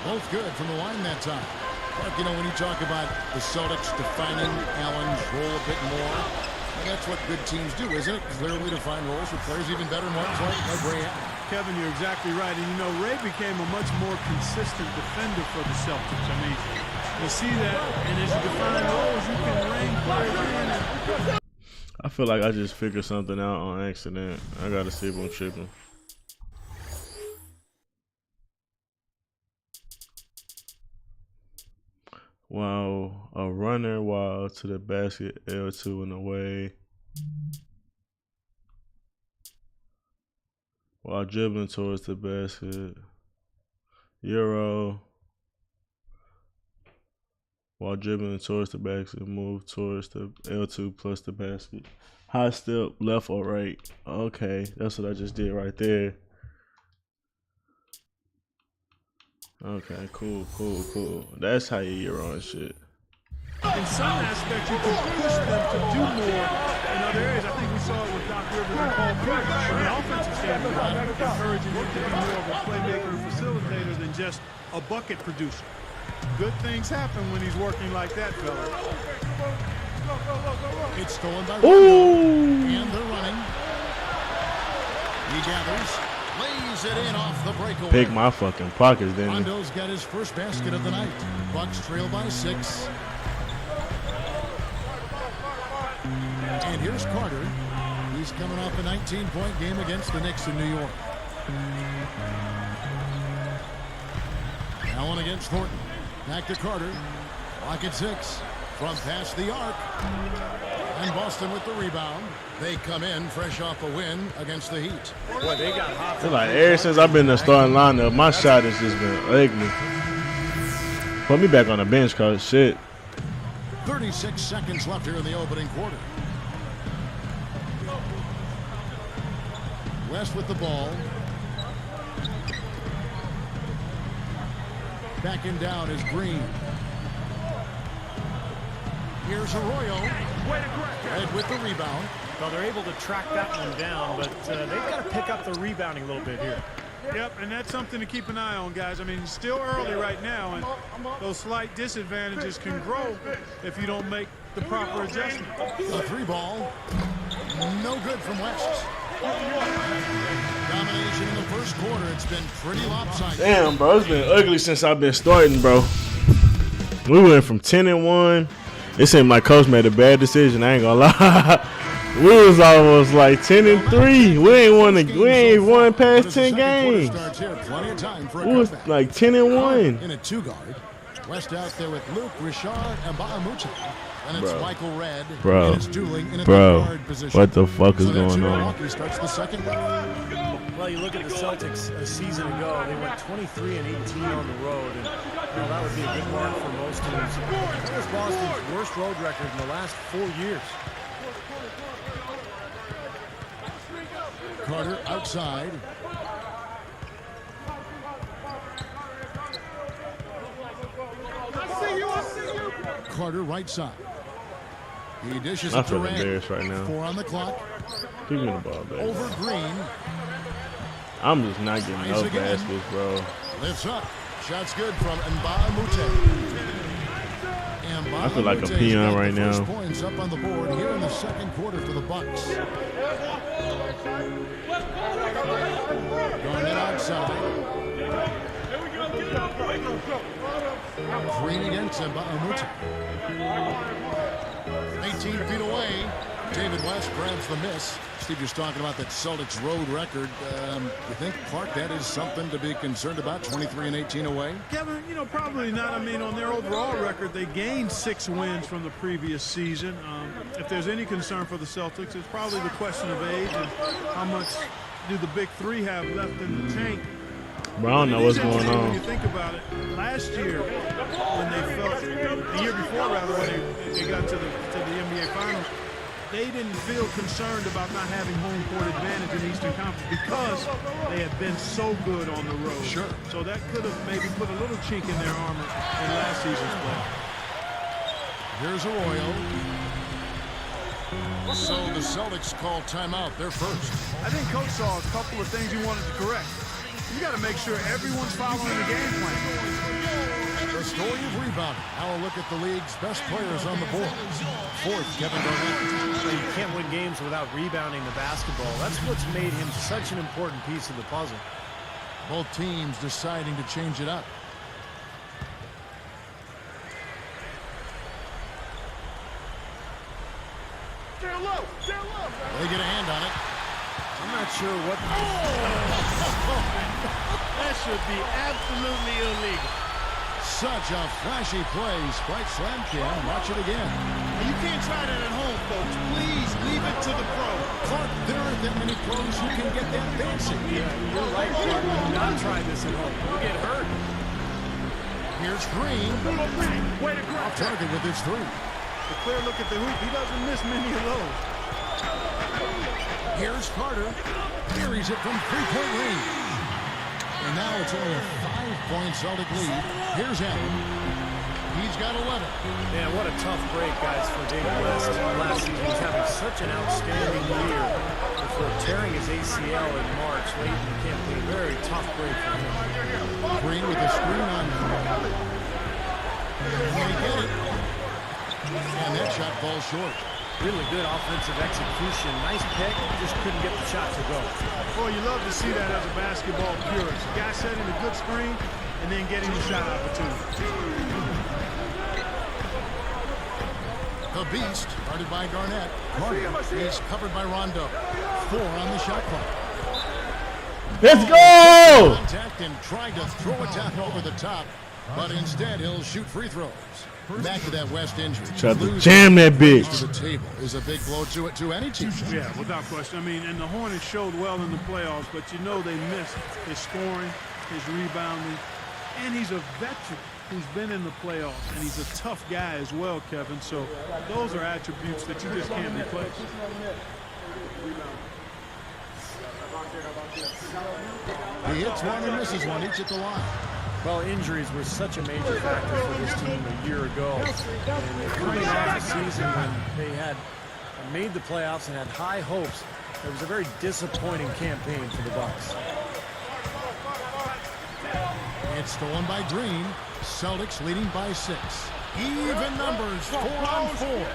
Both good from the line that time. But, you know, when you talk about the Celtics defining Allen's role a bit more, and that's what good teams do, isn't it? Clearly define roles for players even better ones like Ray Allen. Kevin, you're exactly right. And, you know, Ray became a much more consistent defender for the Celtics. I mean, you see that, and as you define roles, you can ring players in. I feel like I just figured something out on accident. I gotta see if I'm tripping. Wow, a runner while to the basket, L2 in a way. While dribbling towards the basket. Euro. While dribbling towards the basket, move towards the L2 plus the basket. High step, left or right. Okay, that's what I just did right there. Okay, cool. That's how you Euro and shit. In some aspects, you can push them to do more. In other areas, I think we saw it with Doc Rivers and Paul Pierce. From an offensive standpoint, encouraging him to be more of a playmaker and facilitator than just a bucket producer. Good things happen when he's working like that, fella. It's stolen by Rondo, and they're running. He gathers, lays it in off the breakaway. Pick my fucking pockets, then. Rondo's got his first basket of the night. Bucks trail by 6. And here's Carter. He's coming off a 19-point game against the Knicks in New York. Allen against Thornton. Back to Carter. Clock at 6. From past the arc. And Boston with the rebound. They come in fresh off a win against the Heat. Boy, they got hot. I feel like ever since I've been in the starting lineup, my shot has just been ugly. Put me back on the bench, cause shit. 36 seconds left here in the opening quarter. West with the ball. Backing down is Green. Here's Arroyo. Red with the rebound. Well, they're able to track that one down, but they've got to pick up the rebounding a little bit here. Yep, and that's something to keep an eye on, guys. I mean, it's still early right now, and those slight disadvantages can grow if you don't make the proper adjustment. The 3 ball. No good from West. Domination in the first quarter. It's been pretty lopsided. Damn, bro, it's been ugly since I've been starting, bro. We went from 10-1. It seemed like coach made a bad decision. I ain't gonna lie. We was almost like 10-3. We ain't won past 10 games. We was like 10-1. In a 2-guard. West out there with Luke, Richard, and Ba'amucha. And it's Michael Red. Bro. And it's Dooling in a guard position. What the fuck is going on? Milwaukee starts the second round. Well, you look at the Celtics a season ago, they went 23-18 on the road, and that would be a good mark for most teams. That was Boston's worst road record in the last 4 years. Carter outside. I see you. Carter right side. He dishes I it to feel Red. embarrassed right now. 4 on the clock. Give me the ball, baby. Over Green. I'm just not getting no baskets, bro. Lifts up. Shots good from Mba'amoute. I feel like a peon right now. First points up on the board here in the second quarter for the Bucks. Garnett outside. Green against Mba'amoute. 18 feet away. David West grabs the miss. Steve was talking about that Celtics road record. You think, Clark, that is something to be concerned about, 23-18 away? Kevin, probably not. I mean, on their overall record, they gained 6 wins from the previous season. If there's any concern for the Celtics, it's probably the question of age and how much do the big three have left in the tank. Bro, I don't know what's going on. When you think about it, last year when they felt, the year before rather, when they got to the NBA Finals, they didn't feel concerned about not having home court advantage in the Eastern Conference because they had been so good on the road. Sure. So that could have maybe put a little chink in their armor in last season's play. Here's Arroyo. So the Celtics call timeout. They're first. I think Coach saw a couple of things he wanted to correct. You got to make sure everyone's following the game plan. The story of rebounding. Now a look at the league's best players on the board. Fourth, Kevin Garnett. You can't win games without rebounding the basketball. That's what's made him such an important piece of the puzzle. Both teams deciding to change it up. They get a hand on it. I'm not sure what... That should be absolutely illegal. Such a flashy play. Sprite slam Cam. Watch it again. You can't try that at home, folks. Please leave it to the pro. Clark, there aren't that many pros who can get that fancy. Yeah, you're right, Clark. Do not try this at home. You'll get hurt. Here's Green. Off target with his three. A clear look at the hoop. He doesn't miss many of those. Here's Carter. Buries it from three-point range. And now it's only a 5-point Celtic lead. Here's Allen. He's got 11. Man, what a tough break, guys, for David West. Last season, he's having such an outstanding year before tearing his ACL in March late in the campaign. Very tough break for him. Green with a screen on him. Can he get it? And that shot falls short. Really good offensive execution. Nice pick, just couldn't get the shot to go. Boy, you love to see that as a basketball purist. The guy setting a good screen and then getting the shot opportunity. The Beast, guarded by Garnett. He's covered by Rondo. 4 on the shot clock. Let's go! Contact and trying to throw it down over the top, but instead he'll shoot free throws. Back to that West injury. Tried to jam that bitch. To the table is a big blow to any team. Yeah, without question. I mean, and the Hornets showed well in the playoffs, but you know they missed his scoring, his rebounding, and he's a veteran who's been in the playoffs, and he's a tough guy as well, Kevin. So those are attributes that you just can't replace. He hits one and misses one, each at the line. Well, injuries were such a major factor for this team a year ago. And coming off a season when they had made the playoffs and had high hopes, it was a very disappointing campaign for the Bucks. It's stolen by Green. Celtics leading by 6. Even numbers, 4 on 4.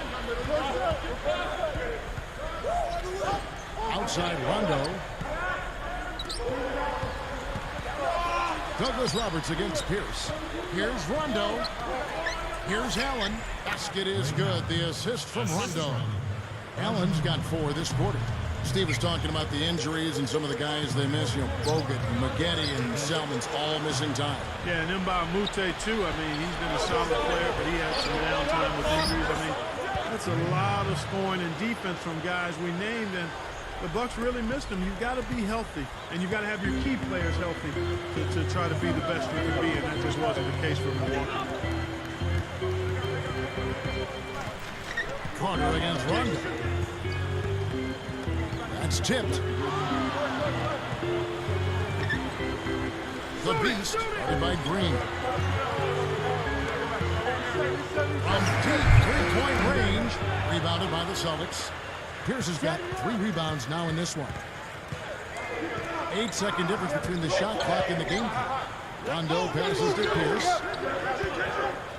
Outside Rondo. Douglas Roberts against Pierce. Here's Rondo. Here's Allen. Basket is good. The assist from Rondo. Allen's got 4 this quarter. Steve was talking about the injuries and some of the guys they miss. You know, Bogut, Maggette, and Selman's all missing time. Yeah, and Mba'amoute too. I mean, he's been a solid player, but he had some downtime with injuries. I mean, that's a lot of scoring and defense from guys we named, and the Bucks really missed him. You've got to be healthy, and you've got to have your key players healthy to try to be the best you can be, and that just wasn't the case for Milwaukee. Carter against Rondo. That's tipped. The Beast, guarded by Green. From deep three-point range, rebounded by the Celtics. Pierce has got 3 rebounds now in this one. 8-second difference between the shot clock and the game clock. Rondo passes to Pierce.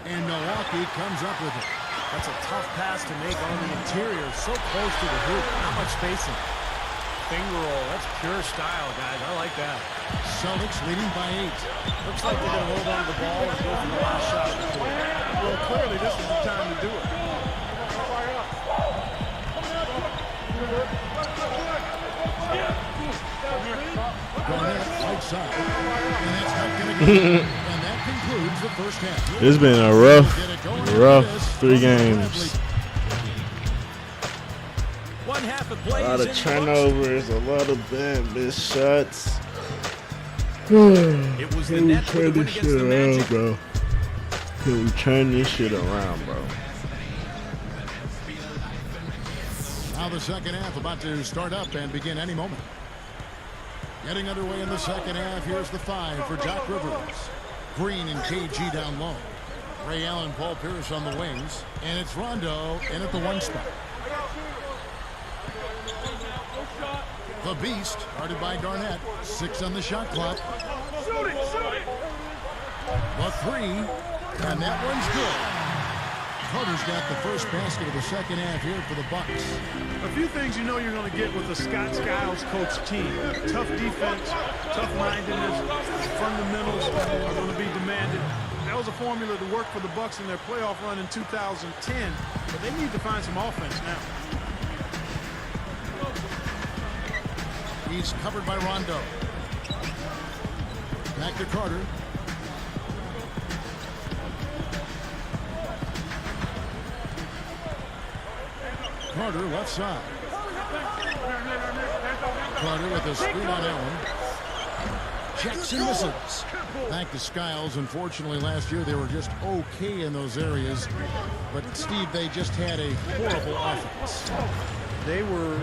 And Milwaukee comes up with it. That's a tough pass to make on the interior. So close to the hoop. Not much spacing. finger roll. That's pure style, guys. I like that. Celtics leading by 8. Looks like they're going to hold on to the ball and go for the last shot. Well, clearly this is the time to do it. Garnett, right side. And that's not going to go. And that concludes the first half. It's been a rough 3 games. One half of A plays lot in of the turnovers, a lot of bad missed shots. It was the Nets with the win against the Magic. Bro. Can we turn this shit around, bro? Now the second half about to start up and begin any moment. Getting underway in the second half. Here's the 5 for Doc Rivers. Green and KG down low. Ray Allen, Paul Pierce on the wings. And it's Rondo in at the 1 spot. The Beast, guarded by Garnett. 6 on the shot clock. Shoot it! The 3, and that one's good. Carter's got the first basket of the second half here for the Bucks. A few things you know you're going to get with the Scott Skiles coach team. Tough defense, tough-mindedness, fundamentals are going to be demanded. That was a formula to work for the Bucks in their playoff run in 2010, but they need to find some offense now. He's covered by Rondo. Back to Carter. Carter left side. Carter with a screen on Allen. Jackson misses. Back to Skiles. Unfortunately, last year they were just okay in those areas. But, Steve, they just had a horrible offense. They were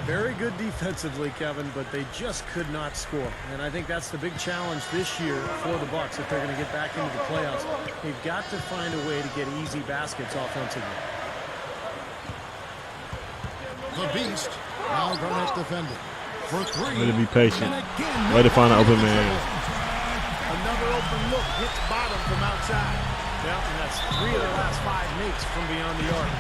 very good defensively, Kevin, but they just could not score. And I think that's the big challenge this year for the Bucks if they're going to get back into the playoffs. They've got to find a way to get easy baskets offensively. The Beast, now Garnett defending. For 3. Way to be patient. Way to find an open man. Another open look, hits bottom from outside. Yeah, and that's 3 of the last 5 makes from beyond the arc.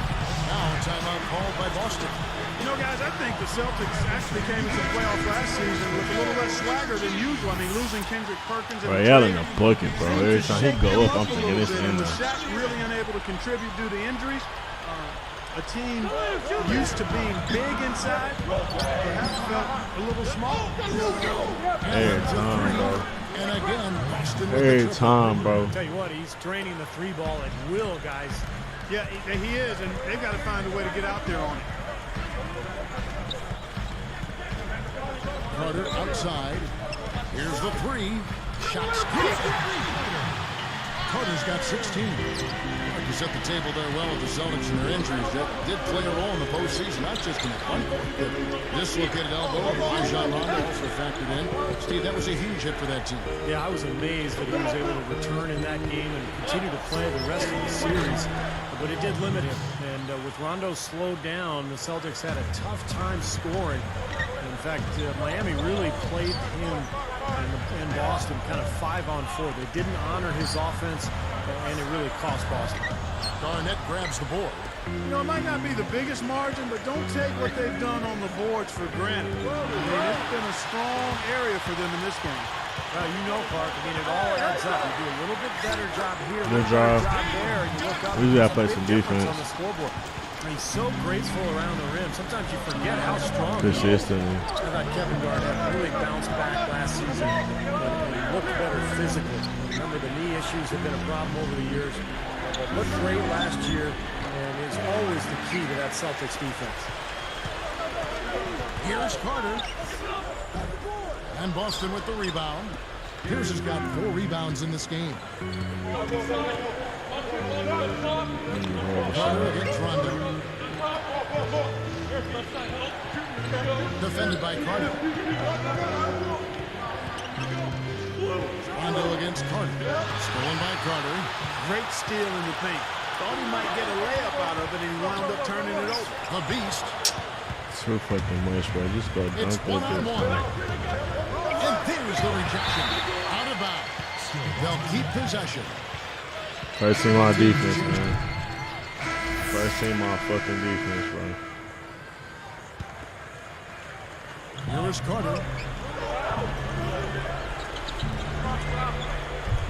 Now timeout called by Boston. You know, guys, I think the Celtics actually came into the playoffs last season with a little less swagger than usual. I mean, losing Kendrick Perkins. Bro, Allen a bucket, bro. Every time he go up, I'm thinking this in the there. Shaq really unable to contribute due to injuries. A team used to being big inside, perhaps felt a little small. Every time, bro. And again, Boston Every time, bro. Tell you what, he's training the 3 ball at will, guys. Yeah, he is, and they've got to find a way to get out there on it. Carter outside. Here's the 3. Shots good. Carter's got 16. Hard to set the table there well with the Celtics and their injuries. That did play a role in the postseason, not just in the front court. The dislocated elbow of Rajon Rondo also factored in. Steve, that was a huge hit for that team. Yeah, I was amazed that he was able to return in that game and continue to play the rest of the series. But it did limit him. And with Rondo slowed down, the Celtics had a tough time scoring. In fact, Miami really played him in Boston kind of 5-on-4. They didn't honor his offense, and it really cost Boston. Garnett grabs the board. You know, it might not be the biggest margin, but don't take what they've done on the boards for granted. I mean, it's been a strong area for them in this game. Well, you know, Clark, I mean, it all adds up. You do a little bit better job here, Good better job. job there, and you look up. We just gotta play Big some difference defense. on the scoreboard. He's so graceful around the rim. Sometimes you forget how strong he is. Consistently. I thought Kevin Garnett really bounced back last season and looked better physically. Remember, the knee issues have been a problem over the years. But looked great last year and is always the key to that Celtics defense. Here's Carter. And Boston with the rebound. Pierce has got 4 rebounds in this game. Carter against Rondo. Defended by Carter. Rondo against Carter. Stolen by Carter. Great steal in the paint. Thought he might get a layup out of it, and he wound up turning it over. The Beast. Too fucking much, bro. Just go It's dunk with it, 1-on-1. bro. And there's the rejection. Out of bounds. They'll keep possession. First team on defense, man. First team on fucking defense, bro. Here is Carter.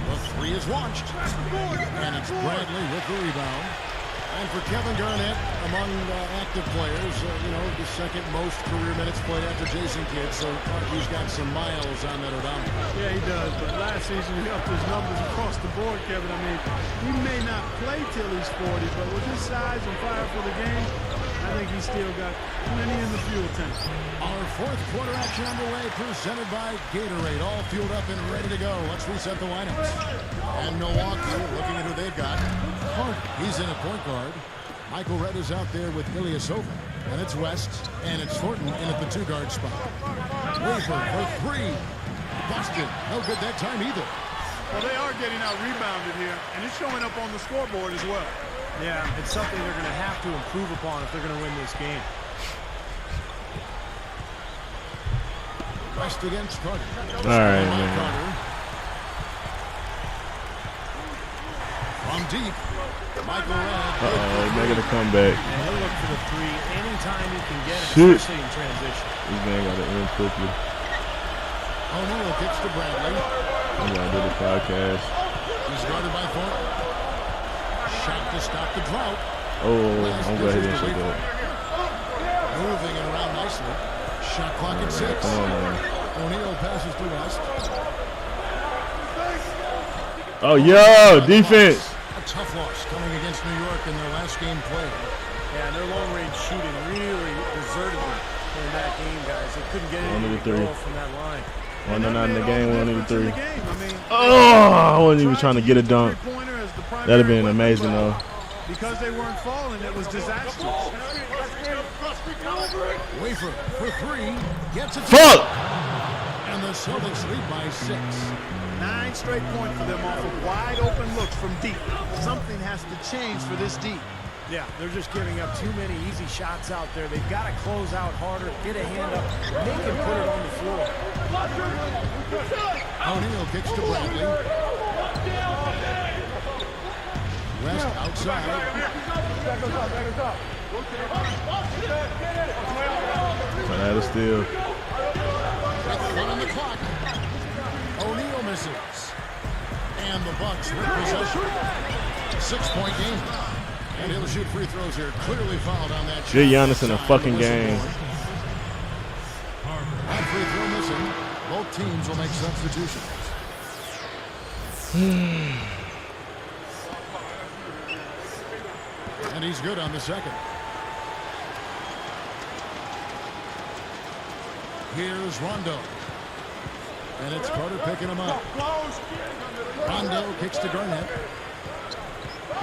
The three is launched. And it's Bradley with the rebound. And for Kevin Garnett, among active players, the second most career minutes played after Jason Kidd. So he's got some miles on that odometer. Yeah, he does. But last season, he upped his numbers across the board, Kevin. I mean, he may not play till he's 40, but with his size and fire for the game, I think he's still got plenty in the fuel tank. Our fourth quarter action underway, presented by Gatorade. All fueled up and ready to go. Let's reset the lineups. And Milwaukee, looking at who they've got. He's in at point guard. Michael Redd is out there with Ilyasova. And it's West. And it's Thornton in at the two-guard spot. Wafer for three. Busted. No good that time either. Well, they are getting out rebounded here, and it's showing up on the scoreboard as well. Yeah, it's something they're going to have to improve upon if they're going to win this game. West against Carter. All right, man. Carter. From deep, Michael Redd. Making a comeback. And he'll look for the three anytime he can get it, Shoot. especially in transition. This man got to end quickly. O'Neal kicks to Bradley. I'm going to do the podcast. He's guarded by Thornton. Shot to stop the drought. Oh, I'm glad he didn't shoot that. Moving it around nicely. Shot clock at 6. Come on, man. O'Neal passes to West. Oh, yo, defense. A tough loss coming against New York in their last game played. Yeah, and their long-range shooting really deserted them in that game, guys. They couldn't get any goal from that line. 1-9 in the game, 1-3. Oh, I wasn't even trying to get a dunk. That'd have been amazing, though. Because they weren't falling, it was disastrous. Wafer for three. Gets it. Fuck! And the Celtics lead by 6. 9 straight points for them off of wide open looks from deep. Something has to change for this deep. Yeah, they're just giving up too many easy shots out there. They've got to close out harder, get a hand up, make him put it on the floor. O'Neal kicks to Bradley. West outside. That is still. With 1 on the clock. O'Neal misses. And the Bucks with possession. 6-point game. And he'll shoot free throws here. Clearly fouled on that shot. Get Giannis in a fucking game. That free throw missing. Both teams will make substitutions. And he's good on the second. Here's Rondo. And it's Carter picking him up. Rondo kicks to Garnett.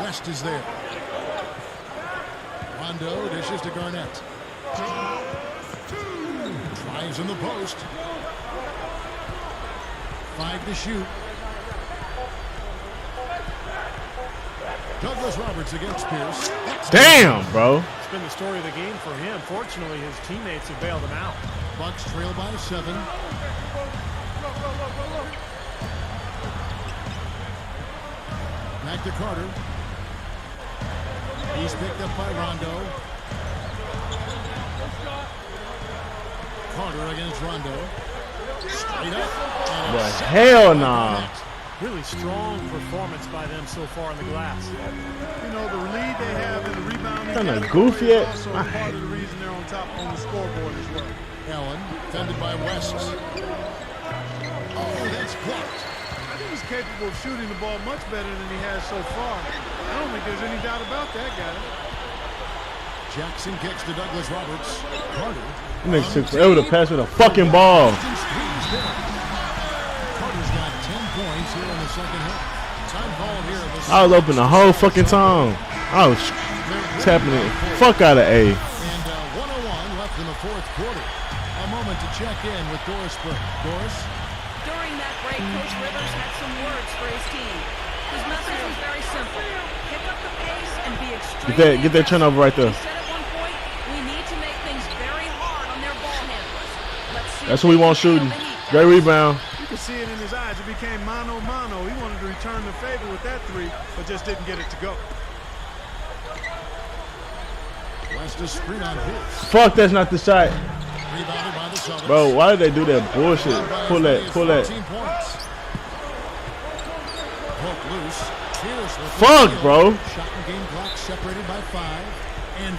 West is there. Rondo dishes to Garnett. Drives in the post. 5 to shoot. Douglas Roberts against Pierce. Damn, bro. It's been the story of the game for him. Fortunately, his teammates have bailed him out. Bucks trail by 7. Back to Carter. He's picked up by Rondo. Carter against Rondo. Straight up. But hell nah. Really strong performance by them so far in the glass. You know, the lead they have in the rebounding Kinda goofy is at- also part of the reason they're on top on the scoreboard as well. Allen, defended by West. Oh, that's blocked. I think he's capable of shooting the ball much better than he has so far. I don't think there's any doubt about that, guy. Jackson kicks to Douglas Roberts. Carter. That nigga took forever to pass with a fucking ball. Carter's got 10 points here in the second half. Time called here. I was open the whole fucking time. I was tapping it. Fuck out of A. And 1:01 left in the fourth quarter. A moment to check in with Doris Burke. Doris? During that break, Coach Rivers had some words for his team. His message was very simple. Pick up the pace and be extremely Get that turnover right there. He said at one point, we need to make things very hard on their ball handlers. Let's see That's what we want shooting. Great rebound. You could see it in his eyes. It became mano-mano. He wanted to return the favor with that three, but just didn't get it to go. West is screen on Pierce. Fuck, that's not the shot. Rebounded by the Celtics. Bro, why did they do that bullshit? Pull that. 14 points. Hook loose. Pierce with Fuck, bro. Shot and game clock separated by 5. And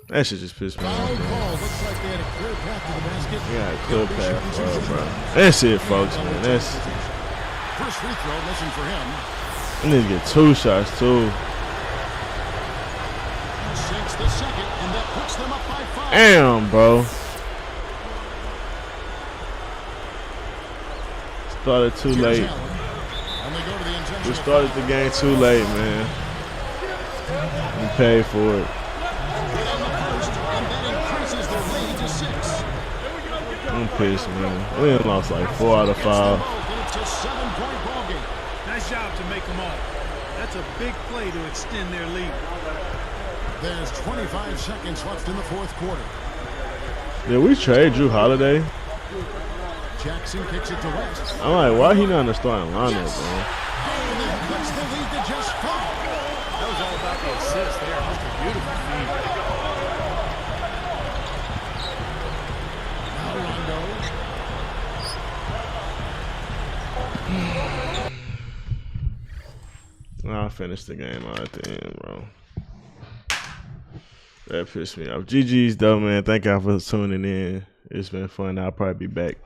that shit just pissed me off, bro. looks like they had a clear path to the basket. Yeah, a clear path, bro. That's it, folks, man. That's. First free throw, listen for him. I need to get 2 shots, too. Sinks the second, and that puts them up by 5. Damn, bro. Started too late. We started the game too late, man. We paid for it. I'm pissed, man. We done lost like 4 out of 5. Nice job to make them all. That's a big play to extend their lead. There's 25 seconds left in the fourth quarter. Did we trade Drew Holiday? Jackson kicks it to West. I'm like, why he not in the starting lineup, man? Cuts the lead to just 5. That was all about the assist there. Just a beautiful feed. Now Rondo. I'll finish the game out at the end, bro. That pissed me off. GG's though, man. Thank y'all for tuning in. It's been fun. I'll probably be back.